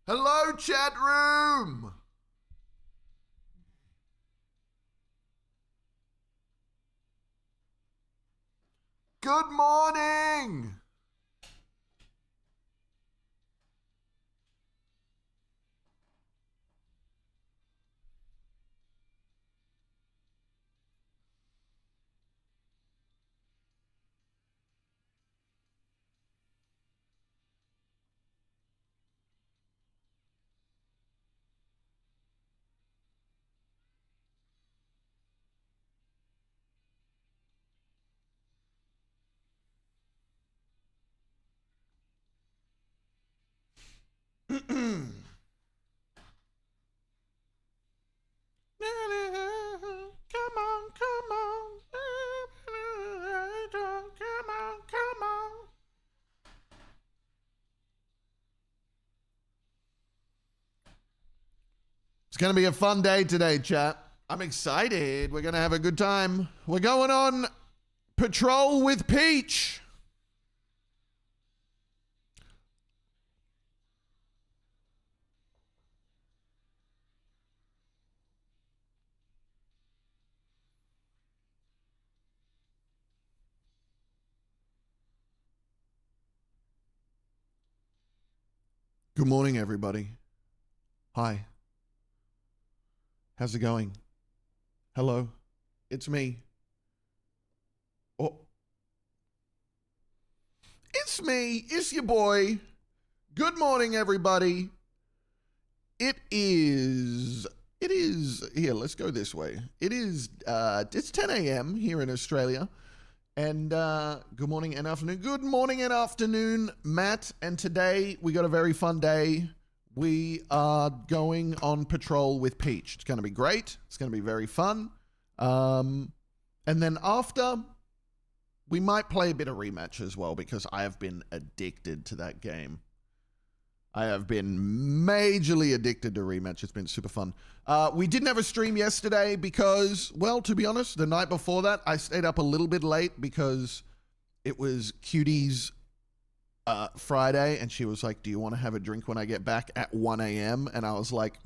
Hello, chat room. Good morning. Come on, come on. Come on, come on. It's going to be a fun day today, chat. I'm excited. We're going to have a good time. We're going on patrol with Peach. Good morning, everybody. Hi. How's it going? Hello. It's me. Oh. It's me. It's your boy. Good morning, everybody. It's here, let's go this way. It's 10 a.m. here in Australia. And good morning and afternoon. Good morning and afternoon, Matt. And today we got a very fun day. We are going on patrol with Peach. It's going to be great. It's going to be very fun. And then after, we might play a bit of rematch as well because I have been addicted to that game. I have been majorly addicted to rematch. It's been super fun. We didn't have a stream yesterday because, well, to be honest, the night before that, I stayed up a little bit late because it was Cutie's Friday, and she was like, do you want to have a drink when I get back at 1 a.m.? And I was like,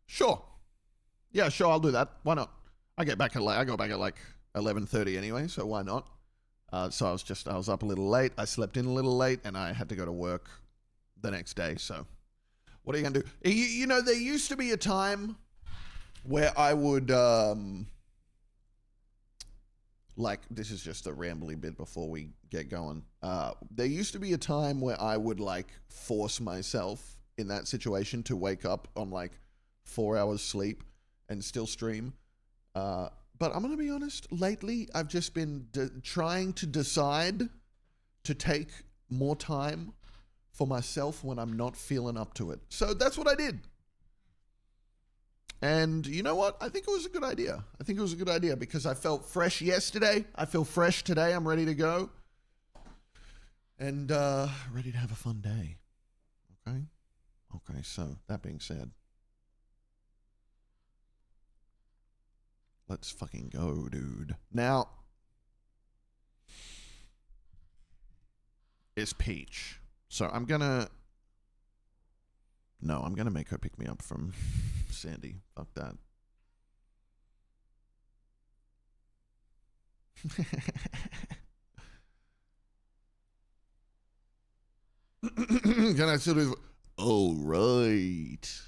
sure. Yeah, sure, I'll do that. Why not? I go back at like 11:30 anyway, so why not? So I was up a little late. I slept in a little late, and I had to go to work the next day. So what are you going to do? You know, there used to be a time where I would, like, this is just a rambly bit before we get going. There used to be a time where I would, like, force myself in that situation to wake up on, like, 4 hours sleep and still stream. But I'm going to be honest, lately I've just been trying to decide to take more time for myself when I'm not feeling up to it. So that's what I did. And you know what? I think it was a good idea. I think it was a good idea because I felt fresh yesterday. I feel fresh today. I'm ready to go. And ready to have a fun day. Okay? Okay, so that being said, let's fucking go, dude. Now, it's Peach. So I'm gonna make her pick me up from Sandy. Fuck that. Can I still do? All right.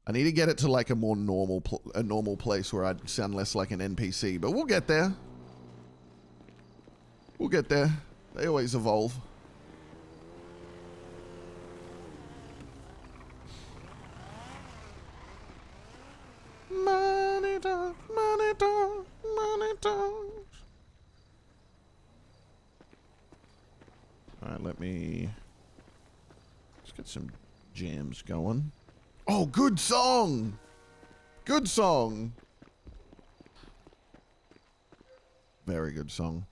I need to get it to like a more normal place where I sound less like an NPC, but we'll get there. We'll get there. They always evolve. Money talk, money talk, money talk. All right, let's get some jams going. Oh, good song. Good song. Very good song.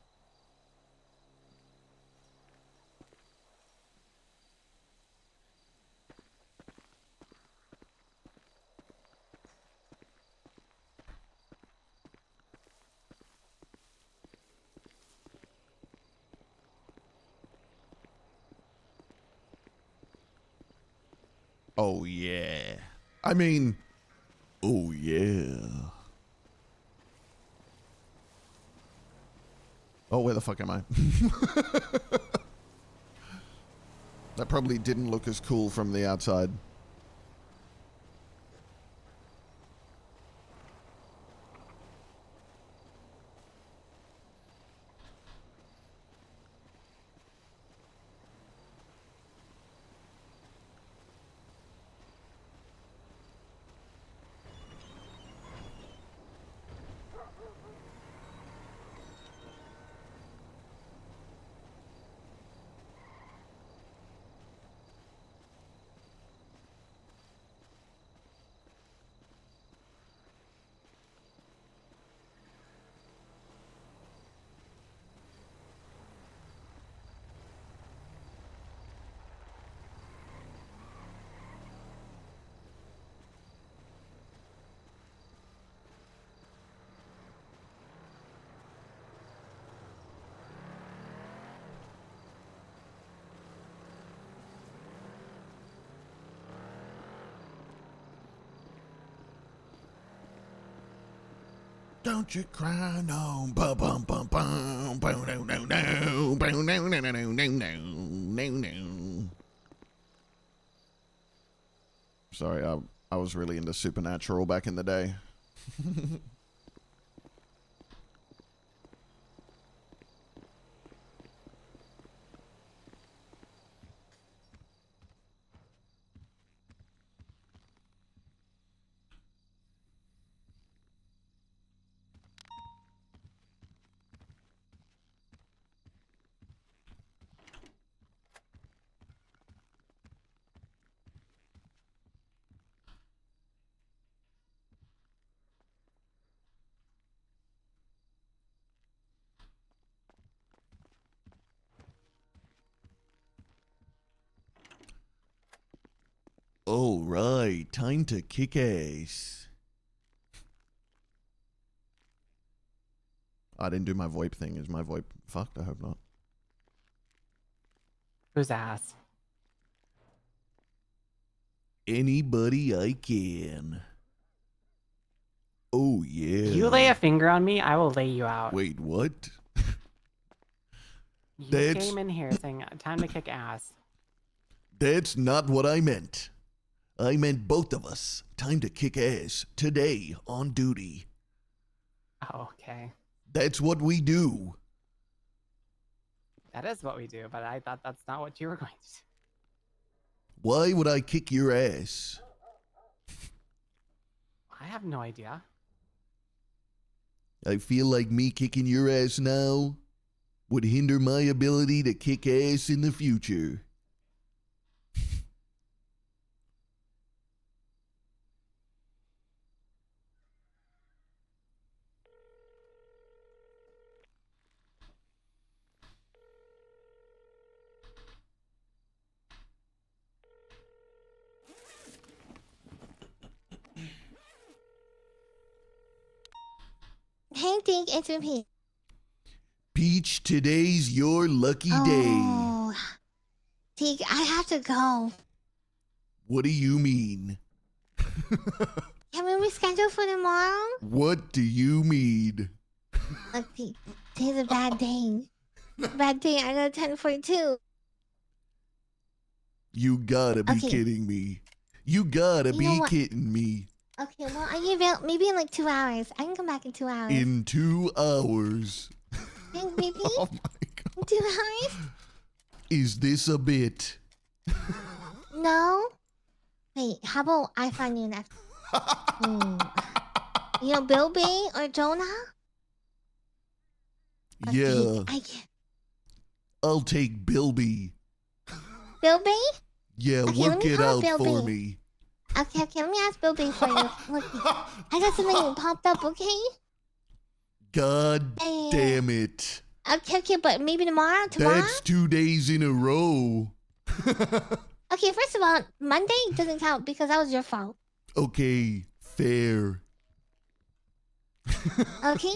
Oh, yeah. I mean, oh, yeah. Oh, where the fuck am I? That probably didn't look as cool from the outside. Don't you cry no. Bum bum bum bum. Bum no no no. Bum no no no no no no no. Sorry, I was really into Supernatural back in the day. All right, time to kick ass. I didn't do my VoIP thing. Is my VoIP fucked? I hope not. Whose ass? Anybody I can. Oh, yeah. You lay a finger on me, I will lay you out. Wait, what? You came in here saying time to kick ass. That's not what I meant. I meant both of us. Time to kick ass today on duty. Oh, okay. That's what we do. That is what we do, but I thought that's not what you were going to do. Why would I kick your ass? I have no idea. I feel like me kicking your ass now would hinder my ability to kick ass in the future. Hey, Dink, it's me. Peach, today's your lucky day. Oh, Dink, I have to go. What do you mean? Can we reschedule for tomorrow? What do you mean? Look, Dink, today's a bad day. Bad day, I got 10:42. You gotta be kidding me. You gotta be kidding me. Okay, well, are you available? Maybe in like 2 hours. I can come back in 2 hours. In 2 hours. Maybe? Oh my god. In 2 hours? Is this a bit? No? Wait, how about I find you next? You know, Bilby or Jonah? Yeah. I can't. I'll take Bilby. Bilby? Yeah, Okay, work it out Bilby for me. Okay, let me ask Bilby for you. Look, I got something popped up, okay? God damn it. Okay, but maybe tomorrow? That's 2 days in a row. Okay, first of all, Monday doesn't count because that was your fault. Okay, fair. Okay?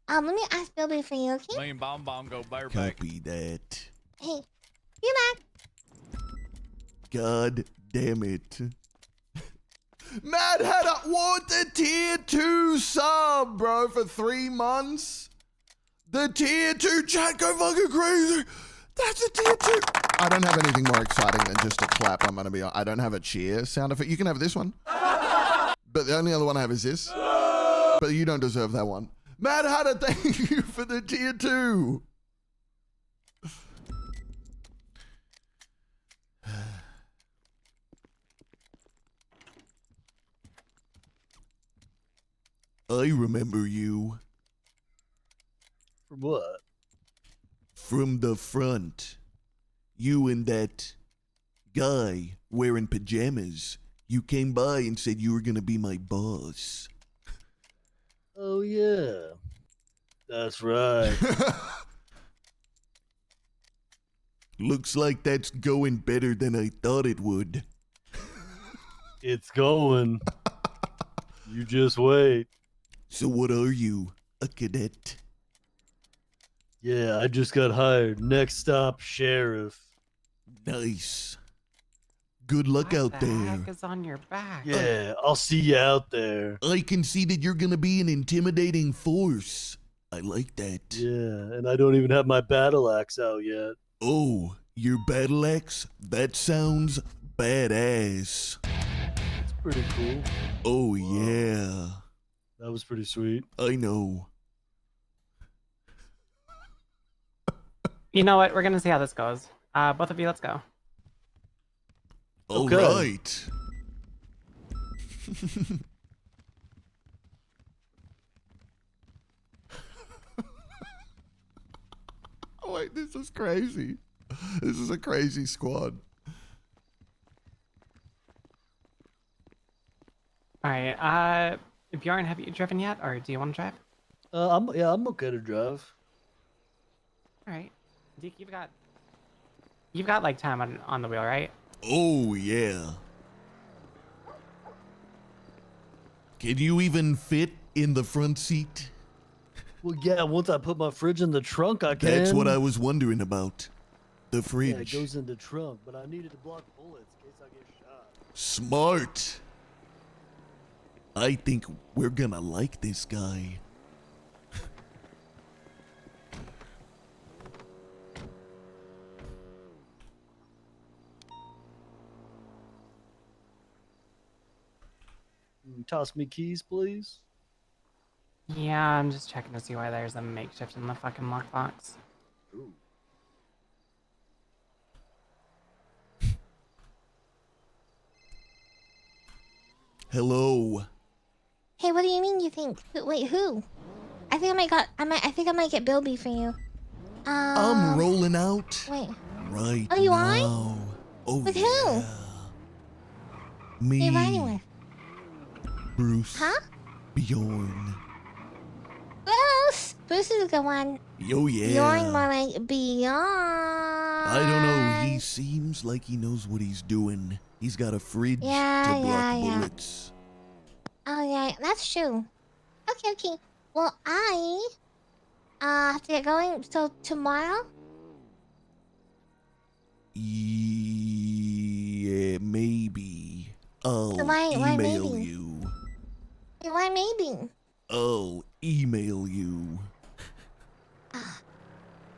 Let me ask Bilby for you, okay? Me and Bomb Bomb go bareback. Copy that. Hey, you back? God Damn it. Mad Hatter, what the tier 2 sub, bro, for 3 months? The tier 2 chat go fucking crazy. That's a tier 2. I don't have anything more exciting than just a clap. I'm going to be honest. I don't have a cheer sound effect. You can have this one. But the only other one I have is this. But you don't deserve that one. Mad Hatter, thank you for the tier 2. I remember you. From what? From the front. You and that guy wearing pajamas. You came by and said you were going to be my boss. Oh, yeah. That's right. Looks like that's going better than I thought it would. It's going. You just wait. So what are you? A cadet? Yeah, I just got hired. Next stop, sheriff. Nice. Good luck What out the there. heck is on your back? Yeah, I'll see you out there. I can see that you're gonna be an intimidating force. I like that. Yeah, and I don't even have my battle axe out yet. Oh, your battle axe? That sounds badass. It's pretty cool. Oh, yeah. That was pretty sweet. I know. You know what? We're gonna see how this goes. Both of you, let's go. All Okay. right. Oh, wait, this is crazy. This is a crazy squad. All right. Bjorn, have you driven yet, or do you want to drive? I'm okay to drive. All right. Deke, you've got like time on the wheel, right? Oh, yeah. Can you even fit in the front seat? Well, yeah, once I put my fridge in the trunk, I can. That's what I was wondering about. The Yeah, fridge. it goes in the trunk, but I needed to block bullets in case I get shot. Smart. I think we're gonna like this guy. Toss me keys, please. Yeah, I'm just checking to see why there's a makeshift in the fucking lockbox. Ooh. Hello. Hey, what do you mean? You think? Wait, who? I think I think I might get Bilby for you. I'm rolling out Wait. right Oh, you now. are? Oh, With yeah. Who are Me, you riding with? Bruce, Huh? Bjorn. Bruce. Bruce is a good one. Oh, yeah. Bjorn more like Beyond. I don't know. He seems like he knows what he's doing. He's got a fridge Yeah, to block yeah. bullets. Oh yeah, that's true. Okay. Well, I have to get going. So tomorrow. Yeah, maybe. I'll Why email maybe? you. Why maybe? I'll email you.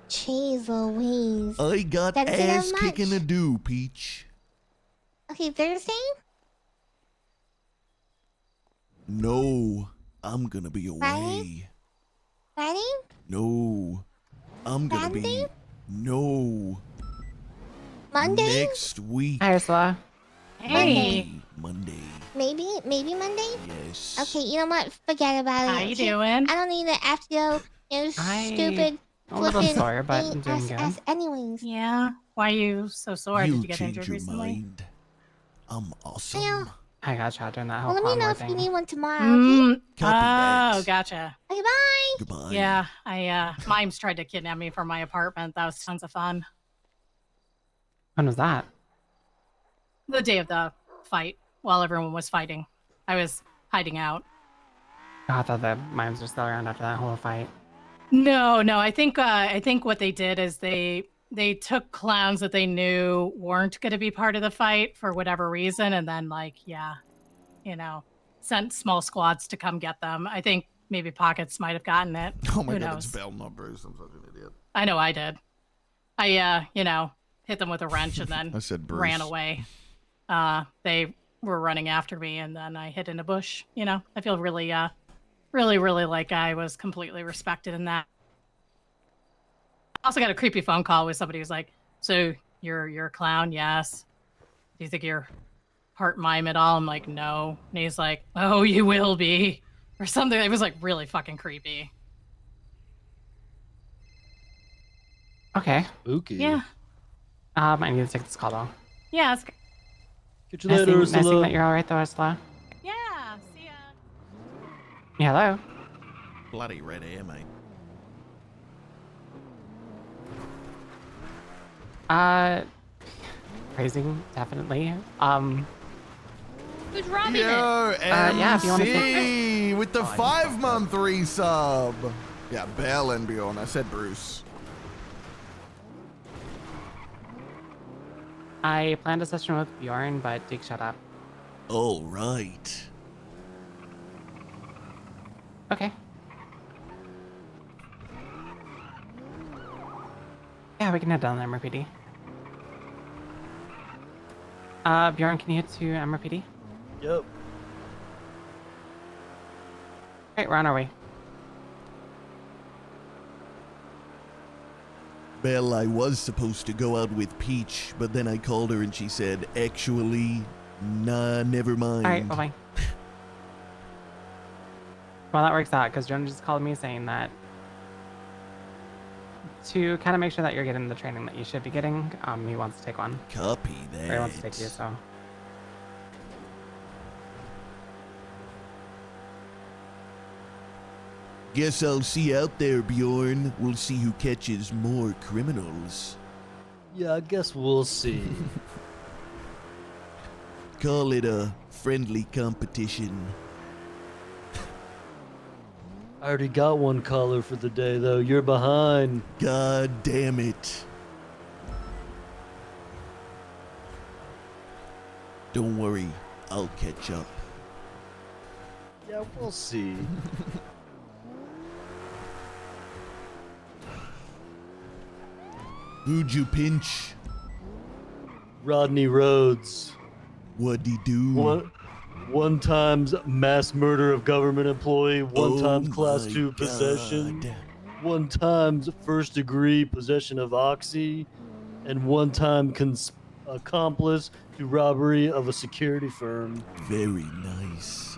Jeez Louise. I got Thank you very ass kicking to much. do, Peach. Okay, Thursday. No, I'm gonna be away. Friday? Friday? No, I'm gonna be. Saturday? No. Monday? Next week. Hi, Ursula. Monday. Monday. Maybe Monday. Yes. Okay, you know what? Forget about it. How you okay? doing? I don't need to have to go. Stupid A little flippin' sore, but I'm doing good. ASS anyways. Yeah. Why are you so sore? You'll Did you get change injured your recently? mind. I'm awesome. Yeah. I got shot during that whole Well, let me know convoy if you thing. need one tomorrow. Okay? Copy that. Oh, gotcha. Okay, bye. Goodbye. Yeah, Mimes tried to kidnap me from my apartment. That was tons of fun. When was that? The day of the fight, while everyone was fighting, I was hiding out. Oh, I thought the mimes were still around after that whole fight. No, I think what they did is they they took clowns that they knew weren't going to be part of the fight for whatever reason, and then sent small squads to come get them. I think maybe Pockets might have gotten it. Oh my Who god, knows? it's Bell, not Bruce. I'm such an idiot. I know I did. I hit them with a wrench and then I said Bruce. ran away. They were running after me, and then I hid in a bush. I feel really, really like I was completely respected in that. I also got a creepy phone call with somebody who's like, "So you're a clown? Yes. Do you think you're part mime at all?" I'm like, "No." And he's like, "Oh, you will be," or something. It was like really fucking creepy. Okay. Spooky. Yeah. I need to take this call though. Yeah. It's... Get you Nice later, seeing Ursula. that you're all right though, Ursula. Yeah. See ya. Yeah, hello. Bloody red air, mate. Praising, definitely. Who's robbing it? Yo, yeah, if you wanna MC with the 5-month resub. Yeah, Bell and Bjorn. I said Bruce. I planned a session with Bjorn, but Deke shut up. All right. Okay. Yeah, we can head down to MRPD. Bjorn, can you head to MRPD? Yep. Right, we're on our way. Bell, I was supposed to go out with Peach, but then I called her and she said, actually, nah, never mind. Alright, bye-bye. Well, that works out, because Jonah just called me saying that to kind of make sure that you're getting the training that you should be getting, he wants to take one. Copy that. Or he wants to take you, so. Guess I'll see you out there, Bjorn. We'll see who catches more criminals. Yeah, I guess we'll see. Call it a friendly competition. I already got one caller for the day, though. You're behind. God damn it. Don't worry, I'll catch up. Yeah, we'll see. Who'd you pinch? Rodney Rhodes. What'd he do? One times mass murder of government employee, one times class my 2 possession, God. one times first degree possession of oxy, and one time accomplice to robbery of a security firm. Very nice.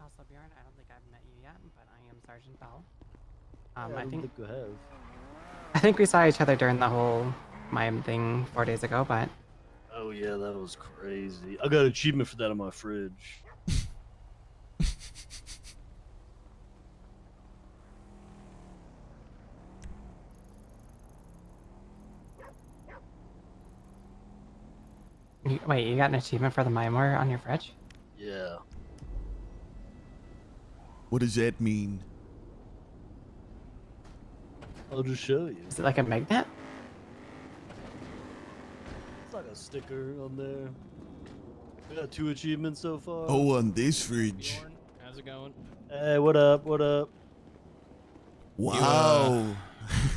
Also, Bjorn, I don't think I've met you yet, but I am Sergeant Bell. Yeah, I think you have. I think we saw each other during the whole mime thing 4 days ago, but Oh yeah, that was crazy. I got an achievement for that on my fridge. wait, you got an achievement for the mime war on your fridge? Yeah. What does that mean? I'll just show you. Is it like a magnet? It's like a sticker on there. We got 2 achievements so far. Oh, on this fridge. Bjorn, how's it going? Hey, what up? What up? Wow.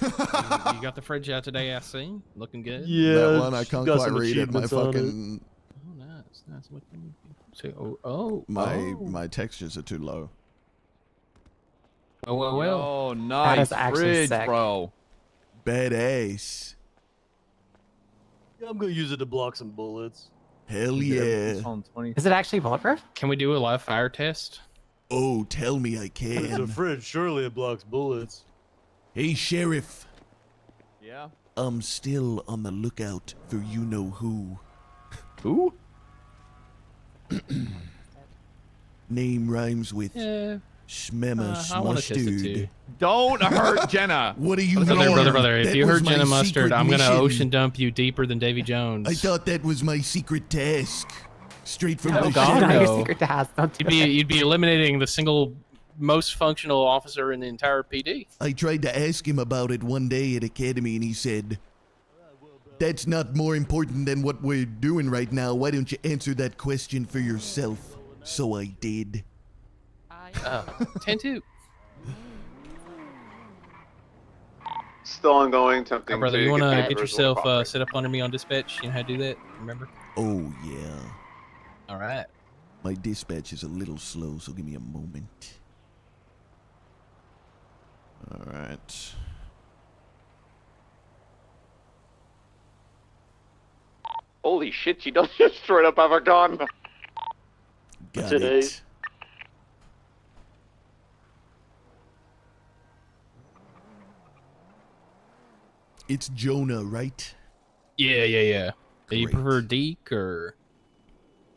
You got the fridge out today, I see. Looking good. Yeah. That one I it's can't got quite some read it. My achievements on it. fucking Oh, nice, nice. What can you say? Oh, my textures are too low. Oh, well. Oh, nice is actually fridge, sick. bro. Badass. Yeah, I'm gonna use it to block some bullets. Hell It's yeah. on 20. Is it actually bulletproof? Can we do a live fire test? Oh, tell me I It's a can. fridge. Surely it blocks bullets. Hey, Sheriff. Yeah. I'm still on the lookout for you know who. Who? Name rhymes with Yeah. Smemma I want to test it too. Mustard. Don't hurt Jenna. What are you Brother, doing? brother. If That you was hurt my Jenna Mustard, secret I'm gonna mission. ocean dump you deeper than Davy Jones. I thought that was my secret task. Straight from Oh, the God, It's not your no. secret task. Don't do You'd be eliminating the single most functional officer in the entire PD. I tried to ask him about it one day at Academy, and he said, "That's not more important than what we're doing right now. Why don't you answer that question for yourself?" So I did. 10-2. Still ongoing, tempting Brother, to you wanna get get the yourself property. set up under me on dispatch? You know how to do that? Remember? Oh, yeah. All right. My dispatch is a little slow, so give me a moment. All right. Holy shit, she does just straight up have a gun. Got Today. it. It's Jonah, right? Yeah. Do you Great. prefer Deke or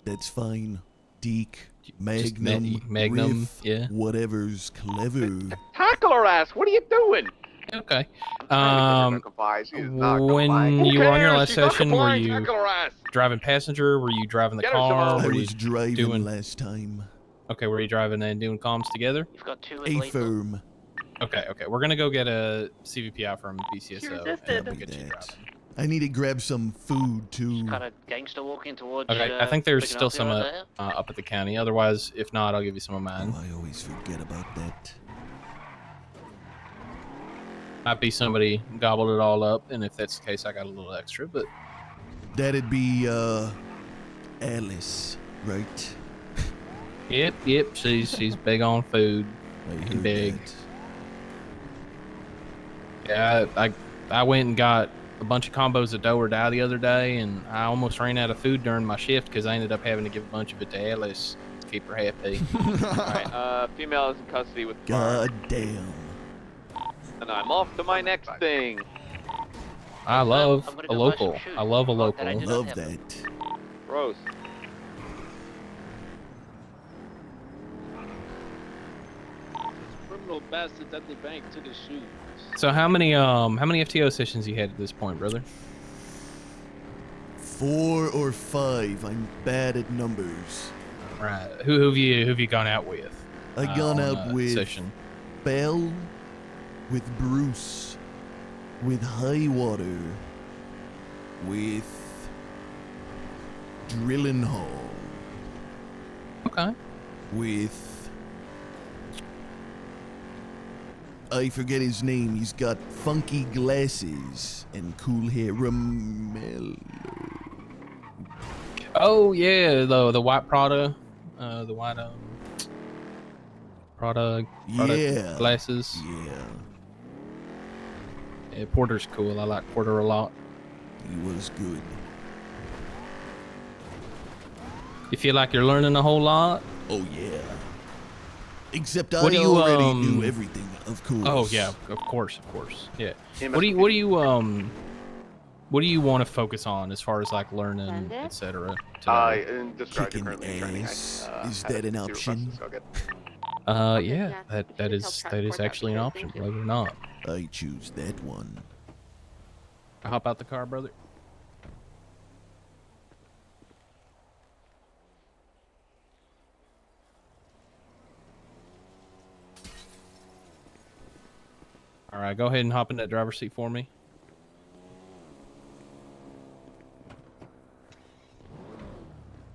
That's fine. Deke, just Magnum, Magnum? Riff, Yeah. whatever's clever. Tackle her ass. What are you doing? Okay. I'm trying to get her to comply. She is not When complying. you were on your Who last cares? She's not session, were complying. you Tackle her ass. driving passenger? Were you driving the Get her, car? Simone. I Were you was driving doing? last time. Okay, were you driving and doing comms together? You've got two A firm. Okay. We're gonna go get a CVPI from BCSO. resisted. And we'll Copy get you that. driving. I need to grab some food too. Kind of gangster walking towards. Okay, I think there's picking still up some over there. up at the county. Otherwise, if not, I'll give you some of mine. Oh, I always forget about that. Might be somebody gobbled it all up, and if that's the case, I got a little extra. But That'd be Alice, right? yep, she's big on food. I heard Big. that. Yeah, I went and got a bunch of combos of dough or die the other day, and I almost ran out of food during my shift because I ended up having to give a bunch of it to Alice to keep her happy. Alright, female is in custody with the car. God damn. And I'm off to my next thing. I love I'm gonna a go buy local. some shoes. I love a Oh, that I local. do not Love have them. that. Gross. Criminal bastards at the bank took his shoes. So how many FTO sessions you had at this point, brother? 4 or 5. I'm bad at numbers. Right. Who have you gone out with? I gone on out a with session. Bell, with Bruce, with Highwater, with Drillin' Hall, Okay. with I forget his name. He's got funky glasses and cool hair. Ramel. Oh yeah, the white Prada, the white Prada Yeah. glasses. Yeah, Yeah, Porter's cool. I like Porter a lot. he was good. You feel like you're learning a whole lot? Oh yeah. Except What I do you, already knew everything, of course. Oh yeah, of course. Yeah. Yeah, What do you want to focus on as far as like learning, etc.? In described Kicking currently in training. ass. I, Is had that an two option? requests, so I'll get- Yeah, that is actually an option, believe it or not. I choose that one. Hop out the car, brother. All right, go ahead and hop in that driver's seat for me.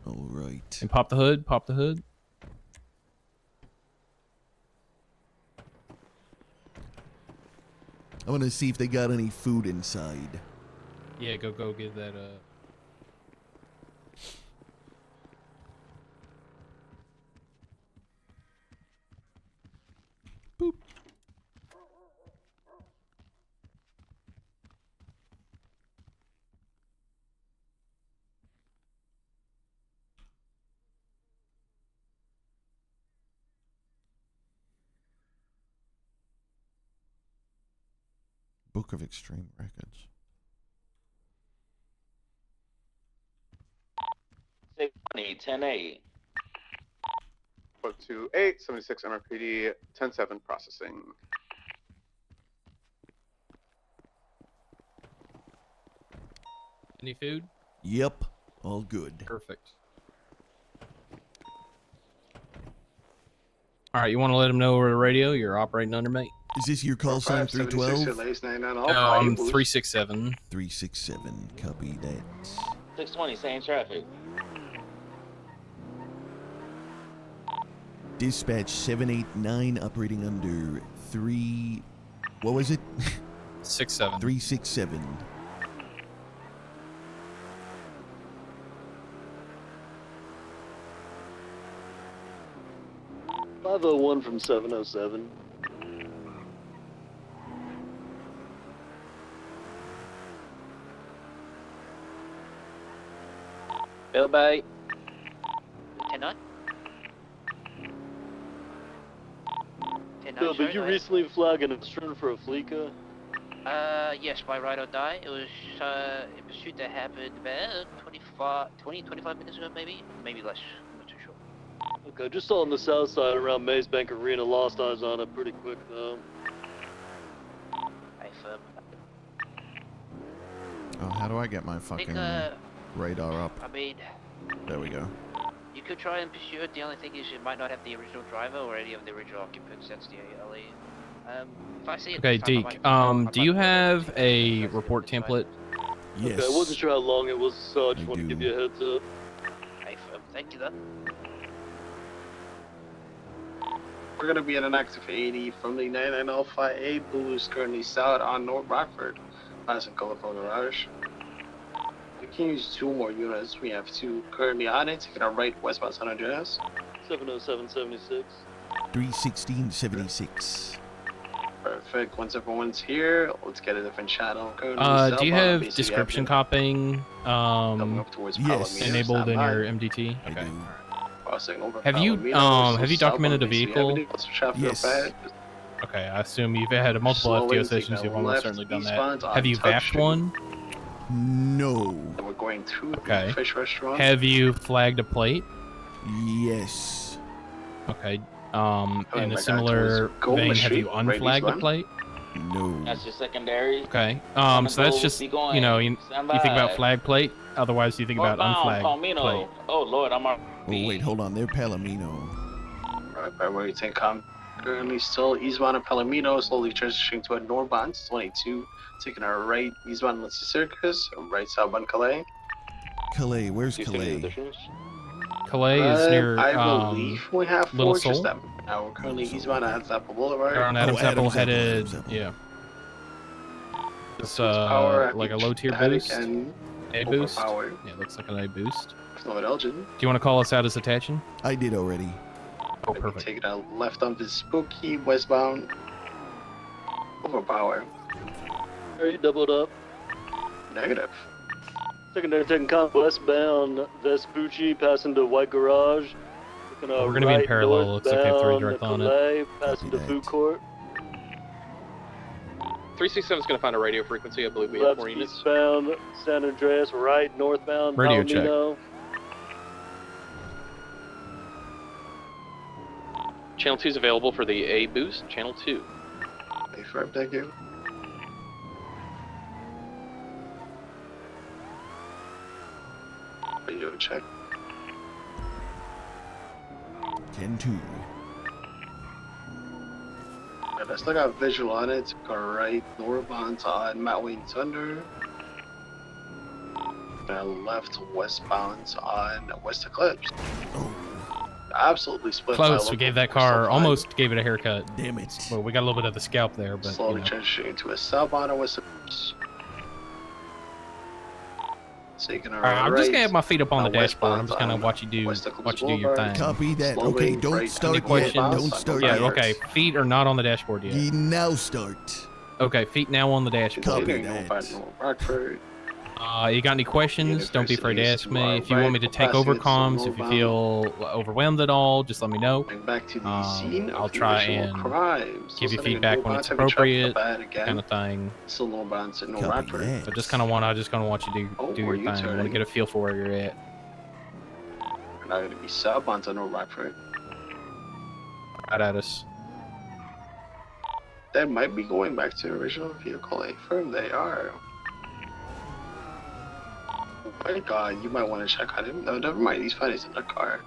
All right. And pop the hood. Pop the hood. I want to see if they got any food inside. Yeah, go get that. Boop. Book of Extreme Records. Say funny, 10-8. to 876 MRPD 10-7 processing. Any food? Yep, all good. Perfect. All right, you want to let them know over the radio you're operating under, mate? Is this your call sign 312? No, I'm 367. 367, copy that. 620, same traffic. Dispatch 789 operating under 3... What was it? 67. 367. .501 from 707. Bill Bay. Lieutenant? Bill, did you recently flag an instrument for a Fleeca? Yes, by Ride or Die. It was a pursuit that happened about 25 minutes ago, maybe less. I'm not too sure. Okay, just saw on the south side around Maze Bank Arena. Lost eyes on it pretty quick though. Hey, Oh, how do I get my fucking radar up? I mean, There we go. you could try and pursue it. The only thing is it might not have the original driver or any of the original occupants. That's the only. If I see it Okay, this time, I Deke, might- do you have a report template? Yes. Okay, I wasn't sure how long it was, so I just I wanted to do. give you a heads up. Hey, thank you, though. We're going to be at an active 80 from the 99 Alpha A. Blue is currently south on North Rockford, passing colorful garage. We can use 2 more units. We have 2 currently on it, taking our right westbound San Andreas. 70776. 31676. Perfect. Once everyone's here, let's get a different channel. Currently Do you southbound have Basic description Avenue, copying coming up towards yes. Palomino, enabled in standby. your MDT? I Okay. do. Crossing over Have you Palomino, have you southbound documented a Basic vehicle? Avenue, lots of traffic Yes. up ahead. Okay, I assume you've had multiple Slowly FTO taking sessions. a You've almost left certainly done eastbound that. on Have you Tuck VAP'd Street. one? No. And we're going to Okay. the fish restaurant. Have you flagged a plate? Yes. Okay. Coming In a back similar onto Goldman vein, have Street, you right unflagged a eastbound. plate? No. That's your secondary. Okay. Gonna So that's go, just be going. you know you Stand think about by. flag plate. Otherwise, you think about Northbound, unflagged Palomino. plate. Oh Lord, I'm on. Oh, wait, hold on. They're Palomino. Right by where you think I'm currently still eastbound of Palomino, slowly transitioning to a northbound 22, taking our right eastbound Lindsay Circus, right southbound Calais. Calais, where's Do you see any Calais? additions? Calais is near I believe we have Little 4 just Seoul? that. Now we're currently Little Seoul, eastbound okay. at Apple Boulevard. on Adam's Apple Adam's Apple, headed. Adam's Apple. Yeah. It's Power, like a low tier Attic, boost. and A boost. overpower. Yeah, looks like an A boost. Fluid Elgin. Do you want to call us out as attaching? I did already. Oh, perfect. Taking a left on this spooky westbound. Overpower. Are you doubled up? Negative. Secondary taking comp westbound Vespucci, passing to White Garage. Looking We're gonna be in parallel. Looks like they have 3 northbound direct on it. Calais, passing Copy to that. Food Court. 367 is going to find a radio frequency. I believe we have Left 4 units. eastbound San Andreas, right northbound Radio check. Palomino. Channel 2 is available for the A boost. Channel 2. Thank you. Radio check. 10-2. I still got visual on it. Go right northbound on Mount Wayne Thunder. And left westbound on West Eclipse. Oh, Absolutely split. Close. my We gave local that car postal almost gave it a haircut. damn it. Well, we got a little bit of the scalp there, flag. but you Slowly know. transitioning to a southbound on West Eclipse. Taking our All right, I'm just gonna have my feet up on the westbound dashboard. I'm just gonna on watch you do West Eclipse watch you do your Boulevard. thing. Copy that. Slowly Okay, don't right start yet. questions? Don't start Yeah. yet. Okay. Feet are not on the dashboard yet. Ye now start. Okay. Feet now on the dashboard. Copy Continuing that. northbound North Rockford. You got any questions? Don't be afraid to ask me. If you want me to take over comms, if you feel overwhelmed at all, just let me know. And back to the scene of I'll the try original and crime. Still give you sending a feedback when northbound it's heavy traffic appropriate, up ahead again. kind of thing. Still northbound to North Copy Rockford. that. So just kind of want to watch you Oh, do where your you thing. I want to turning? get a feel for where you're at. We're now going to be southbound to North Rockford. right at us. That might be going back to the original vehicle. A firm they are. Oh my god, you might want to check on him. No, never mind. He's fine. He's in the car.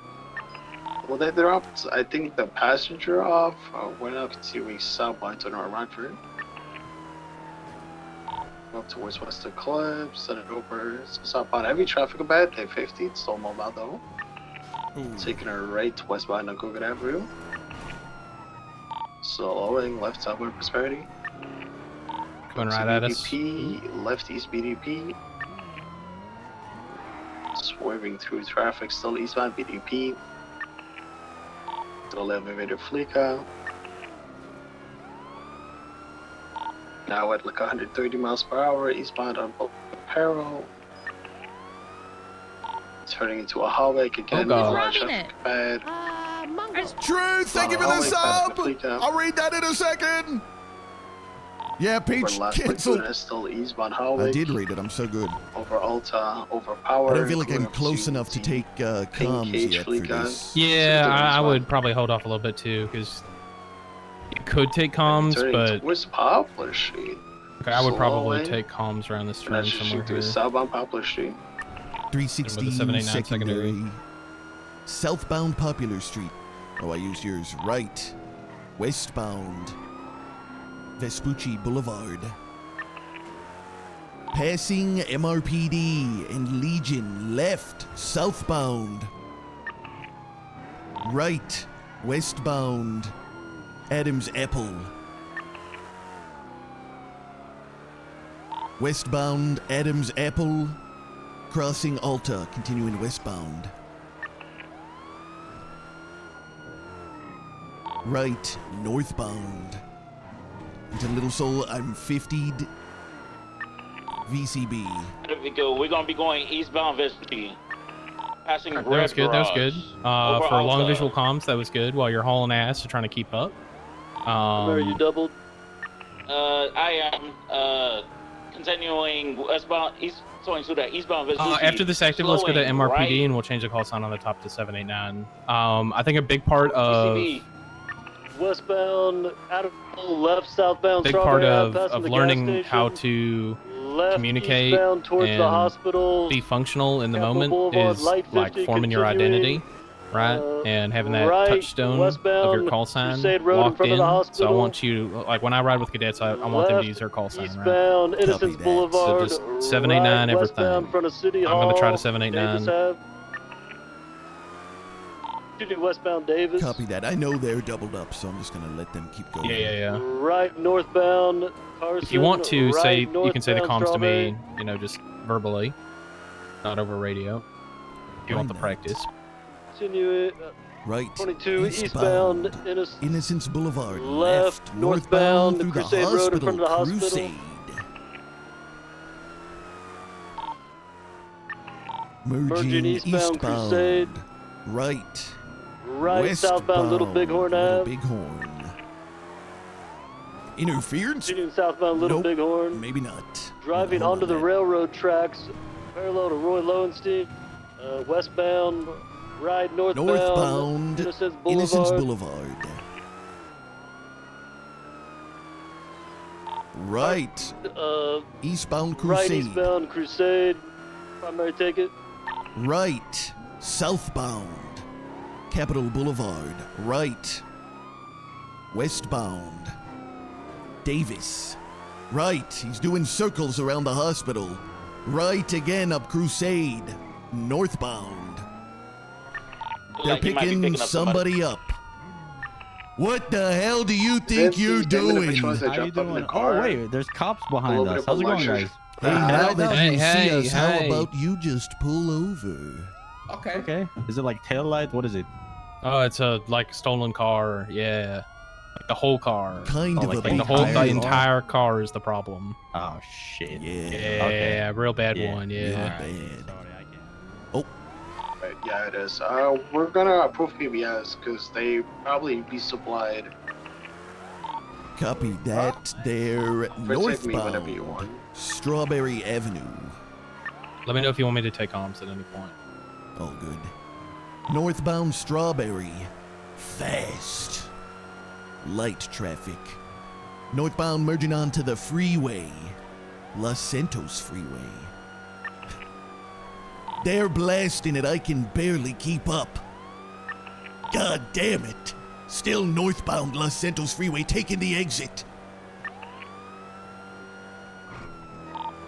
Well, they dropped, I think, the passenger off. We're now continuing southbound to North Rockford. Up towards West Eclipse, send it over. So southbound heavy traffic about, day 50. It's still mobile though. Taking her right to westbound on Coconut Avenue. Slowing left southbound Prosperity. Coming right at us. BDP, left east BDP. Swerving through traffic, still eastbound BDP. Still elevated Fleeca. Now at like 130 miles per hour, eastbound on Apparel. Turning into a hallway again. Bad. True, thank you for the sub! I'll read that in a second! Yeah, Peach, cancel. Still eastbound hallway. I did read it, I'm so good. Over Alta, over Power. I don't feel like I'm close enough to take comms yet for this. Yeah, I would probably hold off a little bit too, because it could take comms, but... Where's Poplar Street? Okay, I would probably take comms around this turn somewhere here. Southbound Poplar Street. 360 secondary. Southbound Popular Street. Oh, I used yours. Right. Westbound. Vespucci Boulevard. Passing MRPD and Legion. Left. Southbound. Right. Westbound. Adams Apple. Westbound Adams Apple. Crossing Alta, continuing westbound. Right, northbound. Into Little Soul, I'm 50'd. VCB. There we go. We're gonna be going eastbound Vespucci. Passing that was good. That was good. For long visual comms, that was good. While you're hauling ass to trying to keep up. Are you doubled? I am continuing westbound east. So that eastbound Vespucci. After this active, let's go to MRPD right. And we'll change the call sign on the top to 789. I think a big part of westbound, out of left, southbound. Big part of learning how to communicate and the hospital, be functional in the moment Boulevard, is like forming your identity, right? And having that touchstone of your call sign locked in. So I want you, like when I ride with cadets, I want them to use their call sign, eastbound, right? Innocence Boulevard, so just 789 everything. I'm going to try to 789. Westbound Davis. Copy that. I know they're doubled up, so I'm just going to let them keep going. Yeah. Right, northbound Carson. If you want to say, you can say the comms to Strawberry. me, you know, just verbally, not over radio. If you want the practice. Continue it. Right. 22 eastbound Innocence Boulevard. Left northbound through Crusade the Road in front of the hospital. Crusade. Merging eastbound Crusade. Right. Right southbound Little Bighorn Ave. Bighorn. Interference? Continuing southbound Little Bighorn. Maybe not. Driving onto the railroad tracks parallel to Roy Lowenstein. Westbound. Right northbound Innocence Boulevard. Right. Eastbound Crusade. Right eastbound Crusade. Primary ticket. Right. Southbound. Capitol Boulevard. Right. Westbound. Davis. Right. He's doing circles around the hospital. Right again up Crusade. Northbound. They're picking somebody up. What the hell do you think you're doing? How you doing? Oh wait, there's cops behind us. How's it going, guys? Hey, now that you see us, how about you just pull over? Okay. Is it like tail light? What is it? Oh, it's a like stolen car. Yeah, like the whole car. Kind of like the entire car is the problem. Oh shit. Yeah, real bad one. Yeah. Real bad. Right, yeah, it is. We're gonna approve PBS because they probably be supplied. Copy that. They're Take me whenever you northbound. want. Strawberry Avenue. Let me know if you want me to take comms at any point. All good. Northbound Strawberry. Fast. light traffic. Northbound merging onto the freeway. Los Santos Freeway. They're blasting it, I can barely keep up. God damn it. Still northbound Los Santos Freeway, taking the exit.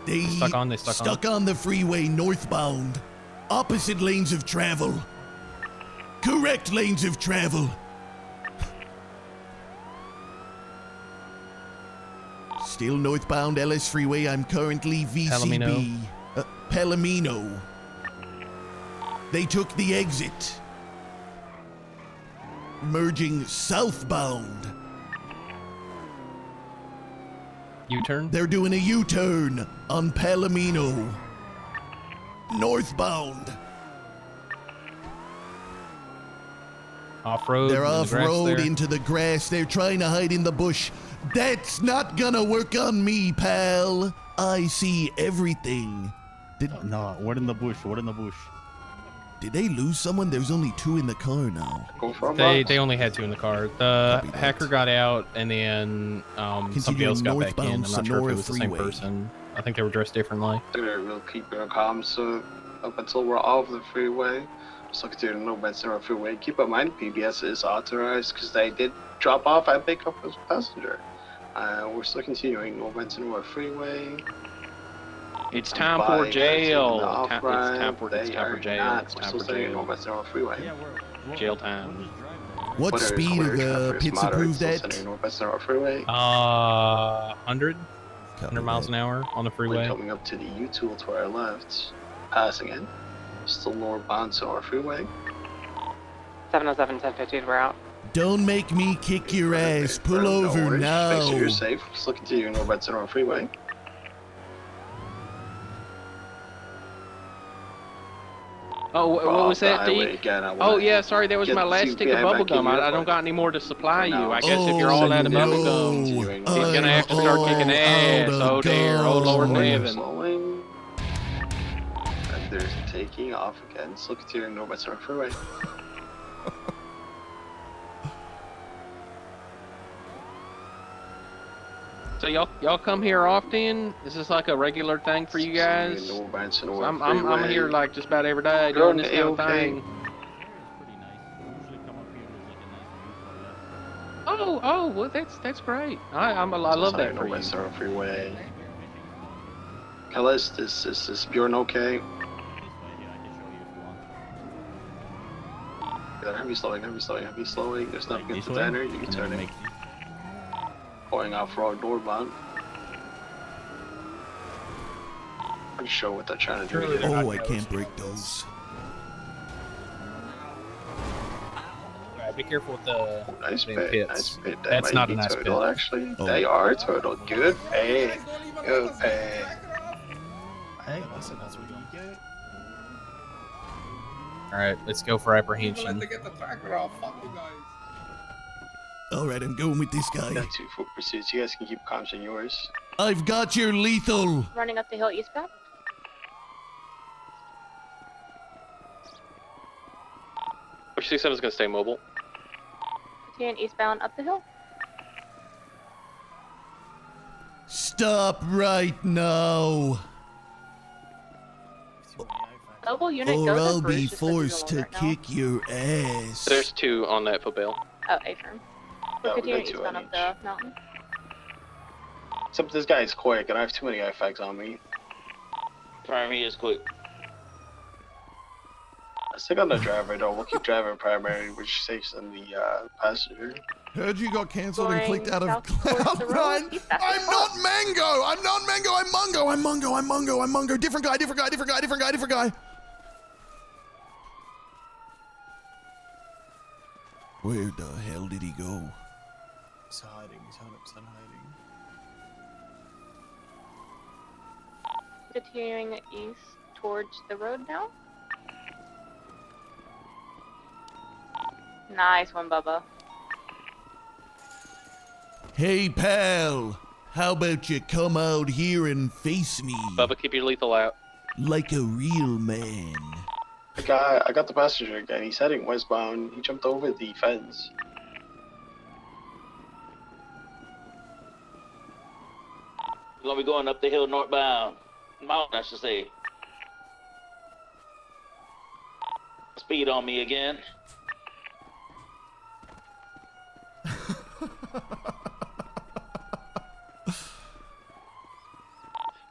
They stuck on the freeway northbound. Opposite lanes of travel. Correct lanes of travel. Still northbound LS Freeway, I'm currently VCB. Palomino. They took the exit. Merging southbound. U-turn? They're doing a U-turn on Palomino. Northbound. Off-road. They're off-road into the grass. They're trying to hide in the bush. That's not gonna work on me, pal. I see everything. No, what in the bush? What in the bush? Did they lose someone? There's only 2 in the car now. They only had 2 in the car. The hacker got out, and then somebody else got back in. I'm not sure if it was the same person. I think they were dressed differently. We'll keep your comms up until we're off the freeway. Just look at the northbound Sonora Freeway. Keep in mind, PBS is authorized because they did drop off and pick up a passenger. We're still continuing northbound Sonora Freeway. It's time for jail. It's time for jail. It's time for jail. Northbound Sonora Freeway. Jail time. What speed are the pits approved at? Northbound Sonora Freeway. 100 miles an hour on the freeway. Coming up to the U-tool to our left. Passing in. Still northbound Sonora Freeway. 707, 1015, we're out. Don't make me kick your ass. Pull over now. Make sure you're safe. Just look into your northbound Sonora Freeway. Oh, what was that, Deke? Oh, yeah, sorry, that was my last stick of bubblegum. I don't got any more to supply you. I guess if you're all out of bubblegum, he's gonna have to start kicking ass. Oh, dear. Oh, Lord in heaven. And there's taking off again. Just look into your northbound Sonora Freeway. So y'all come here often? Is this like a regular thing for you guys? I'm here like just about every day doing this kind of thing. Oh, well that's great. I love that for you. Sonora Freeway. Kellis, is Bjorn okay? Heavy slowing. There's nothing good to diner. You can turn it. Going off-road northbound. Pretty sure what they're trying to do. Oh, I can't break those. Alright, be careful with the nice pits. Pit. That's not a nice turtle, pit. Actually, they are turtle. Good pay. Good pay. Hey, listen, that's what you get. Alright, let's go for apprehension. Get the tracker off. Fuck you guys. Alright, I'm going with this guy. Got 2 foot pursuits. You guys can keep comms on yours. I've got your lethal. Running up the hill eastbound. Which 67 is gonna stay mobile? Continuing eastbound up the hill. Stop right now. Mobile unit or goes I'll in be first, forced to kick your ass. There's 2 on that footbell. Oh, A-firm. We're continuing eastbound up the mountain. Except this guy's quick, and I have too many IFACs on me. Primary is quick. Stick on the driver, though. We'll keep driving primary, which saves on the passenger. Heard you got cancelled and clicked out of Cloud9. I'm not Mango! I'm not Mango! I'm Mungo! I'm Mungo! I'm Mungo! I'm Mungo! Different guy! Where the hell did he go? He's hiding. He's 100% hiding. Continuing east towards the road now. Nice one, Bubba. Hey, pal. How about you come out here and face me? Bubba, keep your lethal out. Like a real man. I got the passenger again. He's heading westbound. He jumped over the fence. We're gonna be going up the hill northbound. Mountain, I should say. Speed on me again.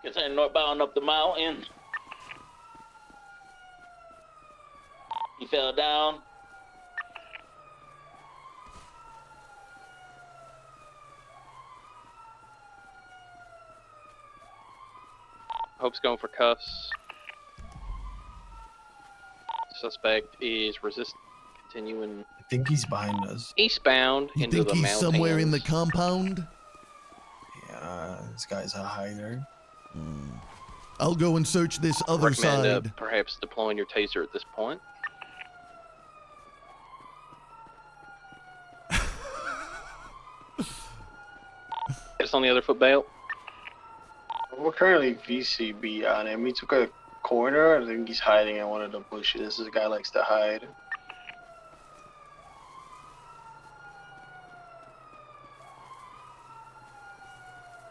Continue northbound up the mountain. He fell down. Hope's going for cuffs. Suspect is continuing. I think he's behind us. Eastbound You into think the he's mountains. somewhere in the compound? Yeah, this guy's a hider. I'll go and search this other Recommend side. perhaps deploying your taser at this point. It's on the other foot belt. We're currently VCB on him. He took a corner. I think he's hiding in one of the bushes. This guy likes to hide.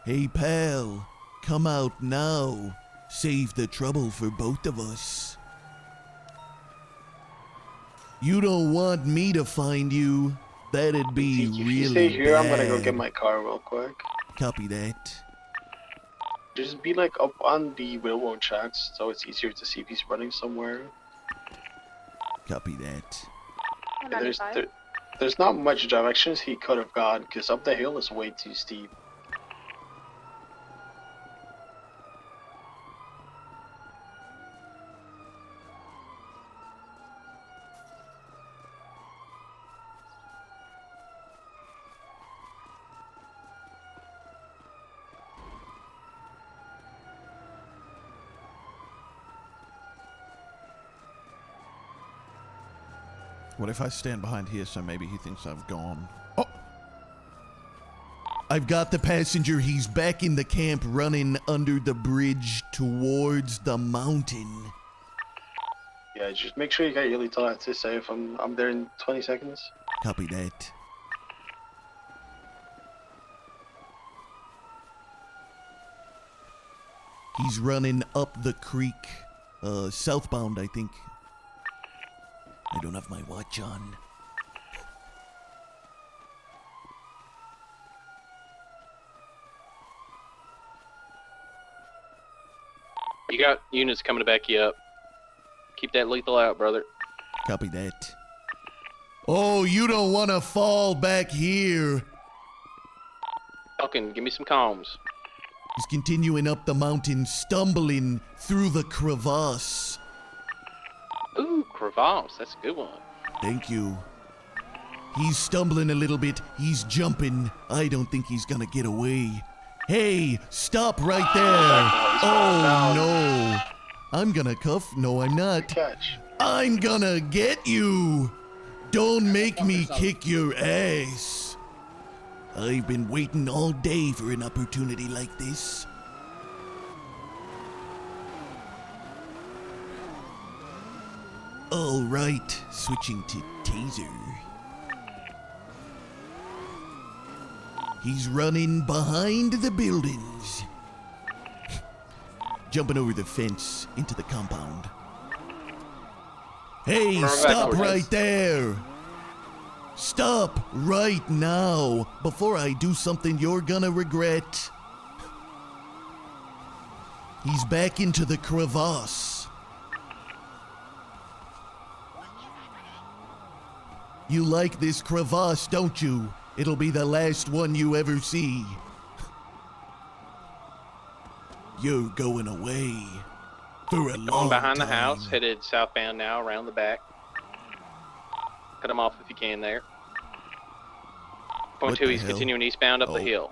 Hey, pal, come out now. Save the trouble for both of us. You don't want me to find you. That'd be If you really stay here, bad. I'm gonna go get my car real quick. Copy that. Just be like up on the railroad tracks, so it's easier to see if he's running somewhere. Copy that. Yeah, there's not much directions he could have gone, because up the hill is way too steep. What if I stand behind here so maybe he thinks I've gone? Oh! I've got the passenger. He's back in the camp running under the bridge towards the mountain. Yeah, just make sure you get your lethal access safe. I'm there in 20 seconds. Copy that. He's running up the creek, southbound, I think. I don't have my watch on. You got units coming to back you up. Keep that lethal out, brother. Copy that. Oh, you don't want to fall back here. Falcon, give me some comms. He's continuing up the mountain, stumbling through the crevasse. Ooh, crevasse. That's a good one. Thank you. He's stumbling a little bit. He's jumping. I don't think he's gonna get away. Hey, stop right there. Oh, no. I'm gonna cuff. No, I'm not. Catch. I'm gonna get you. Don't make me kick your ass. I've been waiting all day for an opportunity like this. All right, switching to taser. He's running behind the buildings. Jumping over the fence into the compound. Hey, stop right there! Stop right now before I do something you're gonna regret. He's back into the crevasse. You like this crevasse, don't you? It'll be the last one you ever see. You're going away for a long Going behind time. the house, headed southbound now, around the back. Cut him off if you can there. Point What two, the he's hell? continuing eastbound up the Oh. hill.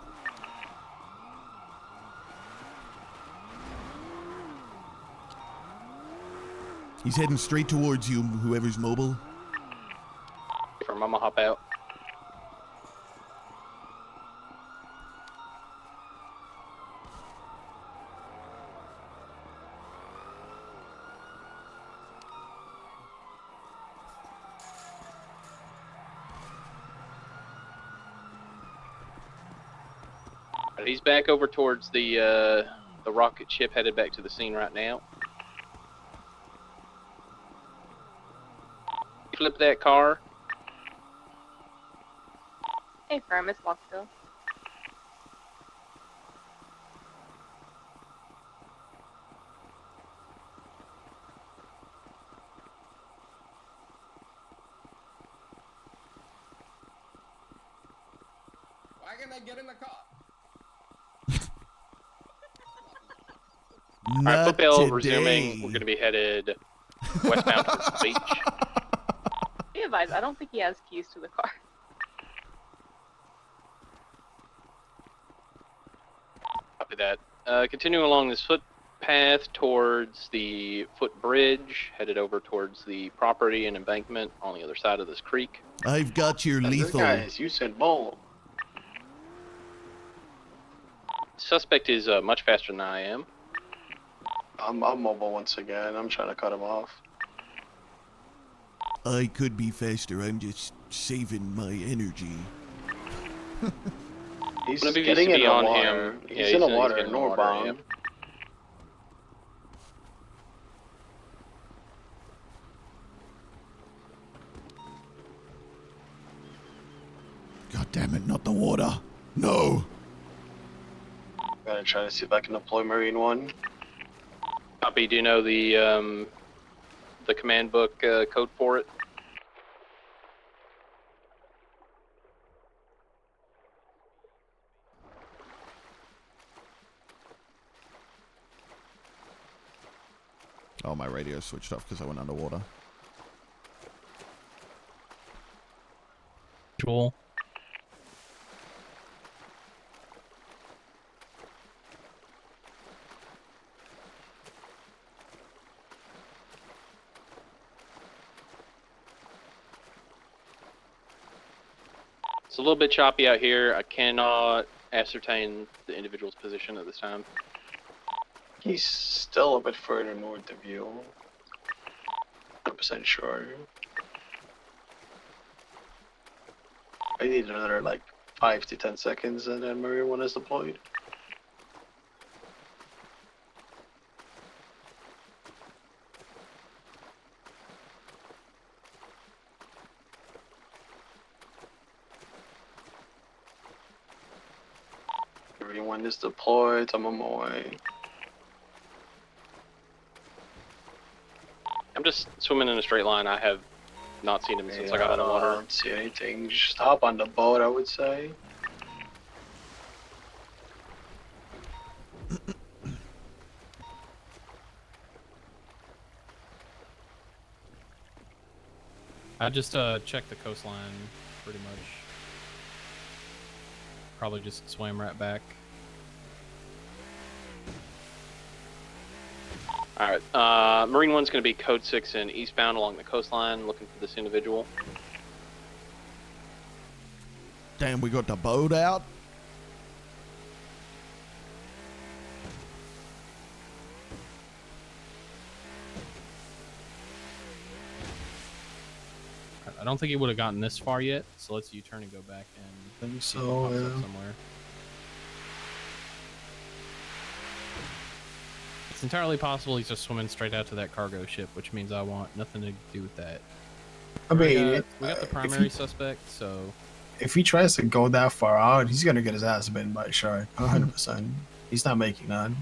He's heading straight towards you, whoever's mobile. From Mama hop out. He's back over towards the rocket ship, headed back to the scene right now. Flip that car. Hey, firm, it's locked still. Why can't I get in the car? Alright, football resuming. We're going to be headed westbound towards the beach. Be advised, I don't think he has keys to the car. Copy that. Continuing along this footpath towards the footbridge, headed over towards the property and embankment on the other side of this creek. I've got your lethal. Guys, you said bull. Suspect is much faster than I am. I'm mobile once again. I'm trying to cut him off. I could be faster. I'm just saving my energy. He's getting in the water. He's in the water, northbound. God damn it, not the water. No. I'm gonna try to see if I can deploy Marine 1. Copy. Do you know the command book code for it? Oh, my radio switched off because I went underwater. Joel. It's a little bit choppy out here. I cannot ascertain the individual's position at this time. He's still a bit further north of you. 100% sure. I need another like 5 to 10 seconds and then Marine 1 is deployed. Marine 1 is deployed. I'm on my way. I'm just swimming in a straight line. I have not seen him since I got out of the water. I don't see anything. Just hop on the boat, I would say. I just checked the coastline pretty much. Probably just swam right back. Alright, Marine 1's going to be code 6 and eastbound along the coastline, looking for this individual. Damn, we got the boat out. I don't think he would have gotten this far yet, so let's U-turn and go back and think so, see if it pops yeah. up somewhere. It's entirely possible he's just swimming straight out to that cargo ship, which means I want nothing to do with that. I mean, we got the primary suspect, so if he tries to go that far out, he's gonna get his ass bitten by a shark. 100%. He's not making none.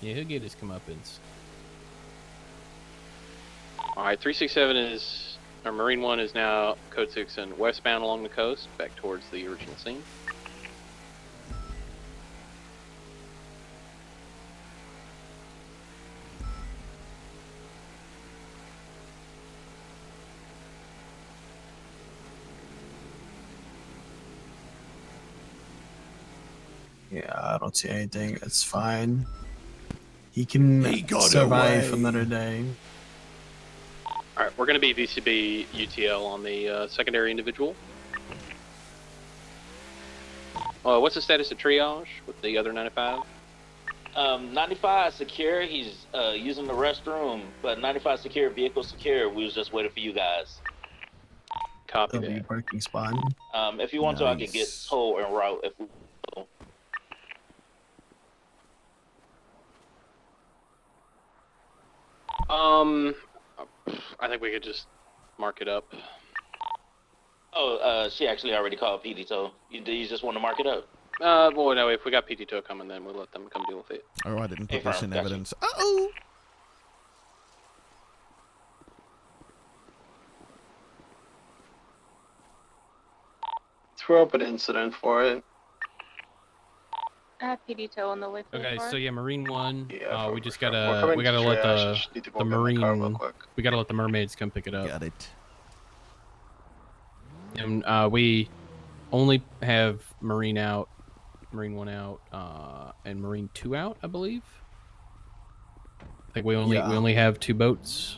yeah, he'll get his comeuppance. Alright, 367 is, or Marine 1 is now code 6 and westbound along the coast, back towards the original scene. Yeah, I don't see anything. It's fine. He can He got survive away. another day. Alright, we're going to be VCB UTL on the secondary individual. What's the status of triage with the other 95? 95 secure. He's using the restroom, but 95 secure, vehicle secure. We was just waiting for you guys. Copy There'll be a that. parking spot. If you want to, I can get Nice. tow en route if we. I think we could just mark it up. Oh, she actually already called PD, so you just want to mark it up? Well, no, if we got PT tow coming, then we'll let them come deal with it. Oh, I didn't put Hey, this in gotcha. evidence. Uh-oh! Throw up an incident for it. I have PD tow on the way to the Okay, car. so yeah, Marine 1. Yeah, we just we're gotta coming we to gotta let triage. I the just need to go the get my car real Marine quick. we gotta let the mermaids come pick it up. Got it. And we only have Marine out, Marine 1 out, and Marine 2 out, I believe. I think we only have 2 boats.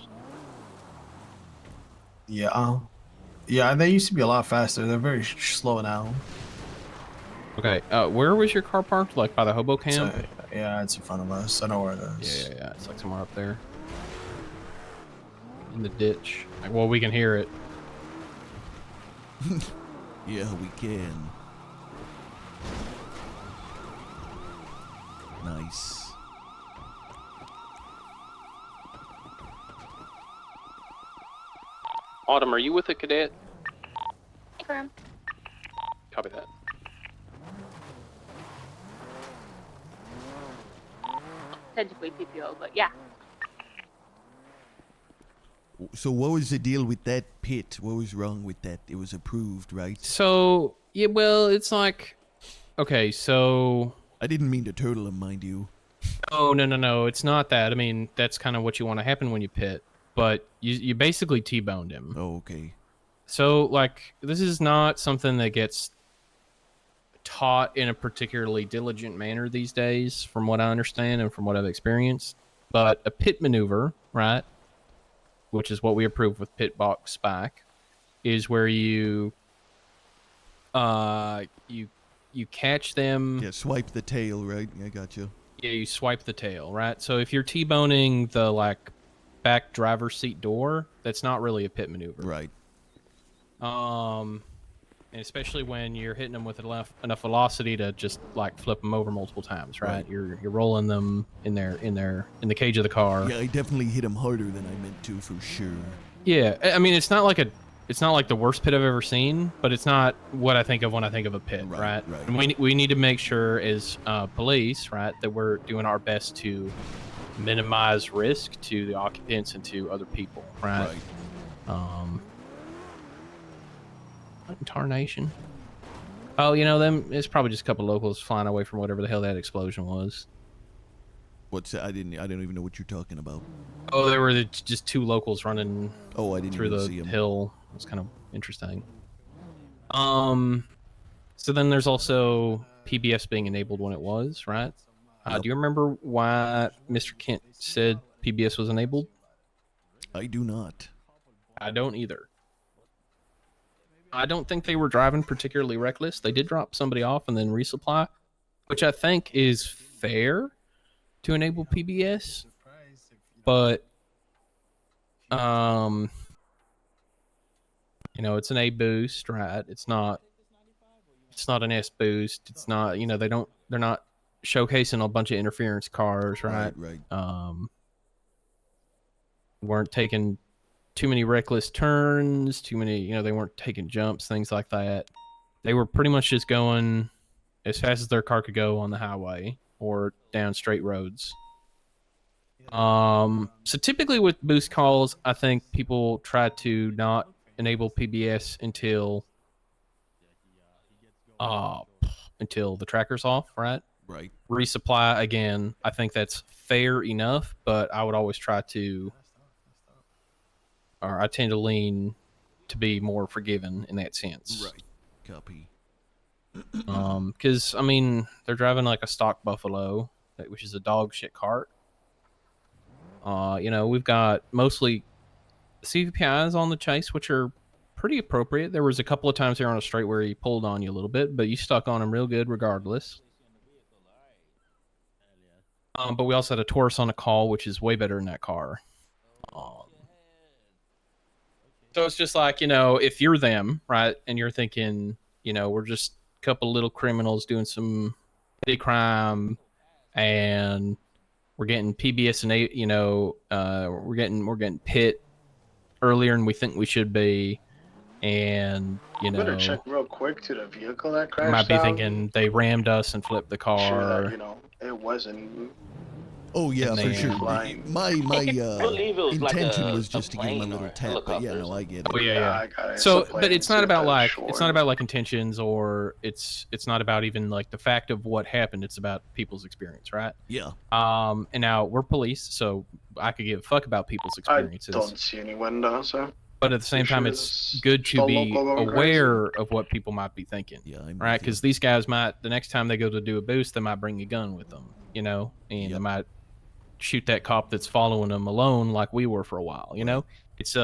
Yeah. Yeah, they used to be a lot faster. They're very slow now. Okay, where was your car parked? Like by the hobo camp? So, yeah, it's in front of us. I know where it is. Yeah, it's like somewhere up there. In the ditch. Like, well, we can hear it. Yeah, we can. Nice. Autumn, are you with a cadet? Hey, Graham. Copy that. Technically PPO, but yeah. So what was the deal with that pit? What was wrong with that? It was approved, right? So, yeah, well, it's like... Okay, so... I didn't mean to turtle him, mind you. Oh, no, it's not that. I mean, that's kind of what you want to happen when you pit. But you basically T-boned him. Oh, okay. So, like, this is not something that gets taught in a particularly diligent manner these days, from what I understand and from what I've experienced. But a pit maneuver, right, which is what we approve with pit box spike, is where you catch them. Yeah, swipe the tail, right? I got you. Yeah, you swipe the tail, right? So if you're T-boning the, like, back driver's seat door, that's not really a pit maneuver. Right. And especially when you're hitting them with enough velocity to just like flip them over multiple times, right? You're rolling them in the cage of the car. Yeah, I definitely hit him harder than I meant to, for sure. Yeah, I mean it's not like the worst pit I've ever seen, but it's not what I think of when I think of a pit, right? And we need to make sure as police, right, that we're doing our best to minimize risk to the occupants and to other people, right? Tarnation. Oh, you know them. It's probably just a couple locals flying away from whatever the hell that explosion was. What's that? I don't even know what you're talking about. Oh, there were just 2 locals running. Oh, I didn't through even the see 'em. hill. It was kind of interesting. So then there's also PBS being enabled when it was, right? Do you remember why Mr. Kent said PBS was enabled? I do not. I don't either. I don't think they were driving particularly reckless. They did drop somebody off and then resupply, which I think is fair to enable PBS. But, you know, it's an A boost, right? It's not an S boost. It's not, you know, they're not showcasing a bunch of interference cars, right? Right. Weren't taking too many reckless turns, too many, you know, they weren't taking jumps, things like that. They were pretty much just going as fast as their car could go on the highway or down straight roads. So typically with boost calls, I think people try to not enable PBS until the tracker's off, right? Right. Resupply, again, I think that's fair enough, but I would always try to, or I tend to lean to be more forgiving in that sense. Right. Copy. Because, I mean, they're driving like a stock Buffalo, which is a dog shit cart. You know, we've got mostly CVPIs on the chase, which are pretty appropriate. There was a couple of times here on a straight where he pulled on you a little bit, but you stuck on him real good regardless. But we also had a Taurus on a call, which is way better than that car. So it's just like, you know, if you're them, right, and you're thinking, you know, we're just a couple little criminals doing some petty crime, and we're getting PBS and we're getting pit earlier than we think we should be, and Better check real quick to the vehicle that crashed might be out. thinking they rammed us and flipped the car. Sure that, it wasn't. Oh yeah, And for then- sure. My believe it was like intention a- was a just to give him a plane little or tap, but yeah, no, I get it. Oh yeah, I got it. So, It's a but plane, it's not see about if like that's it's short. not about like intentions, or it's not about even like the fact of what happened. It's about people's experience, right? Yeah. And now we're police, so I could give a fuck about people's experiences. I don't see any window, so. But at the same time, it's good to be aware of what people might be thinking, right? Because these guys might, the next time they go to do a boost, they might bring a gun with them, and they might shoot that cop that's following them alone, like we were for a while. It's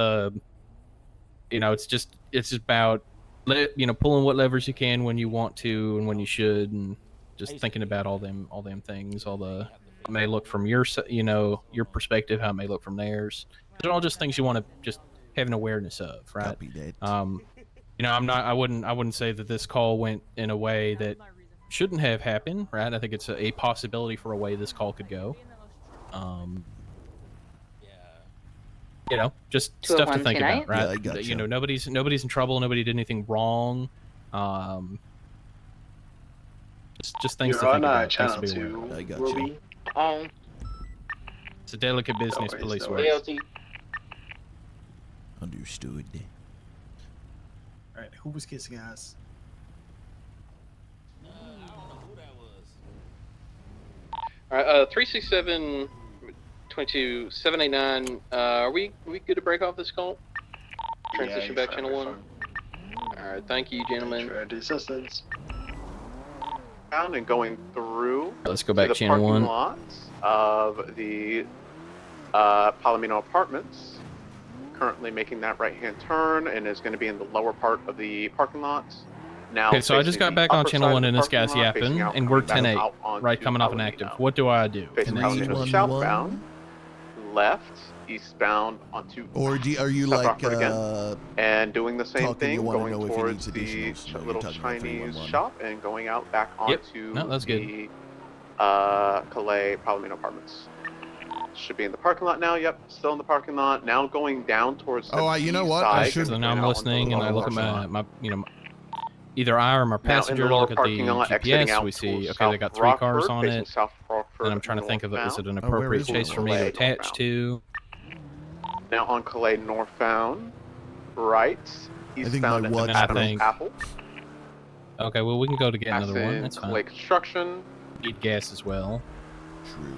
it's about pulling what levers you can when you want to and when you should, and just thinking about all them things, all the it may look from your your perspective, how it may look from theirs. They're all just things you want to just have an awareness of, right? Copy that. I wouldn't say that this call went in a way that shouldn't have happened, right? I think it's a possibility for a way this call could go. Just stuff to think about, right? Yeah, I gotcha. Nobody's in trouble. Nobody did anything wrong. Just things to think about. Things to be aware of. I gotcha. It's a delicate business, police work. Understood. All right, who was kissing ass? All right, 367, 22, 789. Are we good to break off this call? Transition back channel 1. All right, thank you, gentlemen. Assistance. Found and going through. Let's go back to the channel parking 1. lots of the Palomino Apartments. Currently making that right-hand turn and is going to be in the lower part of the parking lot. Now, Okay, so I just facing got the back on upper channel side 1 of and the this guy's parking lot, facing yapping, out, and we're coming back 10-8, out onto right, coming off an Palomino. active. What do I do? Facing Palomino southbound, left, eastbound onto Or are you South like Rockford again, and doing the same talking, you thing, wanna going know if he towards needs the additionals? No, you're little talking about Chinese 311. shop and going out back Yep. onto No, that's good. the Calais Palomino Apartments. Should be in the parking lot now. Yep, still in the parking lot. Now going down towards the you know east what? I side, should- So going now I'm out onto listening the and I lower look at parking lot. either I or my Now in the passenger lower look at the parking lot, exiting GPS. out We see, towards okay, they got 3 South cars Rockford, on facing it. South Rockford And I'm trying to think of it. Was it an northbound. appropriate is it? chase for me to Calais attach to? Now on Calais northbound, right, think my eastbound at watch Adams broke. Apple. Okay, well, we can go to get another one. Passing That's Calais fine. Construction. Need gas as well. True.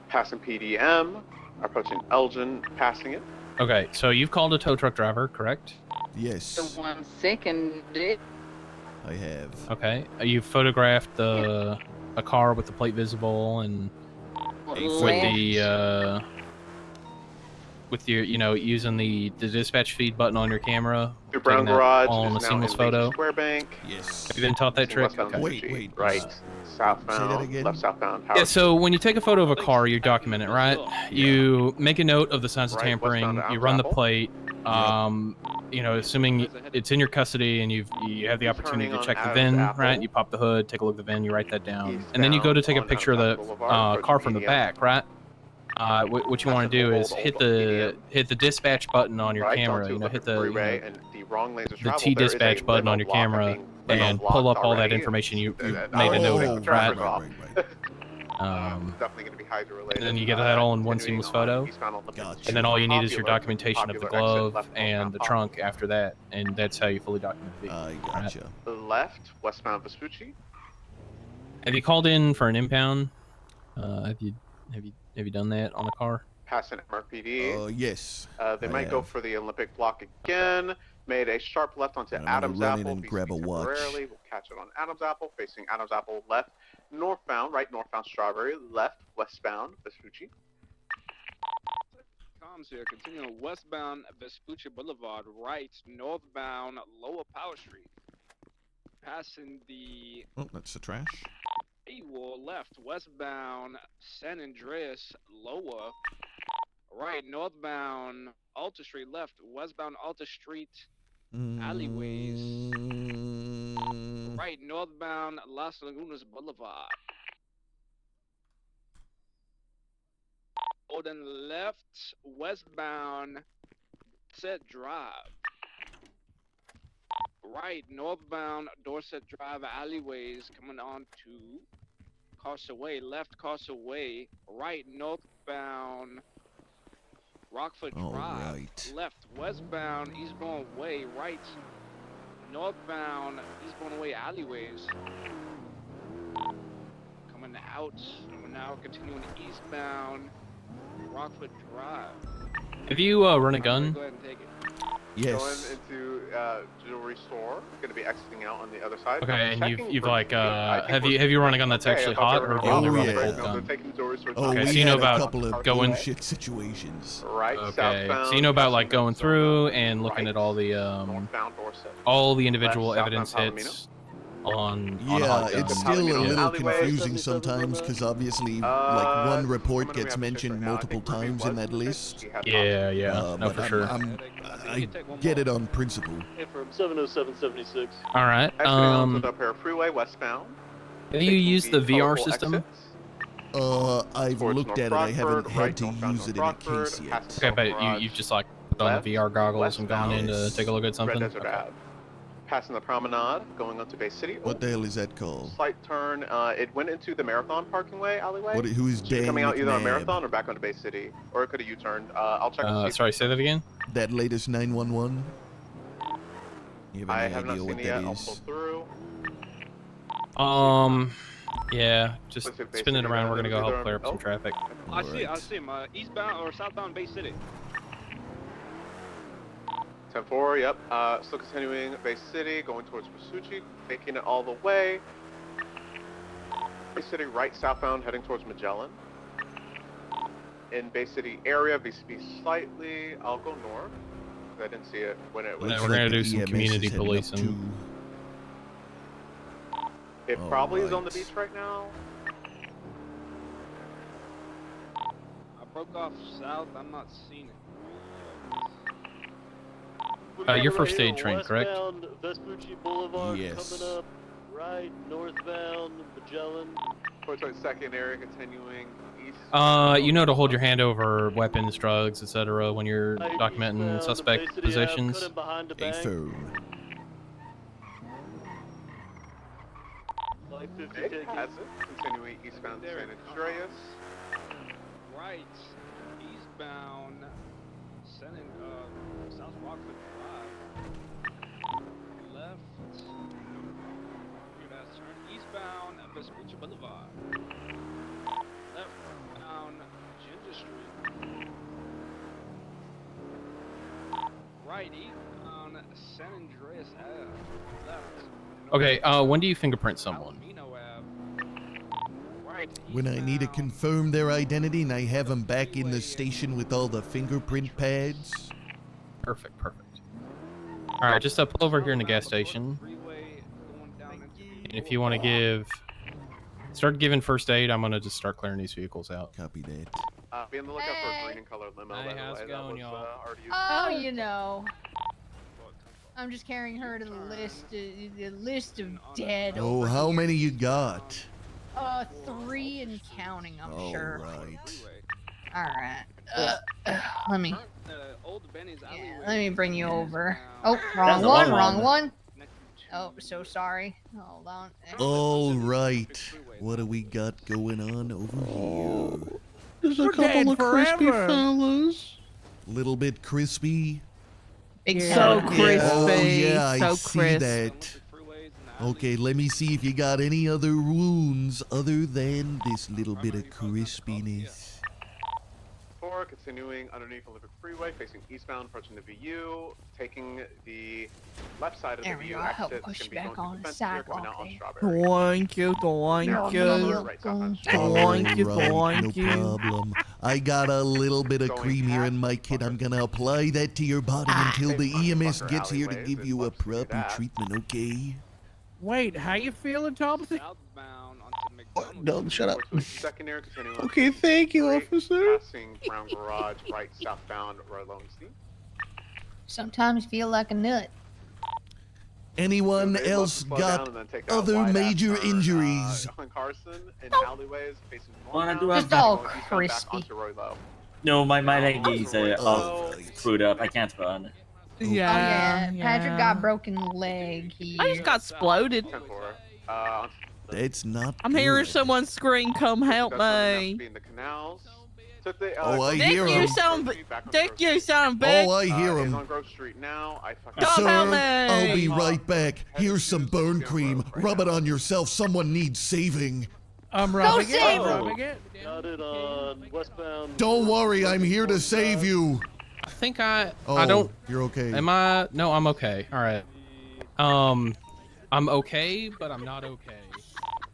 Passing PDM, approaching Elgin, passing it. Okay, so you've called a tow truck driver, correct? Yes, 1 second. I have. Okay. You photographed a car with the plate visible and with your using the dispatch feed button on your camera. Your brown taking that garage all in is a now seamless in photo. Square Bank. Yes. Have you been taught that trick? Westbound Okay. Fuji, right, southbound, again? left southbound. Yeah, so when you take a photo of a car, you document it, right? You make a note of the signs of Right, tampering, westbound you run the Apple. plate, assuming it's in your custody and you have the opportunity to Turning check on the VIN, Adams right? Apple. You pop the hood, take a look at the VIN, you write that down. And then you go to take a Eastbound picture of on the Adams Boulevard, car from the approaching back, right? What you want to do is hit the dispatch button on your Right, camera. onto Hit Olympic Freeway the and the wrong lanes of the travel. T There is a dispatch button limo on your block camera being limo and blocked pull up all that already. information you That made a note obviously of, traffic right? off. Um, Definitely going to be hydro related. And then you get that all in one continuing seamless on photo. eastbound Olympic And then all you need is your popular- documentation of the popular exit, glove left and northbound the off. trunk after that, and that's how you fully document the vehicle. I gotcha. Left, westbound Vespucci. Have you called in for an impound? Have you done that on a car? Passing MRPD. Yes. They I might go have. for the Olympic block again. Made a sharp left onto And I'm Adams gonna run Apple. in and grab a watch. Temporarily, we'll catch it on Adams Apple. Facing Adams Apple, left, northbound, right, northbound Strawberry, left, westbound Vespucci. Comms here, continuing westbound Vespucci Boulevard, right, northbound Lower Power Street. Passing the Oh, that's the trash. A-wall left, westbound San Andreas Lower, right, northbound Alta Street left, westbound Alta Street alleyways, right, northbound Las Lagunas Boulevard. Oh, then left westbound Dorset Drive. Right northbound Dorset Drive alleyways coming on to Causeway. Left Causeway. Right northbound Rockford All Drive. right. Left westbound Eastbourne Way. Right northbound Eastbourne Way alleyways. Coming out. We're now continuing eastbound Rockford Drive. Have you run a gun? Go ahead and take it. Yes. Going into jewelry store. Going to be exiting out on the other side. Okay, and Checking you've for like speed. I think have we're you run a gun okay. that's actually I thought hot, they or were have you only Oh, run a yeah. cold No, gun? they're taking the jewelry store. Oh, Okay, we so you know had about a couple of going- bullshit situations. Right, Okay, southbound. so you know about like going Arizona, through and looking right, at all the northbound Dorset. all the individual Left, evidence southbound hits on Yeah, hot it's guns. still a Palomino little alleyway. confusing sometimes because obviously, like one report someone we gets have to check mentioned right now. I multiple think Ruby times in was that in the list. He had Yeah, yeah, no, but for I'm, sure. I get it on principle. From 70776. All right. Exiting onto the Pear Freeway westbound. Have you used the VR system? I've Towards looked North at it. I haven't Rockford, had right, to northbound use it North in a case Rockford, yet. past the Okay, but garage, you've just like put on the VR goggles and gone in to Yes. take a look at something. Red Desert Okay. Ave. Passing the promenade, going onto Bay City. What the hell is that called? Slight turn. It went into the Marathon Parking Way alleyway. What? Who is So you're Dan coming out either on McNabb? Marathon or back onto Bay City, or it could have U-turned. I'll check. and see if- Sorry, say that again. That latest 911. You have I any have not idea seen what it yet. that I'll pull is? through. Yeah, just Let's hit Bay spin it City, around. We're then gonna go either- help clear up some oh. traffic. I see him. Eastbound or southbound Bay City. 10-4, yep. Still continuing Bay City, going towards Masucci, making it all the way. Bay City right southbound, heading towards Magellan. In Bay City area, VCB slightly. I'll go north. I didn't see it when it was. Yeah, we're gonna do some EMS community is heading up policing. It probably is on the beach right now. I broke off south. I'm not seeing it. Your first aid train, correct? Westbound Vespucci Boulevard Yes. coming up. Right northbound Magellan. Towards second area, continuing east. You know to hold your hand over weapons, drugs, etc. when you're Right documenting eastbound suspect Bay City Ave, positions. cut in behind the A bank. phone. Like 50 It tickets. has it. Continuing eastbound San Andreas. Right, eastbound, South Rockford Drive. Left, good ass turn. Eastbound Vespucci Boulevard. Left down Ginger Street. Right, eastbound San Andreas Ave. Left. Okay, when do you fingerprint someone? Palomino Ave. Right, When I need to confirm their identity and I have them back in the station with all the fingerprint pads. Perfect, perfect. All right, just pull over here in the gas station. And if you want to start giving first aid, I'm gonna just start clearing these vehicles out. Copy that. Be on the lookout for a green and colored limo. Hey, by the how's way. it That going, was, y'all? already used. Oh, you know. I'm just carrying her to the list of dead. Oh, over how here. many you got? 3 and counting, I'm All sure. right. Alright. Let me Old Benny's alleyway. let me bring you over. Oh, That's wrong the one, wrong wrong one. one. Oh, so sorry. Hold on. All right. What do we got going on over here? There's a couple of crispy fellas. Little bit crispy. Big So fella. crispy. Oh yeah, I so see crisp. that. Okay, let me see if you got any other wounds other than this little bit of crispiness. 4, continuing underneath Olympic Freeway, facing eastbound, approaching the VU, taking the left side of There the we VU go. I'll help exit. push It's you gonna back be going on to the the fence here, coming out sidewalk on there. Strawberry. Thank you, thank you. Right southbound Thank you, Alright, thank no you. problem. I got a little bit of Going cream here in past my kit. I'm gonna apply that to your body until the Facing EMS Bucker gets here to alleyways, give it you a looks to be proper that. treatment, okay? Wait, how you feeling, Thompson? Southbound onto McDonald's. No, shut up. Towards secondary, continuing on Okay, thank you, 3, officer. Passing Brown Garage, right southbound, Roy Lowenstein. Sometimes feel like a nut. Anyone Okay, else slow down got and then take that other wide-ass major turn, injuries? on Carson and alleyways facing Wanna northbound, do a Just all going eastbound back crispy. onto Roy Low. No, my leg is all screwed up. I can't run. Yeah, Patrick got broken leg. I just got exploded. That's not. I'm hearing someone scream, "Come help me!" Oh, I Dick, hear you him. sound, Dick, you sound big. Oh, I hear him. Come Sir, help me! I'll be right back. Here's some burn cream. Rub it on yourself. Someone needs saving. I'm rubbing it. I'm rubbing it. Got it on westbound. Don't worry, I'm here to save you. I think I Oh, don't. You're okay. Am I? No, I'm okay. All right. I'm okay, but I'm not okay.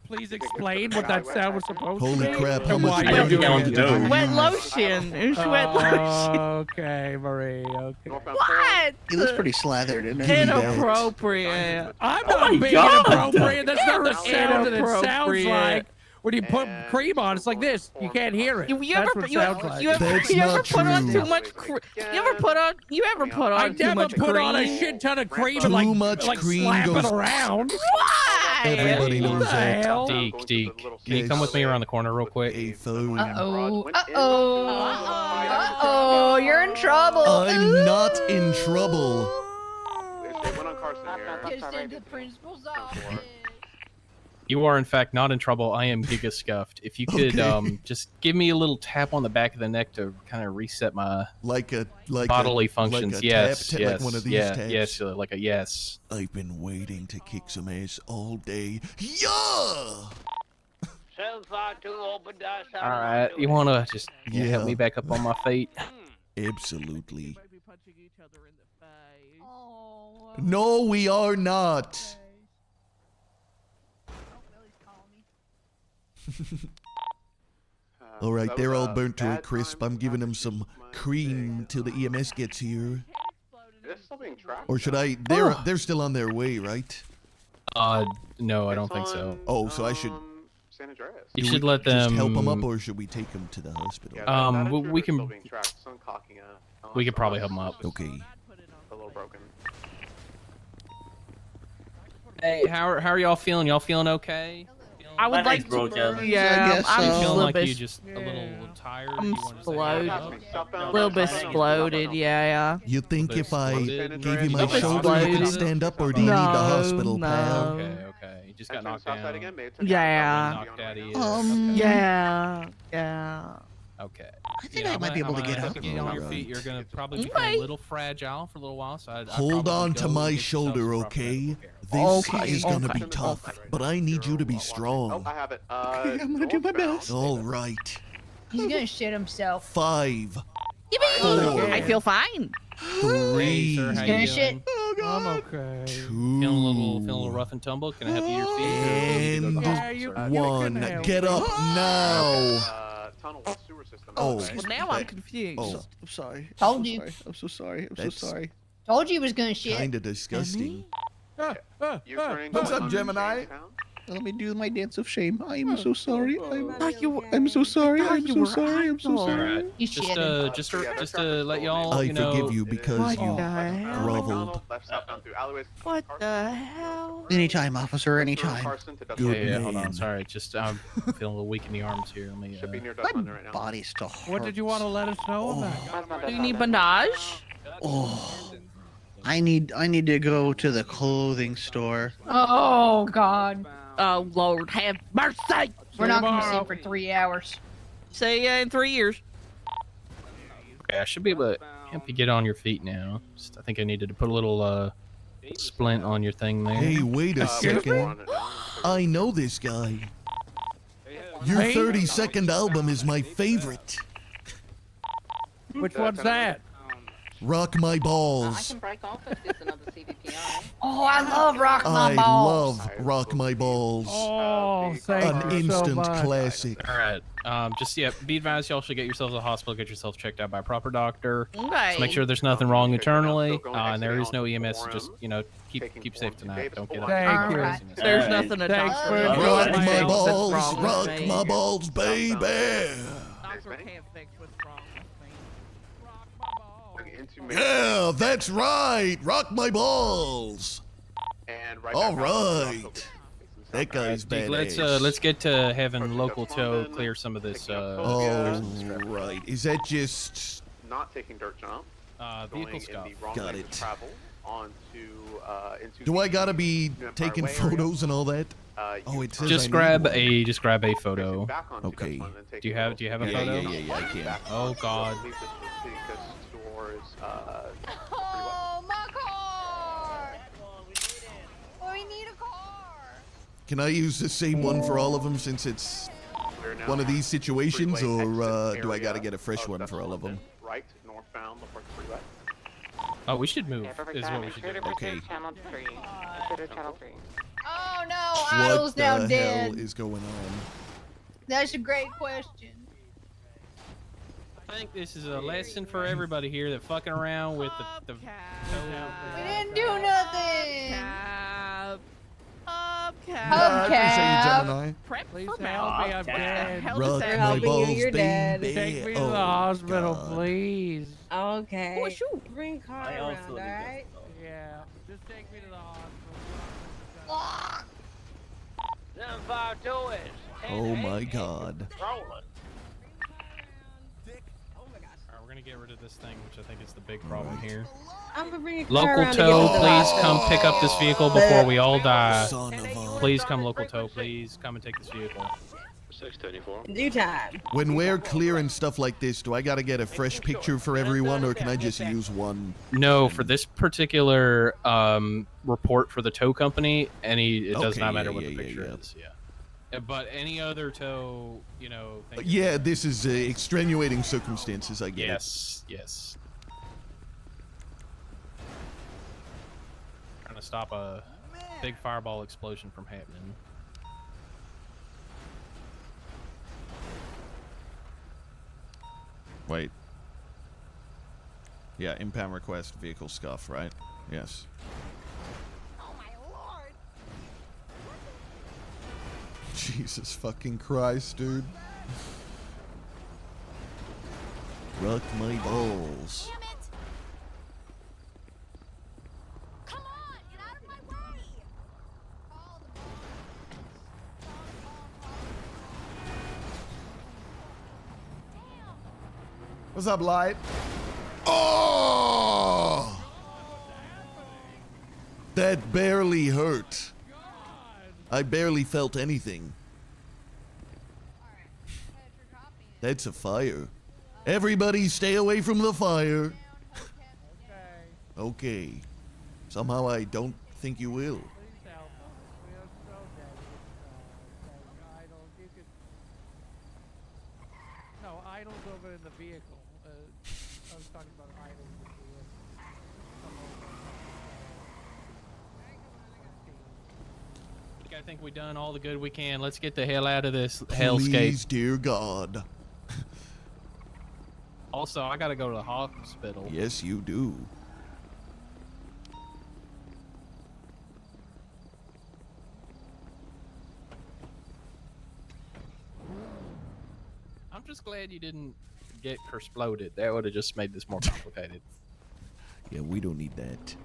Please explain what that sound was supposed to Holy be. crap, how and much why blood you're do you want doing to it. do? Wet lotion. It's wet lotion. Okay, Marie. Okay. What? He looks pretty slathered, isn't he? Inappropriate. I'm Oh not my being God. inappropriate. That's not the sound that it sounds Inappropriate. like. When you put cream on, it's like this. You can't hear it. You That's ever, what it you, sounds like. you ever put on too much cream? You ever put on I too never much put cream? on a shit ton of cream Too and like, much like cream slap goes- it around. Why? Everybody knows What the that. hell? Deke, can you come with me around the corner real quick? Uh-oh, you're in trouble. I'm not in trouble. Just into the principal's office. You are in fact not in trouble. I am giga scuffed. If you could Okay. just give me a little tap on the back of the neck to kind of reset my Like bodily a, functions. Like a yes, tap, yes, like one of these yeah, taps. yes, like a yes. I've been waiting to kick some ass all day. Yeah. All right, you wanna just help me back up on my feet? Absolutely. No, we are not. All right, they're all burnt to a crisp. I'm giving them some cream till the EMS gets here. Or should I? They're still on their way, right? No, I don't think so. Oh, so I should. You do should we let just them help them up, or should we take them to the hospital? We can. We could probably help them up. Okay. Hey, how are y'all feeling? Y'all feeling okay? I would like to. Yeah, I'm I'm feeling a like little you bit. just a little tired. I'm exploded. A little bit exploded. Yeah. You think if I exploded. gave you my Little bit shoulder, you could exploded. stand up, or do you need the hospital, pal? Okay. You just got knocked down. Yeah. Knocked out of you. Yeah. Okay. I think I might be able to get up. Get on your feet. You're gonna probably become a little fragile for a little while. So I'd Hold probably on go to and my get yourself shoulder, some proper okay? medical care. This Okay, is gonna be okay, tough, but I need you to be strong. I have it. I'm gonna do my best. All right. He's gonna shit himself. 5, Yippee! I feel fine. 3, Sir, how He's gonna you shit. doing? I'm okay. 2, Feeling a little rough and tumble. Can I help you to your feet? Or do you need to go to the and hospital, sir? 1. Get up now. Oh, Well, now I'm confused. Oh. I'm sorry. Told you. I'm so sorry. I'm That's so sorry. Told you he was gonna shit. kind of disgusting. What's up, Gemini? Let me do my dance of shame. I'm so sorry. You I'm so sorry. I'm you so were sorry. I'm so asshole. sorry. He's Just shitting. just to let y'all, I you know. forgive you because What you the hell? groveled. What the hell? Anytime, officer. Anytime. Good Yeah, hold man. on. Sorry, just I'm feeling a little weak in the arms here. Let me. My body still hurts. What did you want to let us know about? Do you need bandage? Oh, I need to go to the clothing store. Oh God. Oh Lord, have mercy! We're not gonna see him for 3 hours. See ya in 3 years. Okay, I should be able to help you get on your feet now. Just, I think I needed to put a little splint on your thing there. Hey, wait a second. I know this guy. Your 30-second album is my favorite. Which one's that? Rock My Balls. Oh, I love Rock My I Balls. love Rock My Balls. Oh, thank An you so instant much. classic. All right. Just be advised, y'all should get yourselves to the hospital, get yourself checked out by a proper doctor. Okay. Just make sure there's nothing wrong internally, and there is no EMS. So just keep safe tonight. Don't get Thank you. Alright. There's nothing to Thanks talk for about. Rock joining my me. balls, What's wrong with rock me? my balls, baby. Doctor can't fix what's wrong with me. Yeah, that's right. Rock my balls. And right All back out. right. That guy's Deke, badass. let's get to having local tow clear some of this. Oh, right. Is that just not taking dirt jump? Vehicle going stuff. in the wrong Got lane it. of travel onto into. Do I gotta be New Empire taking Way photos and all that? you It says just I need just grab a photo. Okay. Do you have a photo? Yeah, I can. Oh God. Oh, my car! Oh, we need a car. Can I use the same one for all of them since it's one of these situations, or do I gotta get a fresh one for all of them? Right, northbound, look for the freeway. Oh, we should move. Is what we should do. Okay. Channel 3. Channel 3. Oh no, Idle's What now the dead. hell is going on? That's a great question. I think this is a lesson for everybody here that fucking around with the We didn't do nothing. I appreciate you, Gemini. Please help me, I'm dead. Rock my balls, baby. Take me to Oh, the hospital, God. please. Okay. Oh, shoot. Bring car I around, also need alright? Yeah, just take me to the hospital. 752 is. Oh my God. Rolling. Alright, we're gonna get rid of this thing, which I think is the big problem here. I'm gonna bring a car Local around to tow, get to the please hospital. come pick up this vehicle before we all die. Son of a... Please come, local tow. Please come and take this vehicle. 634. Due time. When we're clearing stuff like this, do I gotta get a fresh picture for everyone, or can I just use one? No, for this particular report for the tow company, it does not matter what the picture is. Yeah. But any other tow, you know. Thing Yeah, this is extenuating circumstances, I get Yes, yes. Trying to stop a big fireball explosion from happening. Wait. Yeah, impound request, vehicle scuff, right? Yes. Oh my lord. Jesus fucking Christ, dude. Rock my balls. Damn it. Come on, get out of my way. Call the What's up, Light? Oh! That barely hurt. I barely felt anything. That's a fire. Everybody stay away from the fire. Okay. Somehow I don't think you will. No, Idle's over in the vehicle. I was talking about Idle in the vehicle. I think we've done all the good we can. Let's get the hell out of this hellscape. Please, dear God. Also, I gotta go to the hospital. Yes, you do. I'm just glad you didn't get exploded. That would have just made this more complicated. Yeah, we don't need that.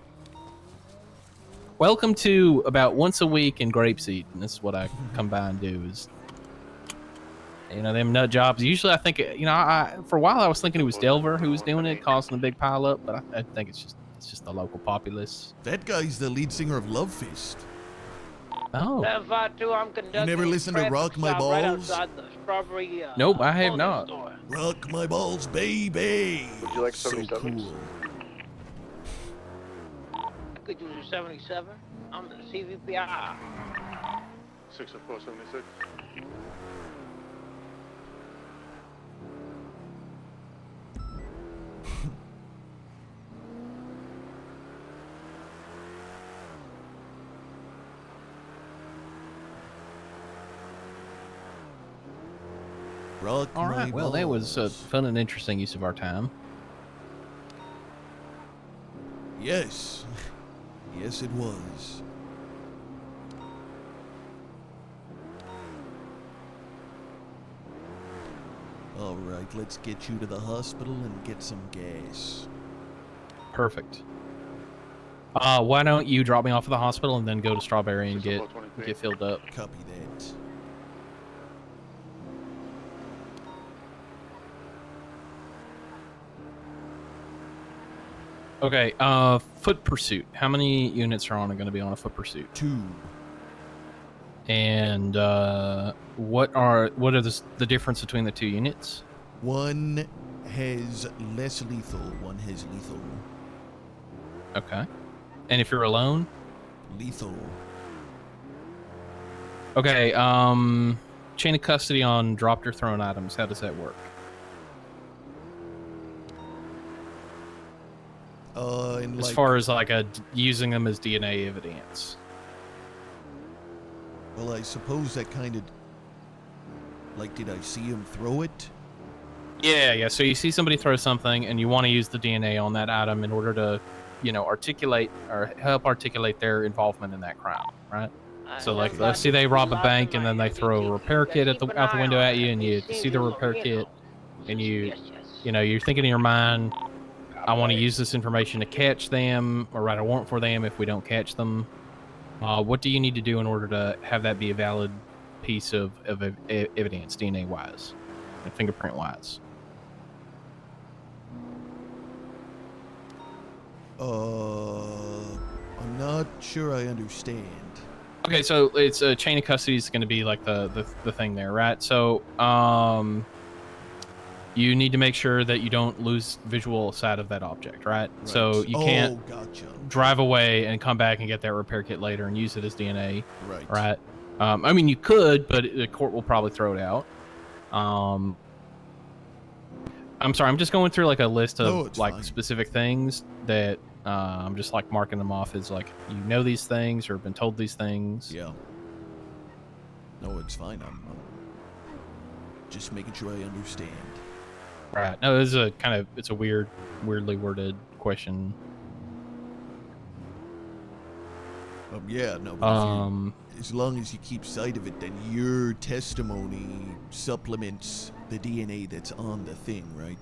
Welcome to about once a week in Grapeseed, and this is what I come by and do is, you know, them nut jobs. Usually I think, you know, for a while I was thinking it was Delver who was doing it, causing a big pile up, but I think it's just the local populace. That guy's the lead singer of Love Fist. Oh. 752, I'm conducting. You never listen to traffic Rock My stop right Balls? outside the Strawberry, Nope, I have clothing not. store. Rock my balls, baby. Would you like So 77s? cool. I could use a 77. I'm the CVPI. 60476. Rock All right. my Well, that was a balls. fun and interesting use of our time. Yes. Yes, it was. All right, let's get you to the hospital and get some gas. Perfect. Why don't you drop me off at the hospital and then go to Strawberry and get get filled up. Copy that. Okay, foot pursuit. How many units are going to be on a foot pursuit? 2. And what are the difference between the 2 units? One has less lethal, one has lethal. Okay. And if you're alone? Lethal. Okay, chain of custody on dropped or thrown items. How does that work? As far as like using them as DNA evidence. Well, I suppose that kind of, like, did I see him throw it? Yeah. So you see somebody throw something, and you want to use the DNA on that item in order to, articulate or help articulate their involvement in that crime, right? So like, let's say they rob a bank, and then they throw a repair kit out the window at you, and you see the repair kit, and you're thinking in your mind, I want to use this information to catch them or write a warrant for them if we don't catch them. What do you need to do in order to have that be a valid piece of evidence, DNA-wise and fingerprint-wise? I'm not sure I understand. Okay, so it's a chain of custody is going to be like the thing there, right? So, you need to make sure that you don't lose visual sight of that object, right? So you can't drive away and come back and get that repair kit later and use it as DNA, right? I mean, you could, but the court will probably throw it out. I'm sorry, I'm just going through like a list of specific things that I'm just like marking them off as like, these things or been told these things. Yeah. No, it's fine. I'm just making sure I understand. Right. No, it's a weirdly worded question. Yeah, no, but as long as you keep sight of it, then your testimony supplements the DNA that's on the thing, right?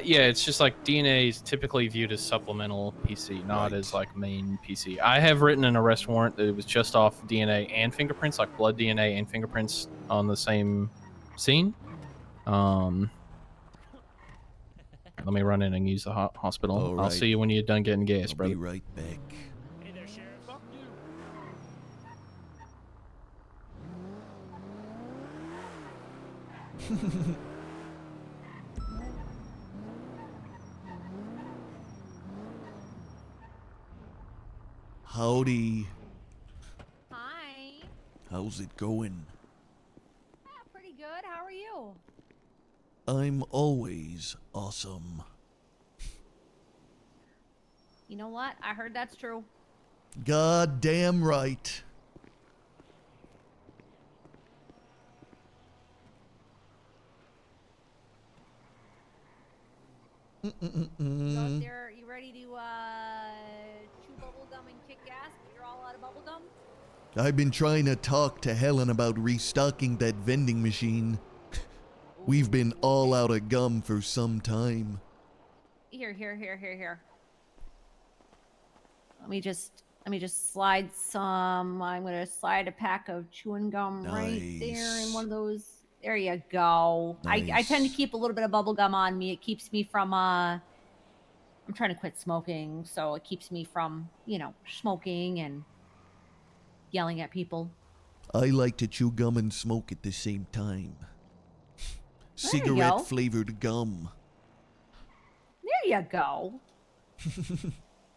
Yeah, it's just like DNA is typically viewed as supplemental PC, not as like main PC. I have written an arrest warrant that it was just off DNA and fingerprints, like blood DNA and fingerprints on the same scene. Let me run in and use the hospital. I'll see you when you're done getting gas, brother. Be right back. Hey there, Sheriff. Fuck you. Howdy. Hi. How's it going? Yeah, pretty good. How are you? I'm always awesome. You know what? I heard that's true. God damn right. You out there, you ready to chew bubble gum and kick ass? But you're all out of bubble gum? I've been trying to talk to Helen about restocking that vending machine. We've been all out of gum for some time. Here. Let me just slide some. I'm gonna slide a pack of chewing gum right there in one of those. There you go. Nice. I tend to keep a little bit of bubble gum on me. It keeps me from I'm trying to quit smoking, so it keeps me from, smoking and yelling at people. I like to chew gum and smoke at the same time. Cigarette flavored gum. There you go.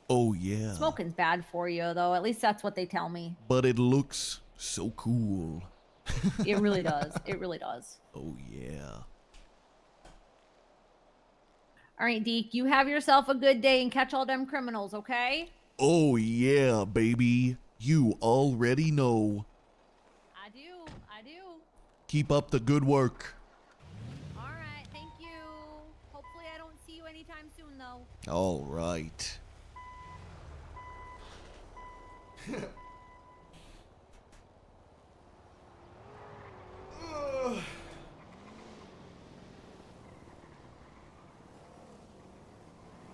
Oh yeah. Smoking's bad for you, though. At least that's what they tell me. But it looks so cool. It really does. It really does. Oh yeah. All right, Deke, you have yourself a good day and catch all them criminals, okay? Oh yeah, baby. You already know. I do. Keep up the good work. All right, thank you. Hopefully I don't see you anytime soon, though. All right.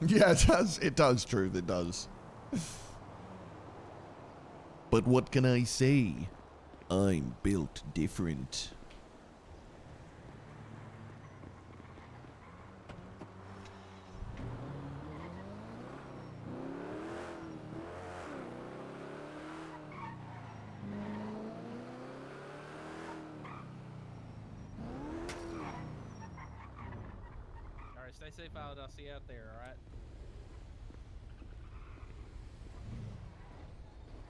Yeah, it does. It does, Truth. It does. But what can I say? I'm built different. All right, stay safe out. I'll see you out there. All right.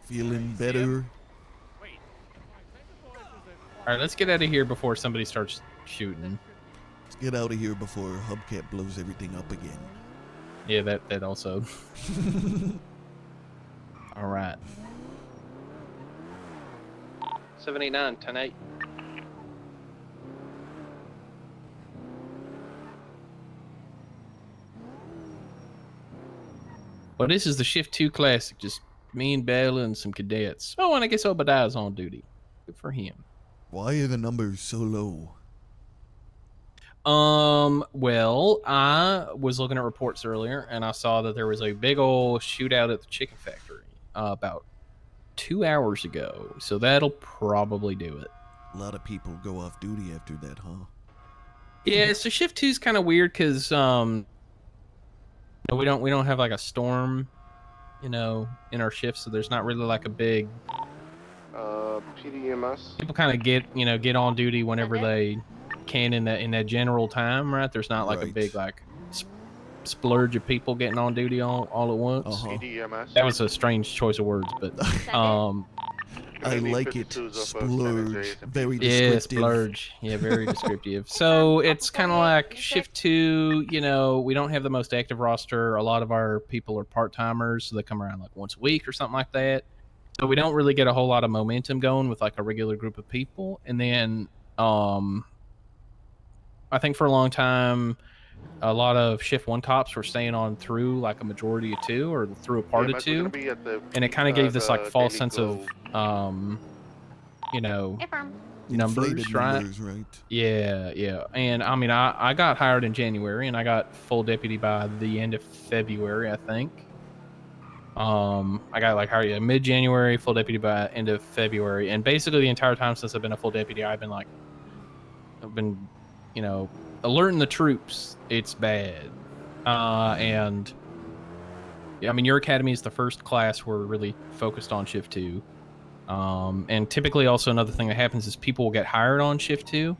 Feeling better? All right, let's get out of here before somebody starts shooting. Let's get out of here before Hubcap blows everything up again. Yeah, that also. All right. 79, 10-8. Well, this is the Shift 2 Classic. Just me and Bella and some cadets. Oh, and I guess Obadiah's on duty. Good for him. Why are the numbers so low? Well, I was looking at reports earlier, and I saw that there was a big old shootout at the chicken factory about 2 hours ago. So that'll probably do it. A lot of people go off duty after that, huh? Yeah, so Shift 2 is kind of weird because we don't have like a storm, in our shifts, so there's not really like a big. PDMS. People kind of get on duty whenever they can in that general time, right? There's not like a big like splurge of people getting on duty all at once. PDMS. That was a strange choice of words, but I like it. Splurge. Very descriptive. Yeah, splurge. Yeah, very descriptive. So it's kind of like Shift 2, we don't have the most active roster. A lot of our people are part-timers, so they come around like once a week or something like that. So we don't really get a whole lot of momentum going with like a regular group of people. And then I think for a long time, a lot of Shift 1 cops were staying on through like a majority of 2 or through a part of 2. And it kind of gave this like false sense of, numbers, right? Yeah. And I mean, I got hired in January and I got full deputy by the end of February, I think. I got like hired mid-January, full deputy by end of February. And basically the entire time since I've been a full deputy, I've been alerting the troops it's bad. And I mean, your academy is the first class we're really focused on Shift 2. And typically also another thing that happens is people will get hired on Shift 2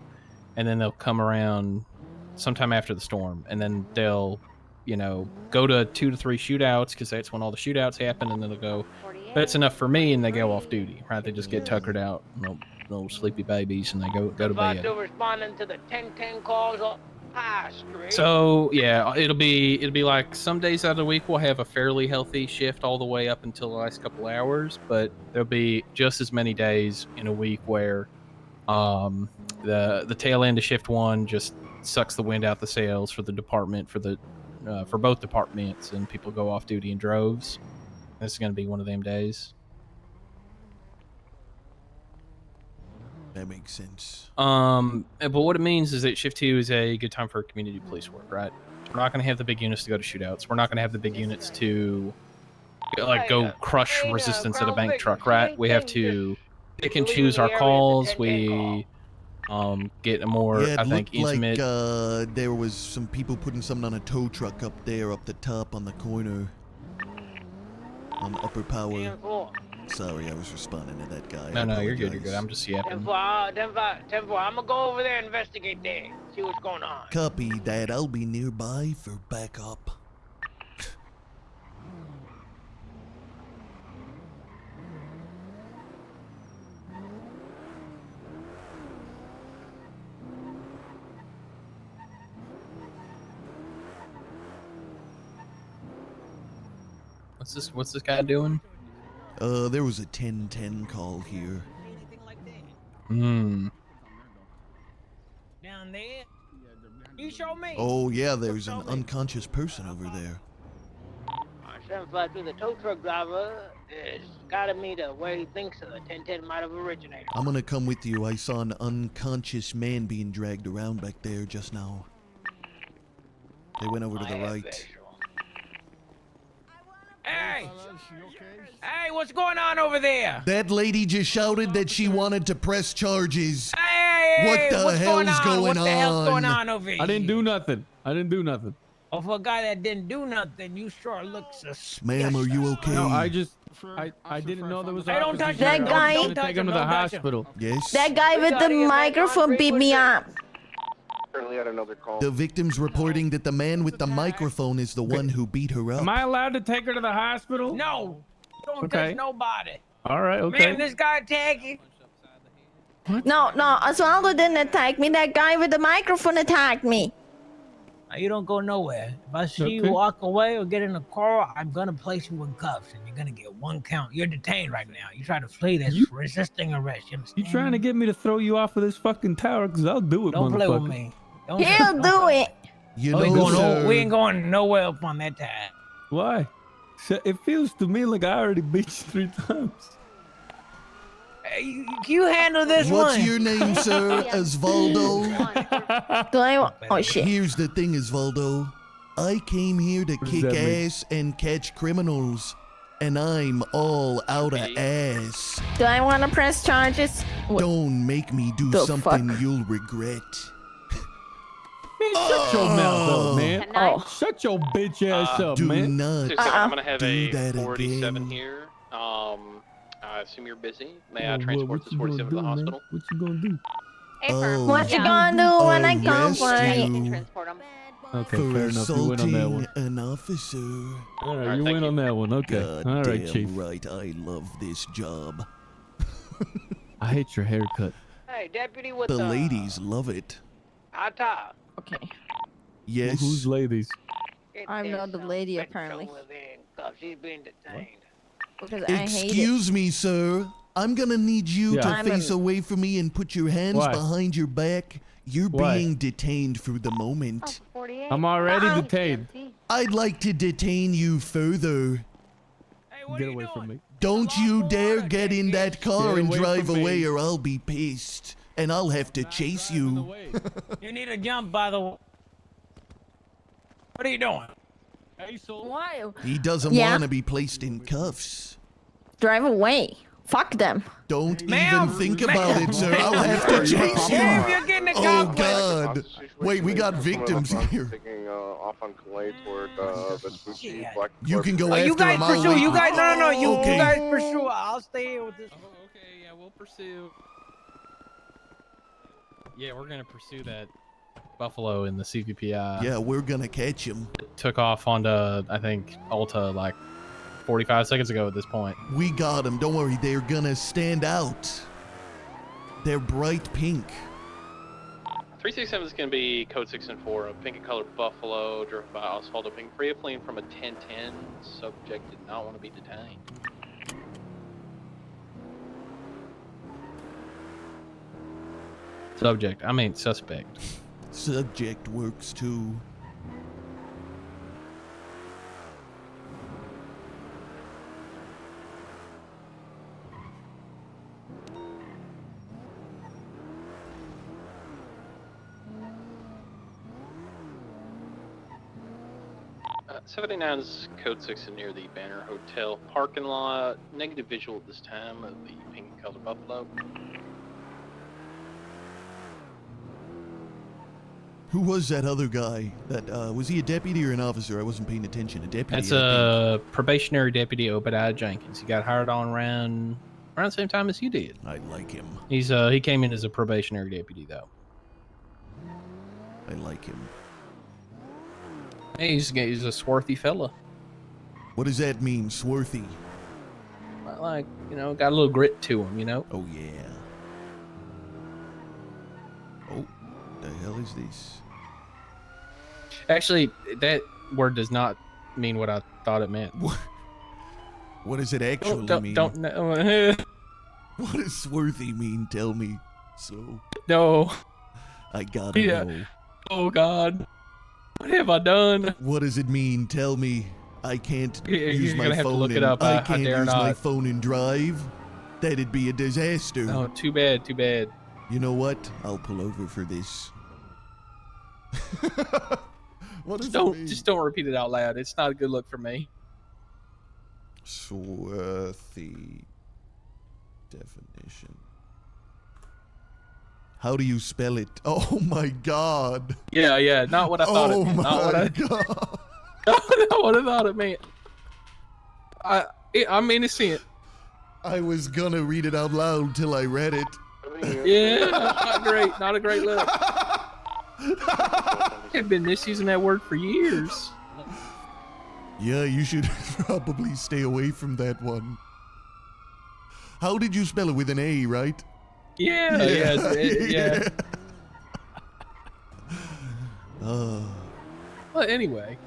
and then they'll come around sometime after the storm and then they'll go to 2 to 3 shootouts because that's when all the shootouts happen, and then they'll go, that's enough for me, and they go off duty, right? They just get tuckered out, little sleepy babies, and they go to bed. Still responding to the 1010 calls on High Street. So yeah, it'll be like some days out of the week we'll have a fairly healthy shift all the way up until the last couple hours, but there'll be just as many days in a week where the tail end of Shift 1 just sucks the wind out the sails for the department, for both departments, and people go off duty in droves. This is going to be one of them days. That makes sense. But what it means is that Shift 2 is a good time for community police work, right? We're not going to have the big units to go to shootouts. We're not going to have the big units to go crush resistance at a bank truck, right? We have to pick and choose our calls. We get a more, I think, intimate. Like there was some people putting something on a tow truck up there, up the top on the corner, on Upper Power. Sorry, I was responding to that guy. No, you're good. You're good. I'm just yapping. 10-4, I'm gonna go over there and investigate there, see what's going on. Copy that. I'll be nearby for backup. What's this guy doing? There was a 1010 call here. Down there? You show me. Oh yeah, there's an unconscious person over there. 752, the tow truck driver is guiding me to where he thinks the 1010 might have originated. I'm gonna come with you. I saw an unconscious man being dragged around back there just now. They went over to the right. Hey! Hey! Hey, what's going on over there? That lady just shouted that she wanted to press charges. Hey! What the what's hell's going What the hell's going on? on over here? I didn't do nothing. I didn't do nothing. Oh, for a guy that didn't do nothing, you sure look suspicious. Ma'am, are you okay? No, I didn't know there was. Hey, don't touch officers him. there. That guy- I was Don't gonna take him to the hospital. Yes. That guy with the microphone beat me up. Currently at another call. The victim's reporting that the man with the microphone is the one who beat her up. Am I allowed to take her to the hospital? No, don't Okay. touch nobody. All right. Okay. Man, this guy attacked you. No, Osvaldo didn't attack me. That guy with the microphone attacked me. Now, you don't go nowhere. If I see you Okay. walk away or get in a car, I'm gonna place you in cuffs, and you're gonna get 1 count. You're detained right now. You try to flee, that's resisting arrest. You understand? You trying to get me to throw you off of this fucking tower? Cause I'll do it, Don't play with motherfucker. me. Don't He'll do it. You we, know, going sir, we ain't going nowhere up on that time. Why? It feels to me like I already beat you 3 times. Hey, you handle this what's one. your name, sir? Osvaldo? Do I want? Oh shit. Here's the thing, Osvaldo. I came here to does kick that mean? ass and catch criminals, and I'm all out of ass. Do I want to press charges? Don't make me do The something fuck? you'll regret. Man, shut your mouth up, man. Oh. Shut your bitch ass up, Do man. not I'm gonna have do a that 47 again. here. I assume you're busy. May Oh, I transport what this you gonna 47 to the do, man? hospital? What you gonna do? Oh, What you gonna do when I come for arrest you? you Okay, for fair enough. You win on that assaulting one. an officer. All right, right, you thank win you. on that one. Okay. God All right, damn Chief. right, I love this job. I hate your haircut. Hey, deputy with The ladies love it. hot top. Okay. Yes. Who's ladies? I'm not the lady, apparently. She's being detained. Because I hate it. Excuse me, sir. I'm gonna need you Yeah. to I'm face an- away from me and put your hands Why? behind your back. You're Why? being detained for the moment. I'm already detained. I'd like to detain you further. Hey, what Get are you away doing? from me. Don't you dare get in that car Get and away drive from me. away or I'll be pissed. And I'll have to chase you. You need a jump, by the way. What are you doing? Why? He doesn't Yeah. want to be placed in cuffs. Drive away. Fuck them. Don't Ma'am, even think ma'am. about it, sir. I'll have to chase Yeah, if you. you're getting a Oh, cop, God. Wait, we got victims here. Taking off on Calais toward Vespucci, Shit. Black. You can go Oh, after you guys him. I'll pursue. wait. You guys, no. You Okay. guys pursue. I'll stay here with this. Oh, okay, yeah, we'll pursue. Yeah, we're gonna pursue that buffalo in the CVPI. Yeah, we're gonna catch him. Took off onto, I think, Alta like 45 seconds ago at this point. We got him. Don't worry. They're gonna stand out. They're bright pink. 367 is going to be code 6 and 4, a pink and colored buffalo driven by Osvaldo Pinkfria, fleeing from a 1010. Subject did not want to be detained. Subject, I mean suspect. Subject works too. Uh, 79 is code 6 and near the Banner Hotel parking lot. Negative visual at this time of the pink and colored buffalo. Who was that other guy? That was he a deputy or an officer? I wasn't paying attention. A deputy. That's I think. a probationary deputy, Obadiah Jenkins. He got hired on around the same time as you did. I like him. He came in as a probationary deputy though. I like him. Hey, he's a swarthy fella. What does that mean, swarthy? Like, you know, got a little grit to him, you know? Oh yeah. Oh, the hell is this? Actually, that word does not mean what I thought it meant. What does it actually mean? Don't know. What does swarthy mean? Tell me. So. No. I gotta Yeah. know. Oh God. What have I done? What does it mean? Tell me. I can't You're use my gonna have to phone. look it and, up. I I can't dare use my not. phone and drive. That'd be a disaster. Oh, too bad. Too bad. You know what? I'll pull over for this. What does it mean? Just don't repeat it out loud. It's not a good look for me. Swarthy definition. How do you spell it? Oh my god. Yeah, not what I thought it meant. Not what I god. not what I thought it meant. I'm innocent. I was gonna read it out loud till I read it. Yeah, not great. Not a great look. I've been misusing that word for years. Yeah, you should probably stay away from that one. How did you spell it? With an A, right? Yeah. Well, anyway.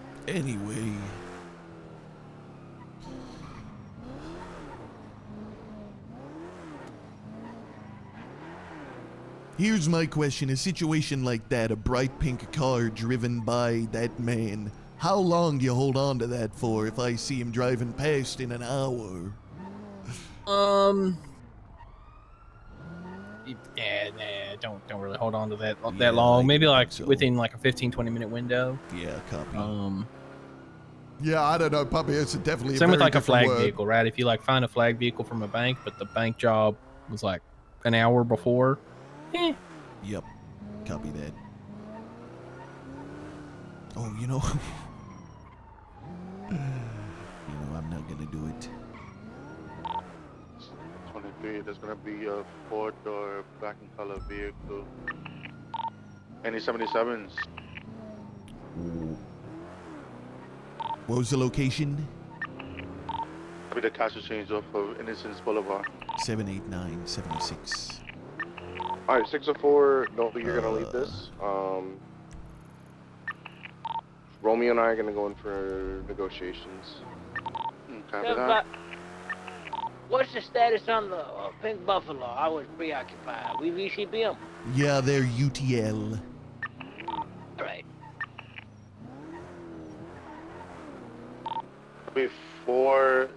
Here's my question. A situation like that, a bright pink car driven by that man, how long do you hold on to that for if I see him driving past in an hour? Yeah, don't really hold on to that long. Maybe like within like a 15-20 minute window. Yeah, copy. Yeah, I don't know, puppy. It's definitely Same a with very like a different flag word. vehicle, right? If you like find a flag vehicle from a bank, but the bank job was like an hour before. Yep, copy that. Oh, you know, I'm not gonna do it. 23, there's gonna be a 4-door black and color vehicle. Any 77s? What was the location? Be the cash exchange off of Innocence Boulevard. 78976. Alright, 604, Nova, you're gonna lead this. Romeo and I are gonna go in for negotiations. Copy that. What's the status on the Pink Buffalo? I was preoccupied. We VCB them. Yeah, they're UTL. Right. Be four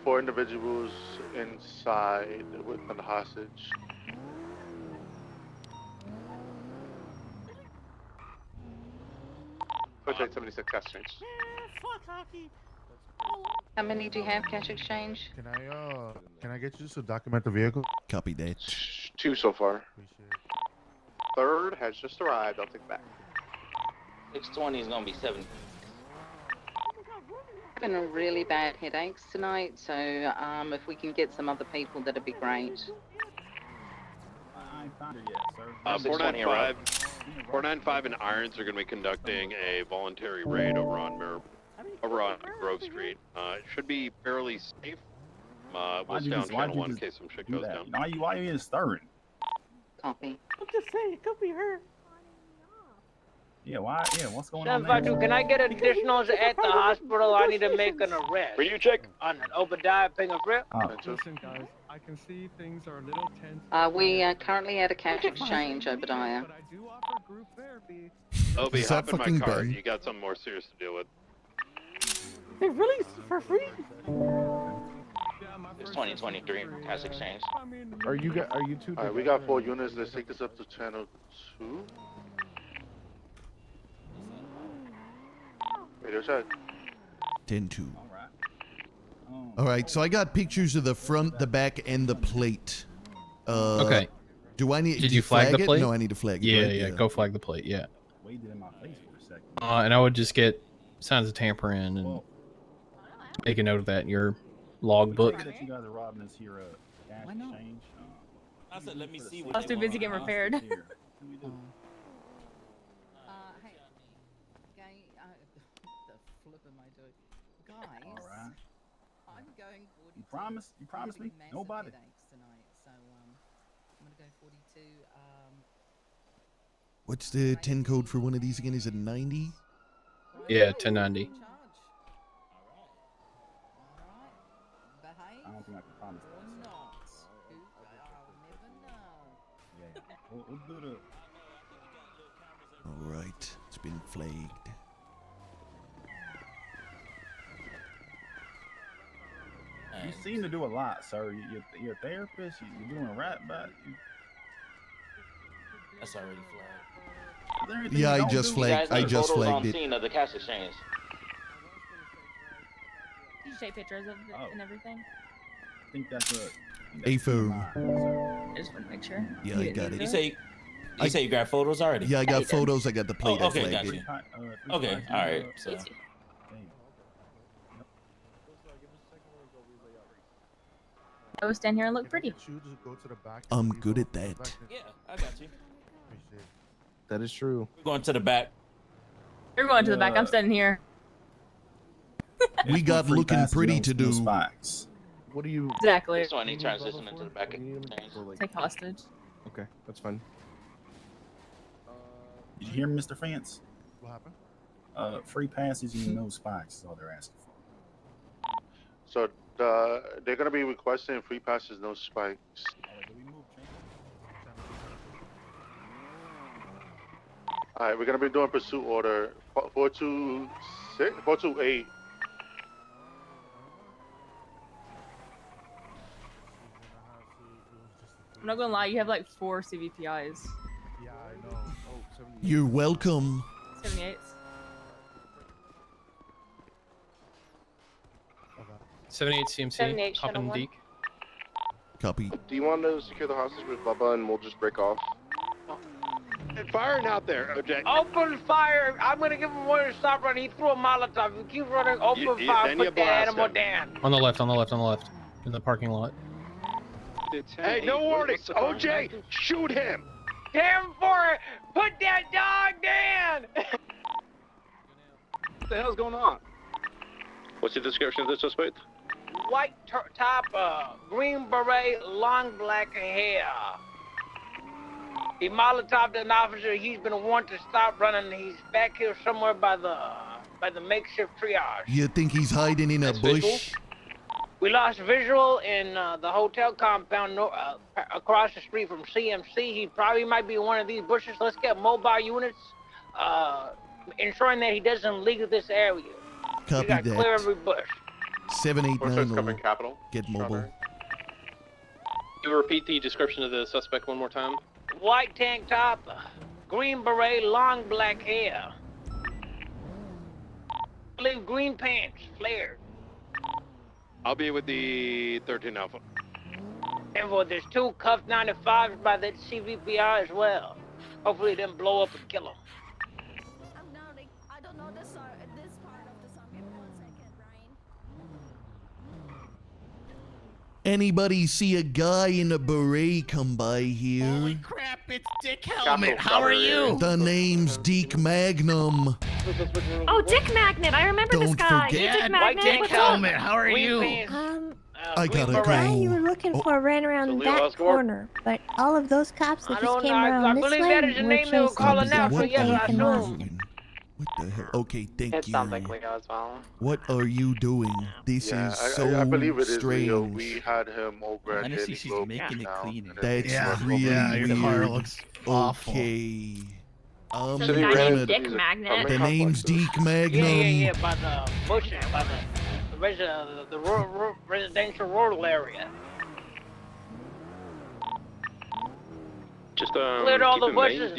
individuals inside with the hostage. Project 76 cash exchange. How many do you have, cash exchange? Can I get you to document the vehicle? Copy that. 2 so far. Third has just arrived. I'll take back. 620 is gonna be 70. Been a really bad headaches tonight, so if we can get some other people, that'd be great. 495 and Irons are going to be conducting a voluntary raid over on Grove Street. It should be fairly safe. We'll stay on channel 1 in case some shit goes down. Why are you even stirring? Copy. I'm just saying, it could be her. Yeah, what's going Sean on Vadu, can I get additionals at the hospital? I need to make an arrest. Will you check? On an Obadiah Pingergrip. Listen, guys, I can see things are a little tense. We are currently at a cash exchange, Obadiah. Obi, Is that hop in my fucking car. Ben? You got something more serious to deal with. They really for free? It's 2023 cash exchange. Are you two? Alright, we got 4 units. Let's take this up to channel 2. Radio check. 10-2. All right, so I got pictures of the front, the back, and the plate. Okay. Do I need? Did you flag the plate? No, I need to flag it. Yeah, right? yeah. Go flag the plate. Yeah. Waved it in my face for a second. And I would just get signs of tampering and make a note of that in your logbook. That you guys are robbing us here at cash exchange. I said, let me see I was too busy getting repaired. Hey, the flip am I doing? Guys, Alright. I'm going 42. You promise me? Massive Nobody. headaches tonight, so I'm gonna go 42. What's the 10 code for one of these again? Is it 90? Yeah, 1090. I don't think I can promise that. We'll do the. All right, it's been flagged. You seem to do a lot, sir. You're a therapist. You're doing a rap back. That's already flagged. Is there anything Yeah, you I don't just do? flagged. I just Photos on flagged it. scene of the cash exchange. take pictures of it and everything? I think that's a. A phone. I just want to make sure. Yeah, I got it. You say you got photos already? Yeah, I got photos. I got the plate. Okay, got you. Okay, all right. So. I will stand here and look pretty. I'm good at that. Yeah, I got you. That is true. We're going to the back. You're going to the back. I'm standing here. We got looking pretty to do. What do you? Exactly. So I need transition into the back. Take hostage. Okay, that's fine. Did you hear me, Mr. Fence? What happened? Free passes and no spikes is all they're asking for. So they're gonna be requesting free passes, no spikes. All right, we're gonna be doing pursuit order 428. I'm not gonna lie, you have like 4 CVPIs. Yeah, I know. Oh, 78. You're welcome. 78s. 78 CMC. 78, Hop in Deke. Copy. Do you want to secure the hostage with Bubba and we'll just break off? And firing out there, OJ. Open fire! I'm gonna give him one to stop running. He threw a Molotov. If you keep running, open fire. then you Put the blast animal him. down. On the left, on the left, on the left. In the parking lot. Hey, no warnings. OJ, shoot him. Damn for it! Put that dog down! What the hell's going on? What's the description of the suspect? White top, green beret, long black hair. He Molotoved an officer. He's been warned to stop running. He's back here somewhere by the makeshift triage. You think he's hiding in a bush? We lost visual in the hotel compound across the street from CMC. He probably might be one of these bushes. Let's get mobile units, ensuring that he doesn't leave this area. Copy we got that. clear every bush. 789 Capital. Get mobile. You repeat the description of the suspect one more time? White tank top, green beret, long black hair. I believe green pants, flared. I'll be with the 13 Alpha. And well, there's 2 cuffed 95s by that CVPR as well. Hopefully, them blow up and kill them. I don't know this part of the song. Give me 1 second, Ryan. Anybody see a guy in a beret come by here? Holy crap, it's Dick Helmet. How are you? The name's Deke Magnum. Oh, Dick Magnet. I remember this Don't guy. forget- Hey, Dick Magnet. Dick What's Helmet. up? How are you? I gotta The guy you go. were looking Oh. for ran around that corner, but all of those cops that I just don't came know. around I this believe way that is the were name they were chasing calling him, out, so so yes, they I can assume. What the hell? Okay, thank It you. sounds like Leo as well. What are you doing? This Yeah, is so I believe it is strange. Leo. We had him over at Honestly, Daily she's Grove making it now, cleaner. and That's Yeah, really yeah, weird. your car looks awful. Okay. I'm So the guy's gonna. named Dick Magnet. The name's Deke Magnum. Yeah, by the bushes, by the residential rural area. Just Cleared all keep the in mind, bushes.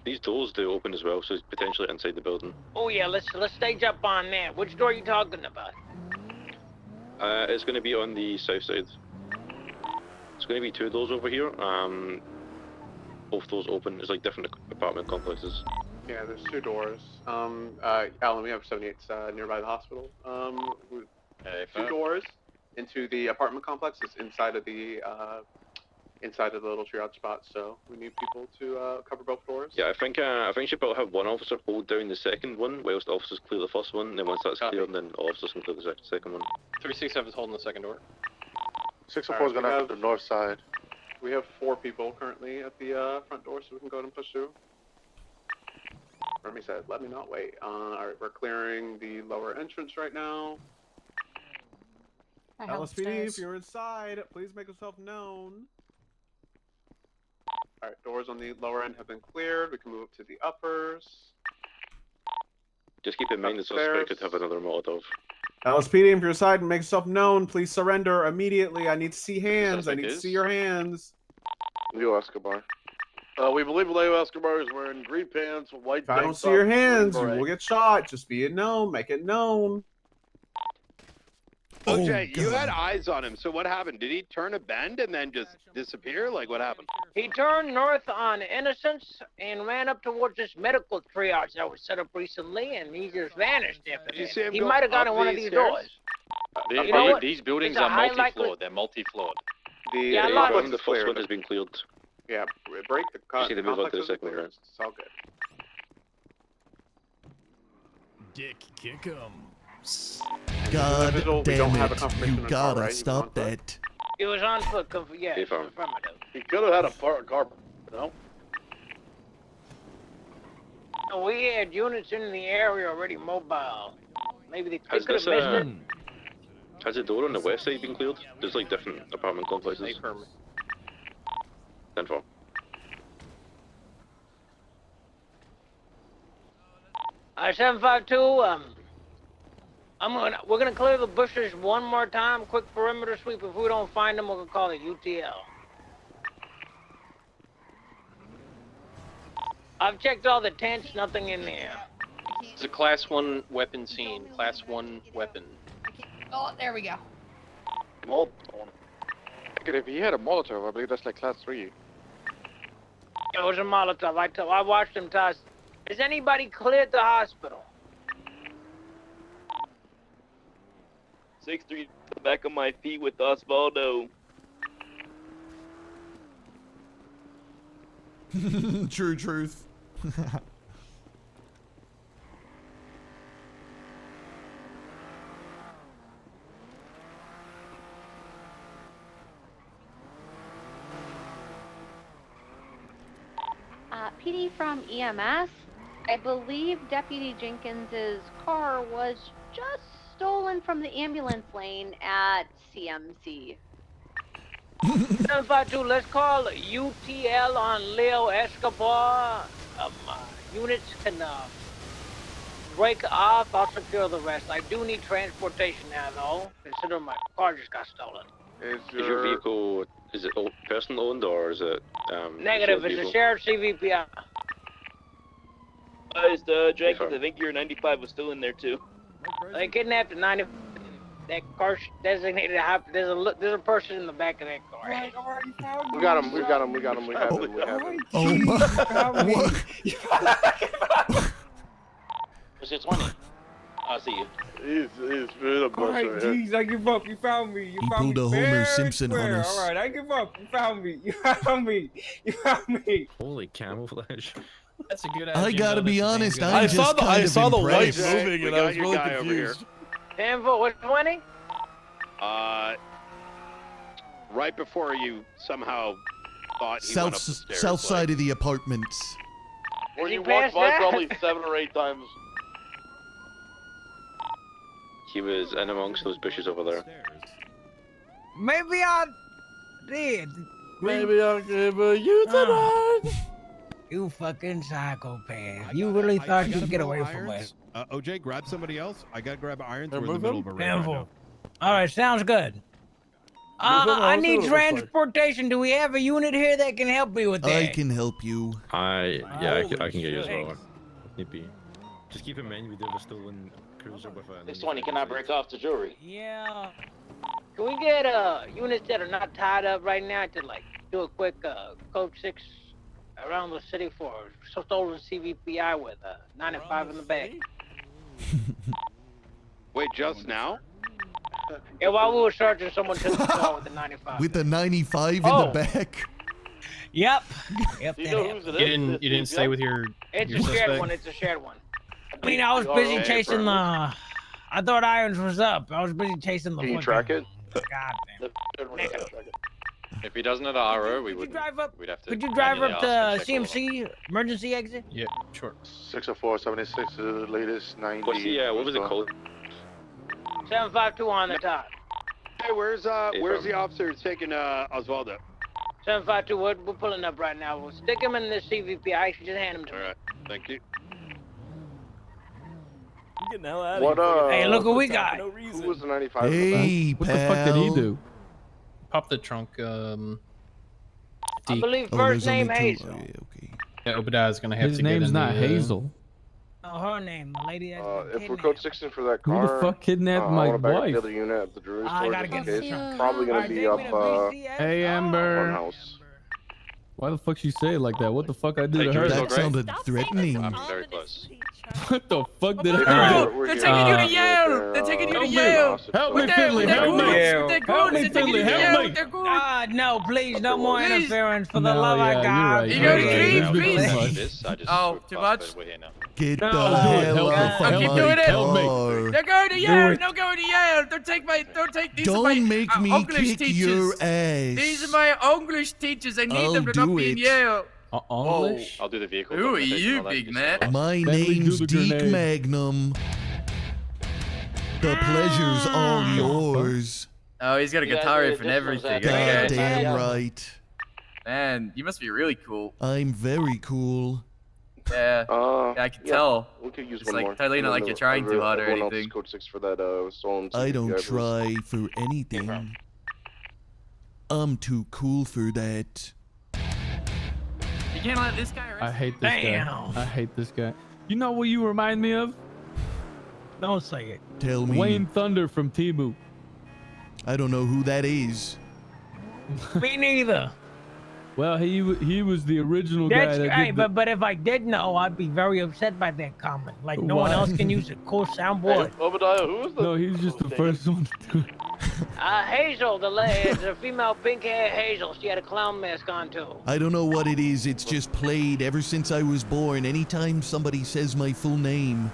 these doors do open as well, so it's potentially inside the building. Oh yeah, let's stage up on that. Which door are you talking about? It's going to be on the south side. It's going to be 2 doors over here. Both doors open. It's like different apartment complexes. Yeah, there's 2 doors. Alan, we have 78s nearby the hospital. 2 doors into the apartment complex. It's inside of the little triage spot. So we need people to cover both doors. Yeah, I think you should probably have one officer hold down the second one, whilst the officers clear the first one. And then once that's cleared, then all officers can clear the second one. 367 is holding the second door. 604 is gonna have the north side. We have 4 people currently at the front door, so we can go ahead and push through. Remy said, "Let me not wait." All right, we're clearing the lower entrance right now. LSPD, if you're inside, please make yourself known. All right, doors on the lower end have been cleared. We can move up to the uppers. Just keep in mind the suspect could have another Molotov. LSPD, if you're inside, make yourself known. Please surrender immediately. I need to see hands. I need to see your hands. Leo Escobar. We believe Leo Escobar is wearing green pants, white. If I don't see your hands, you will get shot. Just be it known. Make it known. OJ, you had eyes on him. So what happened? Did he turn a bend and then just disappear? Like what happened? He turned north on Innocence and ran up towards this medical triage that was set up recently, and he just vanished after Did you that. see him He go might have gone up in one of these these stairs? doors. These, You know what? these buildings It's a are high multi-floored. They're multi-floored. Yeah, a lot of the first one has been cleared. Yeah, break the cut. See the move on to the second round. It's all good. Dick, kick him. God Individual, we damn don't have a it. confirmation You in the car, gotta right? He was stop on foot? that. He was on foot. Yeah, If I'm- affirmative. He could have had a car, no? And we had units in the area already mobile. Maybe they Has could have this, missed it. has the door on the west side been cleared? There's like different apartment complexes. 10-4. Alright, 752, we're gonna clear the bushes one more time, quick perimeter sweep. If we don't find them, we're gonna call it UTL. I've checked all the tents, nothing in there. It's a class 1 weapon scene. Class 1 weapon. Oh, there we go. If he had a Molotov, I believe that's like class 3. It was a Molotov. I watched him toss. Has anybody cleared the hospital? 6-3, the back of my feet with Osvaldo. True truth. PD from EMS. I believe Deputy Jenkins's car was just stolen from the ambulance lane at CMC. 752, let's call UTL on Leo Escobar. Units can break off. I'll secure the rest. I do need transportation now, though, considering my car just got stolen. Is your vehicle, is it person owned or is it Negative, it's a shared CVPI. Jenkins, I think your 95 was still in there too. They kidnapped a 90. That car designated. There's a person in the back of that car. We got him. We got him. We got him. We have him. We have him. Oh my. What? What's your 20? I see you. He's really a bunch Alright, right here. jeez, I give up. You found me. You He found pulled me. a Homer fair Simpson and on square. us. Alright, I give up. You found me. You found me. You found me. Holy camouflage. That's a good I gotta be honest, I'm I just saw the kind of the lights impressed. moving We and I got was your really guy over here. confused. 10 foot. What's 20? Right before you somehow thought he went up the stairs. South side of the apartments. Were you walked by probably 7 or 8 times. He was in amongst those bushes over there. Maybe I did. Maybe I'll give you tonight. You fucking psychopath. You really thought you could get away from us. OJ, grab somebody else. I gotta grab irons. We're in the move middle him? of a raid right now. Alright, sounds good. I need transportation. Do we have a unit here that can help me with that? I can help you. I can get you as shit. well. Need be. Just keep in mind we did a stolen cruiser with a. This 20 cannot break off the jewelry. Yeah. Can we get units that are not tied up right now to like do a quick code 6 around the city for stolen CVPI with 95 in the back? Wait, just now? Yeah, while we were searching, someone took the car with the 95. With the 95 in Oh. the back. Yep. Yep. You know whose it is? You didn't stay with your. It's your a shared suspect? one. It's a shared one. I mean, I was busy Okay, chasing bro. I thought Irons was up. I was busy chasing the. Can you fucking- track it? God damn. If he doesn't have an RO, we Could you would. drive up? We'd have to. Could you drive up manually to ask him to check CMC emergency exit? Yeah, sure. 604, 76 is the latest 90. What's the what was it called? 752 on the top. Hey, where's the officer taking Osvaldo? 752. We're pulling up right now. We'll stick him in the CVPI. Just hand him to me. All right, thank you. I'm getting the hell out What, of here. Hey, look what we got. No Who reason. was the 95 in the Hey, What the fuck did he do? Pop the trunk. I believe Oh, first there's only name two. Hazel. Oh, yeah, okay. Yeah, Obadiah's gonna have His to get name's in not the, Hazel. Oh, her name, the lady that's been If we're code 16 for that Who car, the fuck kidnapped my I want to back up wife? the other unit at the Drury I store gotta just in get case. some. Probably gonna Alright, be take up me to BCS. Hey, Amber. front house. Why the fuck she say it like that? What the fuck I do Hey, to Drew, her? is That okay? sounded threatening. I'm very close. What the fuck did Hey, I do? we're They're here. taking you to We're Yale. They're taking you to Yale. Help me, With their Finley, help me. Help me, They're taking you Finley, to help Yale. me. With their goons. No, please, no more Please. interference for the No, love yeah, I you're got. right, You you're know, right. Dream, There's been please. too much. This, I just Oh, too much? We're here now. Get No, the do it. hell Help me. off I'll of keep my doing it. car. They're going to Do Yale. it. No going to Yale. Don't take these are my Don't make me English kick teachers. your ass. These are my English teachers. I need I'll them to do not be in it. Yale. English? I'll do the vehicle. Who are documentation you, and all that. big man? My Bentley, name's do the Deke grenade. Magnum. The pleasure's all yours. Oh, he's got a You guys guitar need riff and additionals everything. at Okay. Goddamn right. Man, you must be really cool. I'm very cool. Yeah, I can tell. We could use It's one like more. totally not like you're trying too hard or Everyone else is anything. code 6 for that stolen I don't CVP, please. try for anything. I'm too cool for that. You can't let this guy arrest I hate this Damn. guy. I hate this guy. You know what you remind me of? Don't say it. Tell me. Wayne Thunder from Timu. I don't know who that is. Me neither. Well, he was the original guy That's that right, did the, but if I did know, I'd be very upset by that comment. Like no one Why? else can use a cool soundboard. Obadiah, who is the... No, he was just the first one to do it. Hazel, the female pink-haired Hazel. She had a clown mask on too. I don't know what it is. It's just played ever since I was born. Anytime somebody says my full name.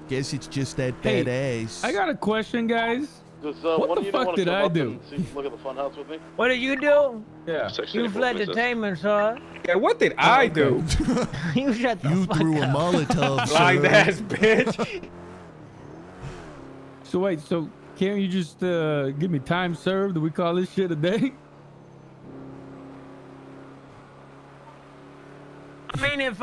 Guess it's just that Hey, badass. I got a question, guys. Does, What one the of you fuck wanna did come I up do? and see, look at the fun house with me? What did you do? Yeah. You fled detainment, sir. Yeah, what did I do? You shut the You fuck threw a up. Molotov, Blind sir. ass bitch. So wait, so can't you just give me time served? Do we call this shit a day? I mean, if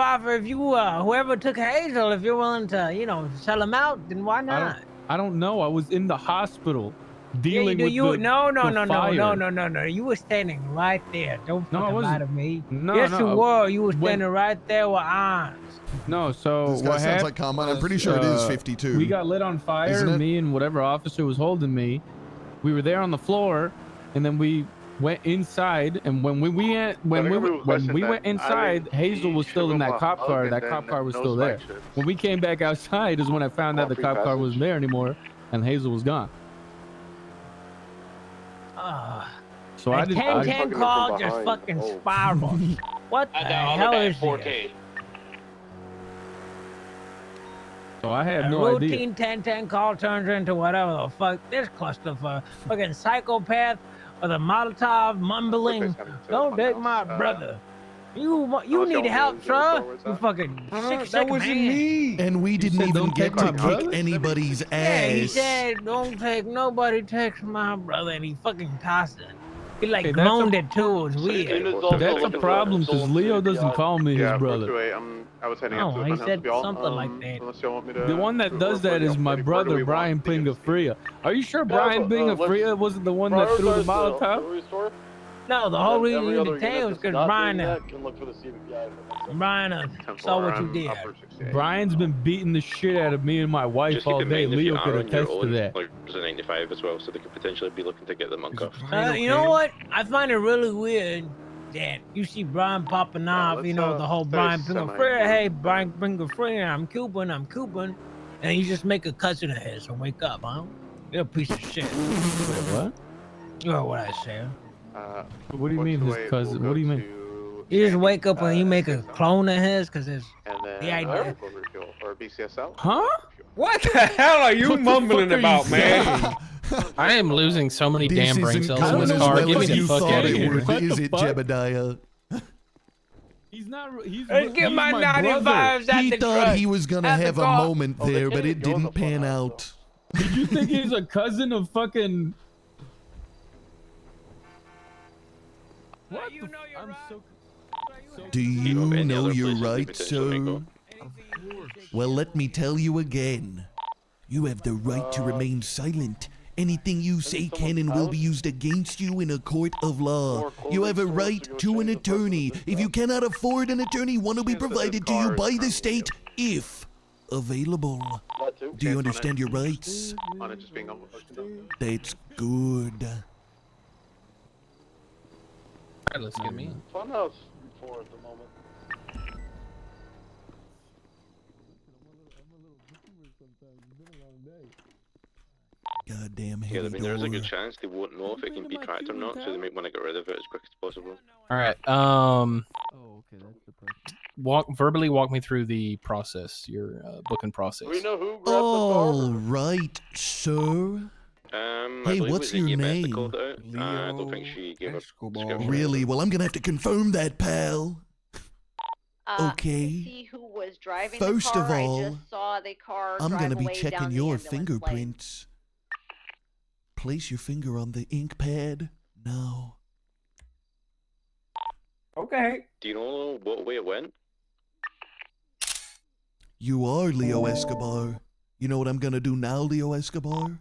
you whoever took Hazel, if you're willing to sell him out, then why not? I don't know. I was in the hospital Yeah, dealing you, with you, the no, the fire. no. You were standing right there. Don't No, I fucking lie wasn't. to me. No, yes, no, you were. You were when- standing right there with arms. No, so This guy what sounds like happened Carmine. I'm was, pretty sure it is 52. We got lit on fire. Isn't it? Me and whatever officer was holding me. We were there on the floor, and then we went inside. And when we went inside, Hazel was still in that cop car. That cop car was still there. When we came back outside, is when I found out the cop car wasn't there anymore, and Hazel was gone. So I The didn't. 10-10 call just fucking spiraled. What the hell is this? 4K. So I had A no idea. routine 10-10 call turns into whatever the fuck. This cluster for fucking psychopath with a Molotov mumbling. Don't take my brother. You need help, sir. You fucking sick man. And we didn't said even don't get take my to brother? kick anybody's Yeah, he ass. said, nobody takes my brother, and he fucking tossed it. He like Hey, that's moaned a- it too. It was weird. That's a problem because Leo doesn't call me his brother. 428, I was heading up to Oh, the he front house said with y'all. something like that. Unless y'all want me to. The one that does that is my brother, Brian Pingafria. Are you sure Brian Pingafria wasn't the one that threw the Molotov? No, the whole reason you detained was because Brian Can look for the CVPI. saw what you did. Brian's been beating the shit out of me and my wife Just keep all in day. mind if you Leo are could on your attest to own, that. like there's a 95 as well, so they could potentially be looking to get them uncuffed. You know what? I find it really weird that you see Brian popping off, the whole Brian Pingafria, hey, Brian Pingafria, I'm Cuban, and you just make a cousin of his and wake up, huh? You're a piece of shit. What? You know what I say. What do you mean his cousin? What do you mean? You just wake up and you make a clone of his because it's And then the idea. or BCSL. Huh? What the hell are you mumbling about, man? I am losing so many This damn brain isn't cells in going this as car. well Get me as the you fuck thought out of it here. would, What is the it, fuck? Jebediah? He's not. He's Let's get he's my brother. 95s at He the thought truck. he was gonna At the have a car. moment there, but it didn't pan out. Did you think he's a cousin of fucking? What? You know you're I'm so. Do you know you're right, sir? Well, let me tell you again. You have the right to remain silent Anything you say can and will be used against you in a court of law. You have a right to an attorney. If you cannot afford an attorney, one will be provided to you by the state if available. Do you understand your rights? On it just being That's good. Alright, let's get me in. Funhouse for at the moment. Goddamn Yeah, heavy I mean, there's a door. good chance they won't know if it can be tracked or not, so they might want to get rid of it as quick as possible. Alright, Oh, okay, that's the person. verbally walk me through the process, your booking process. Do we know who grabbed All right, sir. I Hey, believe it what's was the your EMS that name? called it out. I don't think she gave a description. Really? Well, I'm gonna have to confirm that, pal. Okay. See who was driving First the of car. I all, just saw the car I'm drive gonna be away checking down the your ambulance lane. fingerprints. Place your finger on the ink pad now. Okay. Do you know what way it went? You are Leo Escobar. You know what I'm gonna do now, Leo Escobar?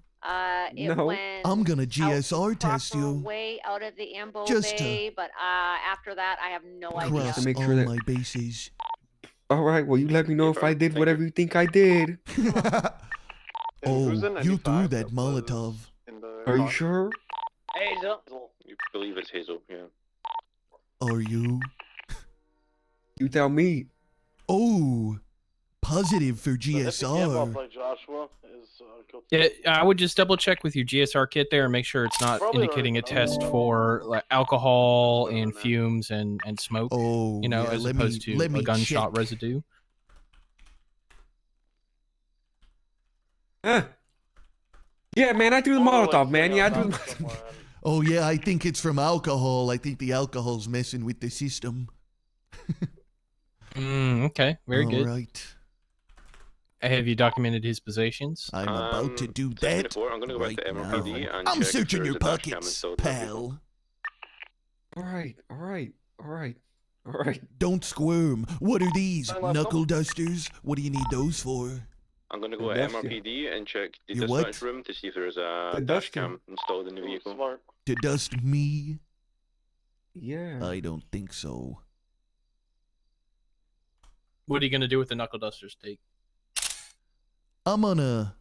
It went I'm gonna GSR test you. way out of the ambo Just to bay, but after that, I have no idea. Cross make all sure that- my bases. All right, well, you let me know if I did whatever you think I did. Oh, you threw that Molotov. Are you sure? Hazel. You believe it's Hazel, yeah. Are you? You tell me. Oh, positive for Well, GSR. play Joshua is Yeah, I would just double check with your GSR kit there and make sure it's not Probably indicating a test for like alcohol and fumes and smoke. Oh, you know, yeah, as let me- opposed to let me a gunshot check. residue. Yeah, man, I threw the Molotov, man. Yeah, I threw the Oh yeah, I think it's from alcohol. I think the alcohol's messing with the system. Okay, very All good. right. Have you documented his possessions? I'm about to do Second that. report, I'm going to go right back to now. MRPD and I'm check if searching there is your a dash cam pockets, installed in the vehicle. pal. All right, all right, all right, all right. Don't squirm. What are these? Sign last Knuckle dusters? What do you need those for? I'm going to go The at dash cam. MRPD and check the Your dispatch what? room to see if there is a The dash dash cam. cam installed in the vehicle. Smart. To dust me? Yeah. I don't think so. What are you going to do with the knuckle dusters, Take? I'm gonna...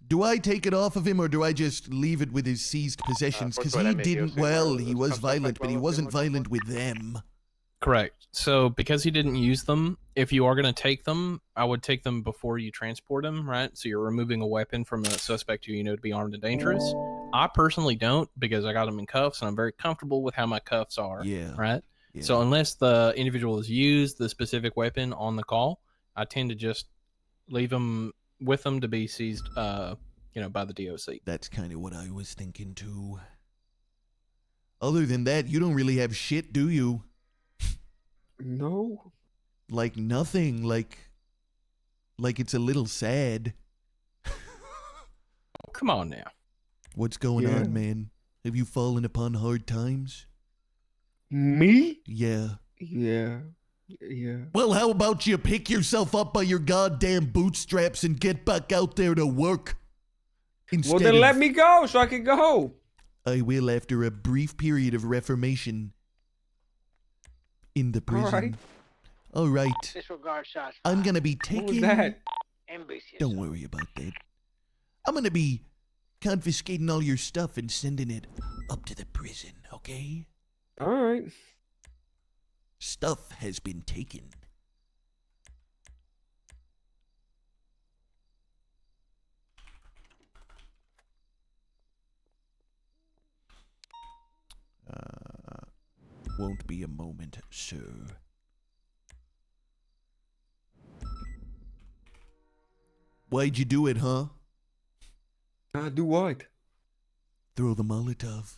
Do I take it off of him or do I just leave it with his seized possessions? Because he didn't... Well, he was violent, but he wasn't violent with them. Correct. So because he didn't use them, if you are going to take them, I would take them before you transport him, right? So you're removing a weapon from a suspect who you know to be armed and dangerous. I personally don't because I got them in cuffs and I'm very comfortable with how my cuffs are. Yeah. Right? Yeah. So unless the individual has used the specific weapon on the call, I tend to just leave them with them to be seized, you know, by the DOC. That's kind of what I was thinking too. Other than that, you don't really have shit, do you? No. Like nothing. Like it's a little sad. Come on now. What's going Yeah. on, man? Have you fallen upon hard times? Me? Yeah. Yeah. Yeah. Well, how about you pick yourself up by your goddamn bootstraps and get back out there to work? Well, then let me go so I can go. I will after a brief period of reformation in the prison. right. All right. Disregard shots. I'm gonna be What was taking... that? Ambitious. Don't worry about that. I'm gonna be confiscating all your stuff and sending it up to the prison, okay? All right. Stuff has been taken. Won't be a moment, sir. Why'd you do it, huh? Do what? Throw the Molotov.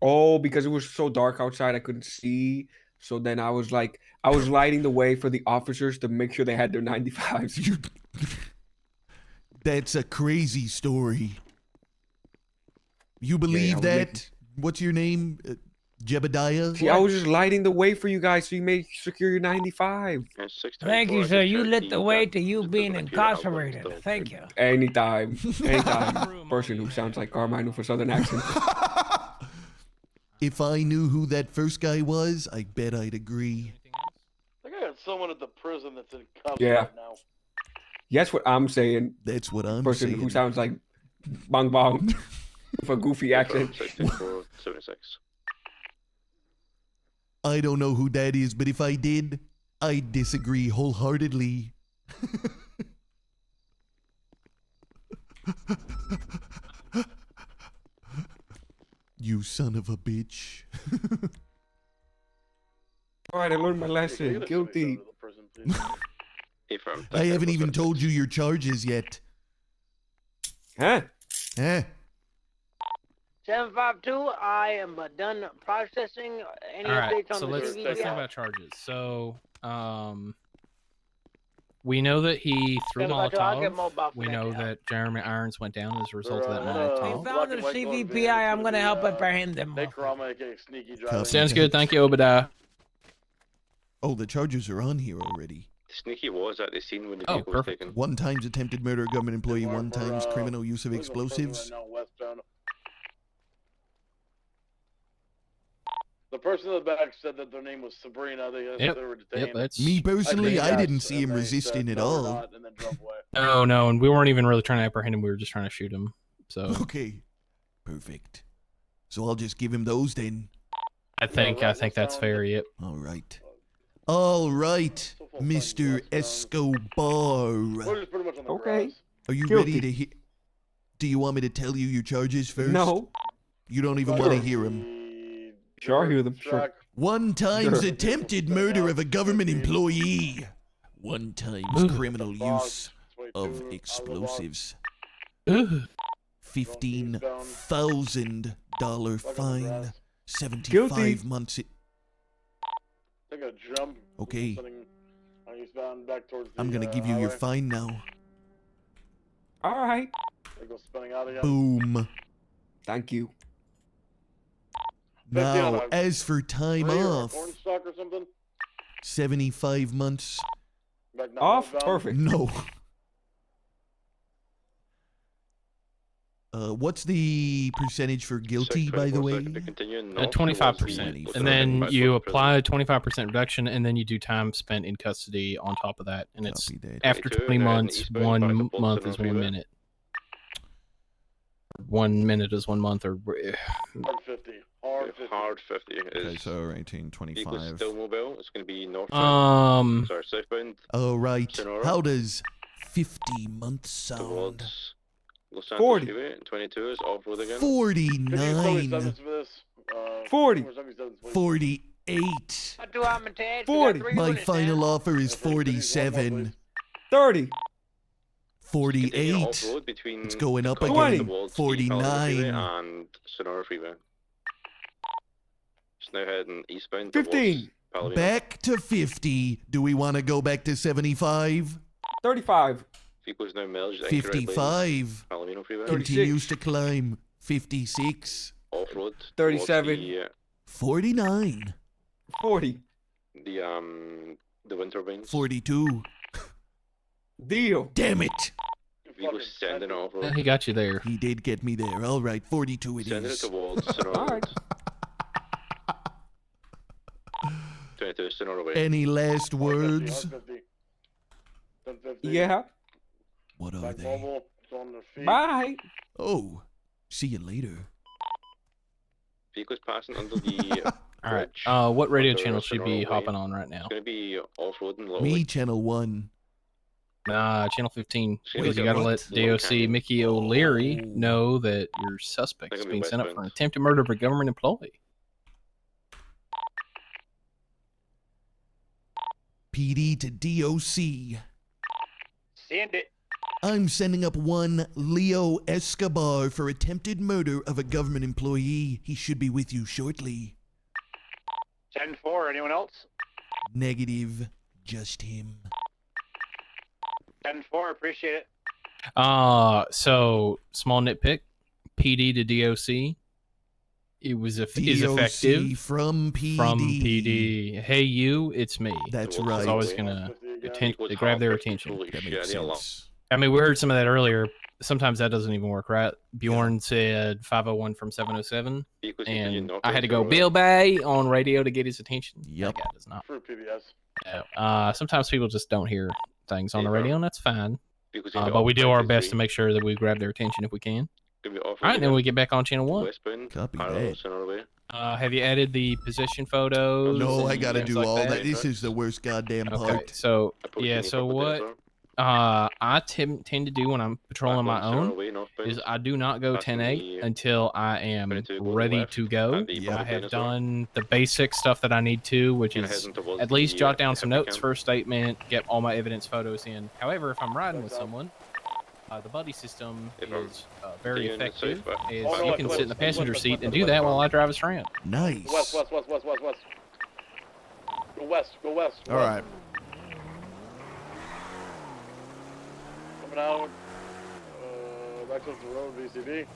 Oh, because it was so dark outside, I couldn't see. So then I was like, I was lighting the way for the officers to make sure they had their 95s. That's a crazy story. You believe was that? making- What's your name? Jebediah? See, I was just lighting the way for you guys so you may secure your 95. Thank you, sir. You lit the way to you being incarcerated. Thank you. Anytime. Anytime. Person who sounds like Carmine with a southern accent. If I knew who that first guy was, I bet I'd agree. I think I got someone at the prison that's in cuffs Yeah. right now. That's what I'm saying. That's what I'm Person saying. who sounds like Bong Bong with a goofy accent. 76. I don't know who that is, but if I did, I'd disagree wholeheartedly. You son of a bitch. Alright, I learned my lesson. Guilty. I haven't even told you your charges yet. Huh? Eh? 752, I am done processing. Any All right, updates on so the let's CVP? think about charges. So, we know that he threw Yeah, but I'll get more Molotov. about We that know now. that Jeremy Irons went down as a result of that We Molotov. found the CVPI. I'm gonna help apprehend them. Sounds good. Thank you, Obadiah. Oh, the charges are on here already. Sneaky was at the scene when the Oh, vehicle was perfect. taken. 1 times attempted murder of government employee, 1 times criminal use of explosives. The person in the back said that their name was Sabrina. They were detained. that's Me personally, I yes, didn't see him and they resisting said, at "No, we're all. not," and then drove away. Oh no, and we weren't even really trying to apprehend him. We were just trying to shoot him. So Okay, perfect. So I'll just give him those then. I think that's fair. Yep. All right. All right, Mr. Escobar. We're just pretty much on the Okay. grass. Are you Guilty. ready to hear? Do you want me to tell you your charges first? No. You don't even want to hear them. Sure, I hear them. Sure. 1 times Sure. attempted murder of a government employee. 1 times criminal use of explosives. $15,000 fine. 75 Guilty. months. I think I jumped. Okay. On eastbound back towards the, I'm gonna give you your highway. fine now. Alright. I go spinning out again. Boom. Thank you. Now, as for time off, Cornstalk or something? 75 months. Back down Off? southbound? Perfect. No. What's the percentage for guilty, by the way? 25%, and then you apply a 25% reduction, and then you do time spent in custody on top of that, and it's after 20 months, 1 month is 1 minute. 1 minute is 1 month, or Hard 50. Hard 50. Hard 50 is. Okay, so 18, 25. Vehicle's still mobile. It's going to be north. Sorry, southbound. All right. Sonora. How does 50 months sound? Towards Los Santos 40. Freeway. 22 is off road again. 49. 40. 48. 40. My final offer is 47. 30. Continue 48. off-road between It's going up crossing again. the Walls, Palomino Freeway 49. and Sonora Freeway. It's now heading eastbound. 15. towards Palomino. Back to 50. Do we want to go back to 75? 35. Vehicle's now merged. incorrectly in 55. Palomino Freeway. 30. Continues to climb. 56. Off-road. 37. 49. 40. The wind turbines. 42. Deal. Damn it. Vehicle's sending off-road. he got you there. He did get me there. All right, 42 it Sending it is. towards Sonora. Alright. 22 Sonora Way. Any last words? Yeah. What are Back they? mobile. It's on their feet. Bye. Oh, see you later. Vehicle's passing under the All right. bridge. What radio under channel should Sonora be Way. hopping on right now? It's going to be off-roading Little Me, Lake. channel 1. Channel 15. Wait, Because you got to let Little DOC Canyon. Mickey O'Leary know that your suspect is They're gonna being be sent up for an westbound. attempted murder of a government employee. PD to DOC. Send it. I'm sending up 1 Leo Escobar for attempted murder of a government employee. He should be with you shortly. 10-4. Anyone else? Negative. Just him. 10-4. Appreciate it. So small nitpick. PD to DOC. It was is DOC effective from PD. From PD. Hey, you, it's me. That's I was right. always gonna grab their attention. That makes sense. I mean, we heard some of that earlier. Sometimes that doesn't even work, right? Bjorn said 501 from 707, and I had to go Bill Bay on radio to get his attention. Yep. That guy does not. For PBS. Sometimes people just don't hear things on the radio, and that's fine. But we do our best to make sure that we grab their attention if we can. All right, then we get back on channel 1. Copy that. Have you added the possession photos? No, I and gotta things do like all that. This is the worst goddamn Okay, part. so yeah, so what I tend to do when I'm patrolling my own is I do not go 10-8 until I am ready to go. I have done the basic stuff that I need to, which is at least jot down some notes for a statement, get all my evidence photos in. However, if I'm riding with someone, the buddy system is very effective. Is you can sit in the passenger seat and do that while I drive us around. Nice. West. Go west. All right. Coming out. Back up the road, VCB.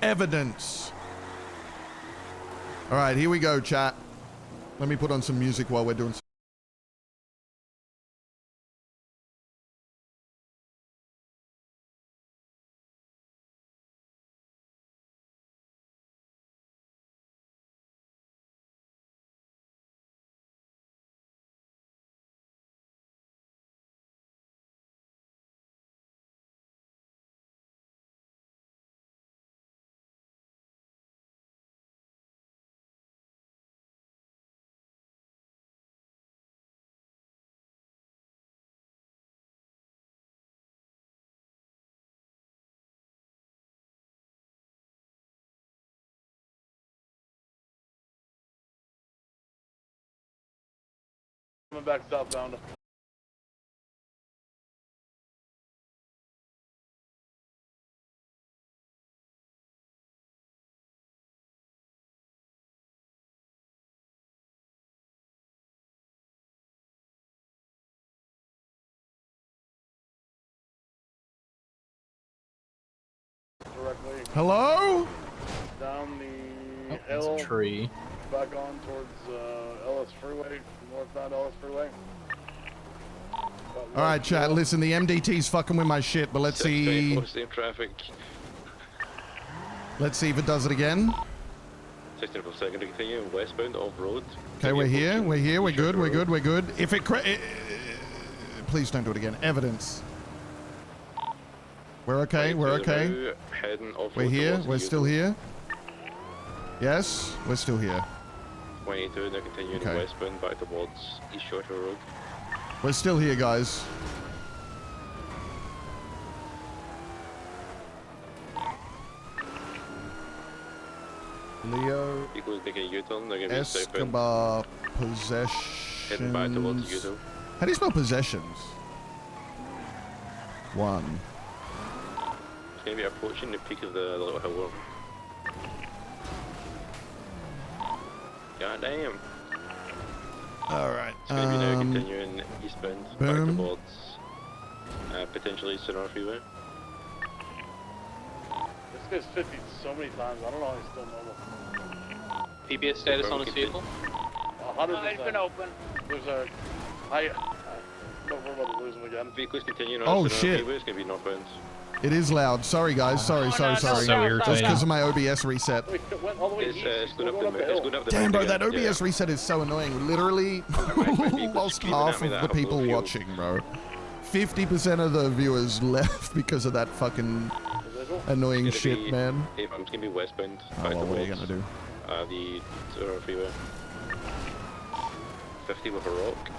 Evidence. All right, here we go, chat. Let me put on some music while we're doing. Coming back southbound. Directly Hello? down the That's hill. a tree. Back on towards Ellis Freeway, northbound Ellis Freeway. All right, chat. Listen, the MDT's fucking with my shit, but let's see. Traffic. Let's see if it does it again. 16 per second to continue westbound off road. Okay, we're here. We're here. We're good. We're good. We're good. If it, please don't do it again. Evidence. We're okay. We're okay. We're here. We're still here. Yes, we're still here. 22, now continuing Okay. westbound back towards East Shorter Road. We're still here, guys. Leo Equals making a U-turn, they're going to be southbound. Escobar Heading back towards possessions. U-turn. How do you spell possessions? 1. It's going to be approaching the peak of the little hill. God damn. All right. It's going to be now continuing eastbound boom. back towards potentially Sonora Freeway. This guy's 50 so many times, I don't know how he's still normal. PBS status on this vehicle? 100%. It's been open. There's a... we're about to lose him again. Vehicles continuing on Oh, Sonora shit. Freeway, it's going to be northbound. It is loud. Sorry, guys. Sorry. So Just irritating. because of my OBS reset. Wait, it went all the way east. It's going up the Damn, bro, mountain that again. OBS reset is so annoying. Literally lost screaming half at me of that the up the people field. watching, bro. 50% of the viewers left because of that fucking annoying It's gonna shit, be- man. It's going to be westbound Oh, back well, what are you towards gonna do? the Sonora Freeway. 50 with a rock.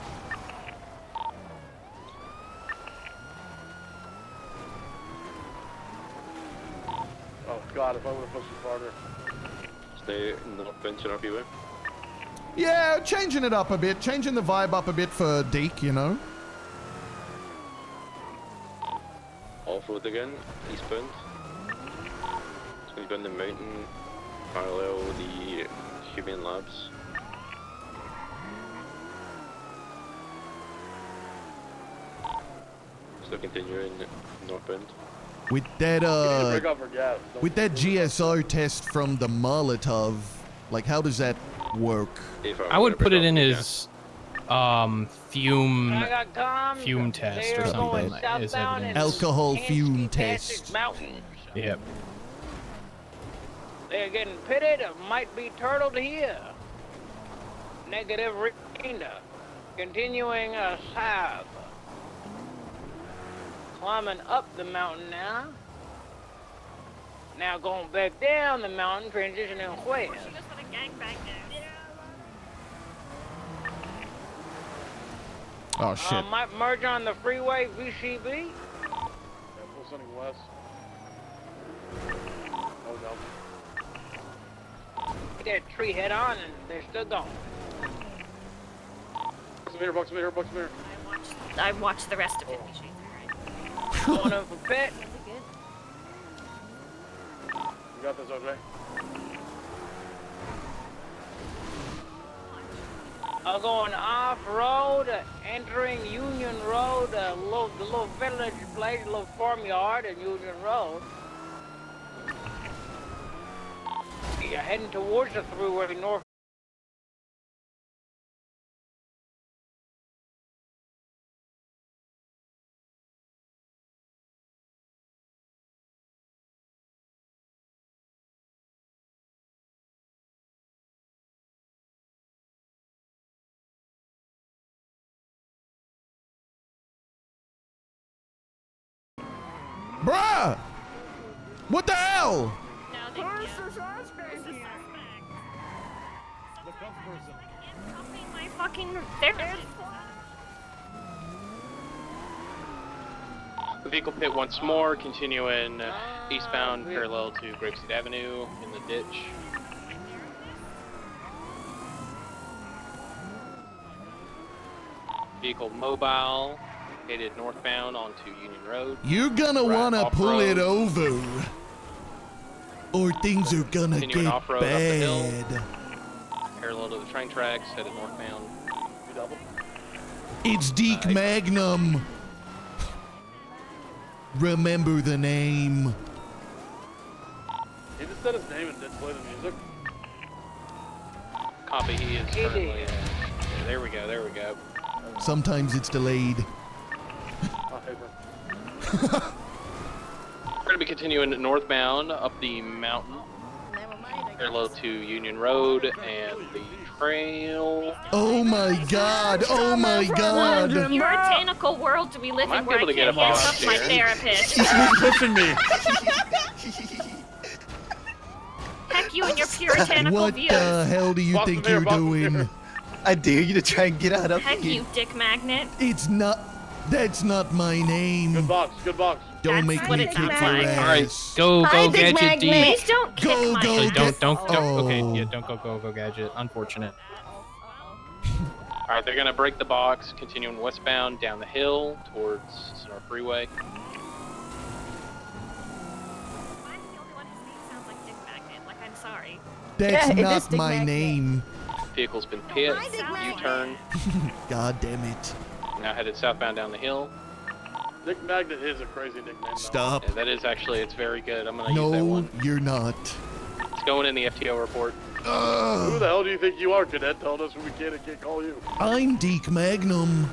Oh god, if I would have pushed it harder. Stay northbound Sonora Freeway. Yeah, changing it up a bit. Changing the vibe up a bit for Deke, you know? Off-road again, eastbound. It's going to be on the mountain, parallel the Human Labs. Still continuing northbound. With that break up for gas. with that GSO test from the Molotov, like how does that work? I would put it in as fume test or They're something. going Like, is southbound evidence. and Alcohol can't fume see past test. this mountain. Yep. They're getting pitted. It might be turtled here. Negative reading. Continuing south. Climbing up the mountain now. Now going back down the mountain, transitioning west. Oh shit. Might merge on the freeway VCB. Yeah, full sending west. Oh no. Get that tree head on and they're still going. Box him here. I watched the rest of it. Going in for pit. You got this, OJ. Going off-road, entering Union Road, the little village place, a little farmyard in Union Road. You're heading towards the thruway north. Bruh! What the hell? My fucking therapist. The vehicle pit once more, continuing eastbound parallel to Grapeseed Avenue in the ditch. Vehicle mobile, headed northbound onto Union Road. You're gonna wanna pull it over, or things are gonna Continuing get off-road up the hill. bad. Parallel to the train tracks, headed northbound. It's Deke Magnum. Remember the name. He just said his name and didn't play the music. Copy, he is currently. Yeah, there we go. Sometimes it's delayed. We're going to be continuing northbound up the mountain, parallel to Union Road and the trail. Oh my god! Oh my god! What puritanical world do we live in where I can't get up my therapist? He's pushing me. Heck you and your puritanical What views. the hell do you think you're doing? I dare you to try and get out of Heck here. you, dick magnet. It's not. That's not my name. Good box. Don't make what me it kick your sounds like. ass. All right, go Gadget D. Please don't kick Go, my go, ass. Actually, don't. Oh. Okay, yeah, don't go Gadget. Unfortunate. All right, they're going to break the box, continuing westbound down the hill towards Sonora Freeway. I'm the only one whose name sounds like dick magnet. Like, I'm sorry. That's Yeah, it is not Dick my Magnet. name. Vehicle's been pit, U-turn, God damn it. now headed southbound down the hill. Nick Magnet is a crazy nickname. though. Stop. Yeah, that is actually, it's very good. I'm going to use that No, one. you're not. It's going in the FTO report. Who the hell do you think you are, Cadet? Telling us who we can and can't call you. I'm Deke Magnum.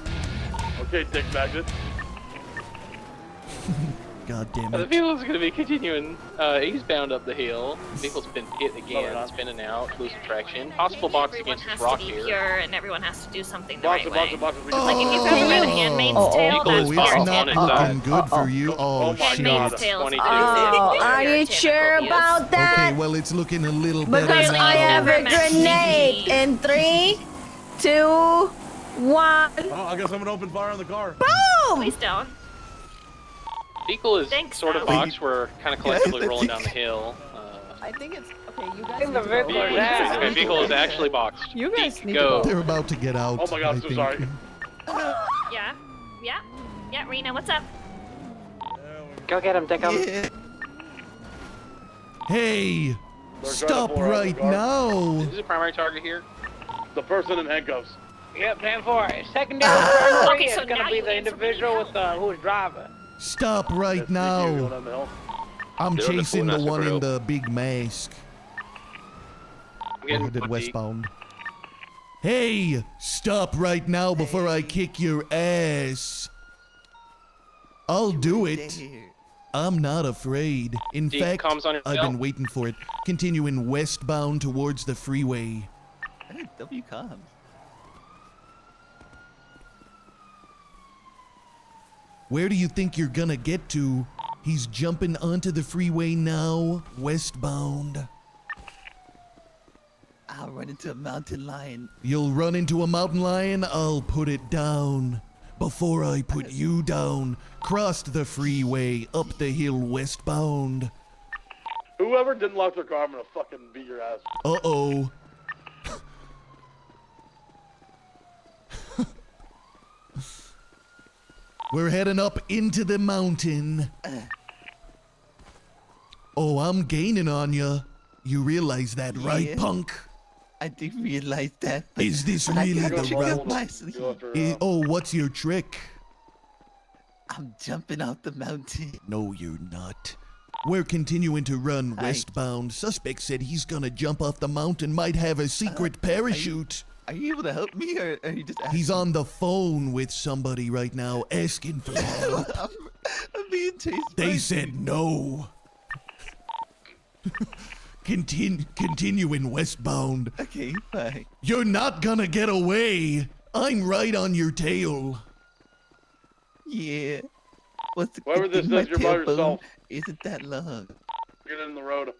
Okay, Dick Magnet. God damn The it. vehicle's going to be continuing eastbound up the hill. Vehicle's been hit again, spinning out, losing traction. Possible box Everyone against has rock to be here. pure, and everyone has to do something the Box right it, box way. it, box it. Like, if you've ever read Handmaid's Tale, Oh, that's it's not puritanical. looking good for you. Oh, shit. Handmaid's Tale is 22. puritanical Are you sure views. about that? Okay, well, it's looking a little better Because now. I have a Never met grenade me. in 3, 2, 1. Oh, I guess I'm gonna open fire on the car. Boom! Please don't. Vehicle is Thanks, sort of though. boxed. We're kind of collectively rolling down the hill. I think it's okay. You guys. In the vehicle is that. Okay, vehicle is actually boxed. You guys Deke, need to go. They're about to get out. Oh my god, I I'm so think. sorry. Yeah, Rena, what's up? Go get him, Dickum. Yeah. Hey, They're stop trying to pour out right the car. now. Who's the primary target here? The person in handcuffs. Yep, 10-4. Secondary primary Okay, is so gonna now be you the answer me individual now. with who's driving. Stop right now. I'm They're on the chasing the phone, one in Asper. the big mask. I'm getting Headed footy. westbound. Hey, stop right now before I kick your ass. I'll do it. I'm not afraid. In Deep fact, comms on your I've belt. been waiting for it. Continuing westbound towards the freeway. Hey, W comms. Where do you think you're gonna get to? He's jumping onto the freeway now, westbound. I'll run into a mountain lion. You'll run into a mountain lion, I'll put it down. Before I put you down, crossed the freeway, up the hill westbound. Whoever didn't lock their car, I'm gonna fucking beat your ass. Uh-oh. We're heading up into the mountain. Oh, I'm gaining on you. You realize that, right, Yeah. punk? I do realize that. but- Is this but I really got a the trick up route? my sleeve. Oh, what's your trick? I'm jumping off the mountain. No, you're not. We're continuing to run westbound. Suspect said he's gonna jump off the mountain, might have a secret parachute. Are you able to help me, or are you just asking? He's on the phone with somebody right now asking for help. I'm being chased. They said no. Continuing westbound. Okay, bye. You're not gonna get away. I'm right on your tail. Yeah. What's the Whoever good this thing, is, you're by my tailbone yourself. isn't that long. Get in the road.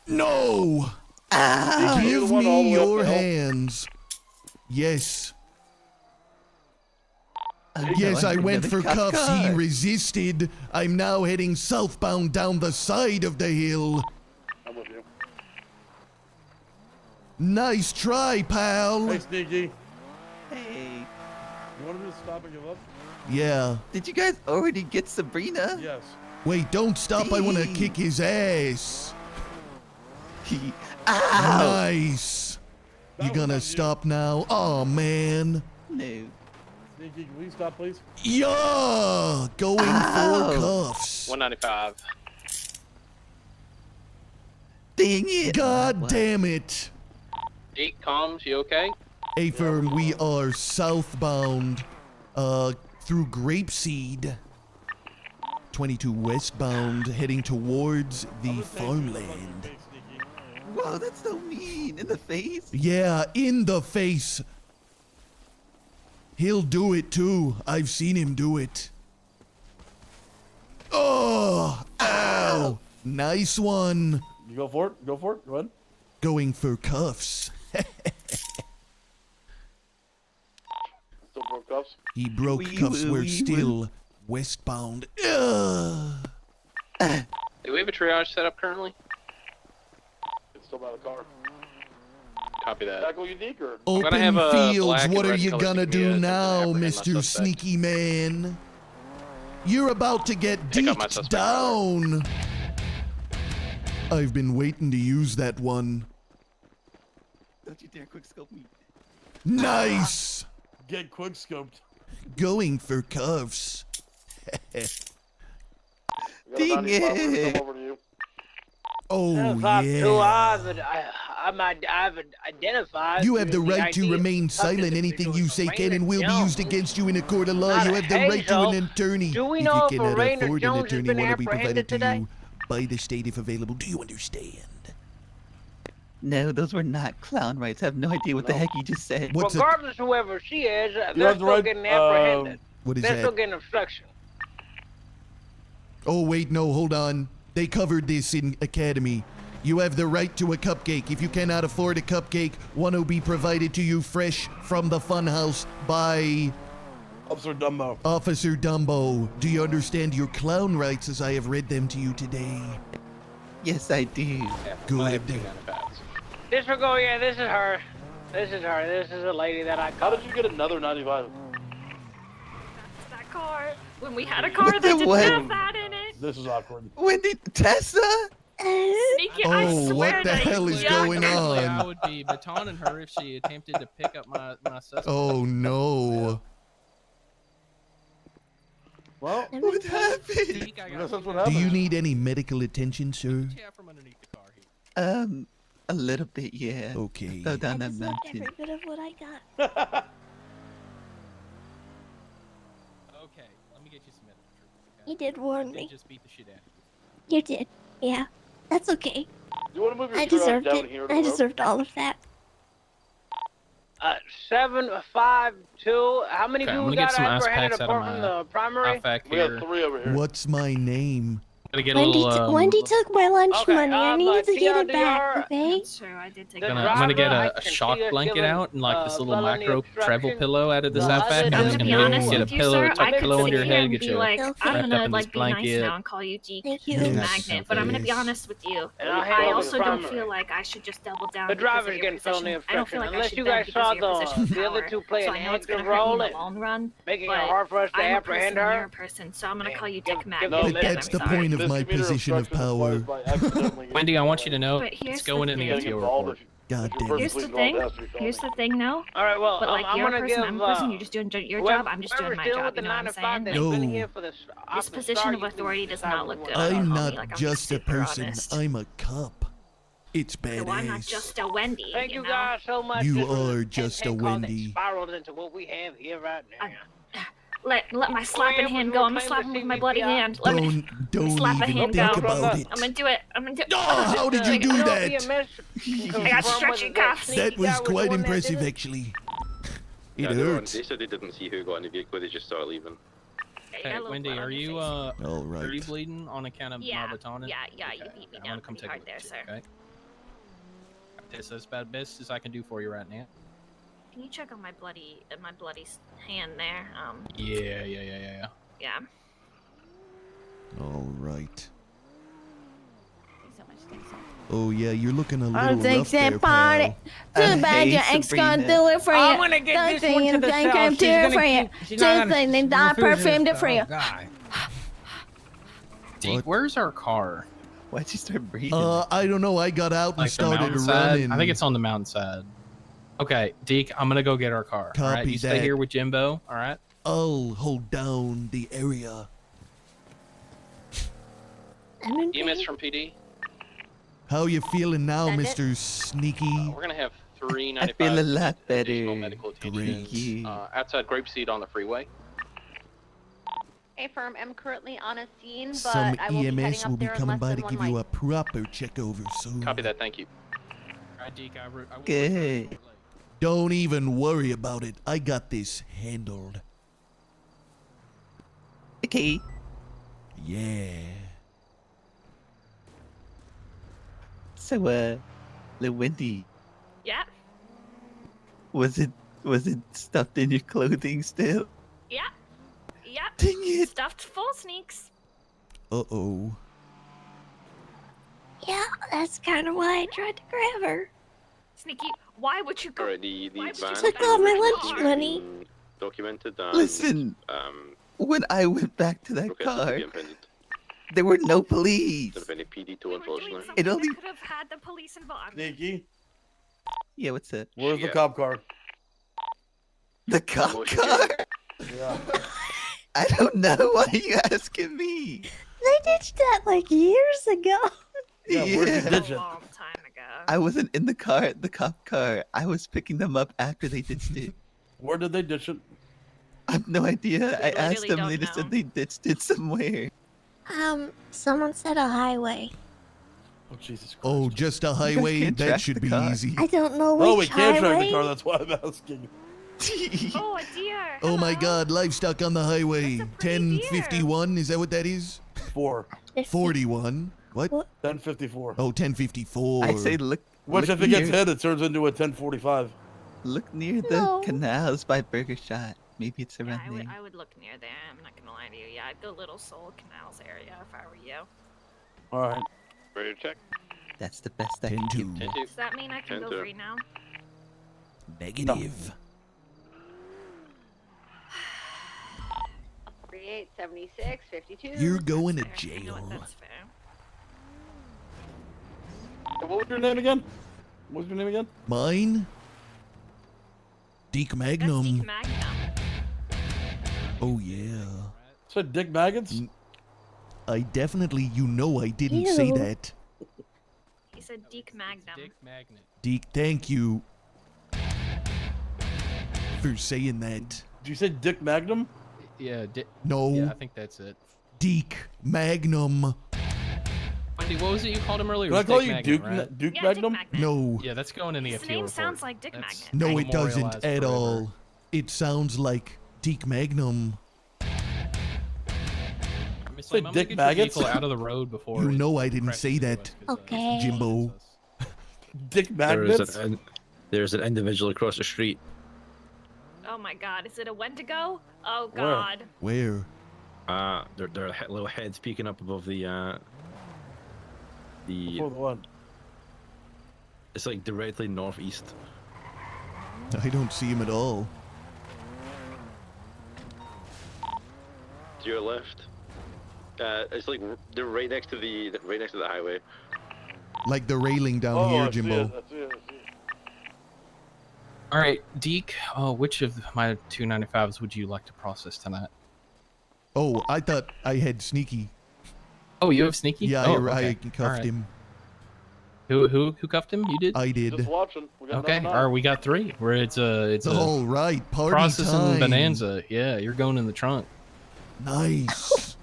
No! Ow! You're Give the one all the me way up your the hill. hands. Yes. Oh, Yes, no, I I'm went another for cop cuffs. He car. resisted. I'm now heading southbound down the side of the hill. I'm with you. Nice try, pal. Hey, Sneaky. Hey, You want to do stop and give up? Yeah. did you guys already get Sabrina? Yes. Wait, don't stop. I want to Hey. kick his ass. Ow! Nice. You gonna stop now? Oh man. No. Sneaky, can we stop, please? Yeah. Going for cuffs. 195. Dang it! God damn it. Deep comms, you okay? A firm, we are southbound, through Grapeseed. 22 westbound, heading towards the farmland. Whoa, that's so mean. In the face? Yeah, in the face. He'll do it too. I've seen him do it. Oh, ow. Nice one. You go for it. Go for it. Go ahead. Going for cuffs. Still broke cuffs. He broke Wee cuffs. woo, We're wee still westbound. Ugh. Do we have a triage set up currently? It's still by the car. Copy that. Tackle unique or? gonna Open have a fields. black and What are red you colored gonna do Signia now, apprehend my Mr. suspect. Sneaky Man? You're about to get Pick up my deked suspect, down. I've been waiting to use that one. Don't you dare quick scope me. Nice. Get quick scoped. Going for cuffs. Dang it. Come over to you. Oh Top two yeah. I've identified. You have the right to ID remain of silent. Anything you say can and will be Jones. used against you in a court of law. Not You a have the right to an Hazel. attorney. Do we If know you if a cannot Rainer afford an Jones has attorney, been one will be provided apprehended to today? you by the state if available. Do you understand? No, those were not clown rights. I have no idea what the heck you just said. What's a, Regardless of whoever she is, You they're have the still right, getting apprehended. what is They're still that? getting obstruction. Oh wait, no, hold on. They covered this in Academy. You have the right to a cupcake. If you cannot afford a cupcake, one will be provided to you fresh from the funhouse by Officer Dumbo. Officer Dumbo. Do you understand your clown rights as I have read them to you today? Yes, I do. Good. Disregard, yeah, this is her. This is her. This is a lady that I How caught. did you get another 95? That car. When we had a car that the didn't what? have that in it. This is awkward. Wendy, Tessa? Sneaky, I Oh, swear what the that hell is yuck. going Technically, on? I would be batoning her if she attempted to pick up my suspect. Oh no. Well, what happened? That's what Do happened. you need any medical attention, sir? A little bit, yeah. Okay. Go down that mountain. Every bit of what I got. Okay, let me get you some medical treatment. You did warn I me. did just beat the shit out of you. You did. Yeah. That's okay. You want to move your I scooter deserved down it. here to I the road? deserved all of that. 752. How many Okay, I'm people gonna get got some ice apprehended packs out of apart from my the primary? backpack We here. got 3 over here. What's my name? Gonna get a little. Wendy took my lunch Okay, money. I needed to get it back, TLDR, okay? That's true. I did take The it. I'm gonna get driver, I a can shock see us blanket given, out and like this little felony micro travel obstruction. pillow out of this The backpack. other I'm I'm just gonna be gonna honest get a with you, pillow, sir. tuck I could pillow sit under your here head, and get be you like, wrapped I'm up gonna in this like be nice blanket. now and call you Deke. Thank you. Just Yes, magnet, but I'm gonna be yes. honest with you. And I'll I handle also the don't primary. feel like I should just double down. The because of driver's your getting felony position. I don't feel obstruction. like I Unless should you bend guys because saw of your position of the other power. two play So an I know it's gonna active hurt me role in the and long run, making it but hard for us to I'm a apprehend person, her. you're a person, so I'm gonna call you give- Dick give Magnet. no But man, that's I'm the sorry. point of my Misdemeanor position of obstruction power. applies by accidentally Wendy, I want you to know But it's here's going the in the thing. ETO involved report. if God you're damn perfectly Here's the legal thing. audacity felony. Here's the thing, though. All right, well, But like I'm you're a gonna person, give I'm a person. You're just doing your job. I'm just doing whoever's my dealing job. with You the know what 9 I'm to 5 saying? that's No. been here for This off the position start, of you can authority does decide not what look you good. want. I'm homie. not Like, I'm just a super person. honest. I'm a cop. It's So I'm not badass. just a Wendy. Thank you know? guys so much. You This was are a just a 10-10 call that Wendy. spiraled into what we have here right now. Let my slapping hand go. I'm gonna slap him with my bloody hand. Let me Don't slap a even hand think go. about it. I'm gonna do it. I'm gonna do it. Oh, how did you do that? I got stretchy cuffs. That was quite impressive, actually. It Yeah, hurts. they said they didn't see who got in the vehicle, they just started leaving. Hey, Wendy, are you All are you right. bleeding on account of Yeah, my baton? yeah, you beat me I'm down gonna come pretty take a hard look there, at you, sir. okay? That's as best as I can do for you right now. Can you check on my bloody hand there? Yeah. Yeah. All right. Thanks so much. Thanks so much. Oh yeah, you're looking a I'll little take rough there, that party. pal. Too bad your ex gonna do it for you. I'm gonna get this one to the Thank cell. him She's do it gonna for you. keep- she's not Two gonna things. I refuse perfumed this it for you. Oh, God. Deke, where's our car? Why'd you start breathing? I don't know. I got out and Like the started mountainside? running. I think it's on the mountainside. Okay, Deke, I'm gonna go get our car. All right, Copy you stay that. here with Jimbo. All right. I'll hold down the area. EMS from PD. How you feeling now, Send it. Mr. Sneaky? We're gonna have 3 I feel a 95 lot additional better. medical attention. Great. Outside Grapeseed on the freeway. Hey, firm. I'm currently on a scene, but Some I will be heading EMS up will be there in coming less by than to 1 give mic. you a proper check over soon. Copy that. Thank you. All right, Deke, I will Good. Don't even worry about it. I got this handled. Okay. Yeah. So, little Wendy, Yeah. was it stuffed in your clothing still? Yeah. Yeah. Dang it. Stuffed full sneaks. Uh-oh. Yeah, that's kind of why I tried to grab her. Sneaky, why would you go? Alright, the van took all my lunch money. documented and Listen, when I went back to that okay, car, be impounded. there were no police. There's been a PD too, unfortunately. It only. Could have had the police involved. Nikki, Yeah, what's that? where's the cop car? The cop car? Yeah. I don't know. Why are you asking me? They ditched that like years ago. Yeah, where'd you ditch it? Long time ago. I wasn't in the car, the cop car. I was picking them up after they ditched it. Where did they ditch it? I have no idea. I asked literally them. don't They just know. said they ditched it somewhere. Someone said a highway. Oh, Jesus Christ. Oh, just a highway? can't That track should the be car. easy. I don't know which Oh, we can't track highway. the car, that's why I'm asking. Oh, a deer. Oh my god, livestock on the highway. 1051, is that what that is? 4. 41. What? 1054. Oh, 1054. I say look. Which, look if it gets near- hit, it turns into a 1045. Look near the No. canals by Burger Shot. Maybe it's Yeah, around there. I would look near there. I'm not gonna lie to you. Yeah, I'd go Little Soul Canals area if I were you. Alright. Ready to check? That's the best I can give. 10-2. Does that mean I can go 10-2. free now? Negative. 38, 76, 52. You're going to Fair. You know what? jail. That's fair. What was your name again? What was your name again? Mine? Deke That's Magnum. Deke Magnum. Oh, yeah. Said Dick Maggots? I definitely, I didn't say Ew. that. He said Deke Magnum. Dick Magnet. Deke, thank you for saying that. Did you say Dick Magnum? Yeah. No. Yeah, I think that's it. Deke Magnum. Wendy, what was it you called him earlier? Can I It was call Dick you Magnet, Duke right? Duke Yeah, Magnum? Dick Magnet. No. Yeah, that's going in the His FTO name report. sounds like Dick That's Magnet. No, it doesn't memorialized at forever. all. It sounds like Deke Magnum. Miss Say Lim, I'm gonna Dick get your Maggots? vehicle out of the road before. You it know I didn't crashes say into that, us, 'cause, Okay. Jimbo. Dick Magnets? There's an individual across the street. Oh my god, is it a Wendigo? Oh Where? god. Where? Their little heads peeking up above the. Before the one. It's like directly northeast. I don't see him at all. To your left. It's like they're right next to the highway. Like the railing down here, Jimbo. I see it. All right, Deke. Oh, which of my 295s would you like to process tonight? Oh, I thought I had Sneaky. Oh, you have Sneaky? Yeah, oh, I okay. cuffed All right. him. Who cuffed him? You did? I did. Just watching. We got Okay. another All right, night. we got 3. Where it's a All right, party processing time. bonanza. Yeah, you're going in the trunk. Nice.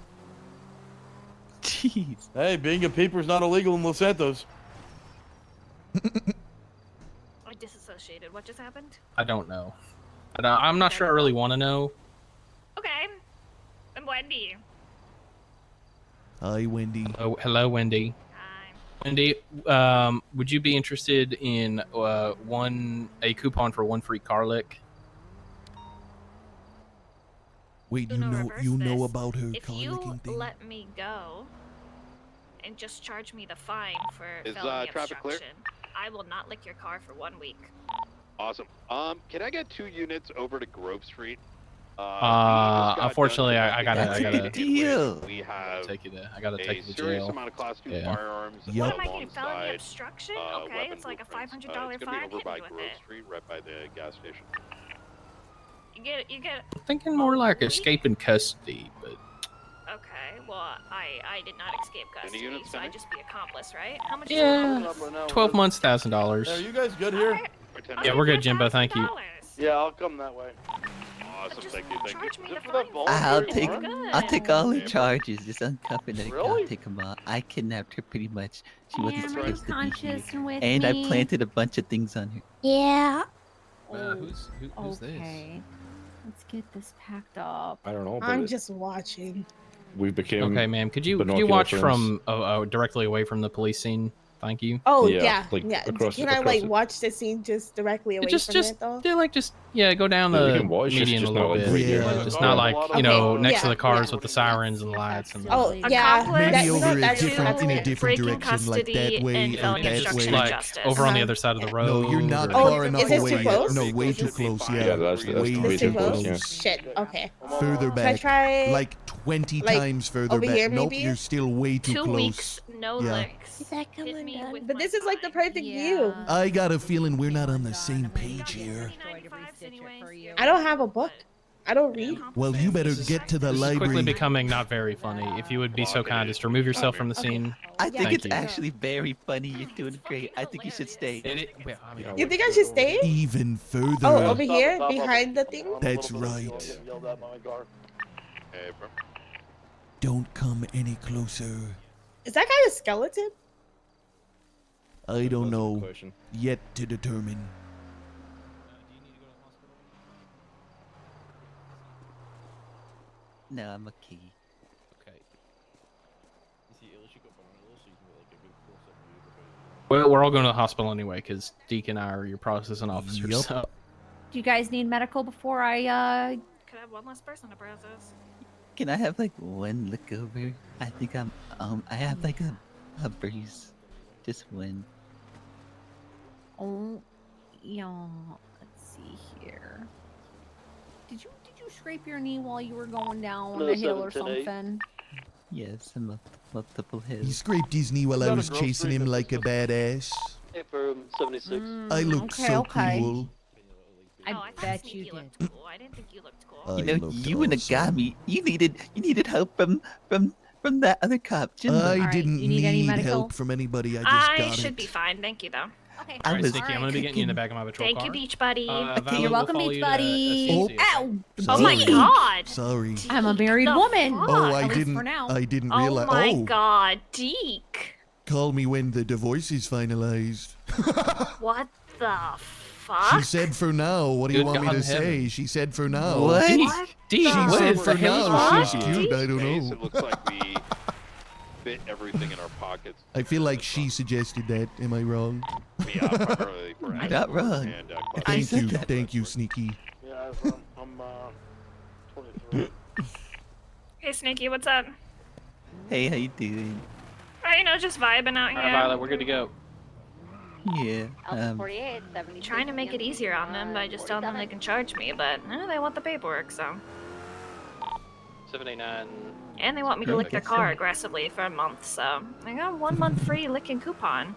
Jeez. Hey, being a peeper's not illegal in Los Santos. I disassociated. What just happened? I don't know. I'm not sure I really want to know. Okay. I'm Wendy. Hi, Wendy. Oh, hello, Wendy. Hi. Wendy, would you be interested in a coupon for 1 free car lick? Wait, Uno reverse you know this. about her If car you licking thing? let me go and just charge me the fine for Is, felony traffic clear? obstruction, I will not lick your car for 1 week. Awesome. Can I get 2 units over to Grove Street? We just got Unfortunately, done I conducting gotta a Good deal. We have I gotta take you to serious jail. amount of Class 2 Yeah. firearms. Yep. What am I getting? Felony alongside, obstruction? Okay, weapon it's like a movements. $500 It's gonna fine. be over Hit by me with Grove it. Street, right by the gas station. You get. I'm thinking more like escaping custody, but Okay, well, I did not escape custody, units so I'd coming? just be accomplice, right? How much yeah, is it? 12 months, $1,000. Hey, are you guys good here? Yeah, we're good, Jimbo. Thank you. Yeah, I'll come that way. Awesome, thank you, thank you. Charge me Is the it for that fine. voluntary take- warrant? I'll take all the charges. Just uncuff it. Really? I'll take them all. I kidnapped her pretty much. She wasn't Am I supposed to be here. conscious and with And I me? planted a bunch of things on her. Yeah. Who's this? Okay. Let's get this packed up. I don't know. I'm just watching. We became. Okay, ma'am. Could you binocular watch friends. from directly away from the police scene? Thank you. Oh Yeah, yeah, like yeah. across- Can I across like it. watch the scene just directly away Just from it though? go down Yeah, you the can watch, median just a not little like bit. right there. Yeah. Just not like Okay, next to yeah, the cars yeah. with the sirens and the lights and. Oh yeah, Maybe that- over a that's- different, in a different breaking direction, like that custody way and or felony that obstruction way. of like justice. over on the other side of the road. No, you're not or- far enough is this away too yet. close? No, way too close. Yeah, Yeah, that's way way too too close? Yeah. Shit. Okay. Further Can I back, try like 20 like, times further over back. here, Nope, maybe? you're still way too 2 close. weeks, no Yeah. licks. Is that Hit coming me done? with But my this is like the fine. perfect view. I got a feeling we're not on the same page here. I don't have a book. I don't read. Well, you better get to the This is quickly library. becoming not very funny. If you would be so kind as to remove yourself from the scene. I think Thank it's you. actually very funny. You're doing great. I think you should stay. You think I should stay? Even further. Oh, over here, behind the thing. That's right. Yelled at by my car. Hey, bro. Don't come any closer. Is that guy a skeleton? I don't know. Yet to determine. No, I'm okay. Okay. Well, we're all going to the hospital anyway because Deke and I are your processing officers. Yup. So. Do you guys need medical before I Could I have one less person to process? Can I have like one look over? I think I have like a bruise. Just one. Oh, yeah. Let's see here. Did you scrape your knee while you were going down No, a hill or 7-10-8. something? Yes, multiple He hits. scraped his knee while I Not a was grocery chasing him business. like a badass. Hey, for 76. I looked okay, so okay. cool. I bet you looked cool. I didn't think you looked cool. You know, you and Agami, you needed help from that other cop, Jimbo. I didn't need help from anybody. I just I got should it. be fine. Thank you, though. Okay. All right, Sneaky, I'm gonna be getting you in the back of my patrol Thank car. you, Beach Buddy. Violet, You're welcome, we'll Beach follow you to, Buddy. CMC, okay? Ow! Oh my Sorry. God. Sorry. I'm a married woman. Oh, I At least didn't. for now. I didn't Oh realize. my God, Deke. Call me when the divorce is finalized. What the fuck? She said for now. What do you Good want me God to in heaven. say? She said for now. What? She What said the for hell now. is She's wrong with cute. you? I don't Face, know. it looks like we fit everything in our pockets. I feel like she suggested that. Am I wrong? Yeah, primarily for You're not wrong. and Thank you. Thank you, Sneaky. Yeah, I'm 23. Hey, Sneaky, what's up? Hey, how you doing? You know, just vibing out All right, here. Violet, we're good to go. Yeah. Alpha 48, 70. Trying to make it easier on them by just telling them they can charge me, but they want the paperwork, so. 789. And they want me to lick their car aggressively for a month, so I got 1 month free licking coupon.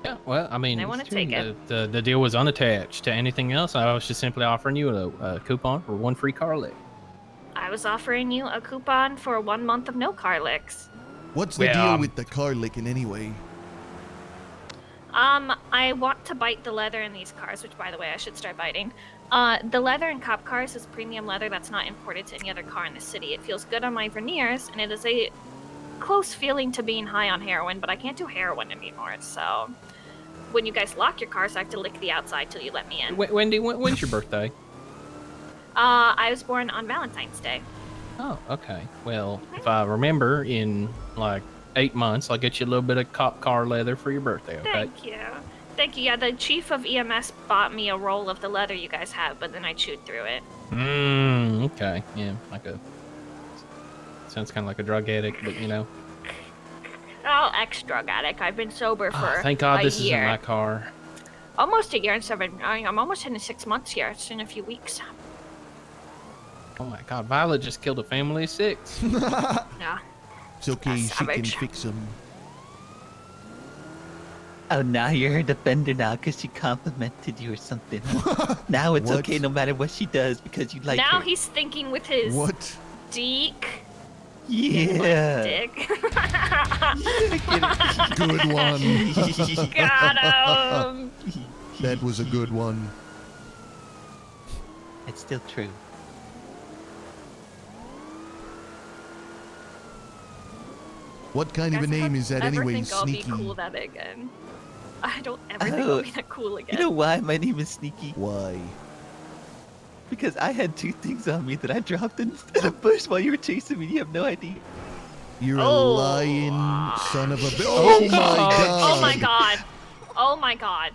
Yeah, well, I mean, They wanna take it. The deal was unattached to anything else. I was just simply offering you a coupon for 1 free car lick. I was offering you a coupon for 1 month of no car licks. What's the deal with the car licking anyway? I want to bite the leather in these cars, which, by the way, I should start biting. The leather in cop cars is premium leather that's not imported to any other car in the city. It feels good on my veneers, and it is a close feeling to being high on heroin, but I can't do heroin anymore, so... When you guys lock your cars, I have to lick the outside till you let me in. Wendy, when's your birthday? I was born on Valentine's Day. Oh, okay. Well, if I remember, in like 8 months, I'll get you a little bit of cop car leather for your birthday, okay? Thank you. Thank you. Yeah, the chief of EMS bought me a roll of the leather you guys have, but then I chewed through it. Okay. Yeah, sounds kind of like a drug addict, but you know. Oh, ex-drug addict. I've been sober for Thank God a this year. isn't my car. Almost a year and 7. I'm almost in 6 months here. It's in a few weeks. Oh my God, Violet just killed a family of 6. Yeah. It's okay. She can savage. fix them. Oh, now you're her defender now because she complimented you or something. Now it's What? okay no matter what she does because you like now her. he's thinking with his What? Deke. Yeah. Dick. Good one. Got him. That was a good one. It's still true. What kind of a Guys, I name don't is that ever anyway, think I'll Sneaky? be cool that again. I don't ever think I'll be that cool again. You know why my name is Sneaky? Why? Because I had 2 things on me that I dropped in a bush while you were chasing me. You have no idea. You're a Oh. lying son of a bitch. Oh my God. Oh my god. Oh my god.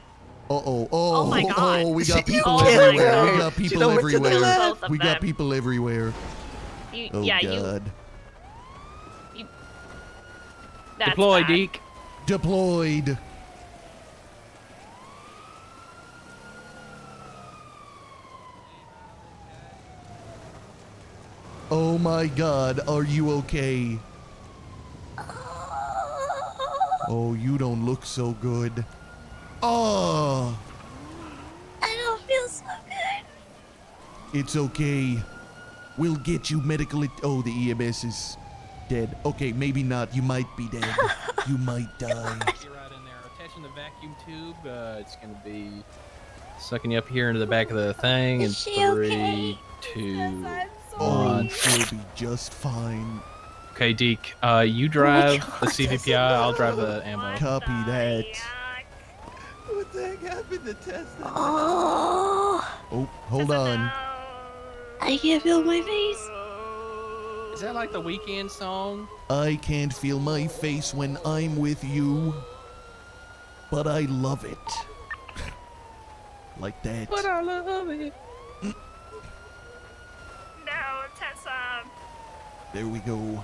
Uh-oh. Oh my God. Oh, we got She- people Oh my everywhere. God. We got She people don't went to the everywhere. left. Both of We got them. people everywhere. You, Oh yeah, God. That's Deploy, bad. Deke. Deployed. Oh my God, are you okay? Oh, you don't look so good. Oh, I don't feel so good. it's okay. We'll get you medical. Oh, the EMS is dead. Okay, maybe not. You might be dead. You might die. You're right in there. Attaching the vacuum tube. It's gonna be sucking you up here into the back of the thing. Is in she 3, okay? 2, Oh, 1. she'll be just fine. Okay, Deke. You drive the CVPI. I'll drive the ammo. Copy that. What the heck happened to Tesla? Oh, Oh, hold on. I can't feel my face. Is that like the Weekend song? I can't feel my face when I'm with you, but I love it. Like that. But I love it. No, Tessa. There we go.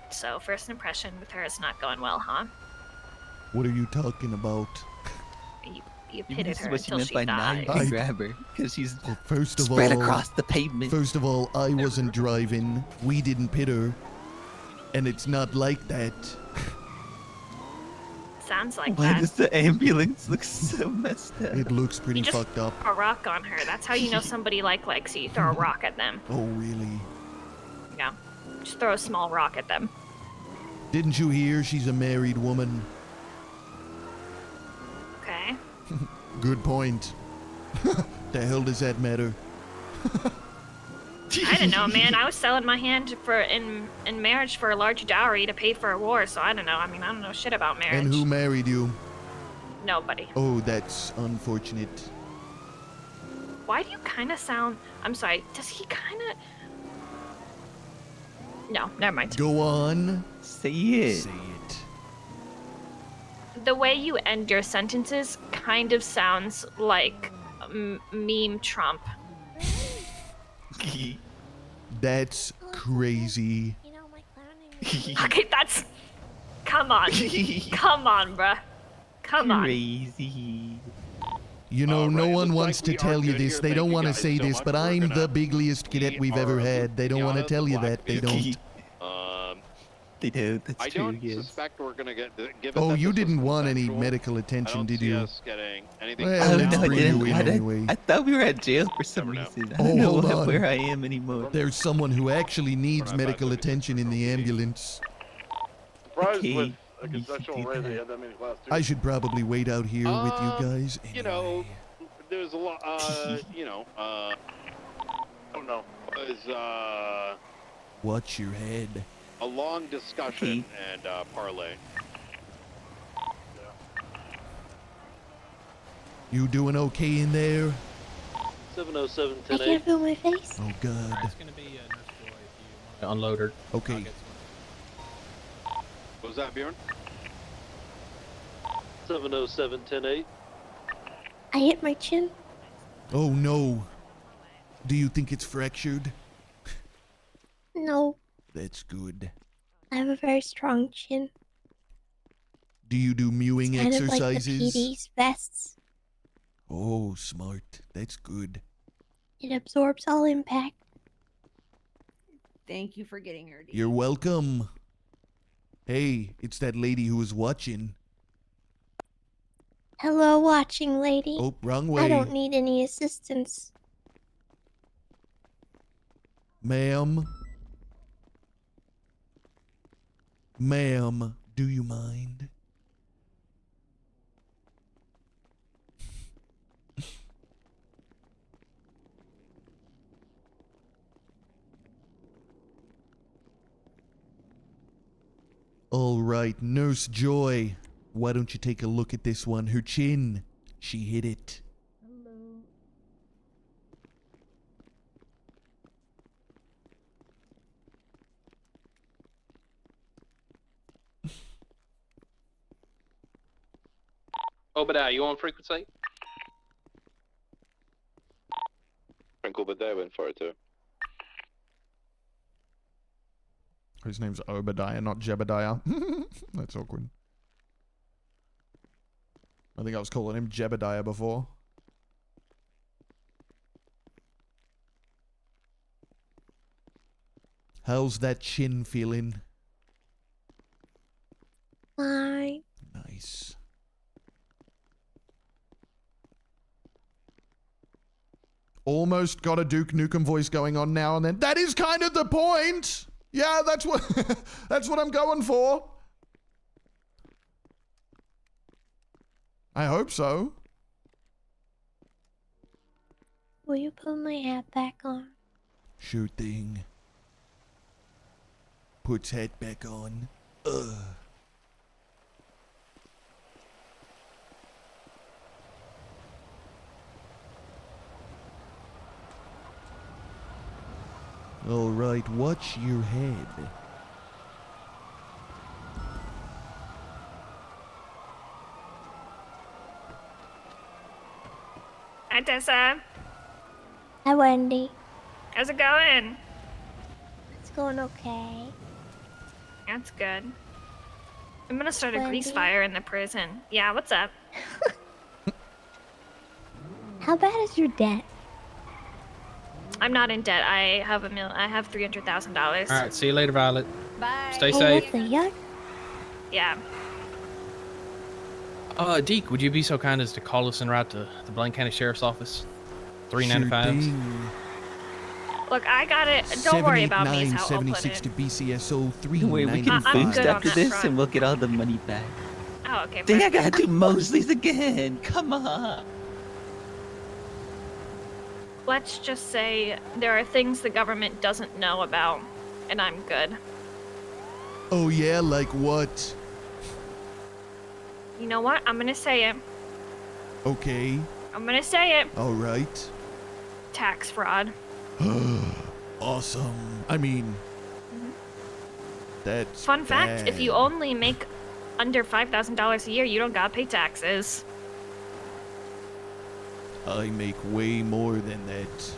So, first impression with her is not going well, huh? What are you talking about? You Maybe pitted this is her what she until meant she by now you died. can grab her because she's First of spread all, across the pavement. First of all, I wasn't driving. We didn't pit her. And it's not like that. Sounds like Why that. does the ambulance look so messed up? It looks pretty You just fucked up. throw a rock on her. That's how you know somebody likes you. You throw a rock at them. Oh, really? Yeah. Just throw a small rock at them. Didn't you hear she's a married woman? Okay. Good point. The hell does that matter? I don't know, man. I was selling my hand in marriage for a large dowry to pay for a war, so I don't know. I mean, I don't know shit about marriage. And who married you? Nobody. Oh, that's unfortunate. Why do you kind of sound... I'm sorry. Does he kind of... No, never mind. Go on. Say it. Say it. The way you end your sentences kind of sounds like meme Trump. That's crazy. Okay, that's... Come on. Come on, bruh. Come on. Crazy. You know, no one wants to tell you this. They don't want to say this, but I'm the bigliest cadet we've ever had. They don't want to tell you that. They don't. They do. That's I true. don't Yes. suspect we're gonna get. Given Oh, that you this was didn't want any consensual, medical attention, I don't did see you? us getting anything. Well, Oh, let's no, I bring you didn't. in anyway. I thought we were at jail for some reason. I Oh, don't know hold on. where I am anymore. There's someone who actually needs medical attention in the ambulance. Surprised Okay, with a you should consensual do raid they that. had that many class two. I should probably wait out here with you guys. You know, there's a lot. You know, I don't know. was Watch your head. a long discussion and parlay. You doing okay in there? 707 I can't feel my face. Oh, God. It's gonna be Nurse Joy if you unload her. Okay. What was that, Bjorn? 707 10-8. I hit my chin. Oh, no. Do you think it's fractured? No, That's good. I have a very strong chin. Do you do mewing Kind of like the exercises? PD's vests. Oh, smart. That's good. It absorbs all impact. Thank you for getting her. You're welcome. Hey, it's that lady who was watching. Hello, watching lady. Oh, wrong way. I don't need any assistance. Ma'am. Ma'am, do you mind? All right, Nurse Joy. Why don't you take a look at this one? Her chin. She hit it. Obadiah, you on frequency? Frank Obadiah went for it too. His name's Obadiah, not Jebediah. That's awkward. I think I was calling him Jebediah before. How's that chin feeling? Fine. Nice. Almost got a Duke Nukem voice going on now and then. That is kind of the point. Yeah, that's what that's what I'm going for. I hope so. Will you put my hat back on? Sure thing. Puts hat back on. Ugh. All right, watch your head. Hi, Tessa. Hi, Wendy. How's it going? It's going okay. That's good. I'm gonna start a grease Wendy? fire in the prison. Yeah, what's up? How bad is your debt? I'm not in debt. I have I have $300,000. All right, see you later, Violet. Bye. Stay Hey, safe. what's the yuck? Yeah. Deke, would you be so kind as to call us and route to the Blaine County Sheriff's Office? 395. Look, I got it. Don't worry about me. Is how I'll put it. to BCSO Wait, we can I'm boost good on after that this front. and we'll get all the money back. Oh, okay. Dang, I perfect. gotta do Mosley's again. Come on. Let's just say there are things the government doesn't know about, and I'm good. Oh yeah, like what? You know what? I'm gonna say it. Okay. I'm gonna say it. All right. Tax fraud. Awesome. I mean, that's Fun fact, if you bad. only make under $5,000 a year, you don't gotta pay taxes. I make way more than that.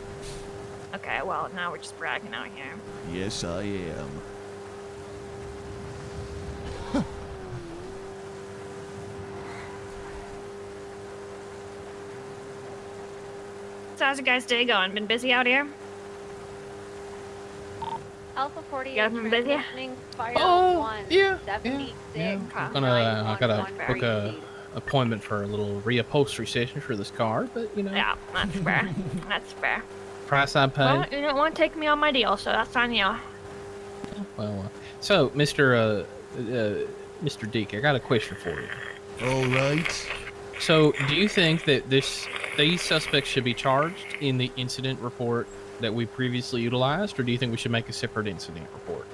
Okay, well, now we're just bragging out here. Yes, I am. So how's your guys' day going? Been busy out here? Alpha 48 You guys been busy? transitioning fire Oh, 1, yeah, 76. I gotta book a appointment for a little reupholstery session for this car, but you know. Yeah, that's fair. That's fair. Price I pay. Well, you don't want to take me on my deal, so that's on you. Well, so Mr. Deke, I got a question for you. All right. So, do you think that these suspects should be charged in the incident report that we previously utilized, or do you think we should make a separate incident report?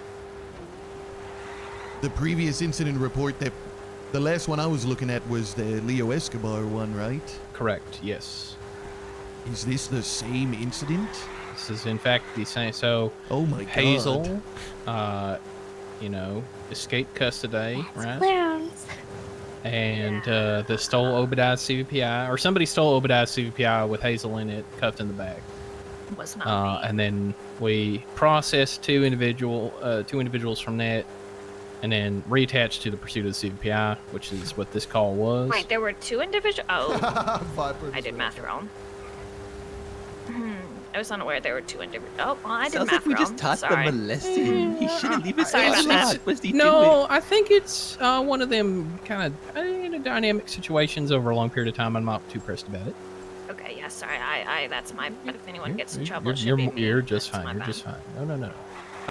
The previous incident report that the last one I was looking at was the Leo Escobar one, right? Correct. Yes. Is this the same incident? This is in fact the same. So, oh my Hazel, you know, escaped custody, right? Clowns. And the stole Obadiah's CVPI, or somebody stole Obadiah's CVPI with Hazel in it, cuffed in the bag. Was not me. And then we processed two individuals from that, and then reattached to the pursuit of the CVPI, which is what this call was. Wait, there were two individuals? Oh, I did math wrong. I was unaware there were two individuals. Oh, well, I did Sounds math like we wrong. just taught Sorry. them a lesson. He shouldn't leave his Sorry about that. shot. What's he No, doing? I think it's one of them kind of dynamic situations over a long period of time. I'm not too pressed about it. Okay, yeah, sorry. That's my. But if anyone gets in trouble, it should You're, be me. you're just That's fine. my You're just bad. fine.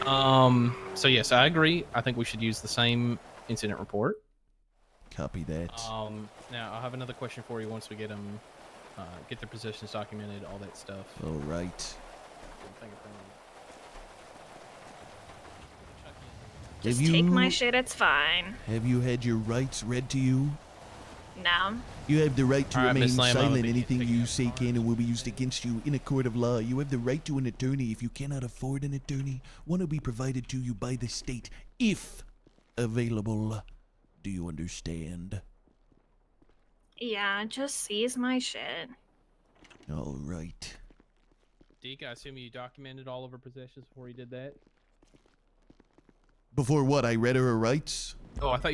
No. So yes, I agree. I think we should use the same incident report. Copy that. Now I'll have another question for you once we get them, get their positions documented, all that stuff. All right. Just take my shit. It's fine. Have you had your rights read to you? No. You have the right to All right, remain Miss Lamb, I'm gonna silent. be Anything you say can and will be used against you in a court of law. You have the right to an attorney. If you cannot afford an attorney, one will be provided to you by the state, if available. Do you understand? Yeah, just seize my shit. All right. Deke, I assume you documented all of her possessions before you did that? Before what? I read her rights? Oh, I thought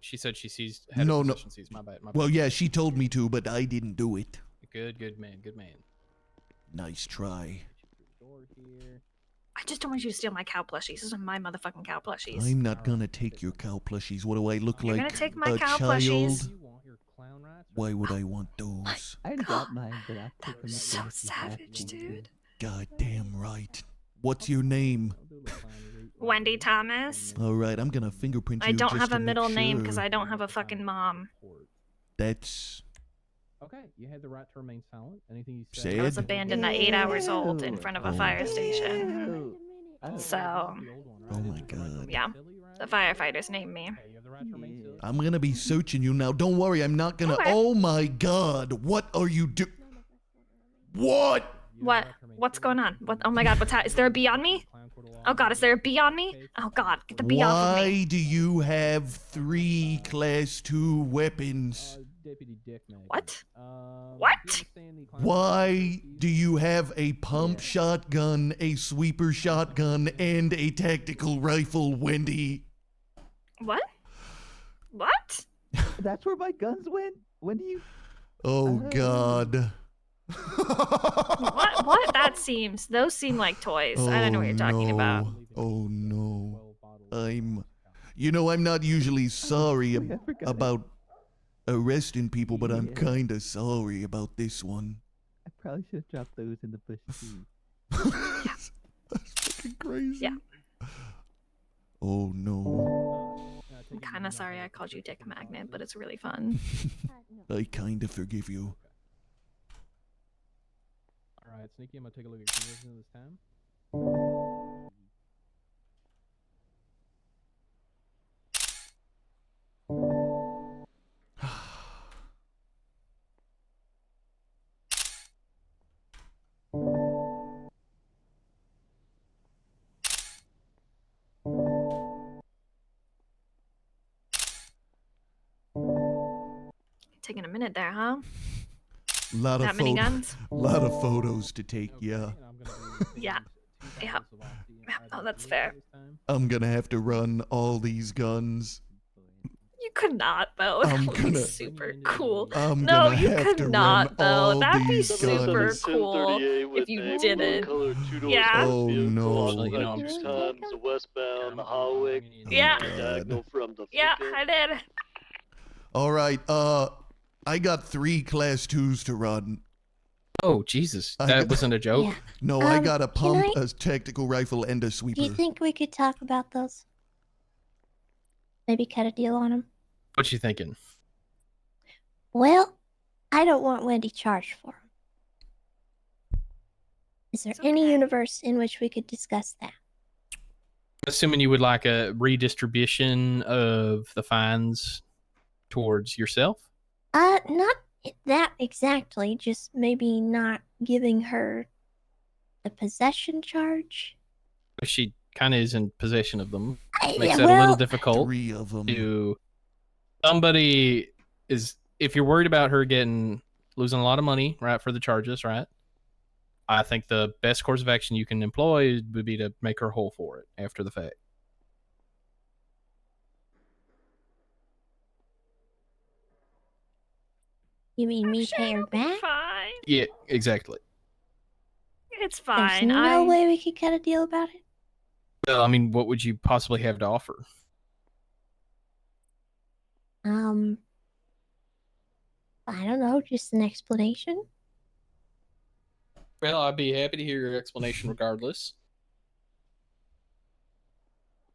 she said she seized. Had No, her no. possession seized. My bad. Well, yeah, she told me to, but I didn't do it. Good man. Good man. Nice try. I just don't want you to steal my cow plushies. These are my motherfucking cow plushies. I'm not gonna take your cow plushies. What do I look You're like? gonna take my a cow child? plushies? Why would I want those? I got mine, but I'll take them. So savage, dude. God damn right. What's your name? Wendy Thomas. All right, I'm gonna fingerprint you. I don't just have to a make middle name because sure. I don't have a fucking mom. That's Okay, you had the right to remain silent. Anything you said. I was abandoned at 8 hours old in front of a fire station. So, oh my god. yeah, the firefighters named me. I'm gonna be searching you now. Don't worry, I'm not gonna. Okay. Oh my god, what are you do? What? What? What's going on? What? Oh my god, what's that? Is there a bee on me? Oh god, is there a bee on me? Oh god, get the bee off of me. Why do you have 3 Class 2 weapons? What? What? Why do you have a pump shotgun, a sweeper shotgun, and a tactical rifle, Wendy? What? What? That's where my guns went? When do you... Oh god. What? Those seem like toys. I don't know what you're talking about. Oh no. I'm not usually sorry about arresting people, but I'm kinda sorry about this one. I probably should have dropped those in the bush too. That's fucking crazy. Yeah. Oh no. I'm kind of sorry I called you Dick Magnet, but it's really fun. I kinda forgive you. Alright, Sneaky, I'm gonna take a look at conversion this time. Taking a minute there, huh? Lot That of many guns? Lot of photos to take, yeah. Yeah. Yeah. Oh, that's fair. I'm gonna have to run all these guns. You could not, though. I'm That would be super cool. I'm No, gonna you have could to not, run though. all That'd be these super guns. cool if you didn't. Yeah. Oh no. times westbound Hawick. Yeah. Diagonal from the Yeah, I did. Alright, I got 3 class 2s to run. Oh Jesus, that wasn't a joke. Yeah. No, I got a can pump, I- a tactical rifle, and a sweeper. Do you think we could talk about those? Maybe cut a deal on them? What you thinking? Well, I don't want Wendy charged for them. Is there any universe in which we could discuss that? Assuming you would like a redistribution of the fines towards yourself. Not that exactly. Just maybe not giving her the possession charge. But she kind of is in possession of them. Yeah, Makes that a little well- difficult. 3 of them. To somebody is, if you're worried about her losing a lot of money, right, for the charges, right? I think the best course of action you can employ would be to make her whole for it after the fact. You mean me pay her back? Fine. Yeah, exactly. It's There's fine. no way we could cut a deal about it. Well, I mean, what would you possibly have to offer? I don't know, just an explanation. Well, I'd be happy to hear your explanation regardless.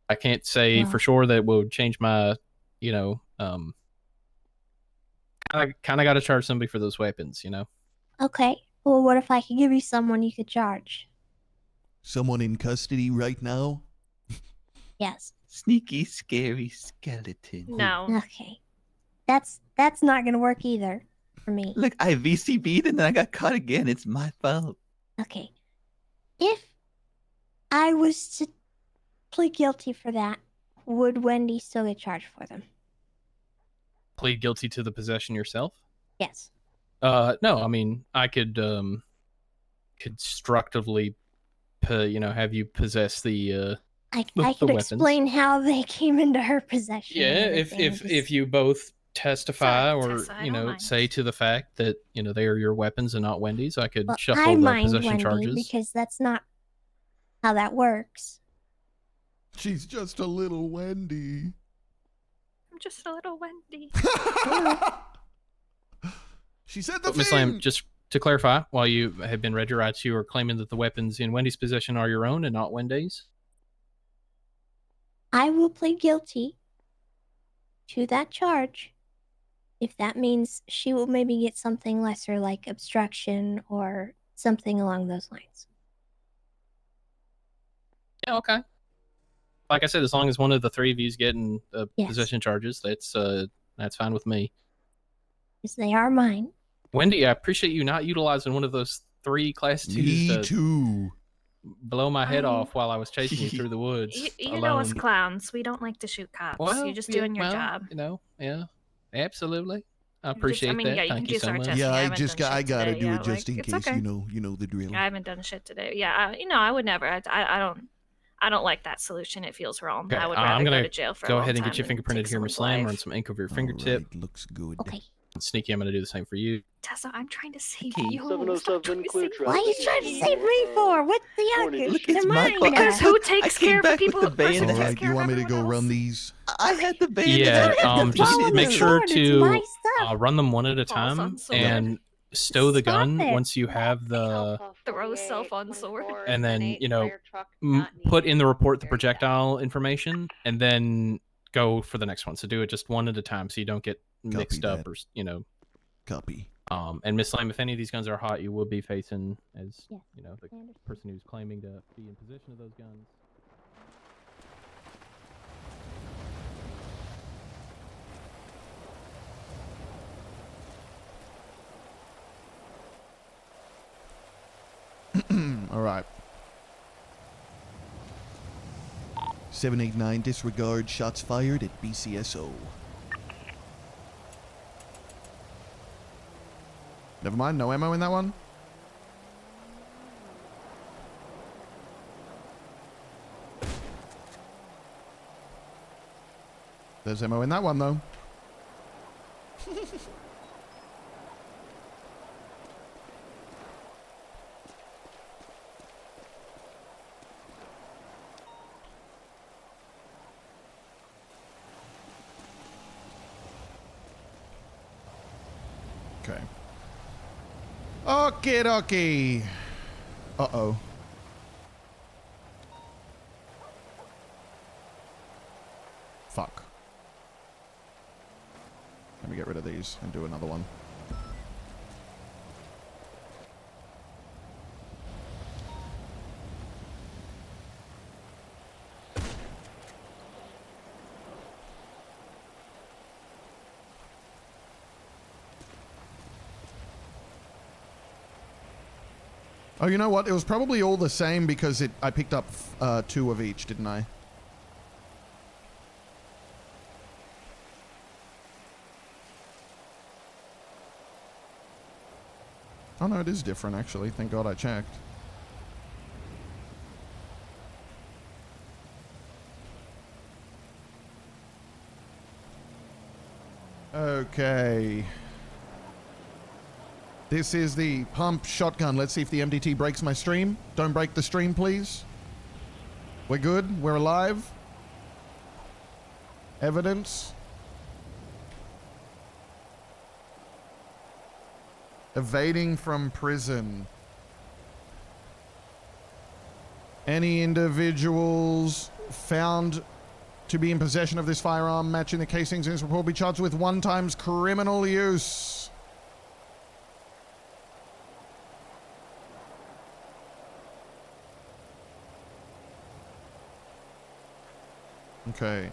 I can't say for sure that would change my, I kind of got to charge somebody for those weapons, Okay. Well, what if I could give you someone you could charge? Someone in custody right now? Yes. Sneaky, scary skeleton. No. Okay. That's not gonna work either for me. Look, I VCB'd and then I got caught again. It's my fault. Okay. If I was to plead guilty for that, would Wendy still get charged for them? Plead guilty to the possession yourself? Yes. No, I mean, I could constructively, have you possess the I the could weapons. explain how they came into her possession. Yeah, and if everything. if you both testify or Tessa, I don't mind. say to the fact that they are your weapons and not Wendy's, I could Well, shuffle I the mind possession Wendy charges. because that's not how that works. She's just a little Wendy. I'm just a little Wendy. She said the But Miss Lamb, just to clarify, while you have been read your rights, you are claiming that the weapons in Wendy's possession are your own and not Wendy's? I will plead guilty to that charge if that means she will maybe get something lesser like obstruction or something along those lines. Yeah, okay. Like I said, as long as one of the three of you is getting Yes. possession charges, that's fine with me. Because they are mine. Wendy, I appreciate you not utilizing one of those 3 class 2s Me to too. blow my head off while I was chasing you through the woods. You know us alone. clowns. We don't like to shoot cops. Well, You're just yeah, doing your well, job. Yeah, absolutely. I appreciate mean, that. yeah, you Thank can you do so much. sarcastic. Yeah, I I haven't just done I shit gotta today, do yeah, it just like, in it's case. okay. You know the drill. I haven't done shit today. Yeah, I would never. I don't like that solution. It feels wrong. Okay, I would I'm rather gonna go to jail for a go long ahead and time get you than fingerprinted take here, Miss someone's Lamb. life. Run some ink over your fingertip. Looks good. Okay. Sneaky, I'm gonna do the same for you. Tessa, I'm trying to save Okay. you. 707 clear Why are you trying to save me for? What's the argument? Look, it's They're my mine fault. now. Because who I takes came care of back the with people? the The person band. who All takes right, care you of want me to everyone go else? run these? I had the band. Yeah, just Follow make the sure sword, it's my to stuff. run them one at a Falls time on sword. and stow the Stop gun it. once you have the, Throw self on sword. and then put in the report the projectile information, and then go for the next one. So do it just one at a time, so you don't get mixed up or Copy. And Miss Lamb, if any of these guns are hot, you will be facing as Yes, the person who's claiming to be in possession of those guns. All right. 789 disregard shots fired at BCSO. Never mind, no ammo in that one. There's ammo in that one though. Okay. Okie dokie. Uh-oh. Fuck. Let me get rid of these and do another one. Oh, you know what? It was probably all the same because I picked up 2 of each, didn't I? Oh no, it is different actually. Thank God I checked. Okay. This is the pump shotgun. Let's see if the MDT breaks my stream. Don't break the stream, please. We're good. We're alive. Evidence. Evading from prison. Any individuals found to be in possession of this firearm matching the casings in this report will be charged with 1 times criminal use. Okay,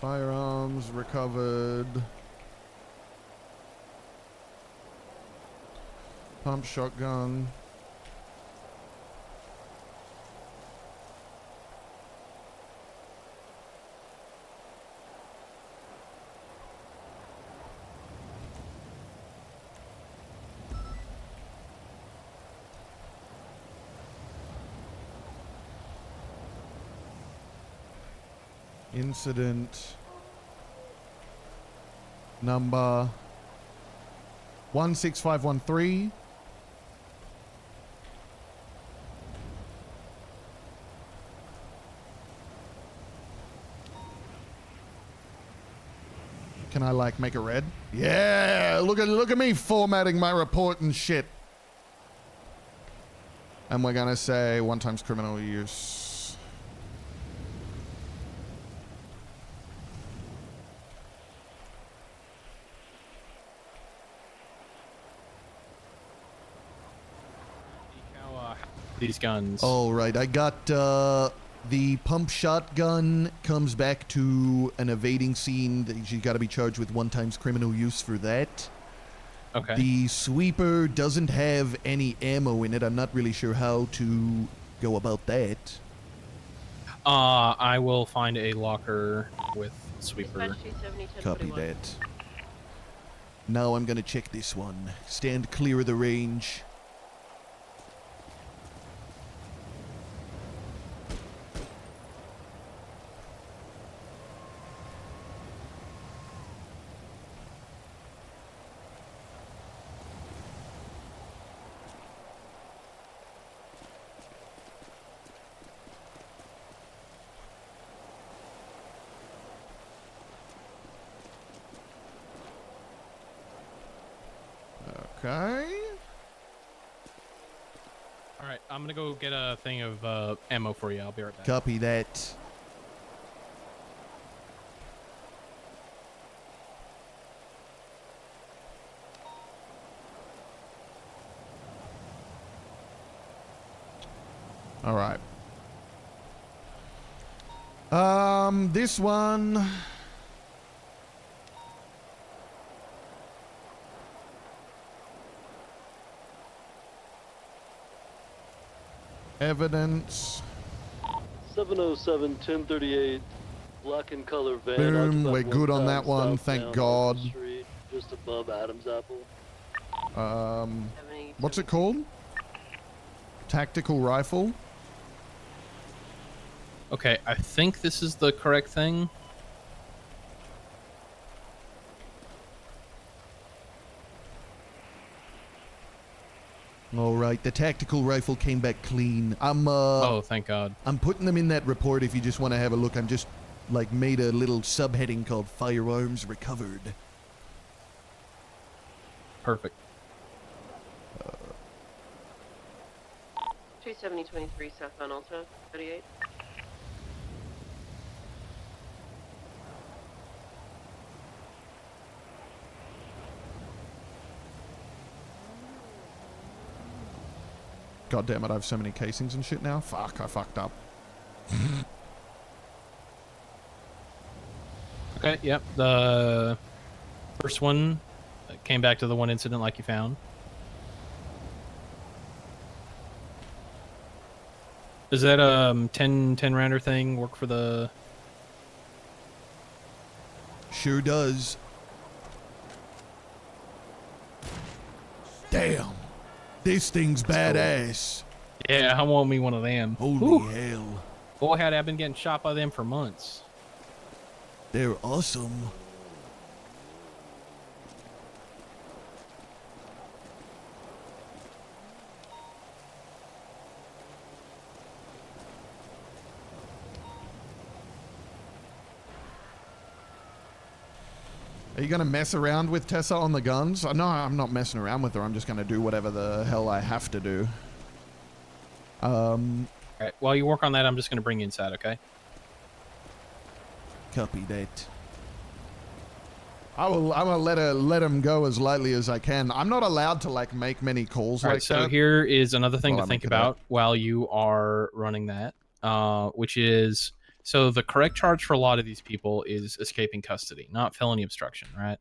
firearms recovered. Pump shotgun. Incident number 16513. Can I like make it red? Yeah, look at me formatting my report and shit. And we're gonna say 1 times criminal use. These guns. All right, I got the pump shotgun comes back to an evading scene. You got to be charged with 1 times criminal use for that. Okay. The sweeper doesn't have any ammo in it. I'm not really sure how to go about that. I will find a locker with sweeper. Copy that. Now I'm gonna check this one. Stand clear of the range. Okay. All right, I'm gonna go get a thing of ammo for you. I'll be right back. Copy that. All right. This one. Evidence. 707 1038 black and color van. Boom, occupied we're good on that southbound one, thank Arthur God. Street, just above Adam's Apple. What's it called? Tactical rifle. Okay, I think this is the correct thing. All right, the tactical rifle came back clean. Oh, thank God. I'm putting them in that report if you just want to have a look. I'm just like made a little subheading called firearms recovered. Perfect. 27023 southbound Alta 38. God damn it, I have so many casings and shit now. Fuck, I fucked up. Okay, yep. The first one came back to the one incident like you found. Does that 10 rounder thing work for the... Sure does. Damn. This thing's badass. Yeah, I want me one of them. Holy hell. Boy, had I been getting shot by them for months. They're awesome. Are you going to mess around with Tessa on the guns? No, I'm not messing around with her. I'm just going to do whatever the hell I have to do. All right, while you work on that, I'm just going to bring you inside, okay? Copy that. I'm gonna let him go as lightly as I can. I'm not allowed to like make many calls like that. So here is another thing Well, to think about while you are running that, which is, so the correct charge for a lot of these people is escaping custody, not felony obstruction, right?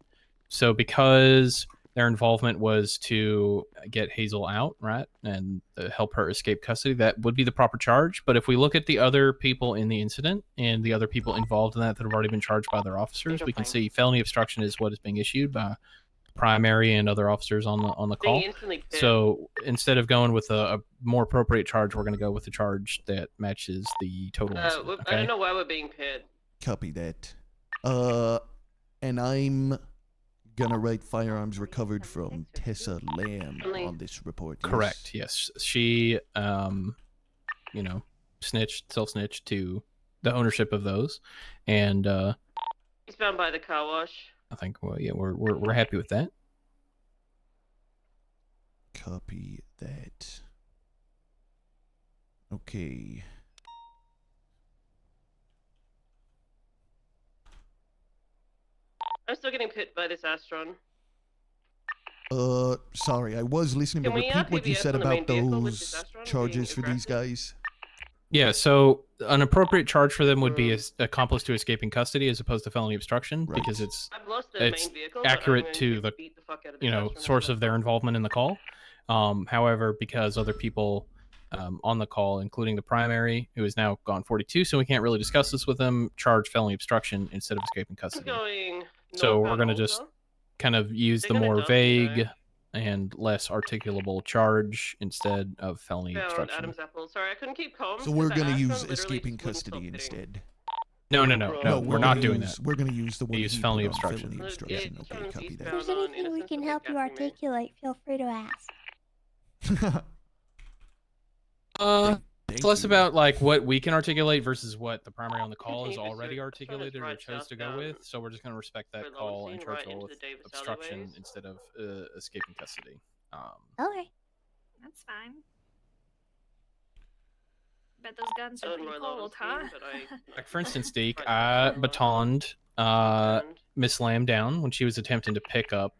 So because their involvement was to get Hazel out, right, and help her escape custody, that would be the proper charge. But if we look at the other people in the incident and the other people involved in that have already been charged by their officers, we can see felony obstruction is what is being issued by primary and other officers on the call. So instead of going with a more appropriate charge, we're going to go with the charge that matches the total incident, I don't know why we're being paired. Copy that. And I'm gonna write firearms recovered from Tessa Lamb on this report. Yes. Correct. Yes, she, you know, self-snitched to the ownership of those, and He's found by the car wash. I think, well, yeah, we're happy with that. Copy that. Okay. I'm still getting pit by this Astron. Sorry, I was listening, Can but we, repeat what you PBS said on the main about vehicle with those this Astron charges being for these guys. Yeah, so an appropriate charge for them would be accomplice to escaping custody as opposed to felony obstruction, because it's accurate to the source of their involvement in the call. However, because other people on the call, including the primary, who is now gone 42, so we can't really discuss this with them, charge felony obstruction instead of escaping custody. So we're going to just kind of use the more vague and less articulable charge instead of felony obstruction. Adam's Apple. Sorry, I couldn't keep calm. So we're going to use escaping custody instead. No, we're not doing that. We're going to use the one use he felony put on obstruction. felony obstruction. Okay, copy If that. there's anything we can help you articulate, feel free to ask. It's less about like what we can articulate versus what the primary on the call is already articulated or chose to go with. So we're just going to respect that call and charge roll with obstruction instead of escaping custody. Okay. That's fine. Bet those guns are pretty cold, huh? Like for instance, Deke, I batoned Miss Lamb down when she was attempting to pick up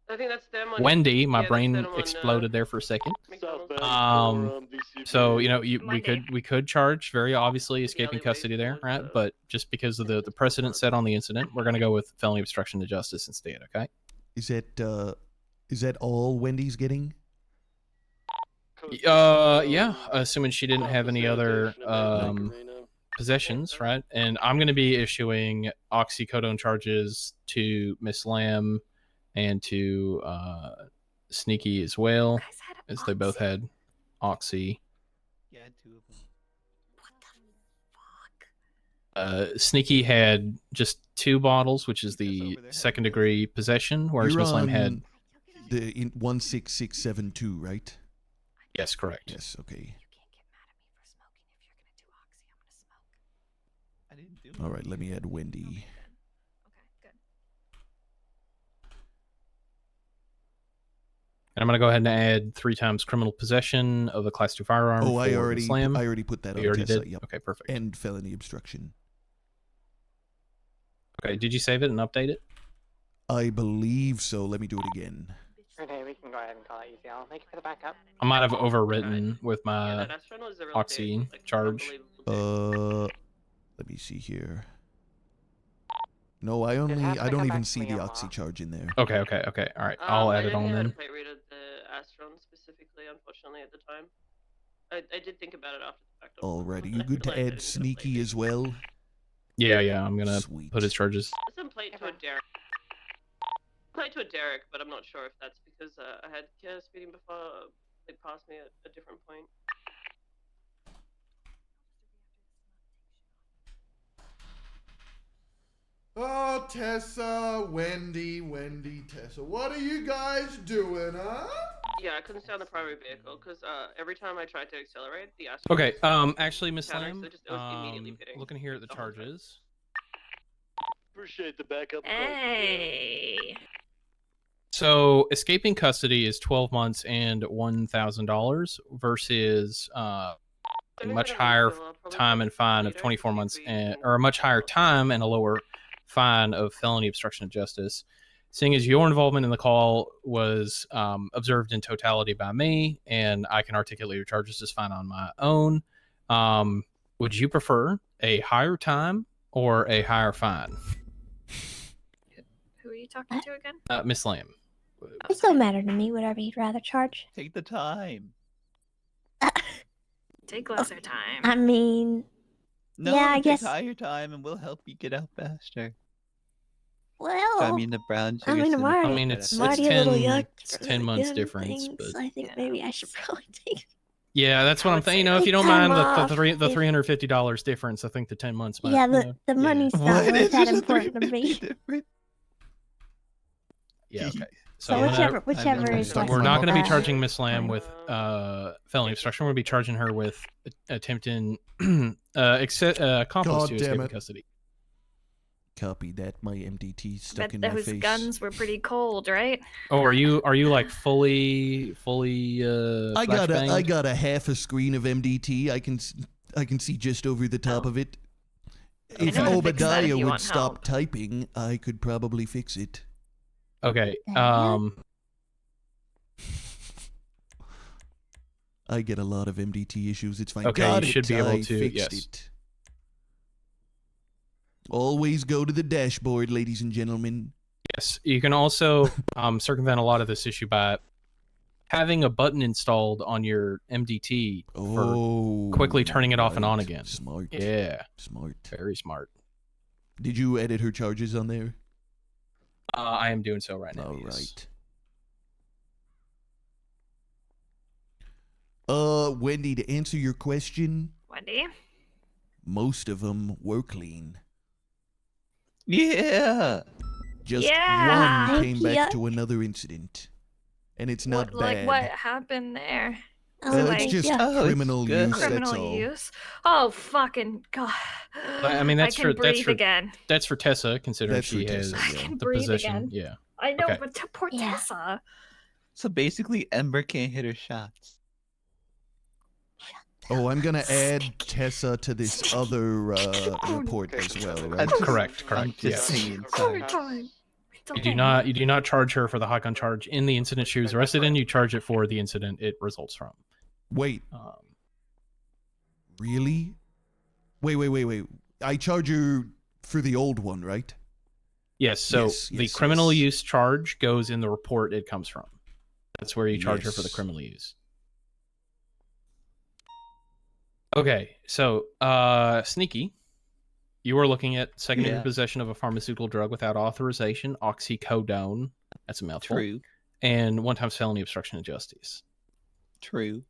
I think that's them on Wendy. My yeah, brain that's them on, exploded there for a second. McDonald's. So you know, we could charge very obviously escaping custody there, right? But just because of the precedent set on the incident, we're gonna go with felony obstruction to justice instead. Okay? Is that all Wendy's getting? Yeah, assuming she didn't have any other possessions, right? And I'm gonna be issuing oxycodone charges to Miss Lamb and to Sneaky as well, as they both had oxy. Yeah, 2 of them. Sneaky had just 2 bottles, which is the second degree possession, whereas Miss Lamb had the 16672, right? Yes, correct. Yes, okay. I didn't do All right, let me add Wendy. And I'm gonna go ahead and add 3 times criminal possession of a class 2 firearm. Oh, I for already Miss Lamb. put that on. You already Tessa, did. Yep. Okay, perfect. And felony obstruction. Okay, did you save it and update it? I believe so. Let me do it again. Okay, we can go ahead and call it ECL. Thank you for the backup. I might have overwritten with my that restaurant was a real oxy dick, like, charge. Let me see here. No, I don't even see the oxy charge in there. Okay. All right, I'll add it on I then. didn't plate rated the Astron specifically, unfortunately, at the time. I did think about it after the fact. Alright, are you good to add Sneaky as well? Yeah, I'm gonna put his charges. Some plate to a Derek. Plate to a Derek, but I'm not sure if that's because I had speeding before they passed me at a different point. Oh, Tessa, Wendy, Tessa. What are you guys doing, huh? Yeah, I couldn't stay on the primary vehicle because every time I tried to accelerate, the Astron. Okay, actually, Miss counter, Lamb, so it was immediately pitting. looking here at the charges. Appreciate the backup. Hey. So escaping custody is 12 months and $1,000 versus a much higher time and fine of 24 months, or a much higher time and a lower fine of felony obstruction of justice. Seeing as your involvement in the call was observed in totality by me, and I can articulate your charges just fine on my own, would you prefer a higher time or a higher fine? Who are you talking to again? Miss Lamb. It don't matter to me, whatever you'd rather charge. Take the time. Take lesser time. I mean, No, yeah, I take guess. higher time and we'll help you get out faster. Well, I mean, the brown I mean, I'm already, I mean, it's I'm already a little young. it's for 10 the months young difference, things. but I think maybe I should probably take. yeah, that's what I'm thinking. You know, if you don't Time mind off the $350 difference, I think the 10 months might. Yeah, you the know, the money's not What? really It's that just a important to me. Yeah, okay. So I'm gonna- whichever is less We're not going to be bad. charging Miss Lamb with felony obstruction. We're going to be charging her with attempting accomplice God to damn escape it. custody. Copy that. My MDT stuck Bet in my those face. guns were pretty cold, right? Oh, are you like fully I flashbanged? got a half a screen of MDT. I can see just over the top of it. If know how to fix that if Obadiah you would want stop help. typing, I could probably fix it. Okay. I get a lot of MDT issues. It's fine. Okay, Got you it. should be able I to- fixed yes. it. Always go to the dashboard, ladies and gentlemen. Yes, you can also circumvent a lot of this issue by having a button installed on your MDT for quickly turning it off and on again. Smart. Yeah. Smart. Very smart. Did you edit her charges on there? I am doing so right now. All yes. right. Wendy, to answer your question, Wendy? most of them were clean. Yeah. Just Yeah. one came Thank back ya. to another incident. and it's not bad. Like what happened there? It's just criminal use. Criminal that's all. use. Oh fucking god! I mean, that's I can for that's breathe for again. that's for Tessa, considering That's for she has Tessa, I can the breathe position. again. Yeah. I know, Okay. but poor Tessa. So basically, Ember can't hit her shots. Oh, I'm gonna add Tessa to this other report as well, right? Correct. I'm just saying. Sorry. You do not charge her for the hot gun charge in the incident she was arrested in. You charge it for the incident it results from. Wait. Really? Wait. I charge you for the old one, right? Yes. So the criminal use charge goes in the report it comes from. That's where you charge her for the criminal use. Okay. So, Sneaky, you were looking at secondary possession of a pharmaceutical drug without authorization, oxycodone. That's a mouthful. True. And one-time felony obstruction of justice. True.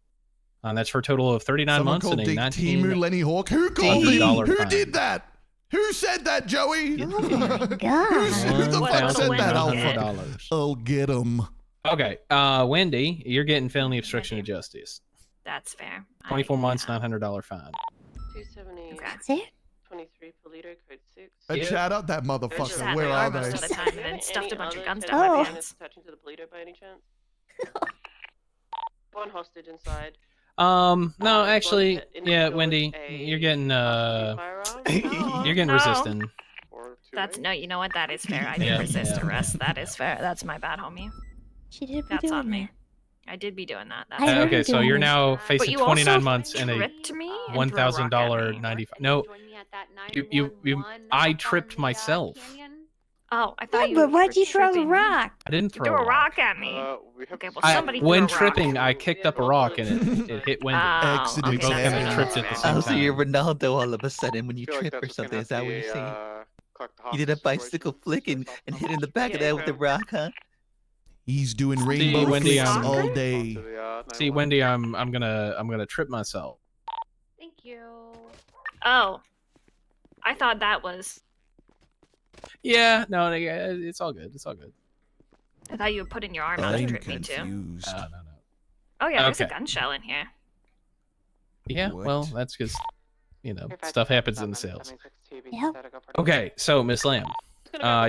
And that's for a total of 39 Someone months called and a Timu Lenny Hawk. Who called me? Who did that? Who said that, Joey? Oh my god. Who the fuck said that, Alpha? I'll get him. Okay, Wendy, you're getting felony obstruction of justice. That's fair. 24 months, $900 fine. 270. That's it. 23 per liter, code 6. Shout out that motherfucker. Where are they? Most of the time, and then stuffed a bunch of guns down Oh. my pants. Attaching to the bleeder by any chance? One hostage inside. No, actually, yeah, Wendy, you're getting, you're getting resisting. That's no. You know what? That is fair. I did Yeah, resist yeah. arrest. That is fair. That's my bad, homie. She did be That's doing on me. that. I did be doing that. That's I fair. Okay, so you're now But facing you 29 also months and a tripped me and $1,000 95. No, you I tripped myself. Oh, I thought you. But why'd you throw the tripping. rock? I didn't You throw threw a rock at me. Okay, well somebody threw a when rock. tripping, I kicked up a rock and it hit Wendy. Oh, We okay, both that's kind of tripped at the same Oh, so time. you're Ronaldo all of a sudden when you trip or something. Is that what you're saying? You did a bicycle flick and hit in the back of that with the rock, huh? He's doing rainbow Wendy, flicks I'm- all day. See, Wendy, I'm gonna trip myself. Thank you. Oh, I thought that was. Yeah, no, it's all good. It's all good. I thought you would put in your arm out to I'm trip me too. confused. No. Oh yeah, there's a Okay. gun shell in here. Yeah, What? well, that's because, stuff happens in the sales. Yep. Okay, so Miss Lamb,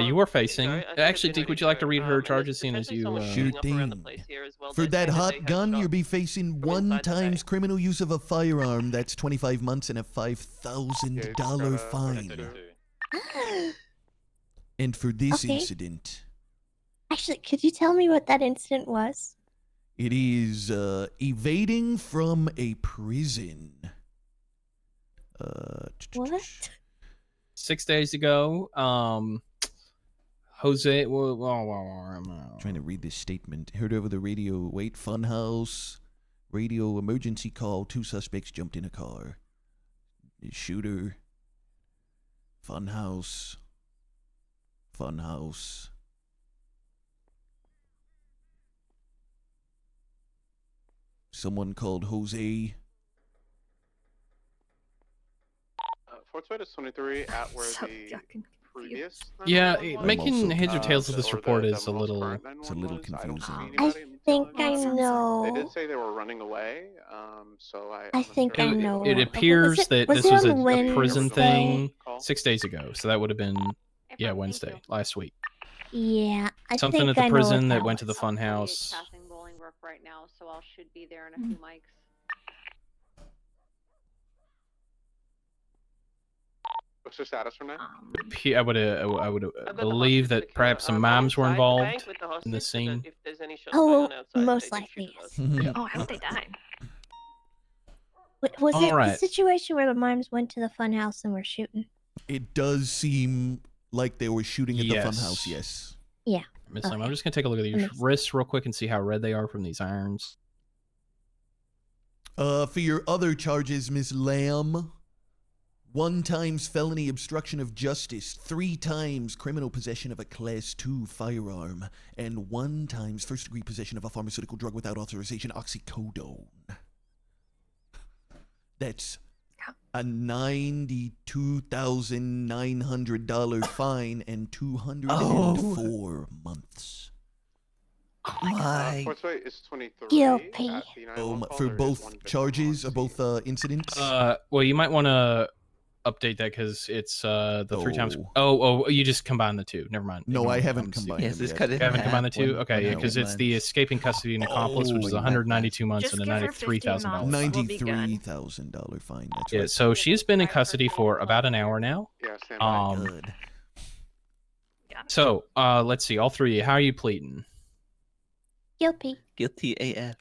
you were facing. Actually, Deke, would you like to read her charges, seeing as you? Shooting. For that hot gun, you'll be facing 1 times criminal use of a firearm. That's 25 months and a $5,000 fine. And for this Okay. incident, Actually, could you tell me what that incident was? it is evading from a prison. What? 6 days ago, Jose. Trying to read this statement. Heard over the radio. Wait, funhouse. Radio emergency call. 2 suspects jumped in a car. The shooter. Funhouse. Funhouse. Someone called Jose. Fort Sweat is 23 at where So the fucking previous. Yeah, 911 was. making heads or tails of this or report the is a most little. current It's a little 911 was. I don't see confusing. I anybody in think I detail. They know. did say they were running away, so I I'm think I unsure. know. It Was appears it- that was this it was on a prison Wednesday? thing 6 days ago, so that would have been Wednesday last week. Yeah, I Something think at the I know prison what that went to the was. fun house. Passing Bolingbrook right now, so I should be there in a few mics. What's your status from now? I would believe that perhaps some moms were involved in the scene. Oh, most likely. Yes. Yeah. Oh, how'd they die? Was it the Alright. situation where the mimes went to the funhouse and were shooting? It does seem like they were shooting at the Yes. funhouse, yes. Yeah. Miss Lamb, I'm just gonna take a look at your wrists real quick and see how red they are from these irons. For your other charges, Ms. Lamb, 1 times felony obstruction of justice, 3 times criminal possession of a Class 2 firearm, and 1 times first-degree possession of a pharmaceutical drug without authorization, oxycodone. That's a $92,900 fine and 204 months. My. Force rate is 23. Guilty. At the 911 call, For there is both one victim charges on or both incidents? Well, you might want to update that because it's the 3 times. Oh, you just combine the two. Never mind. No, Ignore I me. haven't I'm combined stupid. Yes, them it's yet. cut in You haven't half, combined the two? one- Okay, yeah, because it's the escaping custody and accomplice, which is 192 months Just and a give her 15 $93,000 months. fine. We'll be good. $93,000 fine. That's Yeah, right. so she's been in custody for about an hour now. Yeah, stand by. Good. So, let's see, all three. How are you pleading? Guilty. Guilty AF.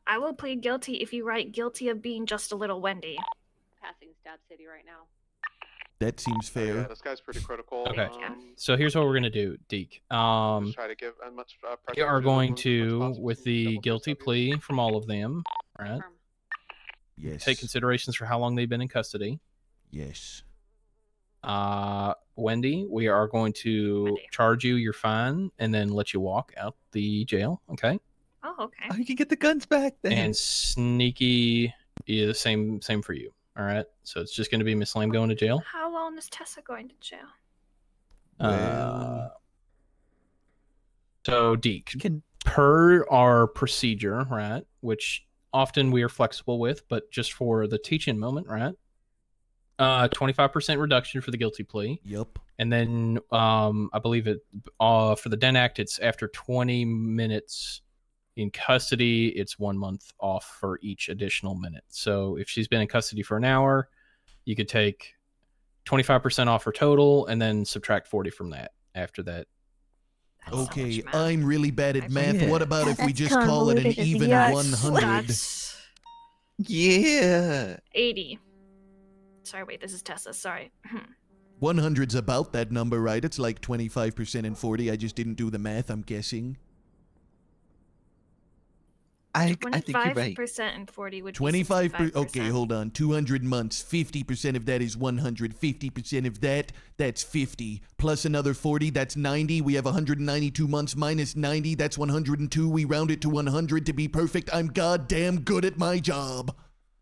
I will plead guilty if you write guilty of being just a little Wendy. Passing Stab City right now. That seems fair. Yeah, this guy's pretty critical. Okay, so here's what we're gonna do, Deke. Just try to give as much We are going to, with the guilty plea from all of them, right? Yes. Take considerations for how long they've been in custody. Yes. Wendy, we are going to charge you your fine and then let you walk out the jail. Okay. Oh, okay. Oh, you can get the guns back then. And Sneaky is same for you. All right. So it's just going to be Miss Lamb going to jail. How long is Tessa going to jail? So Deke, per our procedure, right, which often we are flexible with, but just for the teaching moment, right? 25% reduction for the guilty plea. Yep. And then I believe it for the Den Act, it's after 20 minutes in custody, it's 1 month off for each additional minute. So if she's been in custody for an hour, you could take 25% off her total and then subtract 40 from that after that. Okay, I'm really bad at math. Yeah. What about if we That's just call it an convoluted as even yucks. 100? Yeah. 80. Sorry, wait, this is Tessa. Sorry. 100's about that number, right? It's like 25% and 40. I just didn't do the math, I'm guessing. I think you're right. 25% and 40 would be 25 65%. okay, hold on. 200 months. 50% of that is 100. 50% of that, that's 50. Plus another 40, that's 90. We have 192 months minus 90, that's 102. We round it to 100 to be perfect. I'm goddamn good at my job.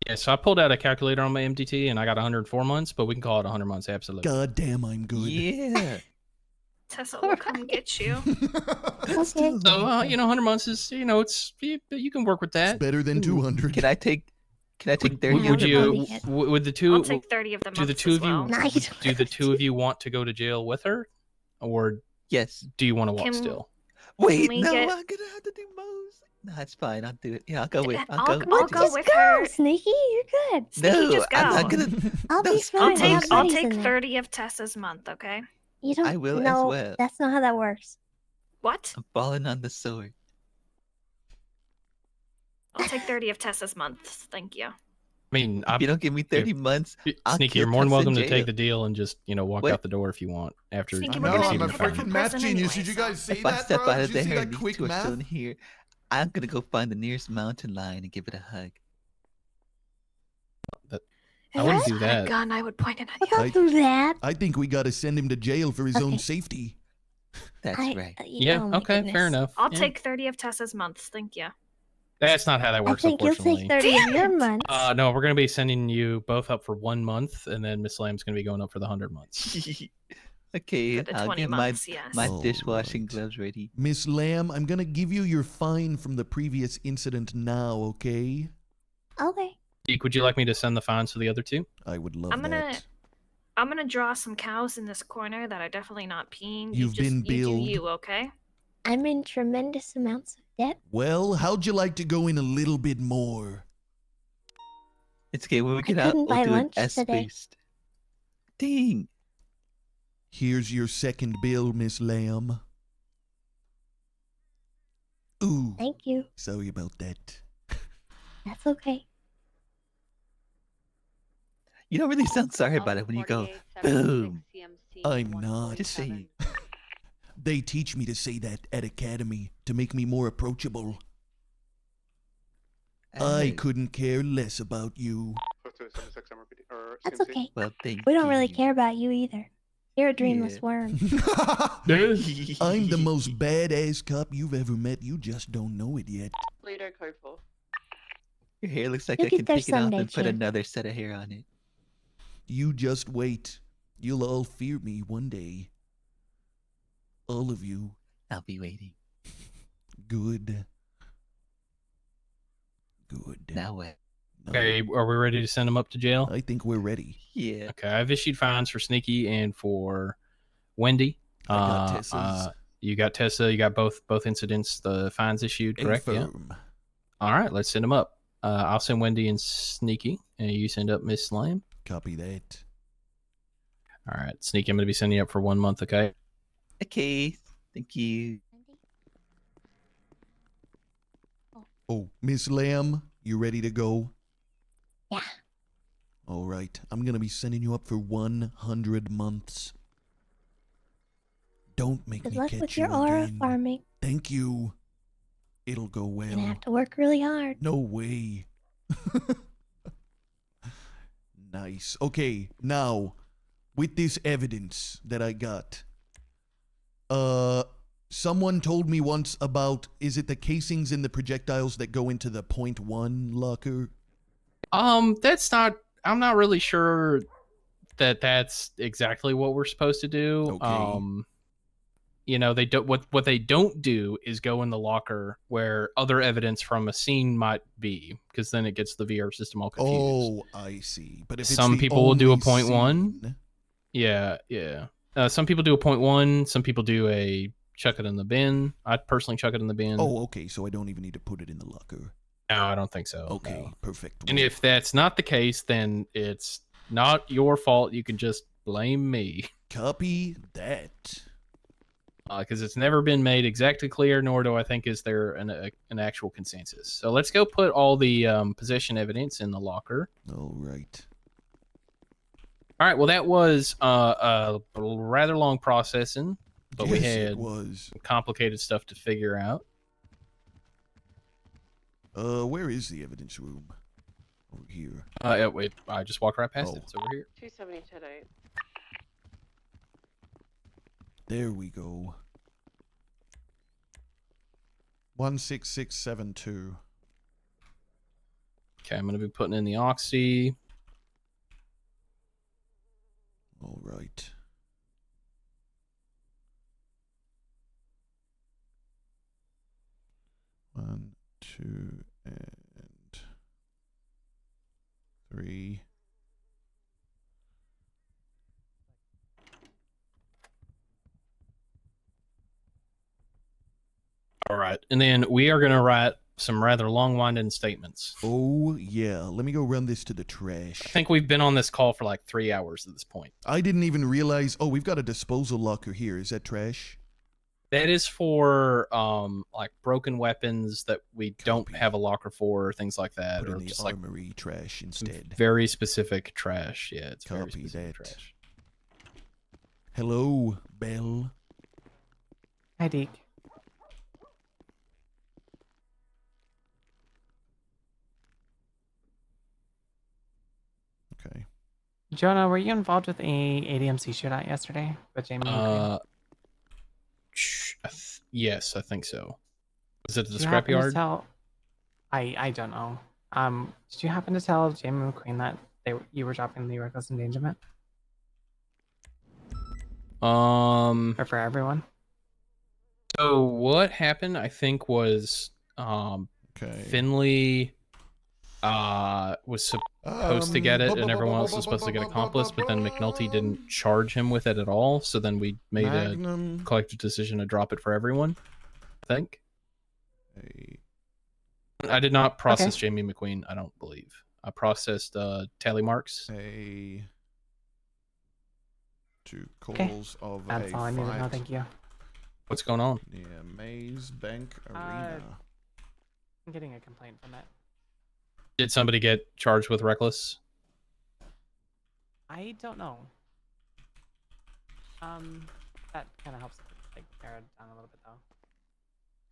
Yeah, so I pulled out a calculator on my MDT and I got 104 months, but we can call it 100 months, absolutely. Goddamn, I'm good. Yeah. Tessa will come get you. Okay. So, 100 months is, it's, you can work with that. It's better than 200. Can I take 30? Would you, would the two, I'll take 30 of the do the months two as of you, well. Nice. do the two of you want to go to jail with her? Or Yes. do you want to walk Can- still? Wait, we no, get- I'm gonna have to do most. No, it's fine. I'll do it. Yeah, I'll go with. I'll I'll go Just with go, her. Sneaky. You're good. Sneaky, just go. I'm not gonna. I'll No, be fine. Sneaky. I have I'll buddies take in there. 30 of Tessa's month, okay? You don't. I will as no, well. that's not how that works. What? I'm falling on the sword. I'll take 30 of Tessa's month. Thank you. I mean, If you don't give me 30 months, I'll Sneaky, kill you're more than Tessa in welcome to jail. take the deal and just, walk What? out the door if you want after. Sneaky, I we're know, gonna I'm a put her in freaking math prison genius. anyway, Did you so- guys see If I that, step bro? out Did of you see there that and these quick two are still math? in here, I'm gonna go find the nearest mountain lion and give it a hug. I wouldn't What? do If I had a that. gun, I would point it at Well, you. don't do that. I think we gotta send him to jail for his own Okay. safety. That's right. Yeah, oh my okay, goodness. fair enough. I'll Yeah. take 30 of Tessa's months. Thank you. That's not how that I works, think you'll unfortunately. take 30 of your months. No, we're going to be sending you both up for 1 month, and then Miss Lamb's going to be going up for the 100 months. Okay, For the I'll 20 get months, yes. my All dishwashing right. gloves ready. Miss Lamb, I'm gonna give you your fine from the previous incident now, okay? Okay. Deke, would you like me to send the fines to the other two? I would love I'm gonna that. draw some cows in this corner that are definitely not peeing. You've been You do billed. you, okay? I'm in tremendous amounts of debt. Well, how'd you like to go in a little bit more? It's okay. When we I get out, couldn't buy we'll do an lunch today. S-based. Dang. Here's your second bill, Miss Lamb. Ooh, Thank you. sorry about that. That's okay. You don't really sound sorry about it when you go, boom. I'm not. Just saying. They teach me to say that at Academy to make me more approachable. I Hey, couldn't care less about you. That's okay. Well, thank We don't really you. care about you either. You're a dreamless Yeah. worm. I'm the most badass cop you've ever met. You just don't know it yet. Leader code 4. Your hair looks like You'll I get can there take it off someday, and put Jim. another set of hair on it. You just wait. You'll all fear me one day. All of you. I'll be waiting. Good. Good. Now what? Okay, are we ready to send him up to jail? I think we're ready. Yeah. Okay, I've issued fines for Sneaky and for Wendy. I got Tessa's. You got Tessa. You got both incidents. The fines issued, correct? Yeah. All right, let's send them up. I'll send Wendy and Sneaky, and you send up Miss Slam. Copy that. All right, Sneaky, I'm going to be sending you up for 1 month, okay? Okay. Thank you. Oh, Miss Lamb, you ready to go? Yeah. All right. I'm going to be sending you up for 100 months. Don't make Good me luck catch with you your aura again. farming. Thank you. It'll go You're well. gonna have to work really hard. No way. Nice. Okay, now, with this evidence that I got, someone told me once about, is it the casings in the projectiles that go into the .1 locker? That's not, I'm not really sure that that's exactly what we're supposed to do. Okay. You know, they don't, what they don't do is go in the locker where other evidence from a scene might be, because then it gets the VR system all confused. Oh, I see. But if it's some the people will do a only .1. scene- Yeah. Some people do a .1. Some people do a chuck it in the bin. I personally chuck it in the bin. Oh, okay, so I don't even need to put it in the locker. No, I don't think so. Okay, no. perfect. And if that's not the case, then it's not your fault. You can just blame me. Copy that. Because it's never been made exactly clear, nor do I think is there an actual consensus. So let's go put all the possession evidence in the locker. All right. All right. Well, that was a rather long processing, but we Yes, had it was. complicated stuff to figure out. Where is the evidence room? Over here. Yeah, wait, I just walked right past it. It's over here. 270 to 8. There we go. 16672. Okay, I'm going to be putting in the oxy. All right. One, two, and 3. All right, and then we are going to write some rather long-winded statements. Oh, yeah. Let me go run this to the trash. I think we've been on this call for like 3 hours at this point. I didn't even realize. Oh, we've got a disposal locker here. Is that trash? That is for like broken weapons that we don't have a locker for, or things like that, Put or in the just armory like trash instead. very specific trash. Yeah, it's very Copy specific that. trash. Hello, Belle. Hi, Deke. Okay. Jonah, were you involved with a ADMC shootout yesterday with Jamie? McQueen? Yes, I think so. Was it the Did you happen to scrapyard? tell- I don't know. Did you happen to tell Jamie McQueen that you were dropping the reckless endangerment? Or for everyone? So what happened, I think, was Finley was supposed to get it, and everyone else was supposed to get accomplice, but then McNulty didn't charge him with it at all. So then we made Magnum. a collective decision to drop it for everyone. I think. I did not process Jamie McQueen. I don't believe. I processed Tally Marks. 2 calls of That's a all I need to know. fight Thank you. What's going on? near Maze Bank Arena. I'm getting a complaint from it. Did somebody get charged with reckless? I don't know. That kind of helps like narrow it down a little bit though.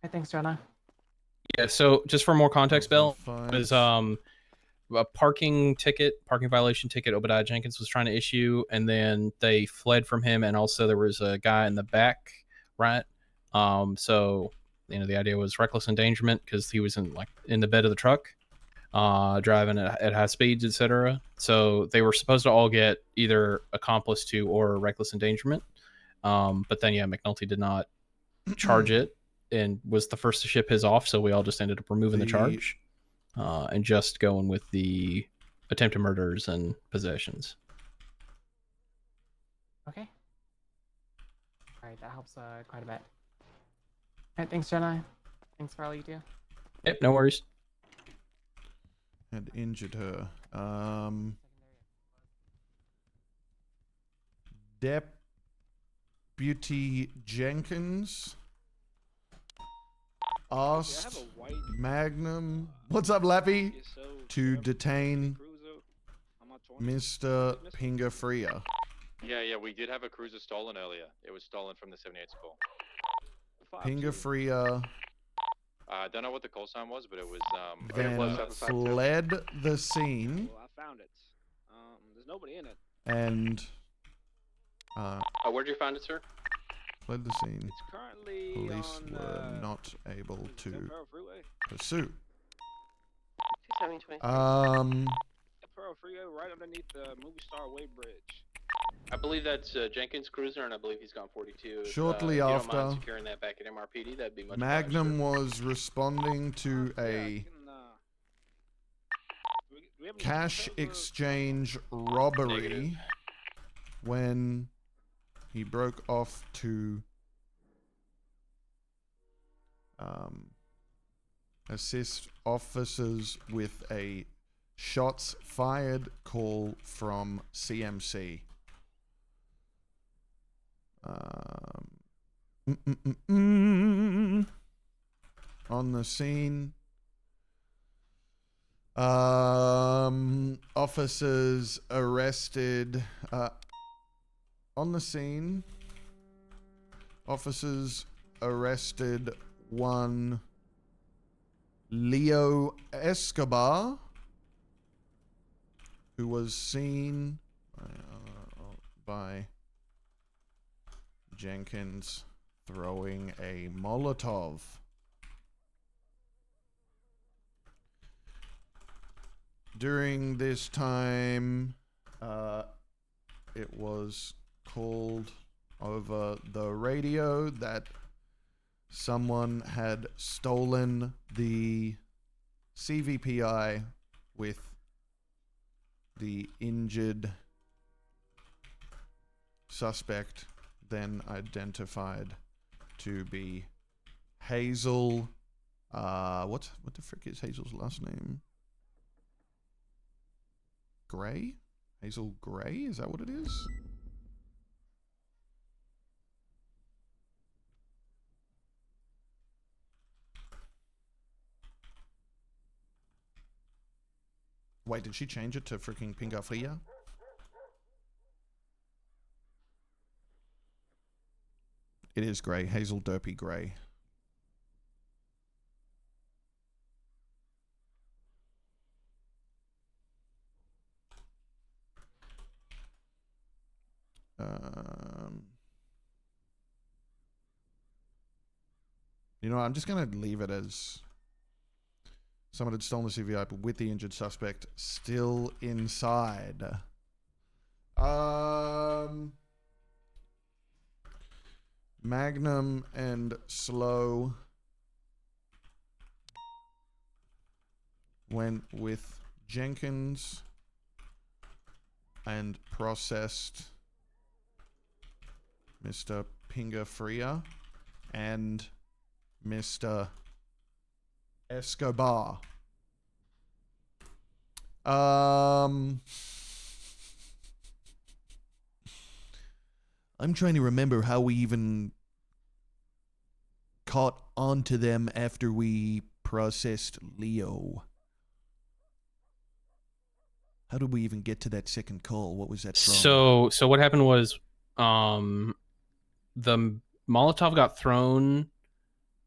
Hey, thanks, Jonah. Yeah, so just for more context, Bill, it was a parking violation ticket Obadiah Jenkins was trying to issue, and then they fled from him, and also there was a guy in the back, right? So, you know, the idea was reckless endangerment because he was in the bed of the truck, driving at high speeds, etc. So they were supposed to all get either accomplice to or reckless endangerment. But then, yeah, McNulty did not charge it. and was the first to ship his off, so we all just ended up removing the charge and just going with the attempted murders and possessions. Okay. All right, that helps quite a bit. All right, thanks, Jenna. Thanks for all you do. Yep, no worries. Had injured her. Deputy Jenkins asked Magnum, what's up, Lappy, to detain Mr. Pingafria. Yeah, we did have a cruiser stolen earlier. It was stolen from the 78 school. Pingafria I don't know what the call sign was, but it was then fled the scene. Well, I found it. There's nobody in it. And where'd you find it, sir? Fled the scene. It's currently Police on, were not able to Freeway. pursue. 270. Pearl Freeway, right underneath the Movie Star Way Bridge. I believe that's Jenkins' cruiser, and I believe he's gone 42. Shortly if you after, don't mind securing that back at MRPD, that'd be much Magnum was responding to a cash exchange robbery when he broke off to assist officers with a shots fired call from CMC. On the scene, officers arrested. On the scene, officers arrested one Leo Escobar, who was seen by Jenkins throwing a Molotov. During this time, it was called over the radio that someone had stolen the CVPI with the injured suspect, then identified to be Hazel. What the frick is Hazel's last name? Gray? Hazel Gray? Is that what it is? Wait, did she change it to freaking Pingafria? It is Gray. Hazel Derpy Gray. You know, I'm just going to leave it as someone had stolen the CVI with the injured suspect still inside. Magnum and Slow went with Jenkins and processed Mr. Pingafria and Mr. Escobar. I'm trying to remember how we even caught on to them after we processed Leo. How did we even get to that second call? What was that from? So what happened was the Molotov got thrown.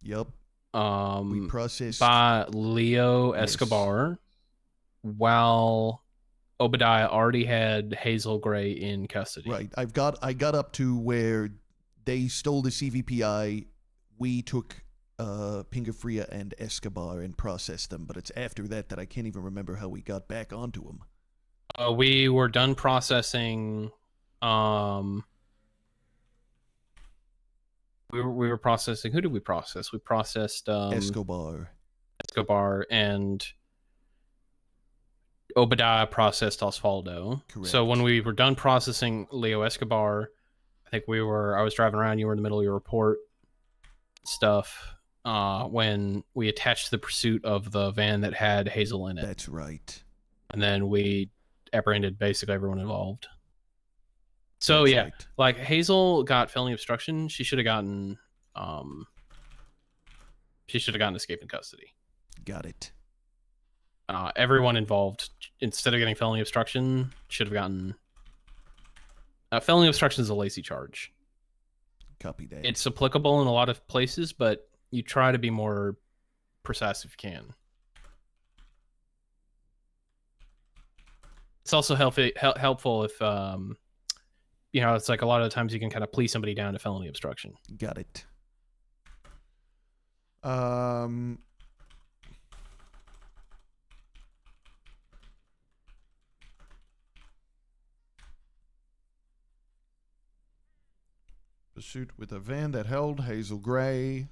Yep. We processed by Leo Escobar, while Obadiah already had Hazel Gray in custody. Right. I got up to where they stole the CVPI. We took Pingafria and Escobar and processed them, but it's after that I can't even remember how we got back onto them. We were done processing. we were processing. Who did we process? We processed Escobar and Obadiah processed Osvaldo. So when we were done processing Leo Escobar, I think I was driving around, you were in the middle of your report stuff, when we attached the pursuit of the van that had Hazel in it. That's right. And then we apprehended basically everyone involved. So yeah, like Hazel got felony obstruction. She should have gotten escape in custody. Got it. Everyone involved, instead of getting felony obstruction, should have gotten felony obstruction is a lacy charge. Copy that. It's applicable in a lot of places, but you try to be more precise if you can. It's also helpful if it's like a lot of the times you can kind of plea somebody down to felony obstruction. Got it. Pursuit with a van that held Hazel Gray.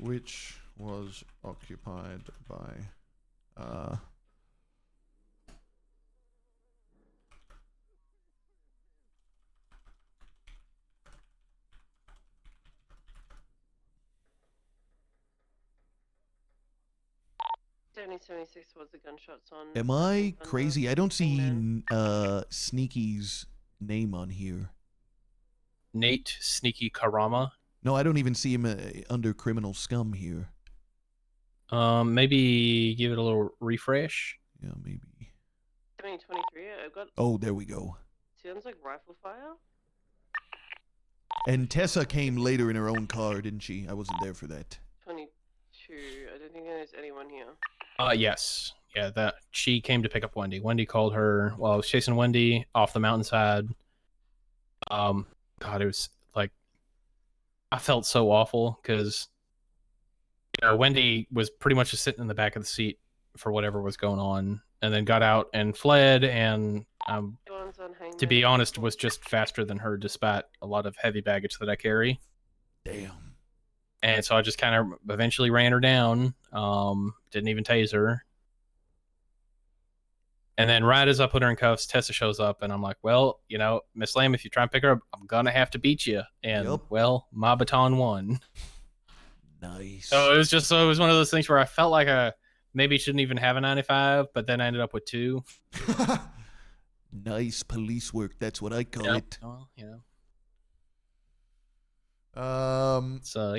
Which was occupied by $70.76 was the gunshots on. Am I crazy? I don't see Sneaky's name on here. Nate Sneaky Karama. No, I don't even see him under criminal scum here. Maybe give it a little refresh. Yeah, maybe. 2023. I've got. Oh, there we go. Sounds like rifle fire. And Tessa came later in her own car, didn't she? I wasn't there for that. 22. I don't think there's anyone here. Yes. Yeah, that she came to pick up Wendy. Wendy called her while I was chasing Wendy off the mountainside. God, it was like I felt so awful because Wendy was pretty much just sitting in the back of the seat for whatever was going on, and then got out and fled, and to be honest, was just faster than her despite a lot of heavy baggage that I carry. Damn. And so I just kind of eventually ran her down. Didn't even tase her. And then right as I put her in cuffs, Tessa shows up, and I'm like, well, Miss Lamb, if you try and pick her up, I'm going to have to beat you. And, well, my baton won. Nice. So it was one of those things where I felt like I maybe shouldn't even have a 95, but then I ended up with 2. Nice police work. That's what I call it. Well, So,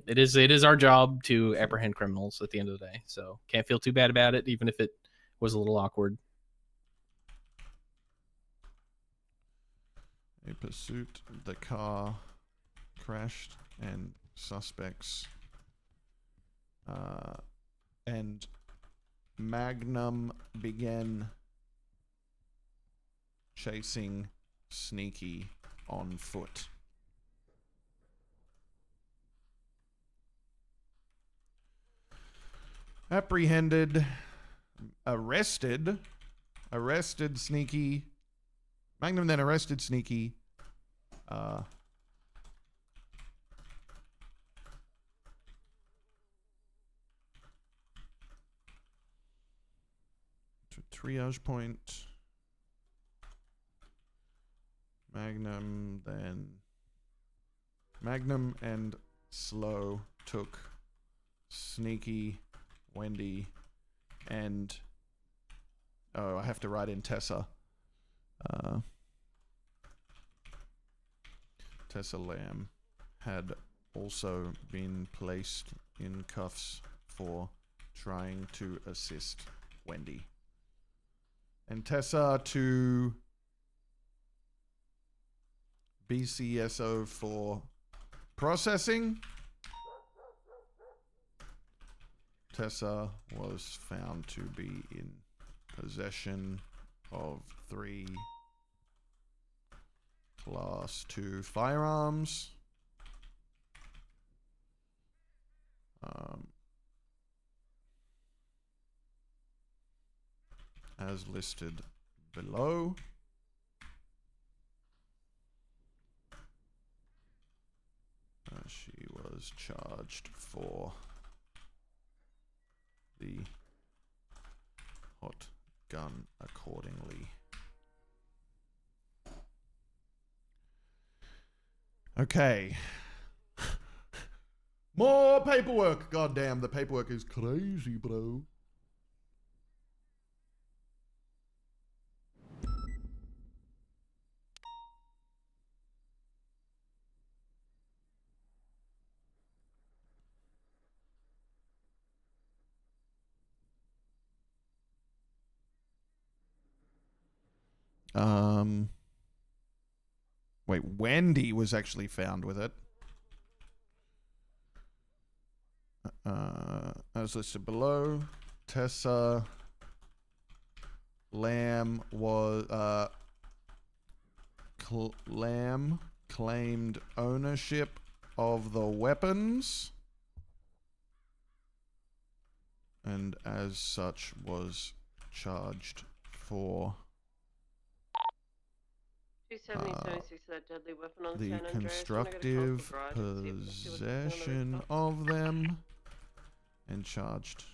it is our job to apprehend criminals at the end of the day. So can't feel too bad about it, even if it was a little awkward. A pursuit. The car crashed and suspects. And Magnum began chasing Sneaky on foot. Apprehended, arrested Sneaky. Magnum then arrested Sneaky. To triage point. Magnum and Slow took Sneaky, Wendy, and I have to write in Tessa. Tessa Lamb had also been placed in cuffs for trying to assist Wendy. And Tessa to BCSO for processing. Tessa was found to be in possession of 3 Class 2 firearms. As listed below. She was charged for the hot gun accordingly. Okay. More paperwork. God damn, the paperwork is crazy, bro. Wait, Wendy was actually found with it. As listed below, Tessa Lamb was Lamb claimed ownership of the weapons, and as such was charged for 270-76 that deadly weapon on the San Andreas. constructive possession of them, and charged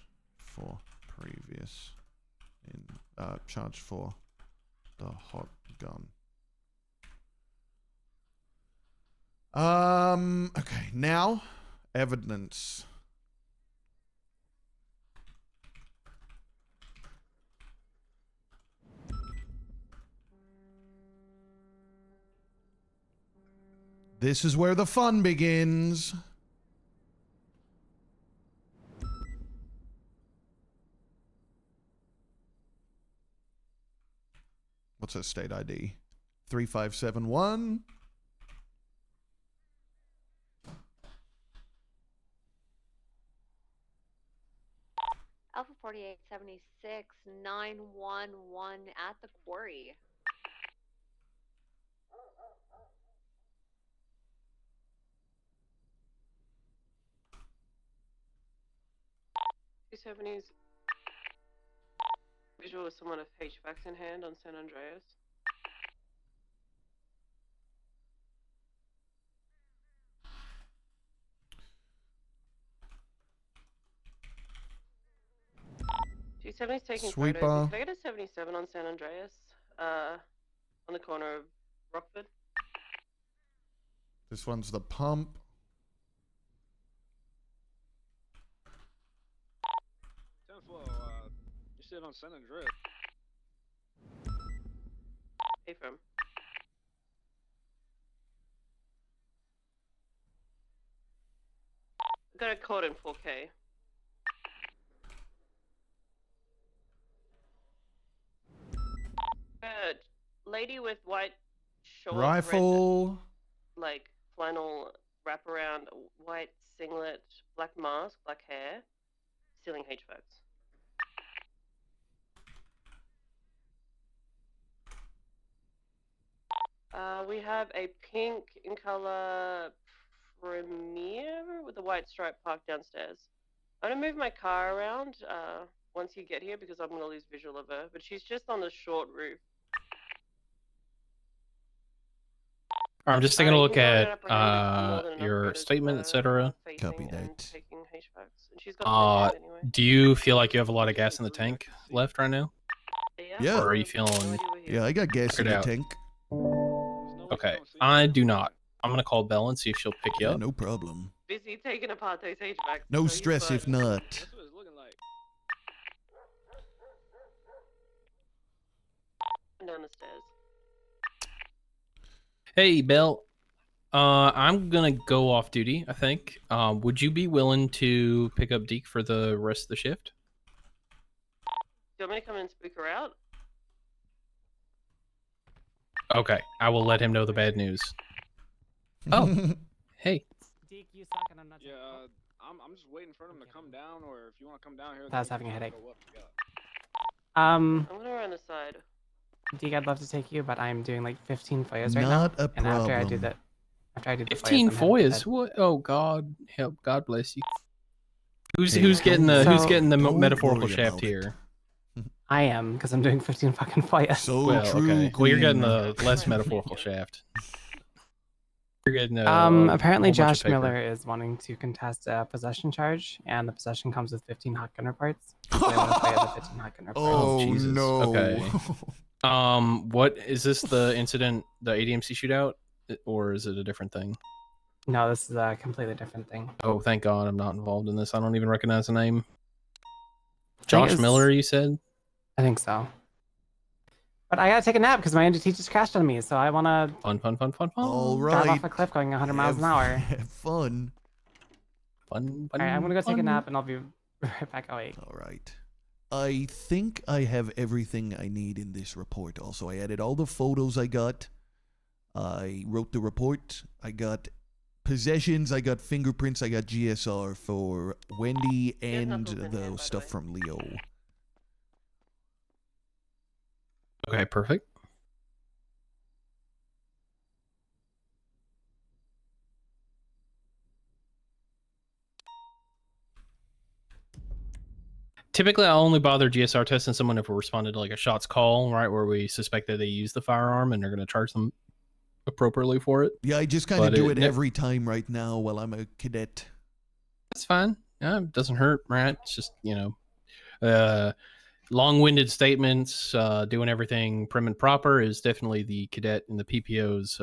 for previous charged for the hot gun. Okay, now evidence. This is where the fun begins. What's her state ID? 3571. Alpha 4876 911 at the quarry. Two-70's visual of someone with HVACs in hand on San Andreas. Two-70's taking Sweeper. photos. Can I get a 77 on San Andreas? On the corner of Rockford. This one's the pump. You sit on San Andreas. Hey, from. Got a code in 4K. Lady with white short Rifle. red, like flannel wraparound, white singlet, black mask, black hair, stealing HVACs. We have a pink in color Premier with a white stripe parked downstairs. I'm gonna move my car around once you get here because I'm gonna lose visual of her, but she's just on the short roof. I'm just taking a look at your statement, etc. Copy that. Do you feel like you have a lot of gas in the tank left right now? Yeah. Or are you feeling? Yeah, I got gas in the tank. Okay, I do not. I'm gonna call Belle and see if she'll pick you up. No problem. Busy taking apart those HVACs. No stress if not. That's what it's looking like. Down the stairs. Hey, Belle. I'm gonna go off duty, I think. Would you be willing to pick up Deke for the rest of the shift? Do you want me to come and spook her out? Okay, I will let him know the bad news. Oh, hey. Deke, you suck and I'm not. Yeah, I'm just waiting for them to come down, or if you want to come down here. I was having a headache. I'm gonna run the side. Deke, I'd love to take you, but I'm doing like 15 FOIAs right now. Not a And after I do problem. that, after I do the 15 FOIAs, I'm headed to FOIAs. bed. What? Oh God, help! God bless you. Who's Hey, who's getting the don't don't metaphorical worry shaft about it. here? I am, because I'm doing 15 fucking FOIAs. So Well, true, okay. Well, you're getting Queen. the less metaphorical shaft. You're getting a Apparently whole bunch of Josh paper. Miller is wanting to contest a possession charge, and the possession comes with 15 hot gunner parts. So I want to play the 15 hot gunner parts. Oh, Jesus. no. Okay. What is this? The incident, the ADMC shootout, or is it a different thing? No, this is a completely different thing. Oh, thank God, I'm not involved in this. I don't even recognize the name. I think Josh it's- Miller, you said? I think so. But I gotta take a nap because my NDT just crashed on me, so I wanna Fun. All drive right. off a cliff going 100 miles an hour. Have fun. Fun. Alright, I'm gonna go take a nap and I'll be right back awake. All right. I think I have everything I need in this report. Also, I added all the photos I got. I wrote the report. I got possessions. I got fingerprints. I got GSR for Wendy and the stuff from Leo. Okay, perfect. Typically, I only bother GSR testing someone if we responded to like a shots call, right, where we suspect that they used the firearm and they're going to charge them appropriately for it. Yeah, I just kind of do it every time right now while I'm a cadet. That's fine. Yeah, it doesn't hurt, right? It's just, long-winded statements, doing everything prim and proper is definitely the cadet and the PPO's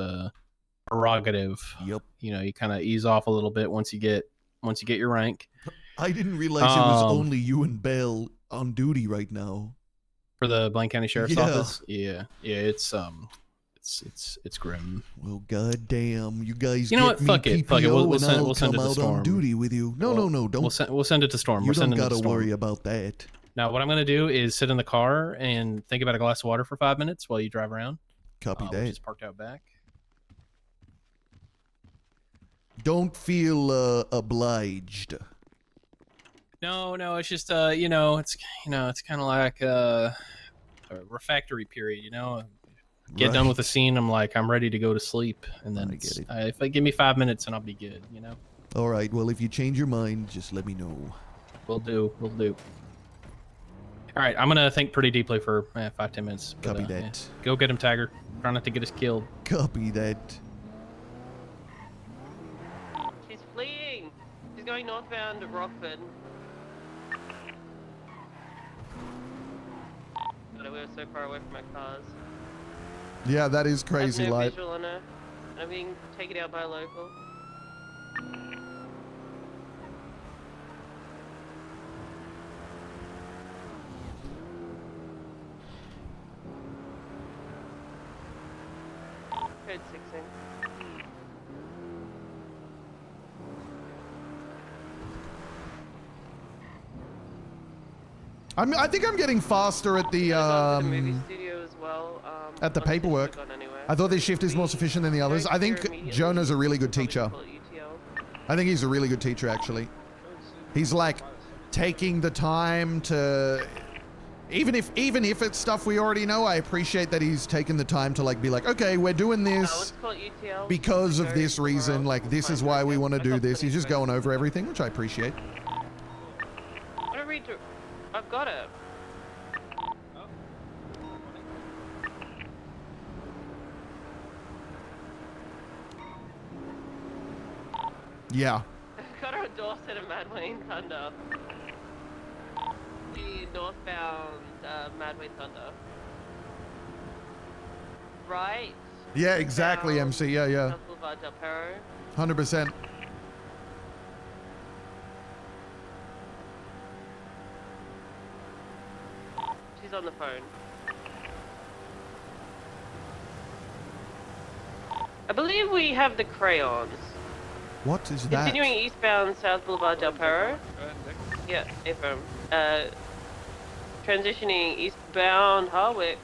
prerogative. Yep. You kind of ease off a little bit once you get your rank. I didn't realize it was only you and Bell on duty right now. For the Blaine County Sheriff's Yeah. Office. Yeah, it's grim. Well, goddamn, you guys. You know get what? me Fuck it. PPO We'll send and I'll it come to out Storm. on duty with you. No, don't. We'll send it to Storm. You We're don't sending it to gotta Storm. worry about that. Now, what I'm going to do is sit in the car and think about a glass of water for 5 minutes while you drive around. Copy Which that. is parked out back. Don't feel obliged. No, it's just it's kind of like a refractory period. Get done with the scene. I'm like, I'm ready to go to sleep, and then if I give me 5 minutes, and I'll be good. All right. Well, if you change your mind, just let me know. We'll do. All right, I'm gonna think pretty deeply for 5-10 minutes. Copy that. Yeah. Go get him, Tiger. Try not to get us killed. Copy that. She's fleeing. She's going northbound to Rockford. God, we were so far away from our cars. Yeah, that is I crazy. have no Like, visual on her. I'm being taken out by a local. Code 16. I think I'm getting faster at the Movie studio as well. at the paperwork. I thought this shift is more sufficient than the others. I think Jonah's a really good teacher. I think he's a really good teacher, actually. He's like taking the time to, even if it's stuff we already know, I appreciate that he's taken the time to like be like, okay, we're doing this because of this reason. Like, this is why we want to do this. He's just going over everything, which I appreciate. What do we do? I've got it. Yeah. I've got her Dorset and Mad Wayne Thunder. The northbound Mad Wayne Thunder. Right? Yeah, exactly, MC. Yeah. South Boulevard Del Perro. 100%. She's on the phone. I believe we have the crayons. What is that? Continuing eastbound South Boulevard Del Perro. Yeah, affirm. Transitioning eastbound Harwick.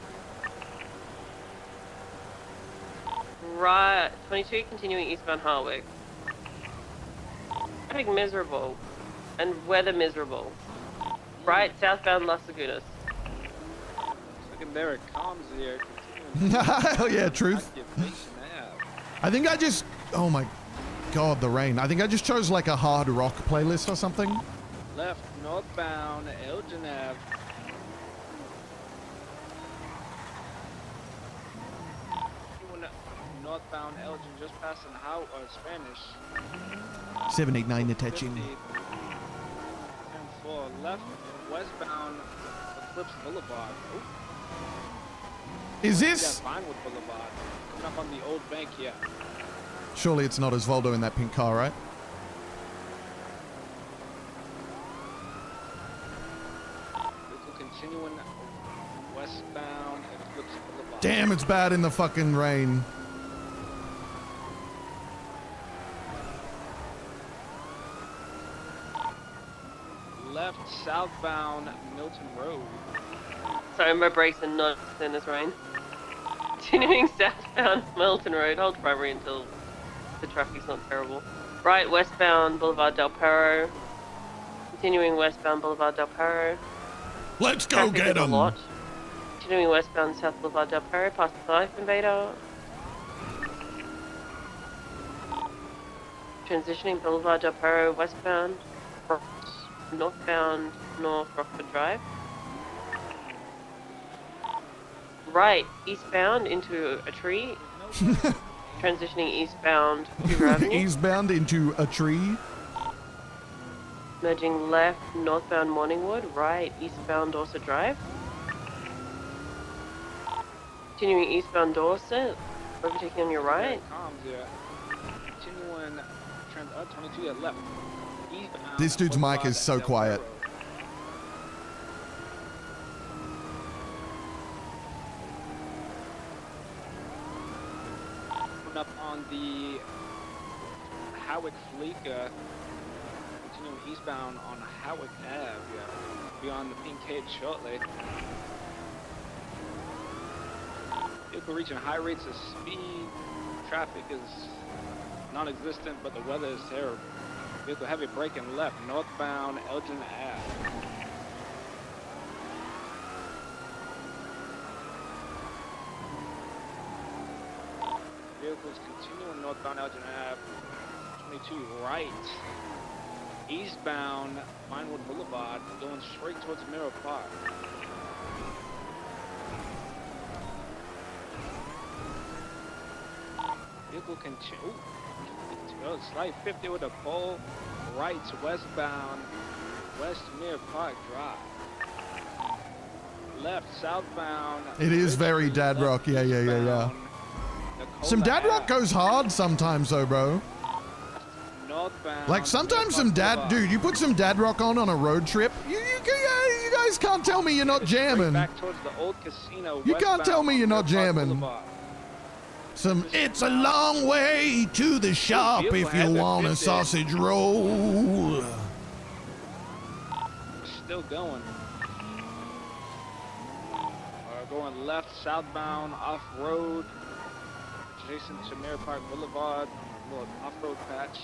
Right, 22 continuing eastbound Harwick. Traffic miserable. And weather miserable. Right, southbound Las Lagunas. Looking there at comms here. Hell yeah, truth. I think I just, oh my God, the rain. I think I just chose like a hard rock playlist or something. Left northbound Elgin Ave. Northbound Elgin, just passing how Spanish. 789 attaching. 10-4 left westbound Eclipse Boulevard. Ooh. Is this? Yeah, Vinewood Boulevard. Coming up on the old bank, yeah. Surely it's not Osvaldo in that pink car, right? Vehicle continuing westbound Eclipse Boulevard. Damn, it's bad in the fucking rain. Left southbound Milton Road. Sorry, my brakes are not in this rain. Continuing southbound Milton Road. Hold primary until the traffic's not terrible. Right westbound Boulevard Del Perro. Continuing westbound Boulevard Del Perro. Let's go Traffic get is a them. lot. Continuing westbound South Boulevard Del Perro past the Life Invader. Transitioning Boulevard Del Perro westbound. Northbound North Rockford Drive. Right, eastbound into a tree. Transitioning eastbound to Avenue. Eastbound into a tree. Merging left, northbound Morningwood. Right, eastbound Dorset Drive. Continuing eastbound Dorset. Overtaking on your right. Comms, yeah. Continuing 22 at left. Eastbound This dude's mic is so quiet. Up on the Howick Fleeca, continuing eastbound on Howick Ave, yeah. Beyond the Pink Cage shortly. Vehicle reaching high rates of speed. Traffic is non-existent, but the weather is terrible. Vehicle heavy braking left, northbound Elgin Ave. Vehicles continuing northbound Elgin Ave, 22 right, eastbound Vinewood Boulevard, going straight towards Mirror Park. Vehicle continue, slight 50 with a pole, right westbound, West Mirror Park Drive. Left southbound. It is very dad rock. Yeah. Some dad rock goes hard sometimes though, bro. Northbound. Like sometimes some dad, dude, you put some dad rock on a road trip. You guys can't tell me you're not jamming. Back towards the old casino. You can't tell me you're not jamming. Some, it's a long way to the shop if you want a sausage roll. Still going. Going left southbound off road. Adjacent to Mirror Park Boulevard, a little off-road patch.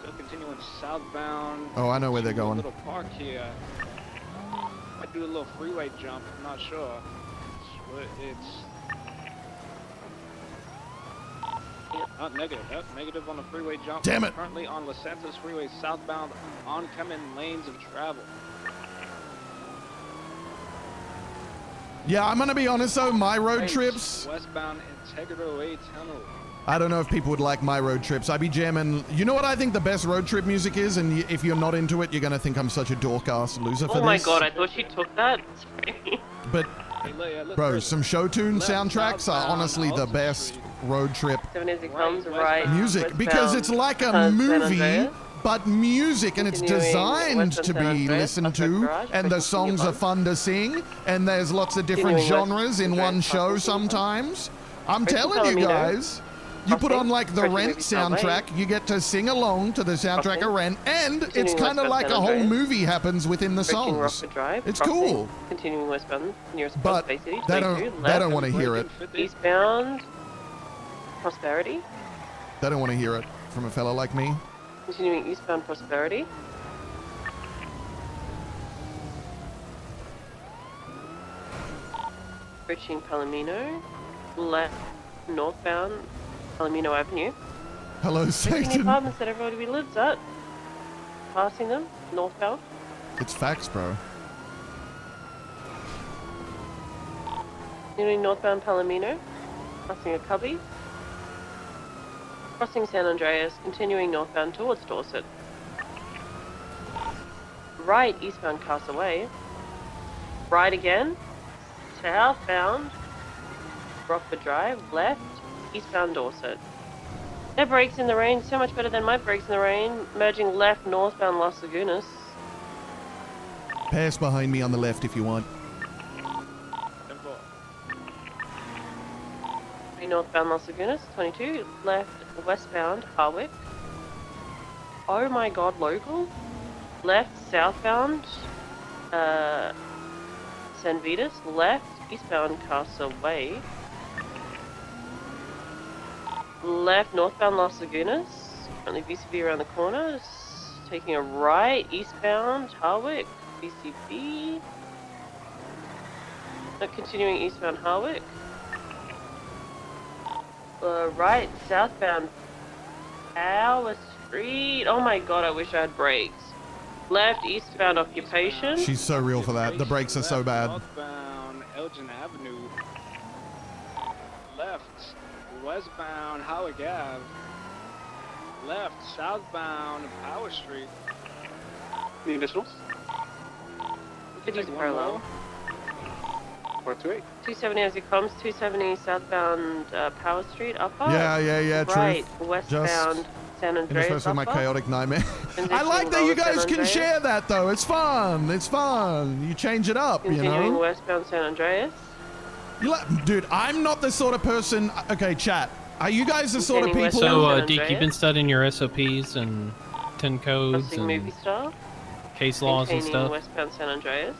Still continuing southbound. Oh, I know where they're going. Little park here. Might do a little freeway jump. I'm not sure. It's not negative. Yep, negative on the freeway jump. Damn it! Currently on Los Santos Freeway southbound, oncoming lanes of travel. Yeah, I'm gonna be honest though, my road trips. Westbound Integra Way Tunnel. I don't know if people would like my road trips. I'd be jamming. You know what I think the best road trip music is? And if you're not into it, you're gonna think I'm such a dork-ass loser for this. Oh my god, I thought she took that. But, bro, some show tune soundtracks are honestly the best road trip music because it's like a movie, but music, and it's designed to be listened to, and the songs are fun to sing, and there's lots of different genres in one show sometimes. I'm telling you guys. You put on like the Rent soundtrack, you get to sing along to the soundtrack of Rent, and it's kind of like a whole movie happens within the songs. It's cool. Continuing westbound, nearest But Space City. they don't want to hear it. Eastbound, Prosperity. They don't want to hear it from a fella like me. Continuing eastbound, Prosperity. Approaching Palomino. Left northbound Palomino Avenue. Hello, Approaching the Satan. apartments that everybody lives at. Passing them northbound. It's facts, bro. Continuing northbound Palomino. Passing a cubby. Crossing San Andreas. Continuing northbound towards Dorset. Right eastbound Castaway. Right again. Southbound Rockford Drive. Left eastbound Dorset. Their brakes in the rain, so much better than my brakes in the rain. Merging left northbound Las Lagunas. Pass behind me on the left if you want. Northbound Las Lagunas, 22. Left westbound Harwick. Oh my god, local. Left southbound San Vitas. Left eastbound Castaway. Left northbound Las Lagunas. Currently VCB around the corner. Taking a right eastbound Harwick. VCB. Continuing eastbound Harwick. Right southbound Power Street. Oh my god, I wish I had brakes. Left eastbound Occupation. She's so real for that. The brakes are so bad. Northbound Elgin Avenue. Left westbound Howick Ave. Left southbound Power Street. Any additionals? Could use a parallel. 428. 270 as it comes. 270 southbound Power Street upper. Yeah, true. Right westbound San Andreas Interface with my upper. chaotic nightmare. I like that you guys can share that though. It's fun. It's fun. You change it up, you Continuing know. westbound San Andreas. You like, dude, I'm not the sort of person. Okay, chat. Are you guys the sort of people? So, Deke, you've been studying your SOPs and 10 codes Crossing and movie star. case laws and Maintaining stuff. westbound San Andreas.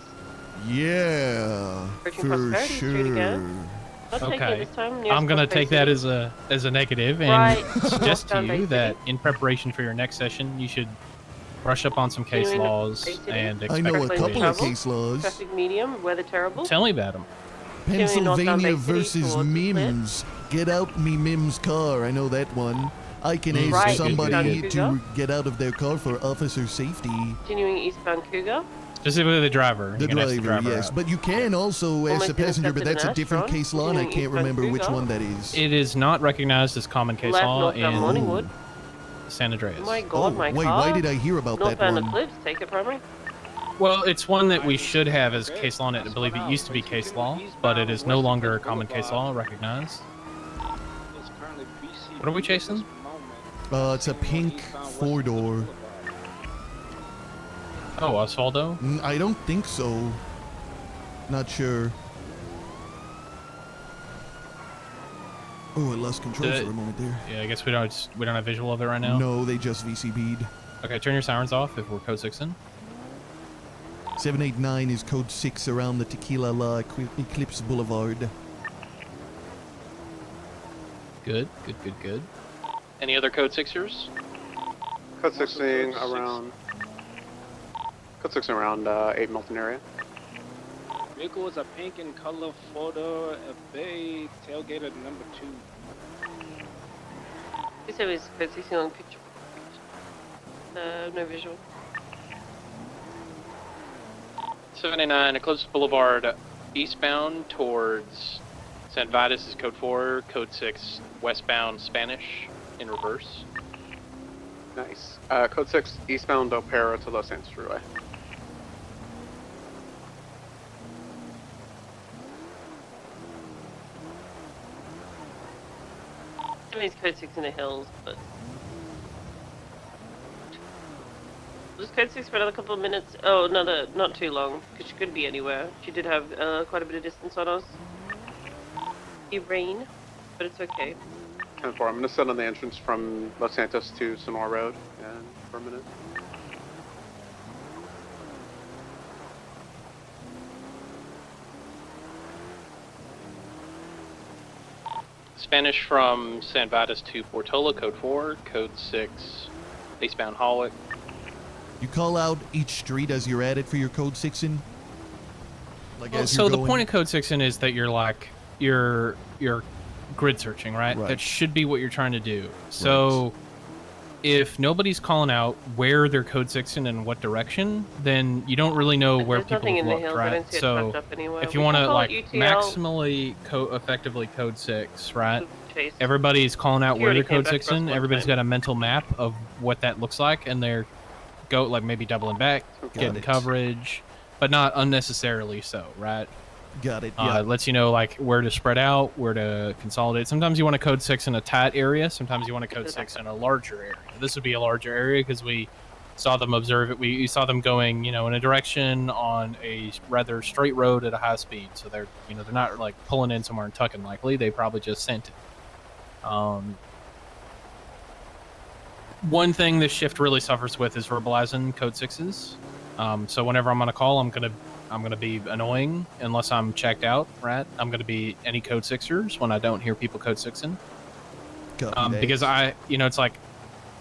Yeah, Approaching for Prosperity Street sure. again. Not taking it Okay, this time, nearest I'm gonna Prosperity take that City. as a negative and Right, suggest to northbound you Bay that City. in preparation for your next session, you should brush up on some case Continuing laws Bay City. and I know a expect couple of to case laws. Traffic medium, weather terrible. Tell me about them. Continuing northbound Pennsylvania Bay City versus towards the Mims. Get out me Mims car. I know that one. I can ask Right, somebody eastbound to Cougar. get out of their car for officer safety. Continuing eastbound Cougar. Specifically the driver. The You can ask driver, yes. out. But you can also ask Almost the passenger, but intercepted that's an a different Astron. case law, and I Continuing can't remember eastbound which Cougar. one that is. It is not recognized as common case Left law northbound in Morningwood. San Andreas. Oh my god, my wait, car. why did I hear about that Northbound one? Eclipse, take it from me. Well, it's one that we should have as case law, and I believe it used to be case law, but it is no longer a common case law recognized. What are we chasing? It's a pink four-door. Oh, Osvaldo? I don't think so. Not sure. Oh, I lost control for a moment there. Yeah, I guess we don't have visual of it right now. No, they just VCB'd. Okay, turn your sirens off if we're code 6 in. 789 is code 6 around the Tequila La Eclipse Boulevard. Good. Any other code 6ers? Code 16 around. Code 16 around 8 Milton area. Vehicle is a pink in color photo, a bay, tailgated number 2. He said it was 16 on picture. No visual. 79 Eclipse Boulevard eastbound towards San Vitus is code 4, code 6 westbound Spanish in reverse. Nice. Code 6 eastbound Opera to Los Santos Freeway. Somebody's code 6 in the hills, but... Just code 6 for another couple of minutes. Oh, not too long, because she could be anywhere. She did have quite a bit of distance on us. It rain, but it's okay. 10-4. I'm going to sit on the entrance from Los Santos to Sonora Road for a minute. Spanish from San Vitus to Portola, code 4, code 6 eastbound Holwick. You call out each street as you're at it for your code 6 in? Like Well, as so you're the going? point of code 6 is that you're like you're grid searching, right? Right. That should be what you're trying to do. So if nobody's calling out where they're code 6ing and what direction, then you don't really know where There's people nothing have in the looked, hills. I right? didn't see it So tucked up anywhere. if you We want can to call like it UTL. maximally effectively code 6, right? Chase. Everybody's calling out where Security they're code came back to us 6ing. one Everybody's time. got a mental map of what that looks like, and they're like maybe doubling back, getting it. coverage, but not unnecessarily so, right? Got it. It lets you know like where to spread out, where to consolidate. Sometimes you want to code 6 in a tight area. Sometimes you want to code 6 in a larger area. This would be a larger area because we saw them observe it. We saw them going, in a direction on a rather straight road at a high speed. So they're not like pulling in somewhere and tucking likely. They probably just sent it. One thing this shift really suffers with is verbalizing code 6s. So whenever I'm on a call, I'm gonna be annoying unless I'm checked out, right? I'm gonna be any code 6ers when I don't hear people code 6ing. Because it's like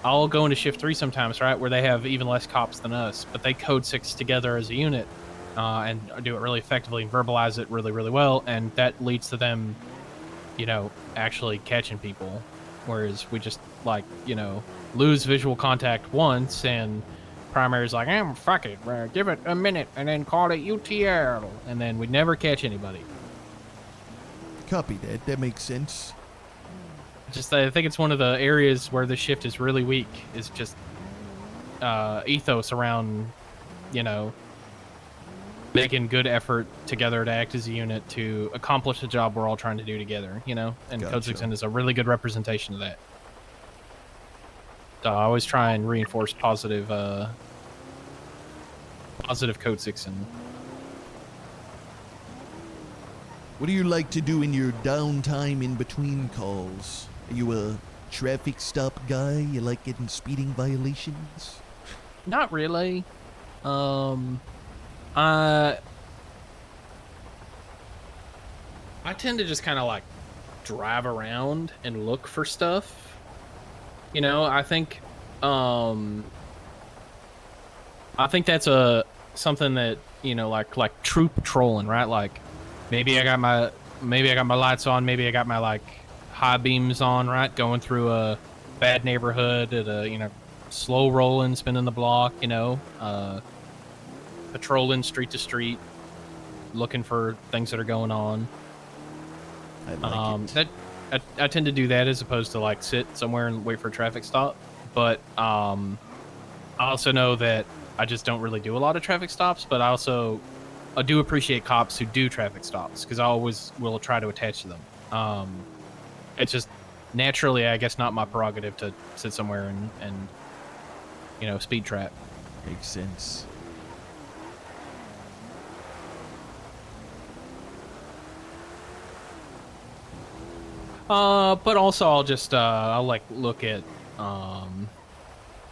I'll go into shift 3 sometimes, right, where they have even less cops than us, but they code 6 together as a unit and do it really effectively and verbalize it really, really well, and that leads to them, actually catching people, whereas we just lose visual contact once and primary's like, fuck it, give it a minute and then call it UTL, and then we'd never catch anybody. Copy that. That makes sense. I think it's one of the areas where the shift is really weak, is just ethos around, making good effort together to act as a unit to accomplish the job we're all trying to do together, and Code 6N is a really good representation of that. So I always try and reinforce positive Code 6N. What do you like to do in your downtime in between calls? Are you a traffic stop guy? You like getting speeding violations? Not really. I tend to just kind of like drive around and look for stuff. I think that's something that like troop patrolling, right? Like maybe I got my lights on, maybe I got my like high beams on, right? Going through a bad neighborhood at a slow rolling, spinning the block, patrolling street to street, looking for things that are going on. I like it. I tend to do that as opposed to like sit somewhere and wait for a traffic stop. But I also know that I just don't really do a lot of traffic stops, but I do appreciate cops who do traffic stops because I always will try to attach to them. It's just naturally, I guess, not my prerogative to sit somewhere and speed trap. Makes sense. But also I'll just I'll like look at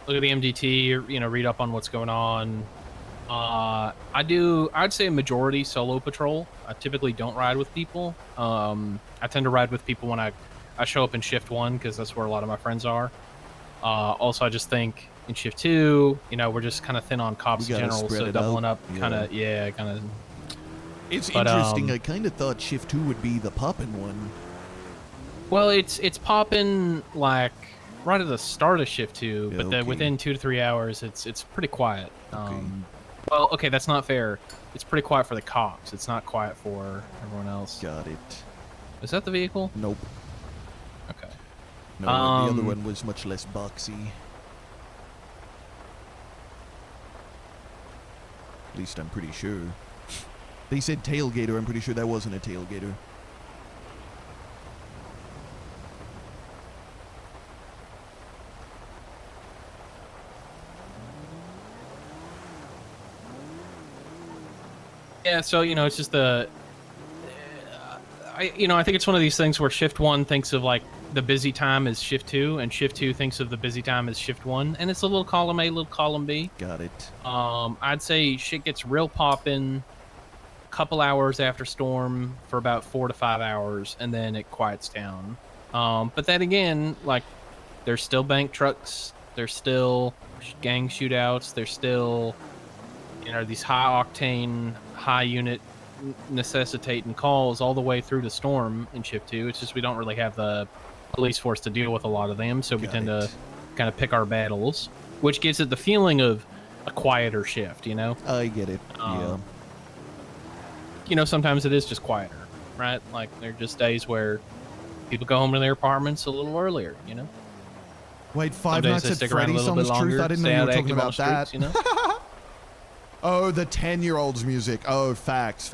the MDT, or read up on what's going on. I'd say a majority solo patrol. I typically don't ride with people. I tend to ride with people when I show up in shift 1 because that's where a lot of my friends are. Also I just think in shift 2, we're just kind of thin on cops in general, so doubling up It's interesting. I kind of thought shift 2 would be the poppin' one. Well, it's popping like right at the start of shift 2, but then within 2 to 3 hours, it's pretty quiet. Well, okay, that's not fair. It's pretty quiet for the cops. It's not quiet for everyone else. Got it. Is that the vehicle? Nope. Okay. No, the other one was much less boxy. At least I'm pretty sure. They said tailgater. I'm pretty sure that wasn't a tailgater. Yeah, so it's just I think it's one of these things where shift 1 thinks of like the busy time as shift 2, and shift 2 thinks of the busy time as shift 1, and it's a little column A, little column B. Got it. I'd say shit gets real poppin' a couple hours after storm for about 4 to 5 hours, and then it quiets down. But then again, like there's still bank trucks, there's still gang shootouts, there's still these high octane, high unit, necessitating calls all the way through the storm in Shift 2. It's just we don't really have the police force to deal with a lot of them, so we tend to kind of pick our battles, which gives it the feeling of a quieter shift, you know? I get it, yeah. You know, sometimes it is just quieter, right? Like, there are just days where people go home to their apartments a little earlier, you know? Wait, Some Five days Nights they at stick around a Freddy's little on bit the longer, truth? I didn't know stay you out were talking active on about the that. streets, you know? Oh, the 10-year-olds music. Oh, facts.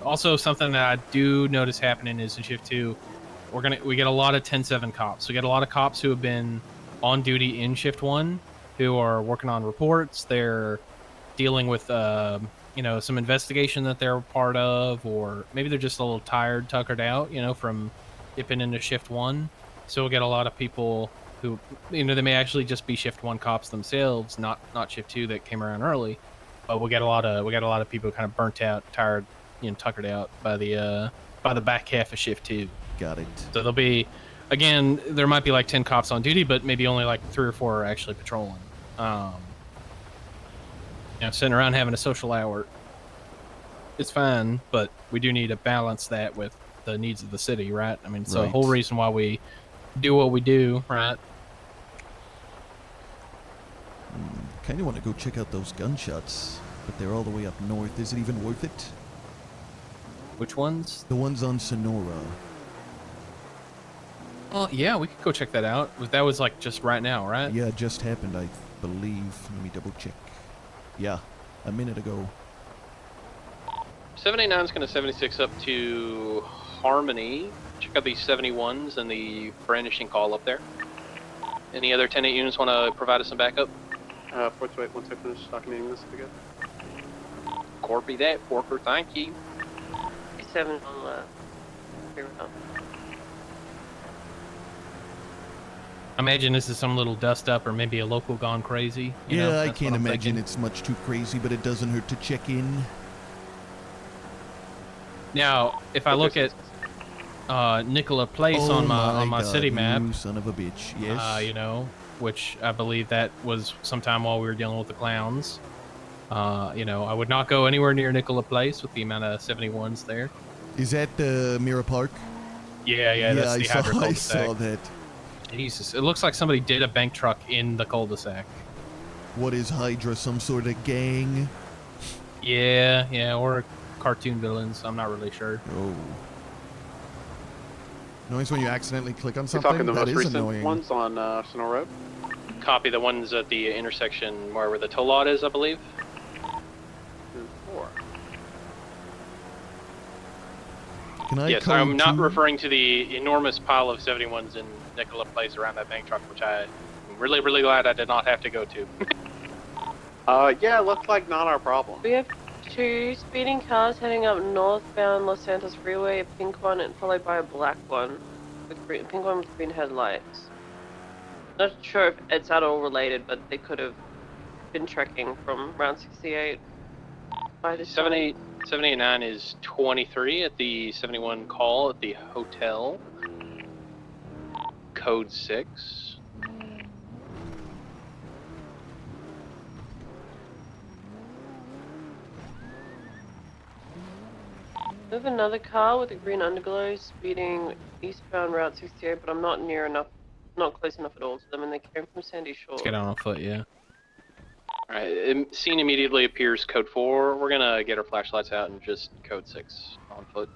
Also, something that I do notice happening is in Shift 2, we get a lot of 10-7 cops. We get a lot of cops who have been on duty in Shift 1 who are working on reports. They're dealing with, you know, some investigation that they're a part of, or maybe they're just a little tired, tuckered out, you know, from dipping into Shift 1. So we'll get a lot of people who, you know, they may actually just be Shift 1 cops themselves, not Shift 2 that came around early. But we get a lot of people kind of burnt out, tired, you know, tuckered out by the back half of Shift 2. Got it. So there'll be, again, there might be like 10 cops on duty, but maybe only like 3 or 4 are actually patrolling. You know, sitting around having a social hour, it's fine, but we do need to balance that with the needs of the city, right? I mean, it's the whole reason why we do what we do, right? Kind of want to go check out those gunshots, but they're all the way up north. Is it even worth it? Which ones? The ones on Sonora. Oh, yeah, we could go check that out. That was like just right now, right? Yeah, it just happened, I believe. Let me double check. Yeah, a minute ago. 789 is going to 76 up to Harmony. Check out these 71s and the brandishing call up there. Any other 10-8 units want to provide us some backup? 428, once I finish documenting this again. Copy that, Porker, thank you. 7 on the rear wheel. I imagine this is some little dust up or maybe a local gone crazy. Yeah, I can't imagine it's much too crazy, but it doesn't hurt to check in. Now, if I look at Nicola Place on my city map, you son of a bitch, yes. you know, which I believe that was sometime while we were dealing with the clowns. You know, I would not go anywhere near Nicola Place with the amount of 71s there. Is that the Mirror Park? Yeah, that's the Hydra I cul-de-sac. saw that. Jesus, it looks like somebody did a bank truck in the cul-de-sac. What is Hydra, some sort of gang? Yeah, or cartoon villains, I'm not really sure. Oh. Noise when you accidentally click on You're something? talking the That most is recent annoying. ones on Sonora Road? Copy the ones at the intersection where the toll lot is, I believe. 4. Can I Yes, I'm not referring to the enormous pile of 71s in Nicola Place around that bank truck, which I'm really, really glad I did not have to go to. Yeah, looks like not our problem. We have 2 speeding cars heading up northbound Los Santos Freeway, a pink one and followed by a black one. With green, pink one with green headlights. Not sure if it's at all related, but they could have been trekking from Route 68. 789 is 23 at the 71 call at the hotel. Code 6. We have another car with a green underglow speeding eastbound Route 68, but I'm not close enough at all to them, and they came from Sandy Shore. Let's get on foot, yeah. Alright, scene immediately appears code 4. We're gonna get our flashlights out and just code 6 on foot.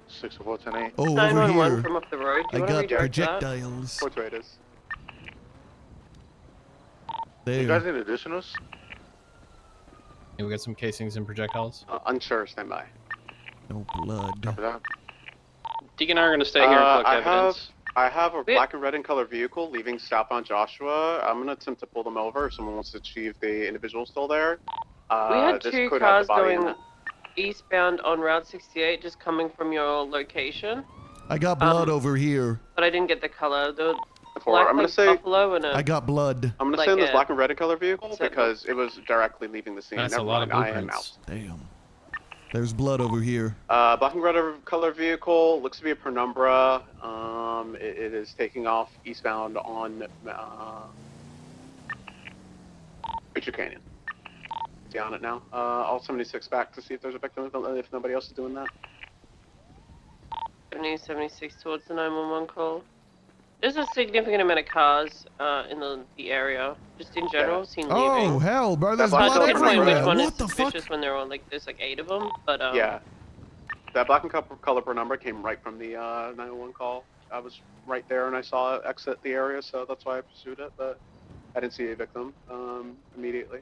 Six of what's an 8. Oh, over 911 here. from up the road. Do I you wanna got redirect projectiles. 428 is. There. You guys need additionals? Yeah, we got some casings and projectiles. Unsure, stand by. No blood. Copy that. Deacon and I are gonna stay here and collect evidence. I have a black and red in color vehicle leaving southbound Joshua. I'm gonna attempt to pull them over if someone wants to achieve the individual still there. We had this 2 could have cars the body in going it. eastbound on Route 68, just coming from your location. I got blood over here. But I didn't get the color. The Four. black I'm gonna like say buffalo and a. I got blood. I'm gonna like say in this a- black and red in color vehicle because it was directly leaving the scene. That's Never a lot of mind, I am out. blueprints. Damn. There's blood over here. Black and red color vehicle, looks to be a Penumbra. It is taking off eastbound on Picture Canyon. Is he on it now? All 76 back to see if there's a victim if nobody else is doing that. 76 towards the 911 call. There's a significant amount of cars in the area, just in general. Seen leaving. Oh hell, bro! There's Hard blood to pinpoint everywhere. which one What is the fuck? suspicious when they're all like there's like 8 of them, but Yeah. That black and color Penumbra came right from the 911 call. I was right there and I saw it exit the area, so that's why I pursued it, but I didn't see a victim immediately.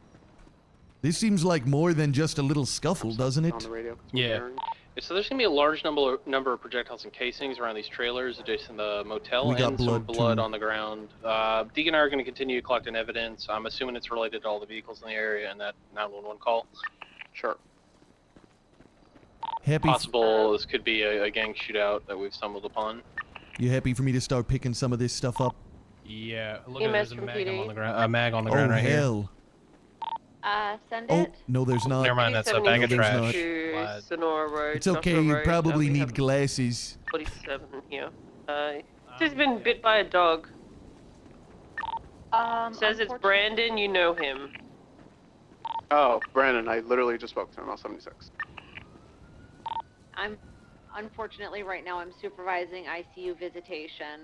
This seems like more than just a little scuffle, doesn't it? On the radio. Yeah. So there's gonna be a large number of projectiles and casings around these trailers adjacent to the motel, We got and some blood too. on the ground. Deacon and I are gonna continue collecting evidence. I'm assuming it's related to all the vehicles in the area and that 911 call. Sure. Happy. Possible this could be a gang shootout that we've stumbled upon. You happy for me to start picking some of this stuff up? Yeah. Look, EMS there's a from mag PD. on the ground. A mag on the Oh ground right here. hell! Send Oh it. no, there's not. Never mind, that's a bag of No, there's trash. not. to Sonora Road. It's okay. Knoxville You Road, probably we need have glasses. 47 here. He's been bit by a dog. Says it's Brandon. You know him. Oh, Brandon, I literally just spoke to him on 76. Unfortunately, right now I'm supervising ICU visitation.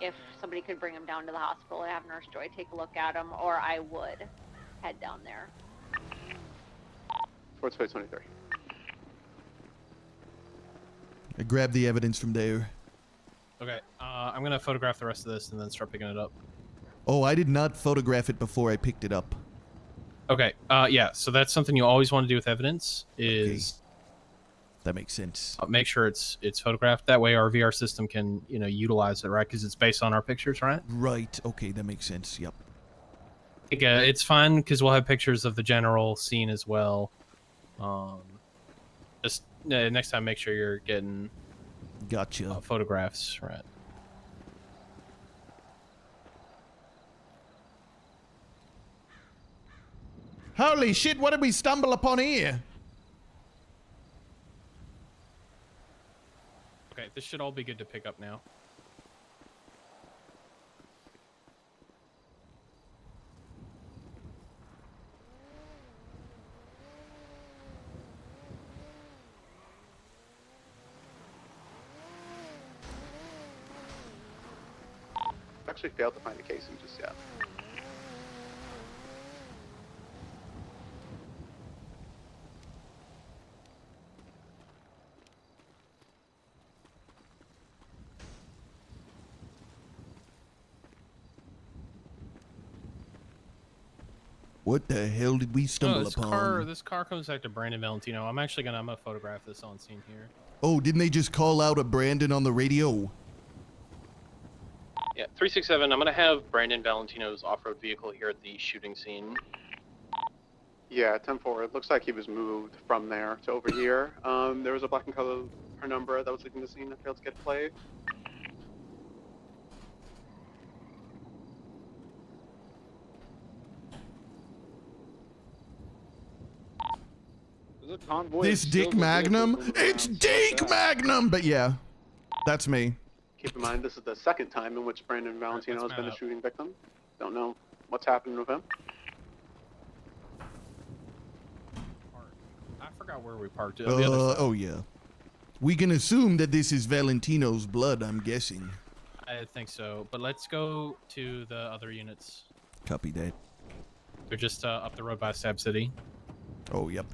If somebody could bring him down to the hospital and have Nurse Joy take a look at him, or I would head down there. Towards Phase 23. I grabbed the evidence from there. Okay. I'm gonna photograph the rest of this and then start picking it up. Oh, I did not photograph it before I picked it up. Okay. Yeah. So that's something you always want to do with evidence is. That makes sense. Make sure it's photographed. That way our VR system can utilize it, right? Because it's based on our pictures, right? Right. Okay, that makes sense. Yep. It's fine because we'll have pictures of the general scene as well. Just next time, make sure you're getting gotcha photographs, right? Holy shit! What did we stumble upon here? Okay, this should all be good to pick up now. Actually failed to find a casing just yet. What the hell did we stumble upon? This car comes back to Brandon Valentino. I'm gonna photograph this on scene here. Oh, didn't they just call out a Brandon on the radio? Yeah, 367. I'm gonna have Brandon Valentino's off-road vehicle here at the shooting scene. Yeah, 10-4. It looks like he was moved from there to over here. There was a black and color number that was leaving the scene that failed to get played. This Dick Magnum? It's Dick Magnum! But yeah, that's me. Keep in mind, this is the second time in which Brandon Valentino has been a shooting victim. Don't know what's happening with him. I forgot where we parked it. Oh yeah. We can assume that this is Valentino's blood, I'm guessing. I think so, but let's go to the other units. Copy that. They're just up the road by Stab City. Oh, yep.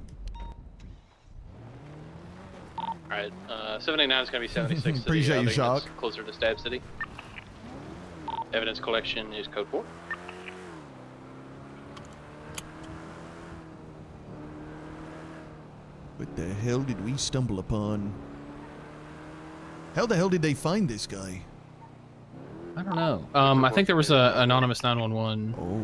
Alright, 789 is going to be 76 to Appreciate the you, other Shock. units closer to Stab City. Evidence collection is code 4. What the hell did we stumble upon? How the hell did they find this guy? I don't know. I think there was a anonymous 911. Oh.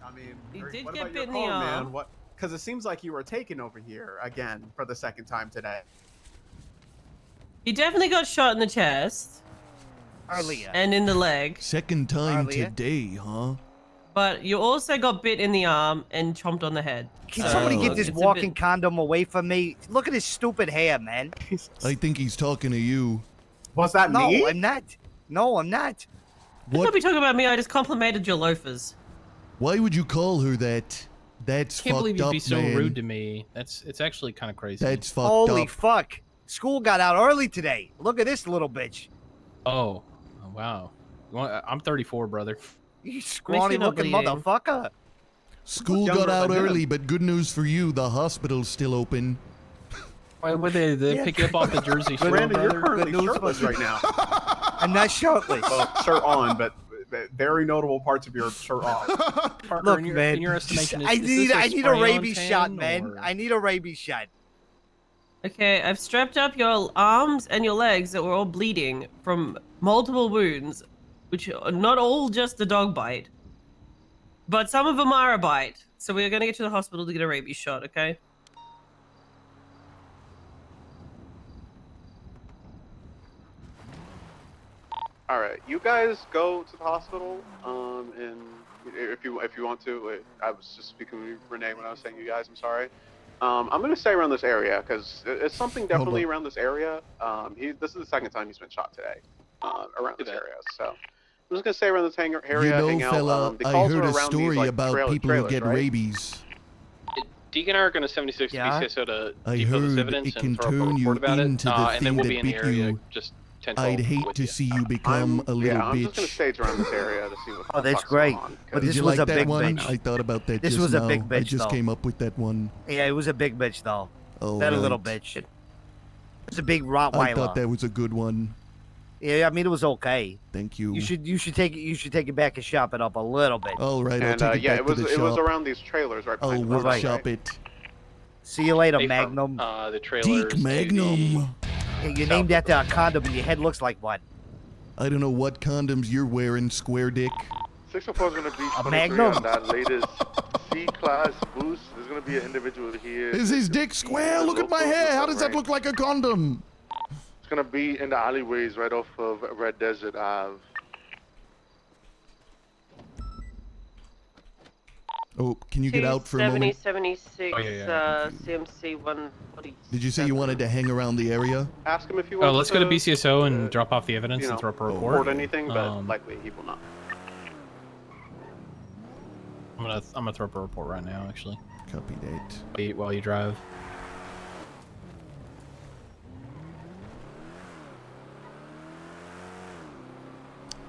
I mean, He Eric, did what get about your bit in the call, man? arm. What? Because it seems like you were taken over here again for the second time today. He definitely got shot in the chest. Arlia. And in the leg. Second time Arlia? today, huh? but you also got bit in the arm and chomped on the head. Can somebody get this it's a walking bit- condom away from me? Look at his stupid hair, man. I think he's talking to you. Was that No, me? I'm not. No, I'm not. Let's not be talking about me. I just complimented your loafers. Why would you call her that? That's Can't believe fucked you'd up, be so man. rude to me. It's actually kind of crazy. That's fucked Holy up. fuck. School got out early today. Look at this little bitch. Oh, wow. I'm 34, brother. You scrawny looking motherfucker. School Younger got out than him. early, but good news for you, the hospital's still open. Why would they pick you up off the Jersey Shore, Brandon, you're brother? currently Good news shirtless for right now. I'm not shirtless. Well, shirt on, but very notable parts of your shirt off. Parker, Look, in your, man. in your estimation, I is need this I need a spray-on rabies tan, shot, man. or- I need a rabies shot. Okay, I've strapped up your arms and your legs that were all bleeding from multiple wounds, which are not all just a dog bite, but some of them are a bite. So we're gonna get to the hospital to get a rabies shot, okay? All right, you guys go to the hospital. And if you want to, I was just speaking with Renee when I was saying you guys. I'm sorry. I'm gonna stay around this area because it's something definitely around this area. This is the second time he's been shot today around this area. So I'm just gonna stay around this area, You know, hang out. fella, The I calls heard are a around story these, like, about people trailers, who get right? rabies. Deacon and I are going to 76 Yeah? BCSO to I depot this heard evidence it can and throw up a turn you report about it, into the and then thing we'll that be in the bit area you. just 10 I'd hate to see you become a little I'm just gonna bitch. stage around this area to see what Oh, the that's fuck's great. going on. But Did this you was like a that big one? bitch. I thought about that This just was a now. big I bitch, just though. came up with that one. Yeah, it was a big bitch though. Oh, That a little right. bitch. It's a big I Rottweiler. thought that was a good one. Yeah, I mean it was okay. Thank you. You should take it back and shop it up a little bit. All right, I'll And take it yeah, back it was to the it was shop. around these trailers right I'll behind us, workshop right? it. See you later, Stay from, Magnum. the trailers Deek to the- Magnum. Hey, you named after a condom and your head looks like one. I don't know what condoms you're wearing, square dick. 604 is going to be A 23 Magnum. on that latest C-Class boost. There's going to be an individual here. Is his dick square? Look at my hair. How does that look like a condom? It's going to be in the alleyways right off of Red Desert Ave. Oh, can you get out for a moment? 76, Oh, yeah. CMC 147. Did you say you wanted to hang around the area? Ask him if you Oh, want let's go to BCSO and drop off the evidence you and know, throw up a report report. anything, but likely he will not. I'm gonna throw up a report right now, actually. Copy that. Wait while you drive.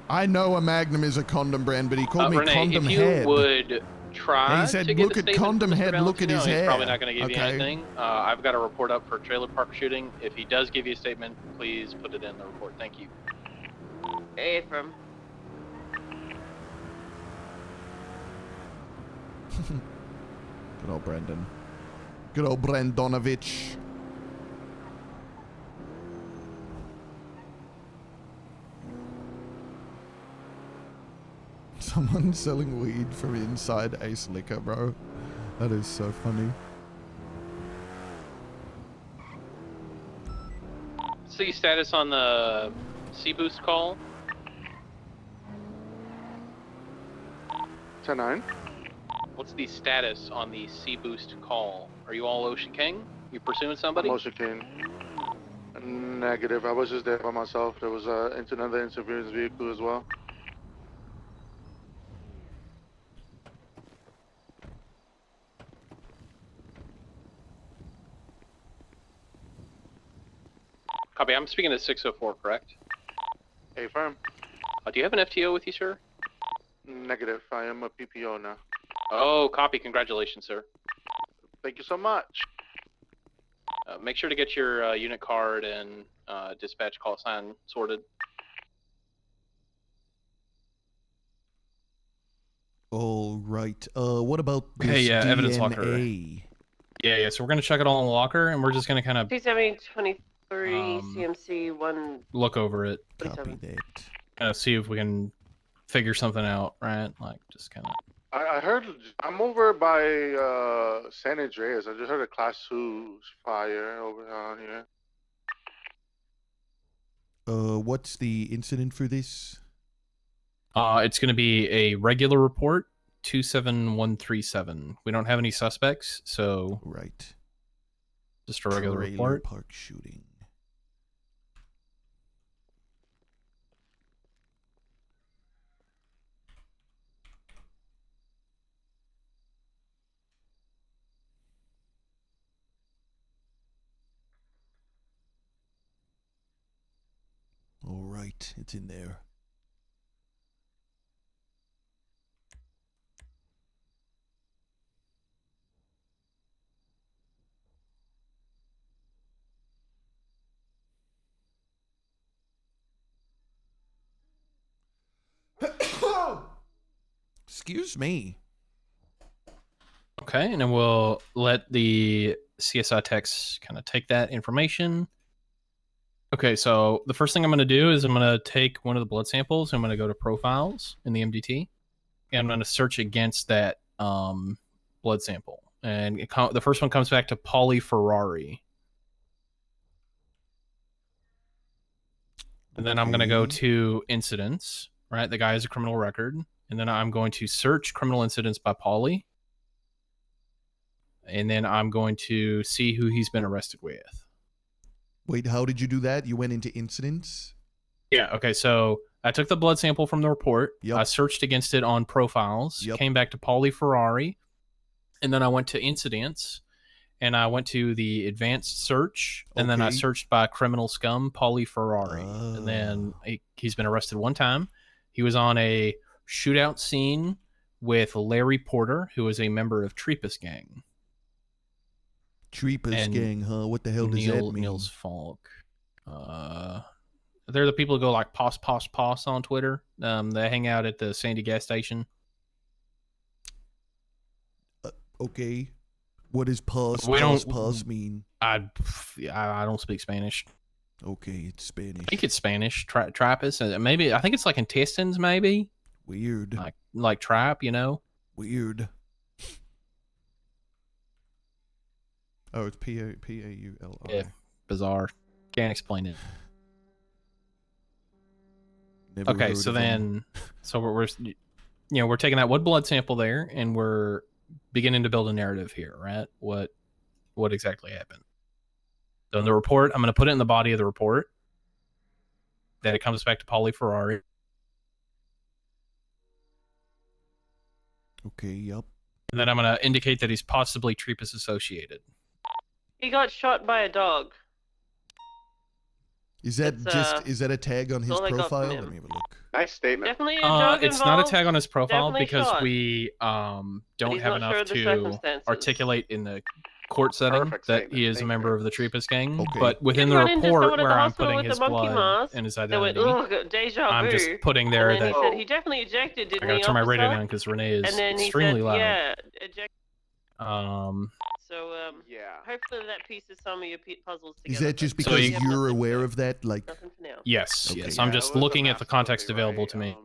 I know a Magnum is a condom brand, but he called me Renee, condom if you head. would try He said, to get "Look a at statement condom from Mr. head, look at Valentino, his he's hair." probably not going to give you Okay. anything. I've got a report up for trailer park shooting. If he does give you a statement, please put it in the report. Thank you. Hey, from. Good old Brandon. Good old Brandonovich. Someone selling weed from inside Ace Liquor, bro. That is so funny. See status on the C-Boost call. 10-9. What's the status on the C-Boost call? Are you all Ocean King? You pursuing somebody? Motion King. Negative. I was just there by myself. There was another interference vehicle as well. Copy. I'm speaking to 604, correct? A firm. Do you have an FTO with you, sir? Negative. I am a PPO now. Oh, copy. Congratulations, sir. Thank you so much. Make sure to get your unit card and dispatch call sign sorted. All right. What about this Okay, yeah, evidence DNA? locker. Yeah. So we're gonna check it all in the locker, and we're just gonna kind of 27023 CMC 1. look over it, Copy that. kind of see if we can figure something out, right? Like just kind of. I heard. I'm over by San Andreas. I just heard a Class 2 fire over on here. What's the incident for this? It's gonna be a regular report 27137. We don't have any suspects, so right. Just a regular Trailer report. park shooting. All right, it's in there. Excuse me. Okay, and then we'll let the CSI techs kind of take that information. Okay, so the first thing I'm going to do is I'm going to take one of the blood samples. I'm going to go to profiles in the MDT, and I'm going to search against that blood sample. And the first one comes back to Polly Ferrari. And then I'm going to go to incidents, right? The guy has a criminal record. And then I'm going to search criminal incidents by Polly. And then I'm going to see who he's been arrested with. Wait, how did you do that? You went into incidents? Yeah, okay, so I took the blood sample from the report. Yep. I searched against it on profiles, came back to Polly Ferrari, and then I went to incidents, and I went to the advanced search, and then I searched by criminal scum, Polly Ferrari. And then he's been arrested one time. He was on a shootout scene with Larry Porter, who is a member of Treepus Gang. Treepus Gang, huh? What the hell does that mean? Niels Falk. They're the people who go like pos on Twitter. They hang out at the Sandy gas station. Okay. What does pos mean? I don't speak Spanish. Okay, it's Spanish. I think it's Spanish. Trappist. Maybe I think it's like intestines. Maybe. Weird. Like trap, you know. Weird. Oh, it's P-A-U-L-I. Yeah, bizarre. Can't explain it. Never Okay, heard so of then, we're taking that one blood sample there, and we're beginning to build a narrative here, right? What exactly happened? So in the report, I'm going to put it in the body of the report that it comes back to Polly Ferrari. Okay, yep. And then I'm going to indicate that he's possibly Treepus associated. He got shot by a dog. Is that is that a tag on his all I got profile? from him. Let me have a look. Nice statement. Definitely a dog It's not a involved. tag on his profile Definitely because shot. we don't he's have not sure enough of the to circumstances. articulate in the court setting Perfect that statement. he is a Thank member you. of the Treepus Gang. Okay. But within He the ran into report someone at the where I'm hospital putting with his the monkey blood mask. and his They identity, went, ugh, deja vu. I'm just putting there and then that he said he definitely ejected, I didn't gotta he, turn my radio officer? down because Renee is And then he extremely said, loud. yeah, eject. So, yeah. hopefully that pieces some of your puzzles Is together. that just So because you- you're aware of that? Like, Nothing for now. Yes, Okay. yes. Yeah, I'm it just was a looking at the mask context movie, available right? to me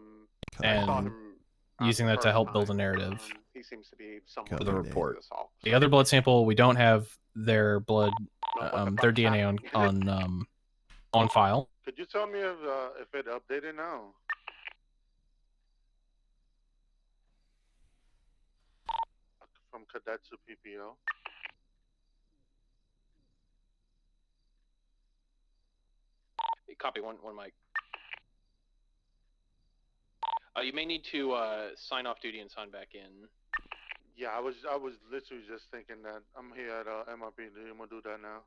I saw and him using that to first help build a time. narrative He seems to be for somewhat the Copy that. report. this all. The other blood sample, we don't have their blood, What the their fuck's DNA on file. Could you tell me if it updated now? From cadet to PPO. Copy one mic. You may need to sign off duty and sign back in. Yeah, I was literally just thinking that. I'm here at MRPD. I'm gonna do that now.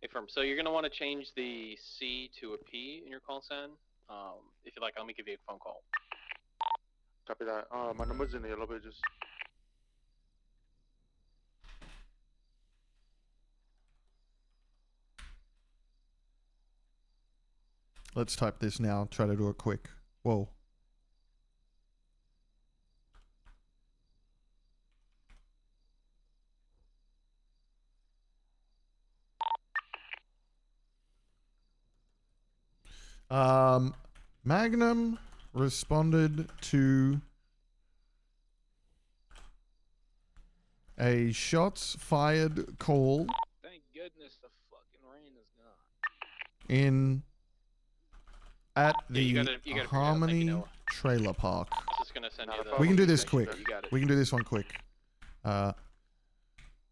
Affirm. So you're gonna want to change the C to a P in your call sign. If you like, let me give you a phone call. Copy that. My number's in the yellow pages. let's type this now. Try to do it quick. Whoa. Magnum responded to a shots fired call Thank goodness the fucking rain is gone. at Yeah, the you gotta figure it out. Thank you, Harmony Noah. Trailer Park. I was just gonna send you the. We can do this quick. You got it. We can do this one quick.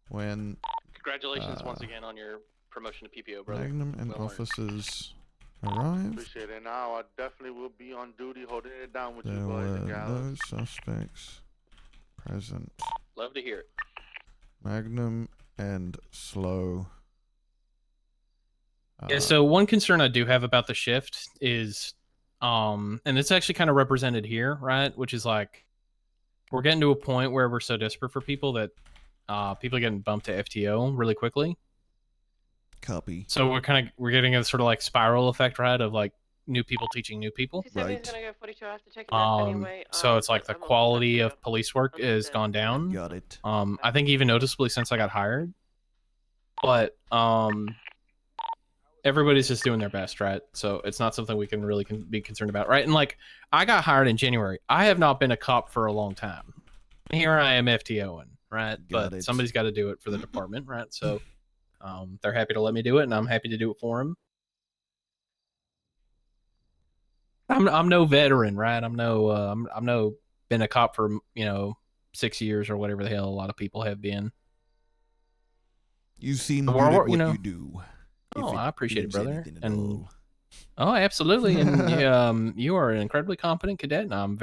When Congratulations once again on your promotion to PPO, brother. Magnum and Well earned. officers arrived, Appreciate it. Now I definitely will be on duty holding it down with you there boys were and gals. no suspects present. Love to hear it. Magnum and Slow. Yeah, so one concern I do have about the shift is, and it's actually kind of represented here, right? Which is like, we're getting to a point where we're so desperate for people that people are getting bumped to FTO really quickly. Copy. So we're getting a sort of like spiral effect, right? Of like new people teaching new people. Right. Gonna go 42. I have to take a nap anyway. So it's like the quality of police work has gone down. Got it. I think even noticeably since I got hired. But everybody's just doing their best, right? So it's not something we can really be concerned about, right? And like, I got hired in January. I have not been a cop for a long time. Here I am FTOing, right? But somebody's got to do it for the department, right? So they're happy to let me do it, and I'm happy to do it for them. I'm no veteran, right? I'm no been a cop for 6 years or whatever the hell a lot of people have been. You seem But good at what you know- you do. Oh, I appreciate it, means brother. anything at And all. oh, absolutely. And you are an incredibly competent cadet, and I'm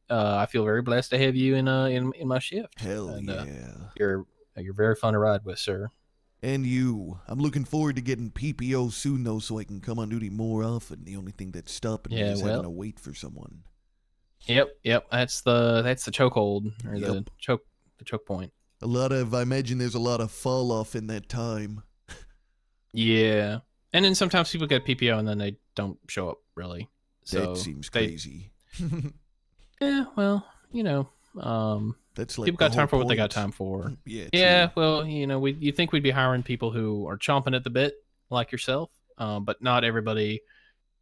I feel very blessed to have you in my shift. Hell And, yeah. You're very fun to ride with, sir. And you. I'm looking forward to getting PPO soon, though, so I can come on duty more often. The only thing that's stopping me Yeah, is well- having to wait for someone. Yep. That's the chokehold or the choke point. I imagine there's a lot of fall off in that time. Yeah. And then sometimes people get PPO and then they don't show up really. So That seems crazy. Yeah, well, That's like people got the time whole for what they got point. time for. Yeah, true. Well, you think we'd be hiring people who are chomping at the bit like yourself, but not everybody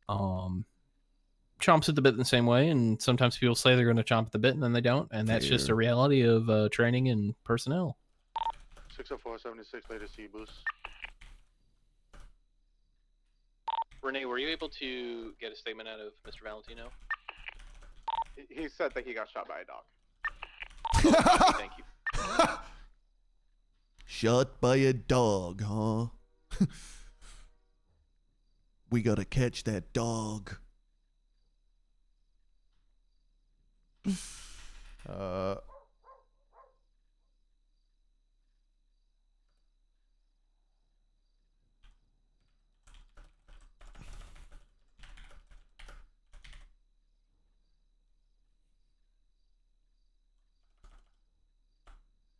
chomps at the bit in the same way, and sometimes people say they're going to chomp at the bit and then they don't, and that's just a Fair. reality of training and personnel. 604-76 later C boost. Renee, were you able to get a statement out of Mr. Valentino? He said that he got shot by a dog. Thank you. Shot by a dog, huh? We gotta catch that dog.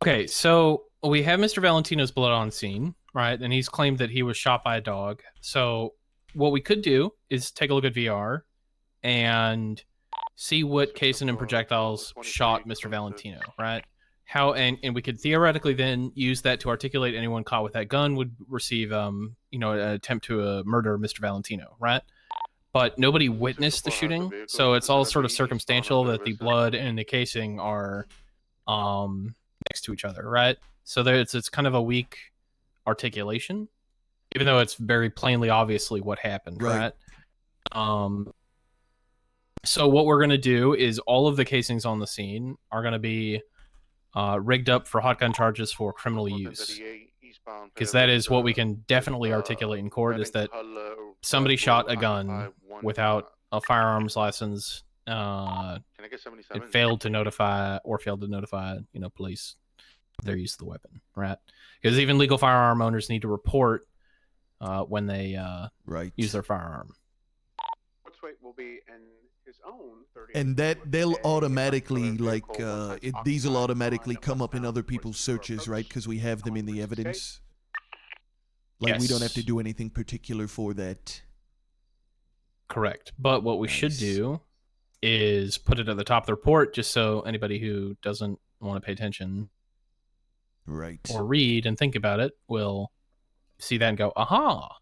Okay, so we have Mr. Valentino's blood on scene, right? And he's claimed that he was shot by a dog. So what we could do is take a look at VR and see what caisson and projectiles shot Mr. Valentino, right? And we could theoretically then use that to articulate anyone caught with that gun would receive an attempt to murder Mr. Valentino, right? But nobody witnessed the shooting, so it's all sort of circumstantial that the blood and the casing are next to each other, right? So it's kind of a weak articulation, even though it's very plainly obviously what happened, right? So what we're gonna do is all of the casings on the scene are gonna be rigged up for hot gun charges for criminal use, because that is what we can definitely articulate in court, is that somebody shot a gun without a firearms license, and failed to notify police of their use of the weapon, right? Because even legal firearm owners need to report when they use their firearm. Which weight will be in his own 30. And that they'll automatically these will automatically come up in other people's searches, right? Because we have them in the evidence. Like we don't have to do anything particular for that. Correct. But what we should do is put it at the top of the report, just so anybody who doesn't want to pay attention, right, or read and think about it will see that and go, aha.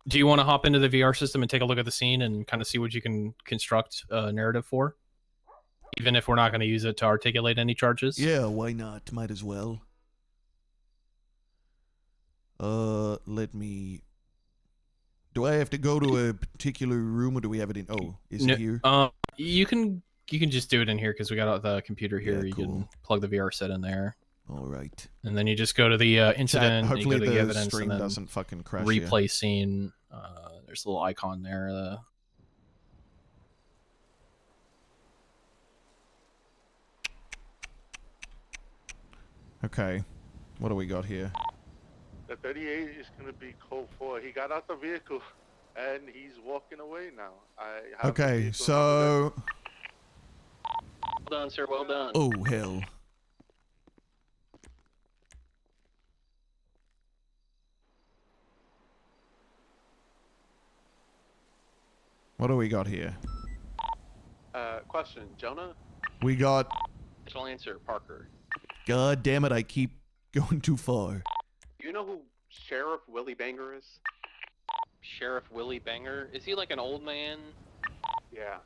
Do you want to hop into the VR system and take a look at the scene and kind of see what you can construct a narrative for? Even if we're not going to use it to articulate any charges? Yeah, why not? Might as well. Let me... Do I have to go to a particular room, or do we have it in... Oh, is it here? You can just do it in here because we got the computer here. Yeah, You cool. can plug the VR set in there. All right. And then you just go to the incident. Hopefully and you go to the evidence stream and then doesn't fucking crash replay here. scene. There's a little icon there. Okay. What do we got here? The 38 is going to be code 4. He got out the vehicle, and he's walking away now. I have the Okay, vehicle so... Well done, sir. Well done. Oh, hell. What do we got here? Question, Jonah? We got... Official answer, Parker. God damn it, I keep going too far. Do you know who Sheriff Willie Banger is? Sheriff Willie Banger? Is he like an old man? Yeah.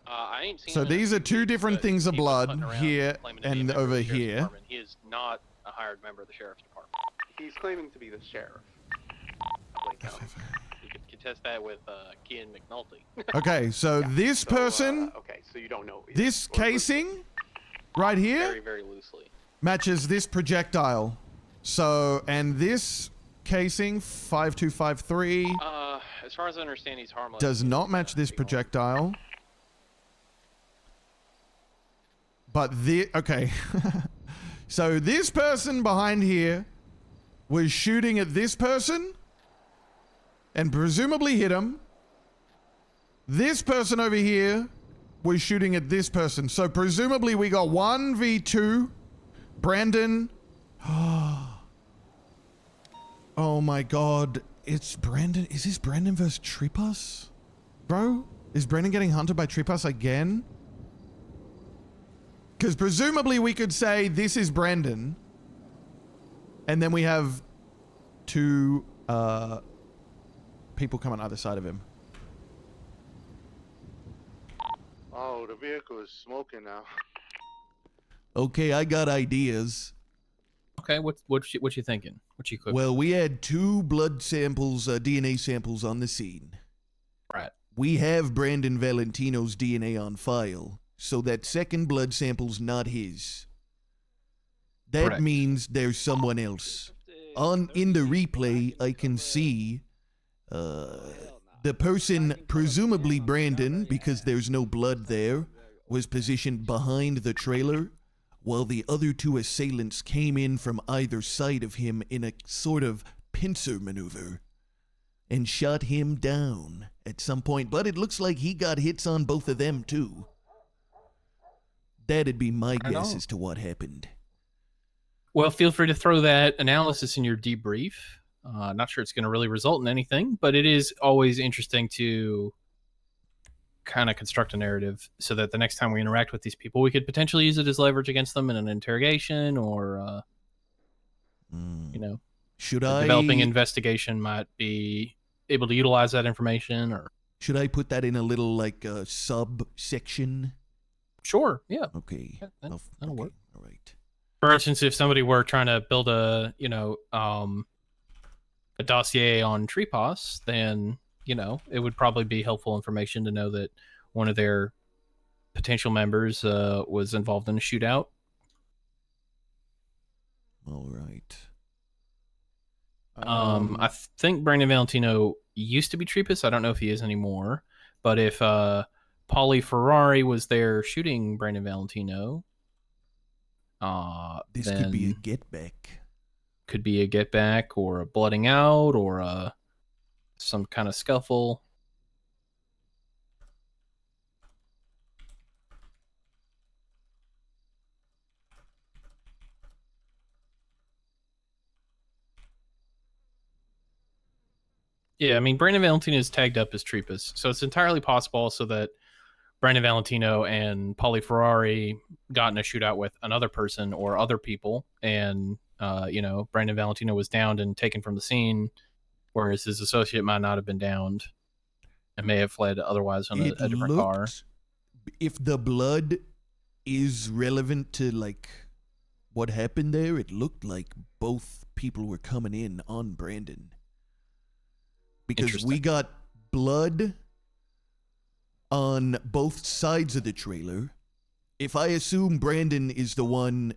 I ain't seen So him in a these few are two weeks, different but things of he was blood hunting around here claiming to be a and member of over the Sheriff's here. Department. He is not a hired member of the Sheriff's Department. He's claiming to be the sheriff. You could contest that with Kian McNulty. Okay, so this person... okay, so you don't know. This casing right here Very, very loosely. matches this projectile. So, and this casing, 5253, As far as I understand, he's harmless. does not match this projectile. But the... Okay. So this person behind here was shooting at this person and presumably hit him. This person over here was shooting at this person. So presumably we got 1v2. Brandon. Oh my god. It's Brandon. Is this Brandon versus Tripas? Bro? Is Brandon getting hunted by Tripas again? Because presumably we could say this is Brandon. And then we have two people come on either side of him. Oh, the vehicle is smoking now. Okay, I got ideas. Okay, what you thinking? What you cooking? Well, we had two blood samples, DNA samples on the scene. Right. We have Brandon Valentino's DNA on file, so that second blood sample's not his. That Correct. means there's someone else. In the replay, I can see the person, presumably Brandon, because there's no blood there, was positioned behind the trailer, while the other two assailants came in from either side of him in a sort of pincer maneuver and shot him down at some point. But it looks like he got hits on both of them, too. That'd be my guess as to what happened. Well, feel free to throw that analysis in your debrief. Not sure it's going to really result in anything, but it is always interesting to kind of construct a narrative so that the next time we interact with these people, we could potentially use it as leverage against them in an interrogation or, you know, developing investigation might be able to utilize that information. Or should I put that in a little like subsection? Sure. Yeah. Okay. That'll work. All right. For instance, if somebody were trying to build a, you know, a dossier on Treepaws, then, you know, it would probably be helpful information to know that one of their potential members was involved in a shootout. All right. I think Brandon Valentino used to be Treepaws. I don't know if he is anymore. But if Paulie Ferrari was there shooting Brandon Valentino, this could be a get back. Could be a get back or a blooding out or some kind of scuffle. Yeah, I mean, Brandon Valentino is tagged up as Treepaws, so it's entirely possible also that Brandon Valentino and Paulie Ferrari got in a shootout with another person or other people, and you know, Brandon Valentino was downed and taken from the scene, whereas his associate might not have been downed and may have fled otherwise on a different car. If the blood is relevant to like what happened there, it looked like both people were coming in on Brandon. Because we got blood on both sides of the trailer. If I assume Brandon is the one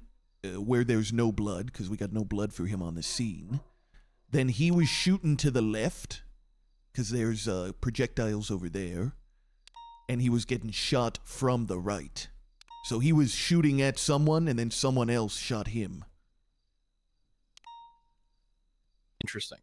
where there's no blood, because we got no blood for him on the scene, then he was shooting to the left, because there's projectiles over there, and he was getting shot from the right. So he was shooting at someone, and then someone else shot him. Interesting.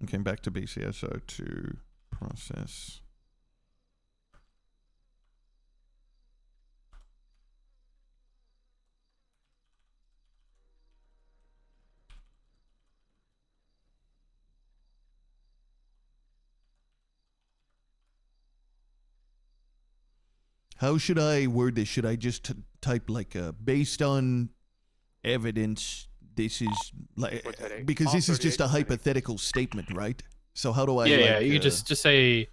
Okay, back to BCSO to process. How should I word this? Should I just type like based on evidence? This is like because this is just a hypothetical statement, right? So how do I? Yeah, you just say,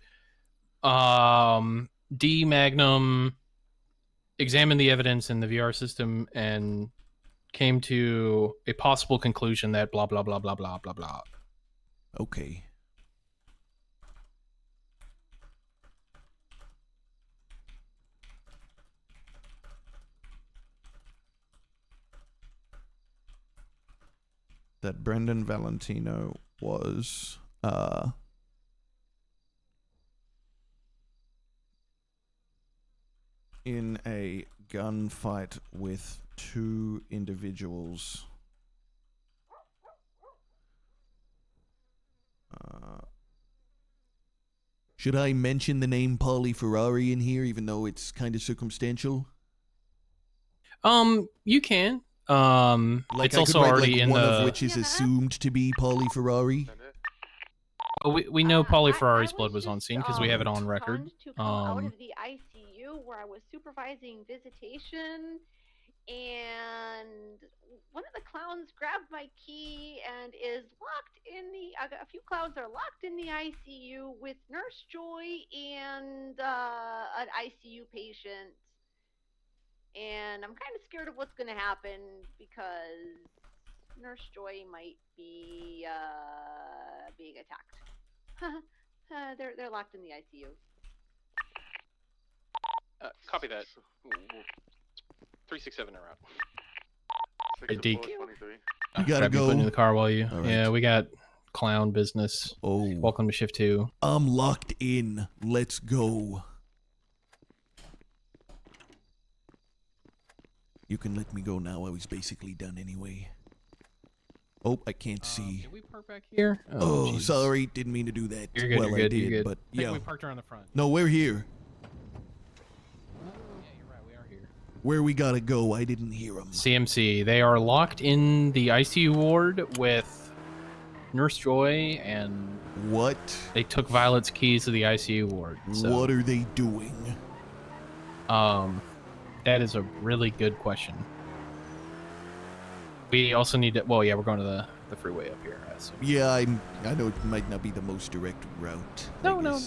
D Magnum examined the evidence in the VR system and came to a possible conclusion that blah blah blah blah blah blah blah. Okay. That Brendan Valentino was in a gunfight with two individuals. Should I mention the name Paulie Ferrari in here, even though it's kind of circumstantial? You can. Like it's I also could write, already like, in one the. of which is assumed to be Paulie Ferrari. We know Paulie Ferrari's blood was on scene because we have it on record. To call out of the ICU where I was supervising visitation, and one of the clowns grabbed my key and is locked in the. A few clowns are locked in the ICU with Nurse Joy and an ICU patient. And I'm kind of scared of what's going to happen because Nurse Joy might be being attacked. They're locked in the ICU. Copy that. 367 are out. Hey, Deke. You gotta go. Put in the car while you. All right. Yeah, we got clown business. Oh. Welcome to shift 2. I'm locked in. Let's go. You can let me go now. I was basically done anyway. Oh, I can't see. Can we park back here? Oh, Jesus. sorry. Didn't mean to do that. You're good, well, you're good, I did, you're good. but I think yeah. we parked around the front. No, we're here. Yeah, you're right. We are here. Where we gotta go? I didn't hear them. CMC. They are locked in the ICU ward with Nurse Joy, and what? They took Violet's keys to the ICU ward. So, What are they doing? that is a really good question. We also need to. Well, yeah, we're going to the freeway up here. So. Yeah, I know it might not be the most direct route. No.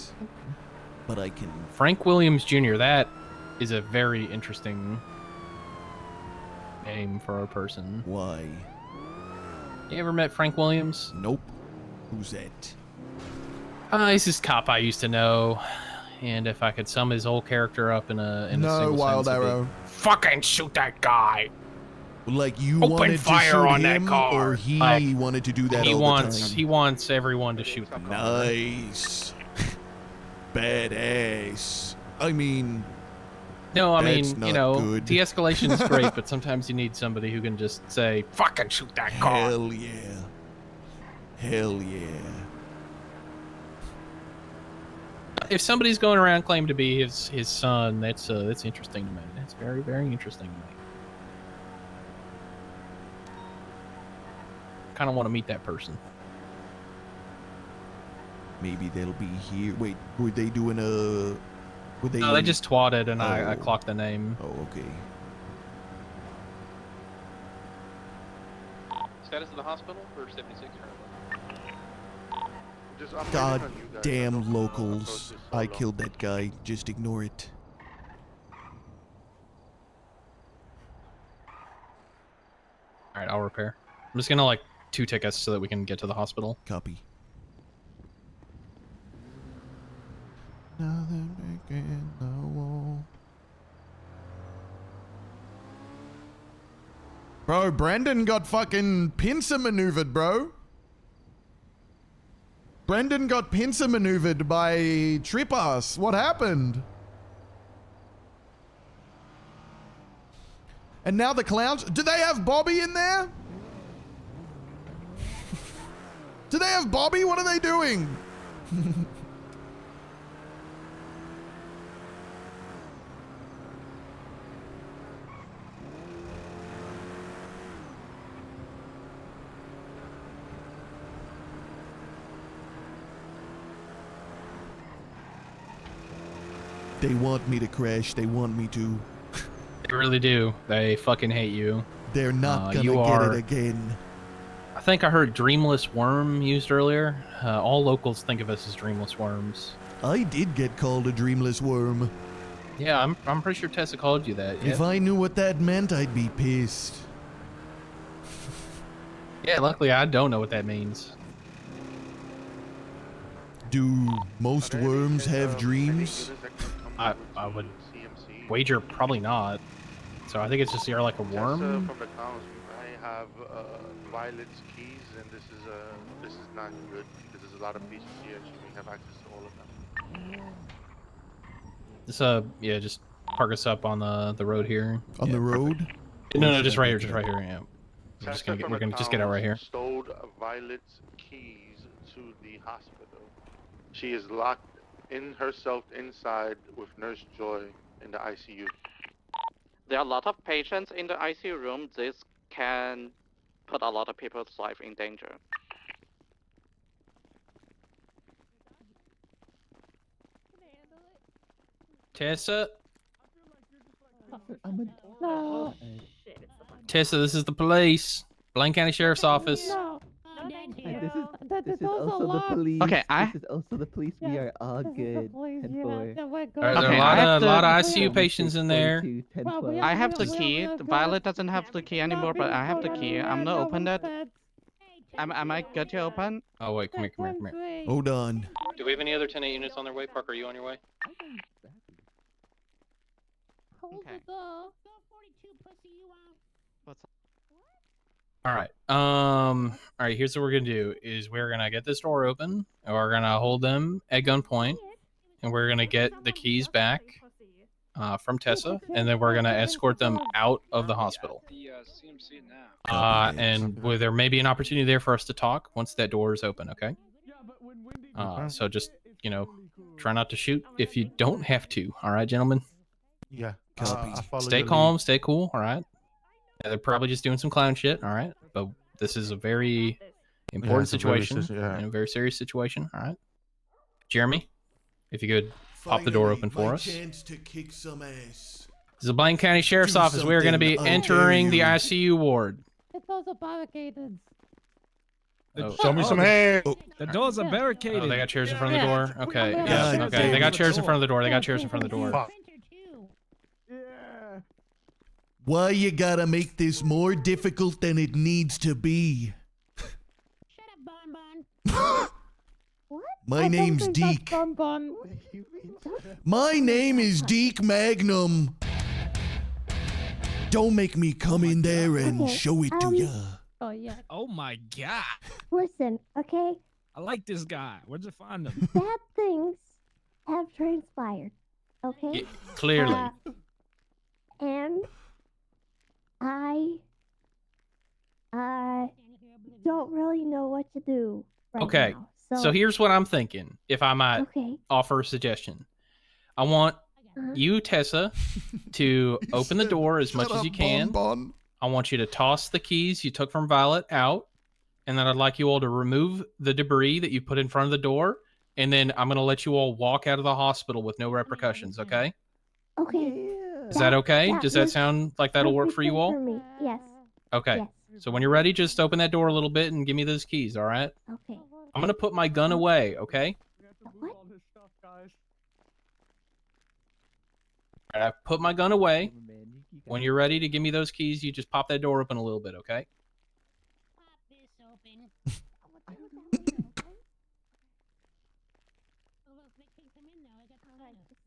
But I can. Frank Williams Jr. That is a very interesting name for a person. Why? You ever met Frank Williams? Nope. Who's that? He's this cop I used to know, and if I could sum his whole character up in a single Wild sentence, Arrow. Fucking shoot that guy. Like you Open wanted fire to shoot on him, that car. or he Like, wanted to do that he all wants the time? he wants everyone to shoot the car. Nice. Badass. I mean. No, I that's mean, not you know, good. de-escalation is great, but sometimes you need somebody who can just say, fucking shoot that car. Hell yeah. Hell yeah. If somebody's going around claiming to be his son, that's interesting to me. That's very, very interesting to me. kind of want to meet that person. Maybe they'll be here. Wait, were they doing a? Were they? No, they just twatted, and I Oh. clocked the name. Oh, okay. Status of the hospital for 76. God damn locals! I killed that guy. Just ignore it. All right, I'll repair. I'm just gonna like 2 tickets so that we can get to the hospital. Copy. Nothing breaking the wall. Bro, Brandon got fucking pincer maneuvered, bro. Brendan got pincer maneuvered by Trip Ass. What happened? And now the clowns. Do they have Bobby in there? Do they have Bobby? What are they doing? They want me to crash. They want me to. They really do. They fucking hate you. They're not gonna you get are- it again. I think I heard Dreamless Worm used earlier. All locals think of us as Dreamless Worms. I did get called a dreamless worm. Yeah, I'm pretty sure Tessa called you that. If Yeah, I knew what that meant, I'd be pissed. yeah, luckily I don't know what that means. Do most worms have dreams? I would wager probably not. So I think it's just you're like a worm. From the clowns, I have Violet's keys, and this is not good because there's a lot of pieces here. She may have access to all of them. Just yeah, just park us up on the road here. On the road? No, just right here, Yeah. We're gonna just get out right here. Stole Violet's keys to the hospital. She is locked in herself inside with Nurse Joy in the ICU. There are a lot of patients in the ICU room. This can put a lot of people's life in danger. Tessa, No. Tessa, this is the police. Blaine County Sheriff's Office. No. This is also the police. Okay, This is also the police. We are all good. 10-4. All right, there are a lot of ICU patients in there. I have the key. Violet doesn't have the key anymore, but I have the key. I'm gonna open it. Am I good to open? Oh wait, come here. Hold on. Do we have any other 10-8 units on their way? Parker, are you on your way? Okay. All right. All right. Here's what we're gonna do: is we're gonna get this door open, and we're gonna hold them at gunpoint, and we're gonna get the keys back from Tessa, and then we're gonna escort them out of the hospital. The CMC now. And there may be an opportunity there for us to talk once that door is open. Okay. So just try not to shoot if you don't have to. All right, gentlemen. Yeah. Stay calm. Stay cool. All right. They're probably just doing some clown shit. All right. But this is a very important situation and a very serious situation. All right. Jeremy, if you could pop the door open for us. Chance to kick some ass. This is the Blaine County Sheriff's Do Office. We're going to be something, I entering the dare you. ICU ward. The doors are barricaded. Oh. Show me some hands. The doors are barricaded. Oh, they got chairs in front of the door? Okay. God Yeah, okay. damn They got it. chairs in front of the door. They got chairs in front of the door. Fuck. Why you gotta make this more difficult than it needs to be? My name's Deke. My name is Deke Magnum. Don't make me come in there and Okay, show it to ya. Oh yeah. Oh my god. Listen, okay? I like this guy. Where'd you find him? Bad things have transpired, okay? Yeah, clearly. And I don't really know what to do right Okay. now. So here's what I'm thinking, if I might Okay. offer a suggestion. I want you, Tessa, to open the door as much as you can. I want you to toss the keys you took from Violet out, and then I'd like you all to remove the debris that you put in front of the door, and then I'm gonna let you all walk out of the hospital with no repercussions. Okay? Okay. Is that okay? Does that works sound like that'll work for you perfectly all? For me. Yes. Okay. Yes. So when you're ready, just open that door a little bit and give me those keys. All right? Okay. I'm gonna put my gun away. Okay? What? All right, I put my gun away. When you're ready to give me those keys, you just pop that door open a little bit. Okay?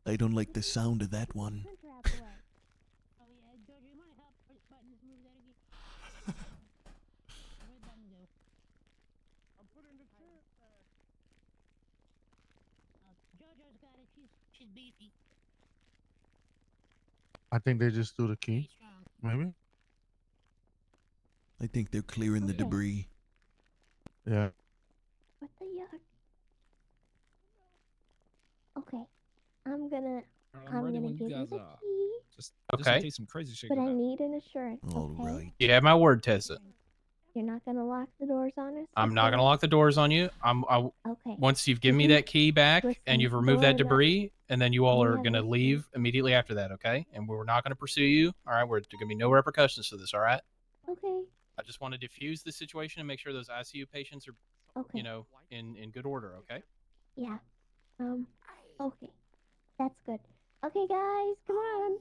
I don't like the sound of that one. I think they just threw the key. Maybe? I think they're clearing the debris. Yeah. What the yuck? Okay. I'm gonna ready when give you you guys the are. key. Just Okay. in case some crazy shit But go I down. need an assurance. All okay? right. You have my word, Tessa. You're not gonna lock the doors on us? I'm not gonna lock the doors on you. Okay. Once you've given me that key back Listen, and you've removed that Lord, debris, and then you all we are have gonna listened. leave immediately after that, okay? And we're not gonna pursue you. All right, we're gonna be no repercussions to this. All right. Okay. I just want to diffuse the situation and make sure those ICU patients are, Okay. you know, in good order. Okay. Yeah. Okay. That's good. Okay, guys, come on.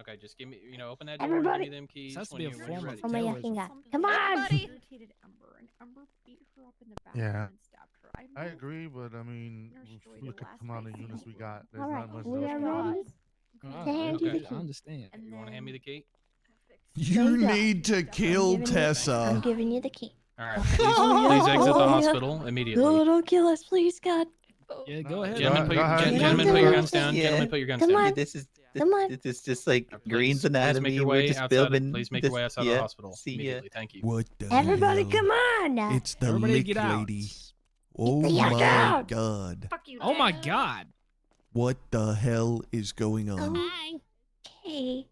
Okay, just give me, open that door and Everybody. give me them keys Has to when be a you're form ready. Oh my terrorism. yucking god. Come on. Irritated Ember, and Ember beat her up in the bathroom Yeah. and stabbed her. I agree, but I mean, Nurse if Joy, we the look at last the amount of night units she we had got, there's All right, not much we else are to ready do. Alright, to hand you okay, the I key. understand. And You want to hand me the key? You There you need to kill I'm Tessa. giving you the key. All right. Please, Oh, please yeah. exit the Oh, yeah. hospital immediately. No, don't kill us, please, God. Yeah, go ahead. Gentlemen, put your, Go ahead. gentlemen, put your guns down. Gentlemen, put your guns Come down. on. This is Come on. this is just like Please Green's make Anatomy. your We're way just outside. filming. Please make your this, way outside of yeah, the hospital see ya. immediately. Thank you. What the Everybody, hell? come on. It's the Everybody lick get out. lady. Oh the yuck my out. god. Fuck you. Oh my Dad. god. What the hell is going on? Okay.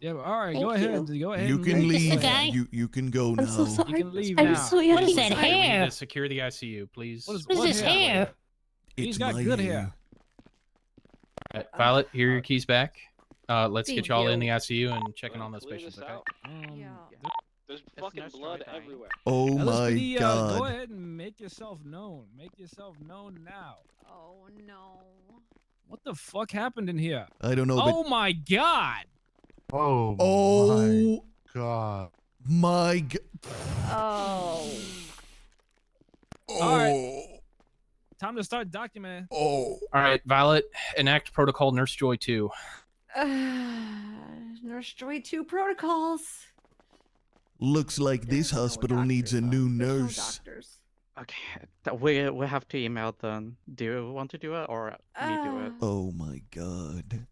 Yeah, all right, Thank go ahead. you. Go ahead. You and can leave. leave. You can go now. I'm so sorry. You can leave I'm now. so Please, yucky. that hair? We need to secure the ICU, please. What is hair? It's He's got my good hair. hair. All right, Violet, here are your keys back. Let's Thank get y'all in you. the ICU and checking on those Clear patients, this okay? out. Yeah. There's fucking Nurse blood Joy dying. everywhere. Oh my LSPD, go god. ahead and make yourself known. Make yourself known now. Oh no. What the fuck happened in here? I don't know, Oh but my god. Oh, oh my god. my god. Oh. All right. Oh. Time to start documenting. Oh. All right, Violet, enact protocol Nurse Joy 2. Nurse Joy 2 protocols. Looks like this There's no hospital needs a doctors, new though. There's no nurse. doctors. Okay, we have to email them. Do you want to do it or me do it? Oh my god.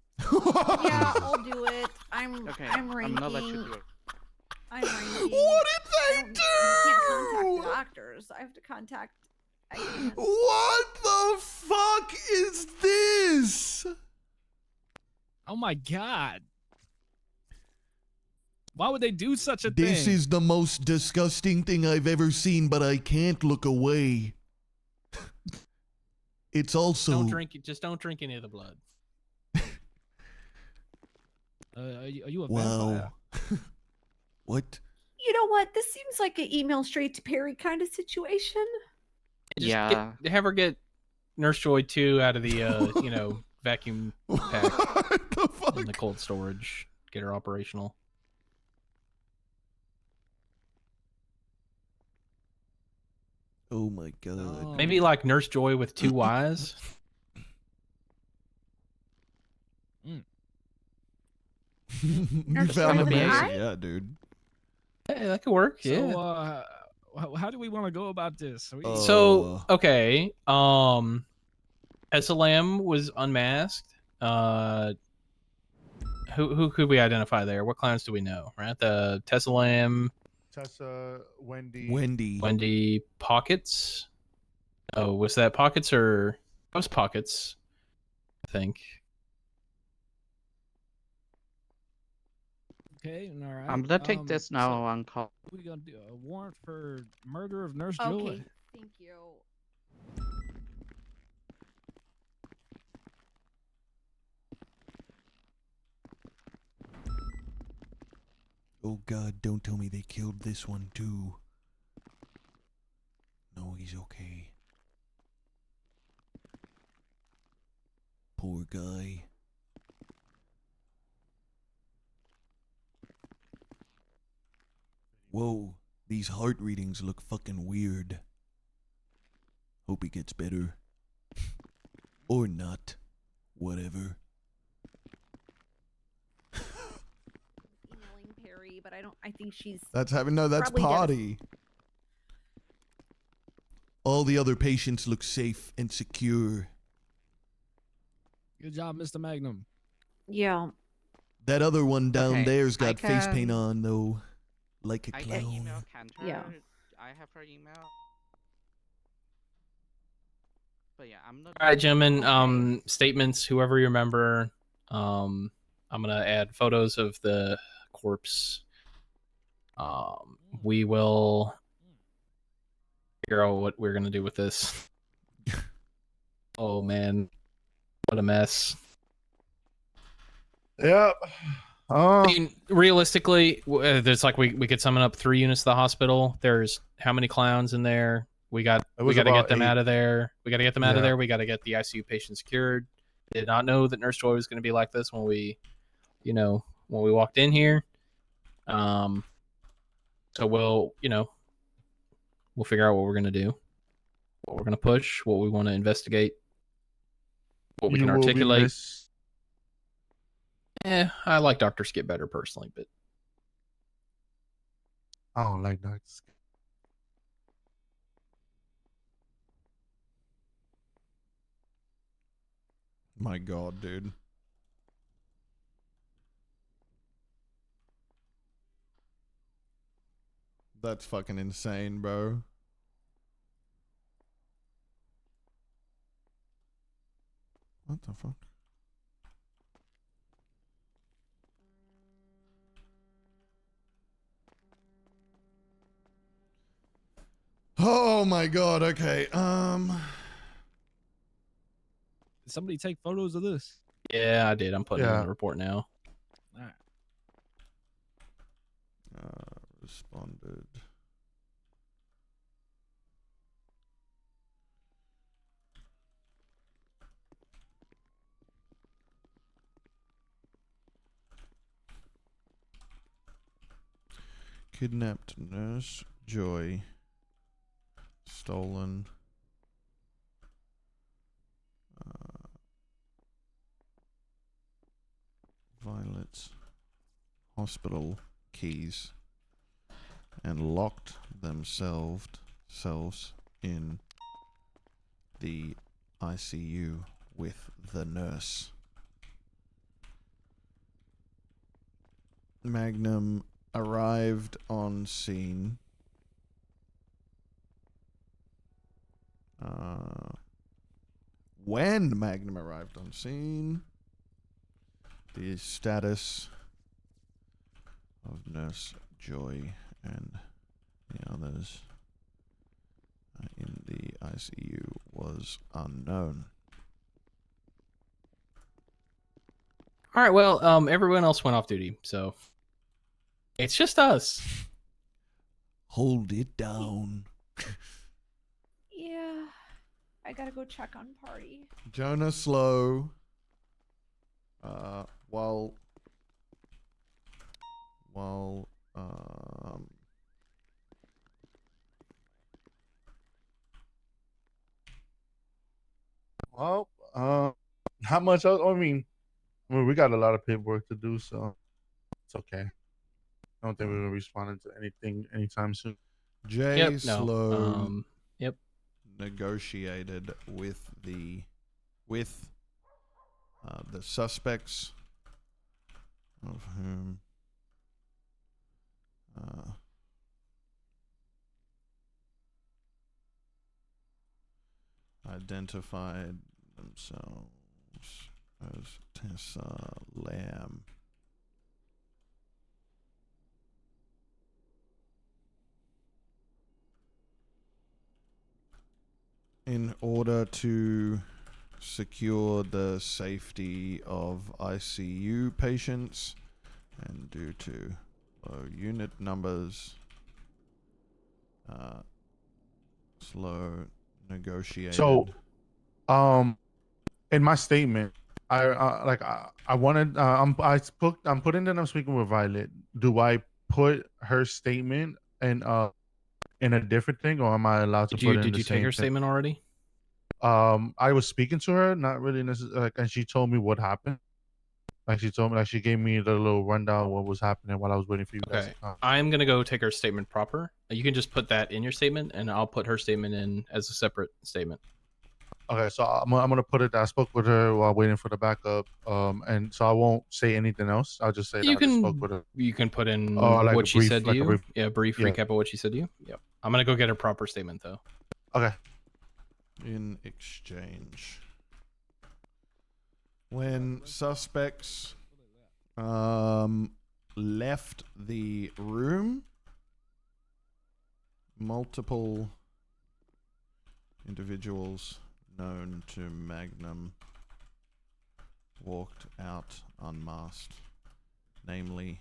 Yeah, I'll do it. I'm Okay, I'm I'm ranking. gonna let you do it. I'm ranking. What did I they can't contact do? the doctors. I have to contact. I can't. What the fuck is this? Oh my god. Why would they do such a This thing? is the most disgusting thing I've ever seen, but I can't look away. It's also Don't drink it. Just don't drink any of the blood. Are you a wow. vampire? What? You know what? This seems like an email straight to Perry kind of situation. Just Yeah. have her get Nurse Joy 2 out of the, vacuum pack What the fuck? in the cold storage. Get her operational. Oh my god. Maybe like Nurse Joy with 2 Ys. You found a Joy mess? Eye? Yeah, dude. Hey, that could work. So, Yeah. how do we want to go about this? Are we- So okay, SLM was unmasked. Who could we identify there? What clowns do we know? Right, the Tessalam, Tessa, Wendy. Wendy Pockets. Oh, was that Pockets or that was Pockets? I think. Okay, all right. I'm gonna take this now on call. We gonna do a warrant for murder of Nurse Joy. Okay, thank you. Oh God, don't tell me they killed this one too. No, he's okay. Poor guy. Whoa, these heart readings look fucking weird. Hope he gets better. Or not. Whatever. Emailing Perry, but I think she's. That's having no, that's probably dead. party. All the other patients look safe and secure. Good job, Mr. Magnum. Yeah. That other one down Okay, there's got I face paint can- on though. Like a I clown. can email Cantor. Yeah. I have her email. But yeah, I'm not. All right, gentlemen. Statements. Whoever you remember. I'm gonna add photos of the corpse. We will figure out what we're gonna do with this. Oh man, what a mess. Yep. I mean, realistically, there's like we could summon up 3 units to the hospital. There's how many clowns in there? We got to get them out of there. We got to get them out of there. We got to get the ICU patient secured. Did not know that Nurse Joy was going to be like this when we, when we walked in here. So we'll figure out what we're going to do, what we're going to push, what we want to investigate, what we can articulate. I like Dr. Skip better personally, but I don't like Dr. Skip. My God, dude. That's fucking insane, bro. What the fuck? Oh my God, okay. Did somebody take photos of this? yeah, I did. I'm putting it in the report now. All right. Responded. Kidnapped Nurse Joy. Stolen. Violet's hospital keys and locked themselves in the ICU with the nurse. Magnum arrived on scene. When Magnum arrived on scene, the status of Nurse Joy and the others in the ICU was unknown. All right, well, everyone else went off duty, so it's just us. Hold it down. Yeah, I gotta go check on Party. Jonah Slow. While Well, how much else? I mean, we got a lot of paperwork to do, so it's okay. I don't think we're gonna respond to anything anytime soon. Jay Slow yep. negotiated with the suspects, of whom identified themselves as Tessa Lamb. in order to secure the safety of ICU patients and due to low unit numbers, slow negotiated. So, in my statement, I wanted I'm putting that I'm speaking with Violet. Do I put her statement in a different thing, or am I allowed to put it in Did the you same take her thing? statement already? I was speaking to her, not really necessarily, like, and she told me what happened. Like she told me, like she gave me the little rundown of what was happening while I was waiting for you guys Okay, to come. I'm gonna go take her statement proper. You can just put that in your statement, and I'll put her statement in as a separate statement. Okay, so I'm gonna put it that I spoke with her while waiting for the backup. And so I won't say anything else. I'll just say that You I just spoke can with her. you can put in Like what a she brief, said to like a you. brief. Yeah, brief Yeah. recap of what she said to you. Yep. I'm gonna go get her proper statement though. Okay. In exchange, when suspects left the room, multiple individuals known to Magnum walked out unmasked, namely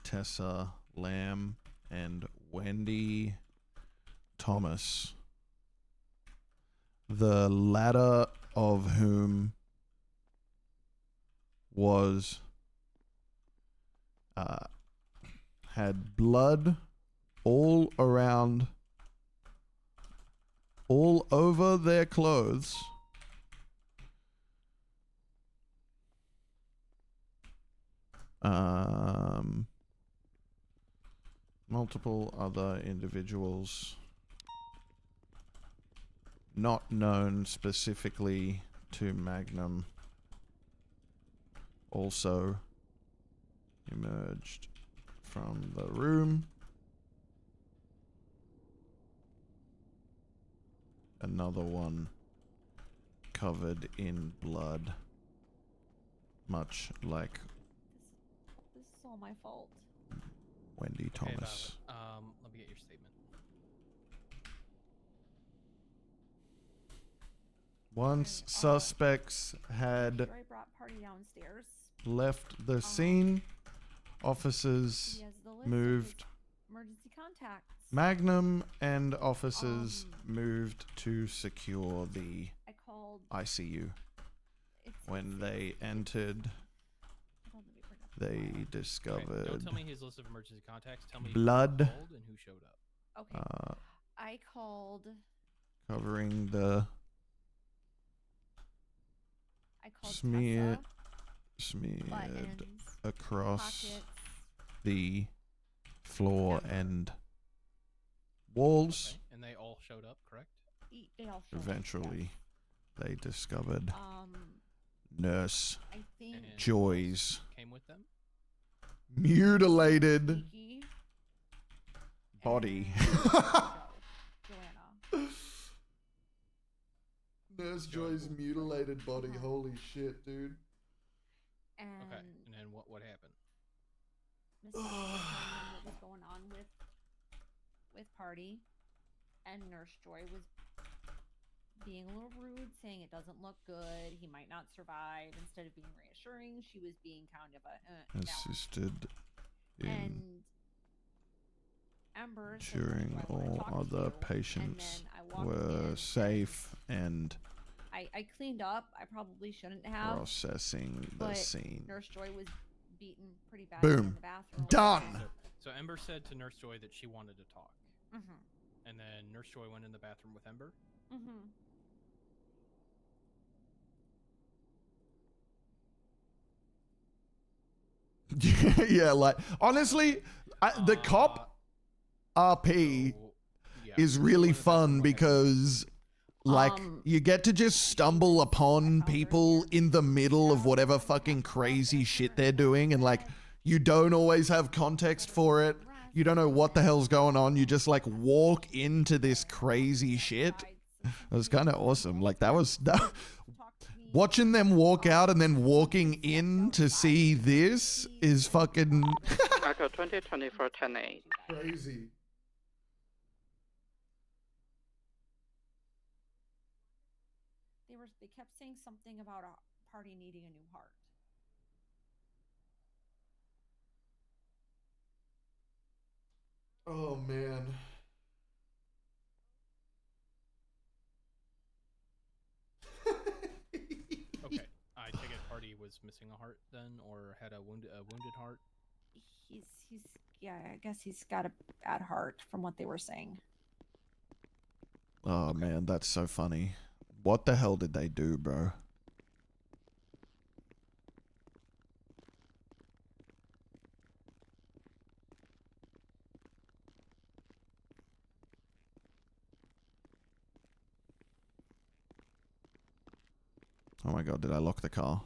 Tessa Lamb and Wendy Thomas, the latter of whom was had blood all around, all over their clothes, multiple other individuals not known specifically to Magnum also emerged from the room. Another one covered in blood, much like This is all my fault. Wendy Thomas. Let me get your statement. Once suspects had Joy brought party downstairs. left the scene, officers He has the list of moved. his emergency contacts. Magnum and officers moved to secure the I called. ICU. When they entered, they Okay, discovered don't tell me his list of emergency contacts. Tell me blood. who called and who showed up. Okay. I called. Covering the smeared buttons, across pockets. the floor and walls. Okay, and they all showed up, correct? They all showed up, Eventually, they discovered yes. Nurse I think Joy's came with them. mutilated Vicky body. Joanna. Nurse Joy's mutilated body. Holy shit, dude. And Okay, and then what happened? Mr. was telling them what was going on with party, and Nurse Joy was being a little rude, saying it doesn't look good, he might not survive. Instead of being reassuring, she was being kind of a Assisted in and Ember said, ensuring "Do I wanna all talk to other you?" patients and then I walked were in, safe and I cleaned up. I probably shouldn't have. processing the but scene. Nurse Joy was beaten pretty badly in Boom. the bathroom. Done. So Ember said to Nurse Joy that she wanted to talk. Mhm. And then Nurse Joy went in the bathroom with Ember. Mhm. Yeah, like honestly, the cop RP is really fun because like you get to just stumble upon people in the middle of whatever fucking crazy shit they're doing, and like you don't always have context for it. You don't know what the hell's going on. You just like walk into this crazy shit. It was kind of awesome. Like that was watching them walk out and then walking in to see this is fucking Echo 2024 10-8. crazy. They kept saying something about a party needing a new heart. Oh man. Okay, I take it party was missing a heart then, or had a wounded heart. He's yeah, I guess he's got a bad heart from what they were saying. Oh man, that's so funny. What the hell did they do, bro? Oh my god, did I lock the car?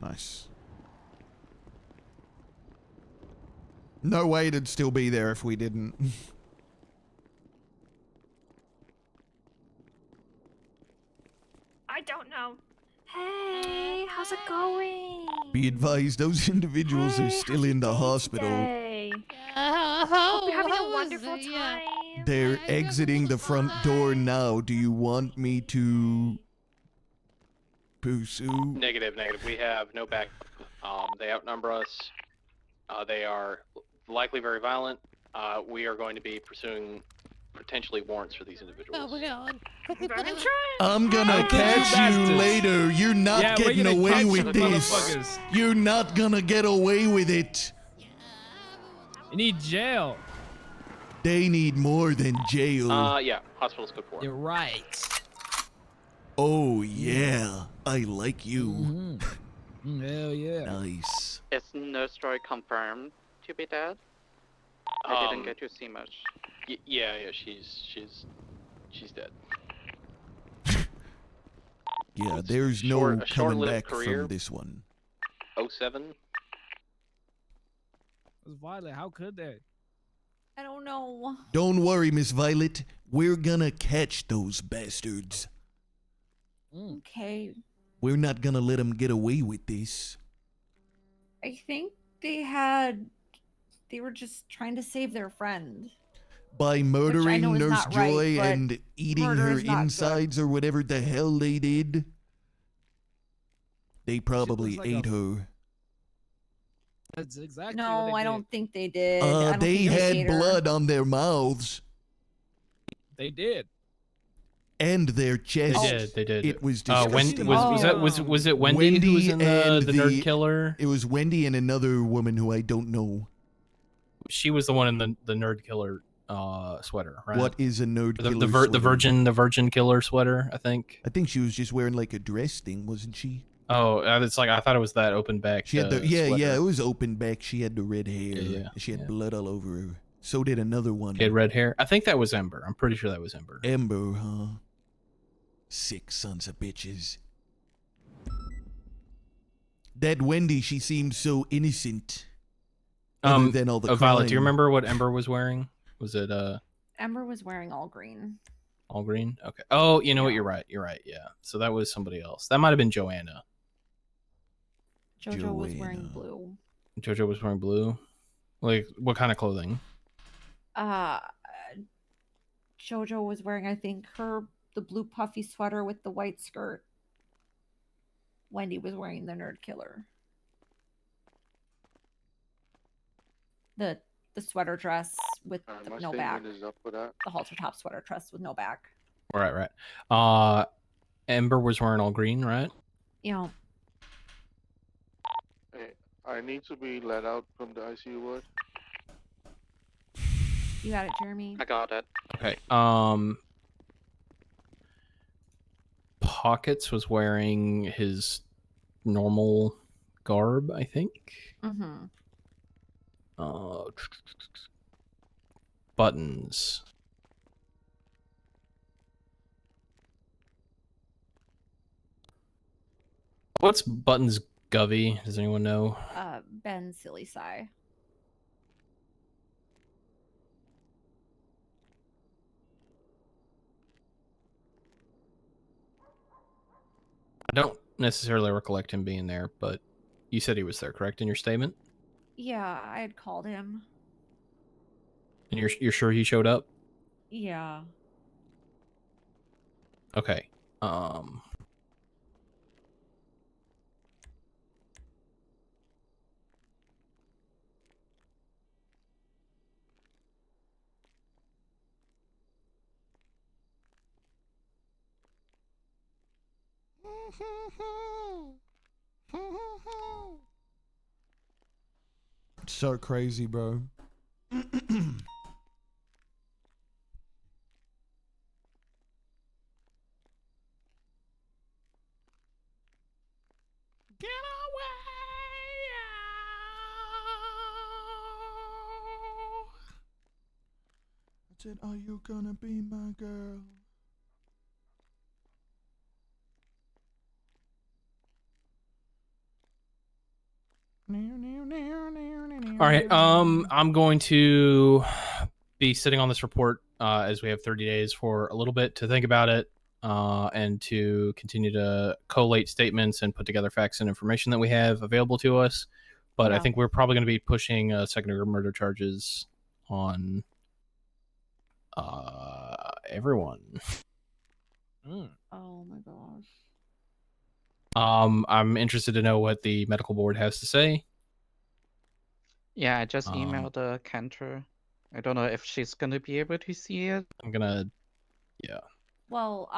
Nice. No way it'd still be there if we didn't. I don't know. Hey, how's it going? Be advised, those individuals are still in the hospital. Hey. Hope you're having a wonderful time. They're exiting the front door now. Do you want me to pursue? Negative. We have no back. They outnumber us. They are likely very violent. We are going to be pursuing potentially warrants for these individuals. Oh my god. I'm gonna catch you later. You're not getting away with this. You're not gonna get away with it. You need jail. They need more than jail. Yeah, hospital's good for. You're right. Oh yeah, I like you. Hell yeah. Nice. Is Nurse Joy confirmed to be dead? I didn't get to see much. Yeah, she's dead. Yeah, there's no coming short-lived back career. from this one. 07. It was Violet. How could they? I don't know. Don't worry, Miss Violet. We're gonna catch those bastards. Okay. We're not gonna let them get away with this. I think they were just trying to save their friend. By murdering know is Nurse not right, Joy but and eating murder her is not good. insides or whatever the hell they did. They probably like ate a- her. That's exactly No, what I they don't think they did. I don't They think had ate her. blood on their mouths did. They did. and their chests. They did. It was Wendy disgusting. was it Wendy who was in and the nerd killer? It was Wendy and another woman who I don't know. She was the one in the nerd killer sweater, right? What is a nerd the, killer the sweater? virgin killer sweater, I think. I think she was just wearing like a dress thing, wasn't she? Oh, it's like I thought it was that open back. She had the sweater. yeah, it was open back. She had the red hair. Yeah, She had blood all over her. So did another one. She had red hair. I think that was Ember. I'm pretty sure that was Ember. Ember, huh? Sick sons of bitches. That Wendy, she seemed so innocent. Other than all the Violet, do you crime. remember what Ember was wearing? Was it Ember was wearing all green. all green? Okay. Oh, you know what? You're right. Yeah. So that was somebody else. That might have been Joanna. Jojo was wearing blue. Jojo was wearing blue. Like what kind of clothing? Jojo was wearing, I think, the blue puffy sweater with the white skirt. Wendy was wearing the nerd killer. The sweater dress with My no back. statement is up for that. The halter top sweater dress with no back. Right. Ember was wearing all green, right? You know, Hey, I need to be let out from the ICU ward. you got it, Jeremy. I got it. Okay. Pockets was wearing his normal garb, I think. Mm-hmm. Buttons. What's Buttons Govey? Does anyone know? Ben Silly Sigh. I don't necessarily recollect him being there, but you said he was there, correct, in your statement? Yeah, I had called him. And you're sure he showed up? Yeah. Okay. So crazy, bro. Get away! I said, are you gonna be my girl? All right. I'm going to be sitting on this report as we have 30 days for a little bit to think about it and to continue to collate statements and put together facts and information that we have available to us. But I Yeah. think we're probably going to be pushing second-degree murder charges on everyone. Oh my gosh. I'm interested to know what the medical board has to say. Yeah, I just emailed Cantor. I don't know if she's gonna be able to see it. I'm gonna, yeah. Well,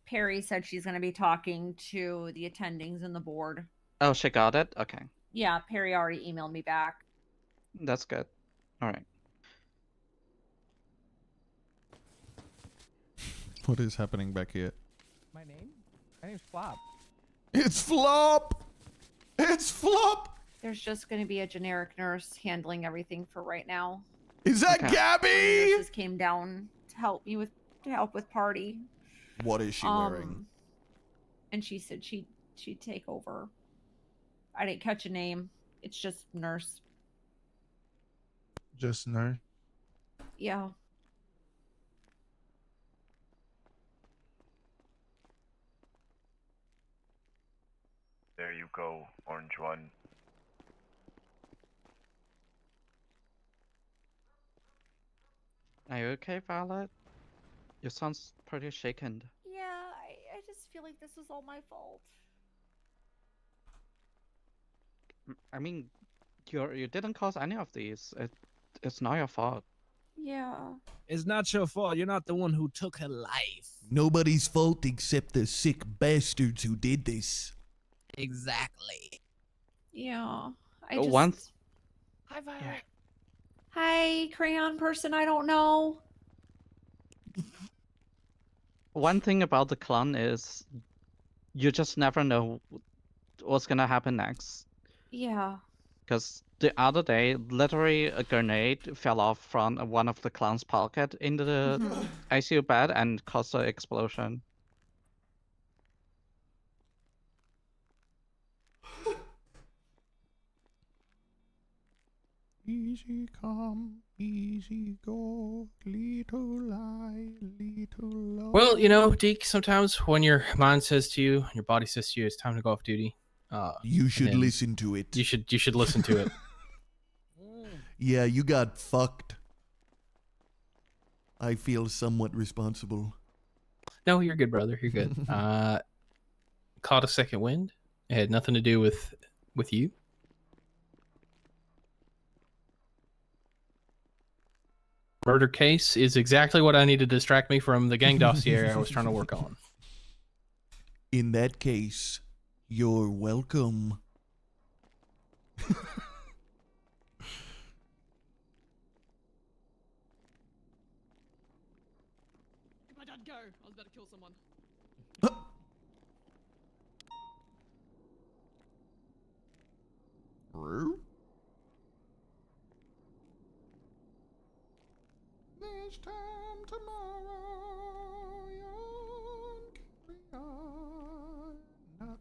Perry said she's going to be talking to the attendings and the board. Oh, she got it? Okay. Yeah, Perry already emailed me back. That's good. Alright. What is happening back here? My name? My name's Flop. It's Flop! It's Flop! There's just going to be a generic nurse handling everything for right now. Is that Gabby? Nurses came down to help with party. What is she wearing? And she said she'd take over. I didn't catch a name. It's just nurse. Just nurse. Yeah. There you go, Orange One. Are you okay, Violet? You sound pretty shaken. Yeah, I just feel like this is all my fault. I mean, you didn't cause any of these. It's not your fault. Yeah. It's not your fault. You're not the one who took her life. Nobody's fault except the sick bastards who did this. Exactly. Yeah. I just... Once. Hi, Violet. Hi, crayon person I don't know. One thing about the clan is you just never know what's gonna happen next. Yeah. Because the other day, literally a grenade fell off from one of the clown's pocket into the Mhm. ICU bed and caused an explosion. Easy come, easy go, little lie, little love. Well, you know, Deke, sometimes when your mind says to you, your body says to you, it's time to go off duty. You should then listen to it. You should listen to it. Yeah, you got fucked. I feel somewhat responsible. No, you're good, brother. You're good. Caught a second wind. It had nothing to do with you. Murder case is exactly what I need to distract me from the gang dossier I was trying to work on. In that case, you're welcome. Let my dad go. I was about to kill someone. Rue? This time tomorrow, young carry on. Nothing.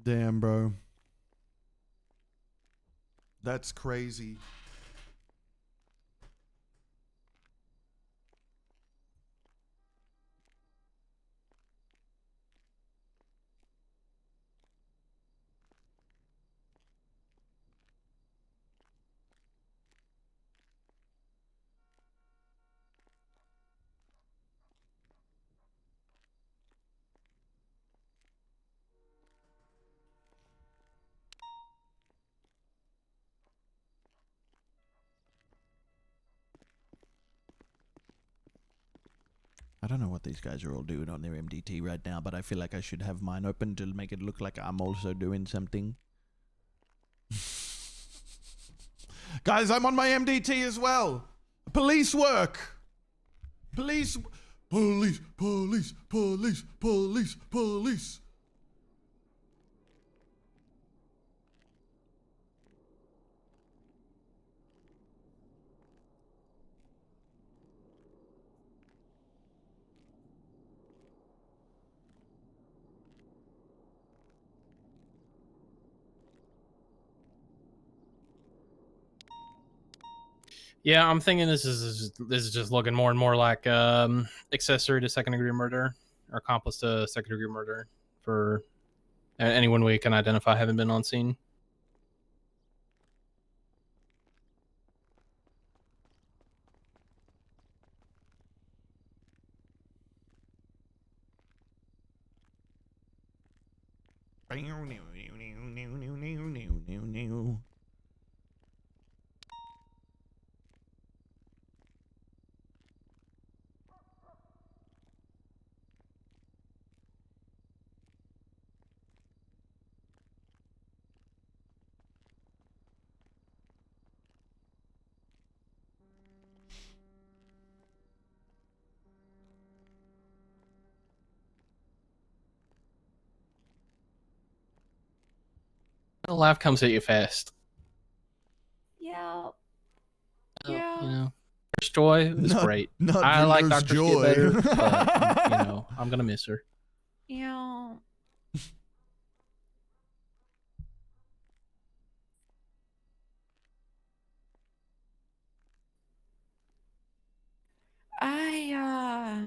Damn, bro. That's crazy. I don't know what these guys are all doing on their MDT right now, but I feel like I should have mine open to make it look like I'm also doing something. Guys, I'm on my MDT as well. Police work. Police. Police. Police. Police. Police. Police. Yeah, I'm thinking this is just looking more and more like accessory to second degree murder or accomplice to second degree murder for anyone we can identify having been on scene. Life comes at you fast. Yeah. You know, Nurse Joy was Not- great. not I your like Nurse Dr. Joy. Skid better, but you know, I'm gonna miss her. Yeah. I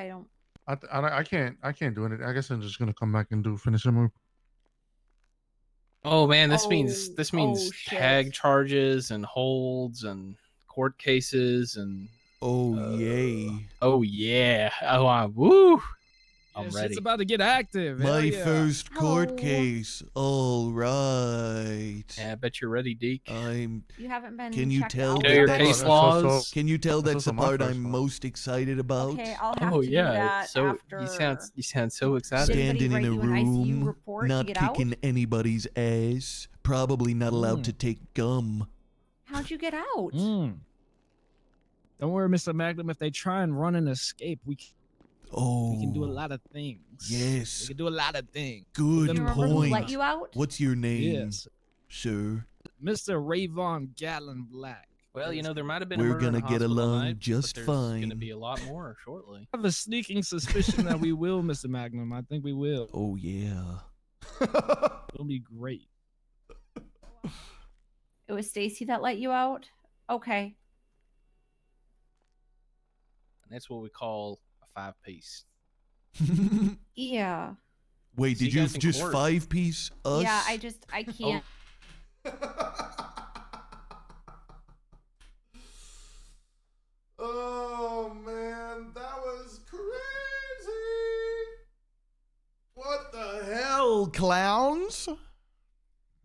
don't. I can't do it. I guess I'm just gonna come back and finish the move. Oh man, this means shit. tag charges and holds and court cases and yay. Oh yeah. Woo. I'm Yeah, ready. shit's about to get active. Hell My yeah. first court Oh. case. All right. Yeah, I bet you're ready, Deke. I'm. You haven't been. Can you checked tell out You know your yet? case laws? Can you tell That's that's the also my part first I'm one. most excited about? Okay, I'll have Oh to do yeah. that So after. you sound so excited. Did anybody Standing in write a you an ICU room, report to not get out? kicking anybody's ass, probably not allowed to take gum. How'd you get out? Don't worry, Mr. Magnum. If they try and run and escape, we can do a lot of things. Yes. We can do a lot of things. Good Do you remember point. who let you out? What's your name, Yes, sir? Mr. Rayvon Gatlin Black. Well, you know, there might have been We're a murder in gonna the get hospital along tonight, just but there's fine. gonna be a lot more shortly. I have a sneaking suspicion that we will, Mr. Magnum. I think we will. Oh yeah. It'll be great. It was Stacy that let you out? Okay. And that's what we call a 5-piece. Yeah. Wait, See did you you guys in just court. 5-piece us? Yeah, I can't. Oh man, that was crazy. What the hell, clowns?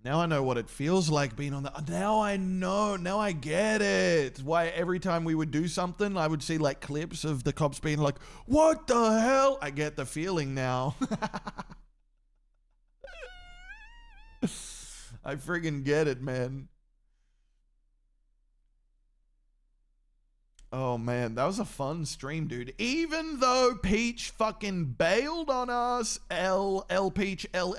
Now I know what it feels like being on the. Now I know. Now I get it. Why every time we would do something, I would see like clips of the cops being like, "What the hell?" I get the feeling now. I friggin' get it, man. Oh man, that was a fun stream, dude. Even though Peach fucking bailed on us, L Peach, L.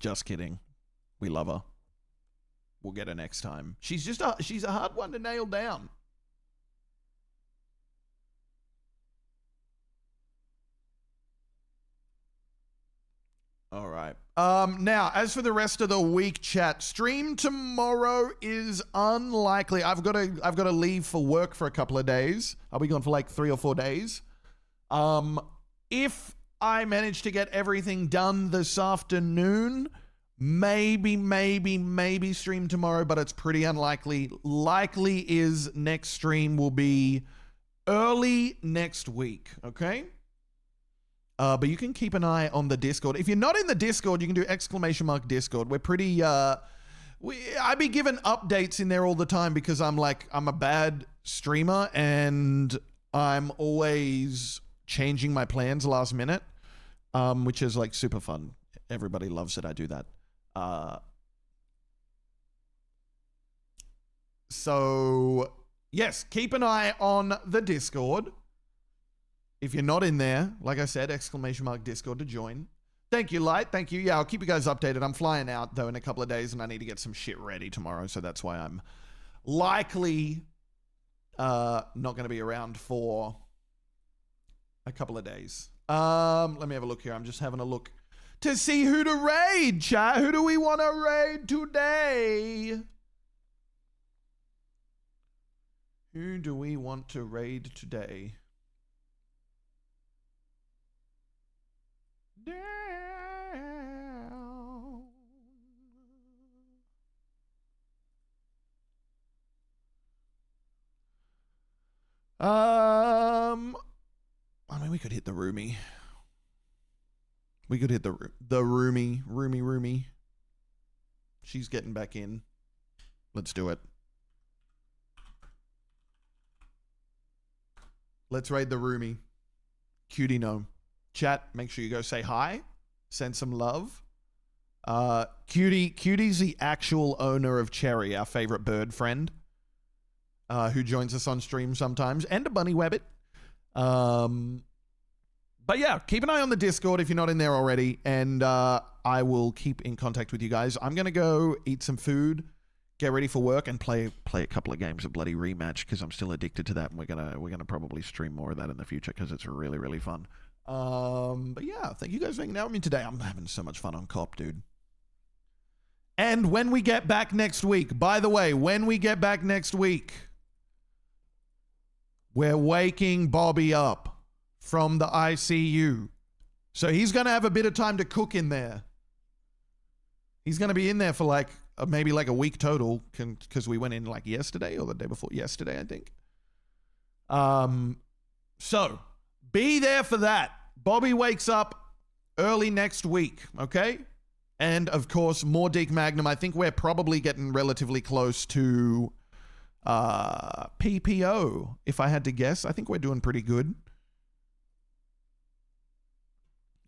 Just kidding. We love her. We'll get her next time. She's a hard one to nail down. All right. Now, as for the rest of the week, chat, stream tomorrow is unlikely. I've got to leave for work for a couple of days. I'll be gone for like 3 or 4 days. If I manage to get everything done this afternoon, maybe stream tomorrow, but it's pretty unlikely. Likely is next stream will be early next week, okay? But you can keep an eye on the Discord. If you're not in the Discord, you can do !Discord. We're pretty, I be given updates in there all the time because I'm a bad streamer and I'm always changing my plans last minute, which is like super fun. Everybody loves that I do that. So yes, keep an eye on the Discord. If you're not in there, like I said, !Discord to join. Thank you, Light. Thank you. Yeah, I'll keep you guys updated. I'm flying out, though, in a couple of days, and I need to get some shit ready tomorrow, so that's why I'm likely not going to be around for a couple of days. Let me have a look here. I'm just having a look to see who to raid, chat. Who do we want to raid today? Who do we want to raid today? I mean, we could hit the roomie. We could hit the roomie. She's getting back in. Let's do it. Let's raid the roomie. Cutie gnome. Chat, make sure you go say hi. Send some love. Cutie's the actual owner of Cherry, our favorite bird friend, who joins us on stream sometimes, and a bunny webbit. But yeah, keep an eye on the Discord if you're not in there already, and I will keep in contact with you guys. I'm gonna go eat some food, get ready for work, and play a couple of games of bloody Rematch because I'm still addicted to that, and we're gonna probably stream more of that in the future because it's really, really fun. But yeah, thank you guys for hanging out with me today. I'm having so much fun on COP, dude. And when we get back next week, by the way, when we get back next week, we're waking Bobby up from the ICU. So he's going to have a bit of time to cook in there. He's going to be in there for like maybe like a week total because we went in like yesterday or the day before yesterday, I think. So be there for that. Bobby wakes up early next week, okay? And of course, more Deke Magnum. I think we're probably getting relatively close to PPO, if I had to guess. I think we're doing pretty good.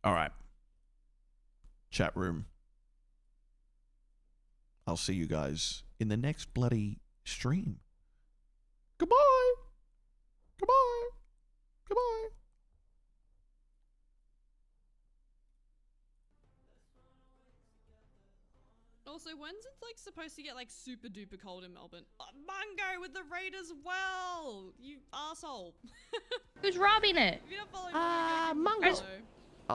All right. Chat room. I'll see you guys in the next bloody stream. Goodbye. Goodbye. Goodbye. Also, when's it like supposed to get like super duper cold in Melbourne? Mungo with the raid as well! You asshole! Who's robbing it? If you're not following Mungo. Mungo.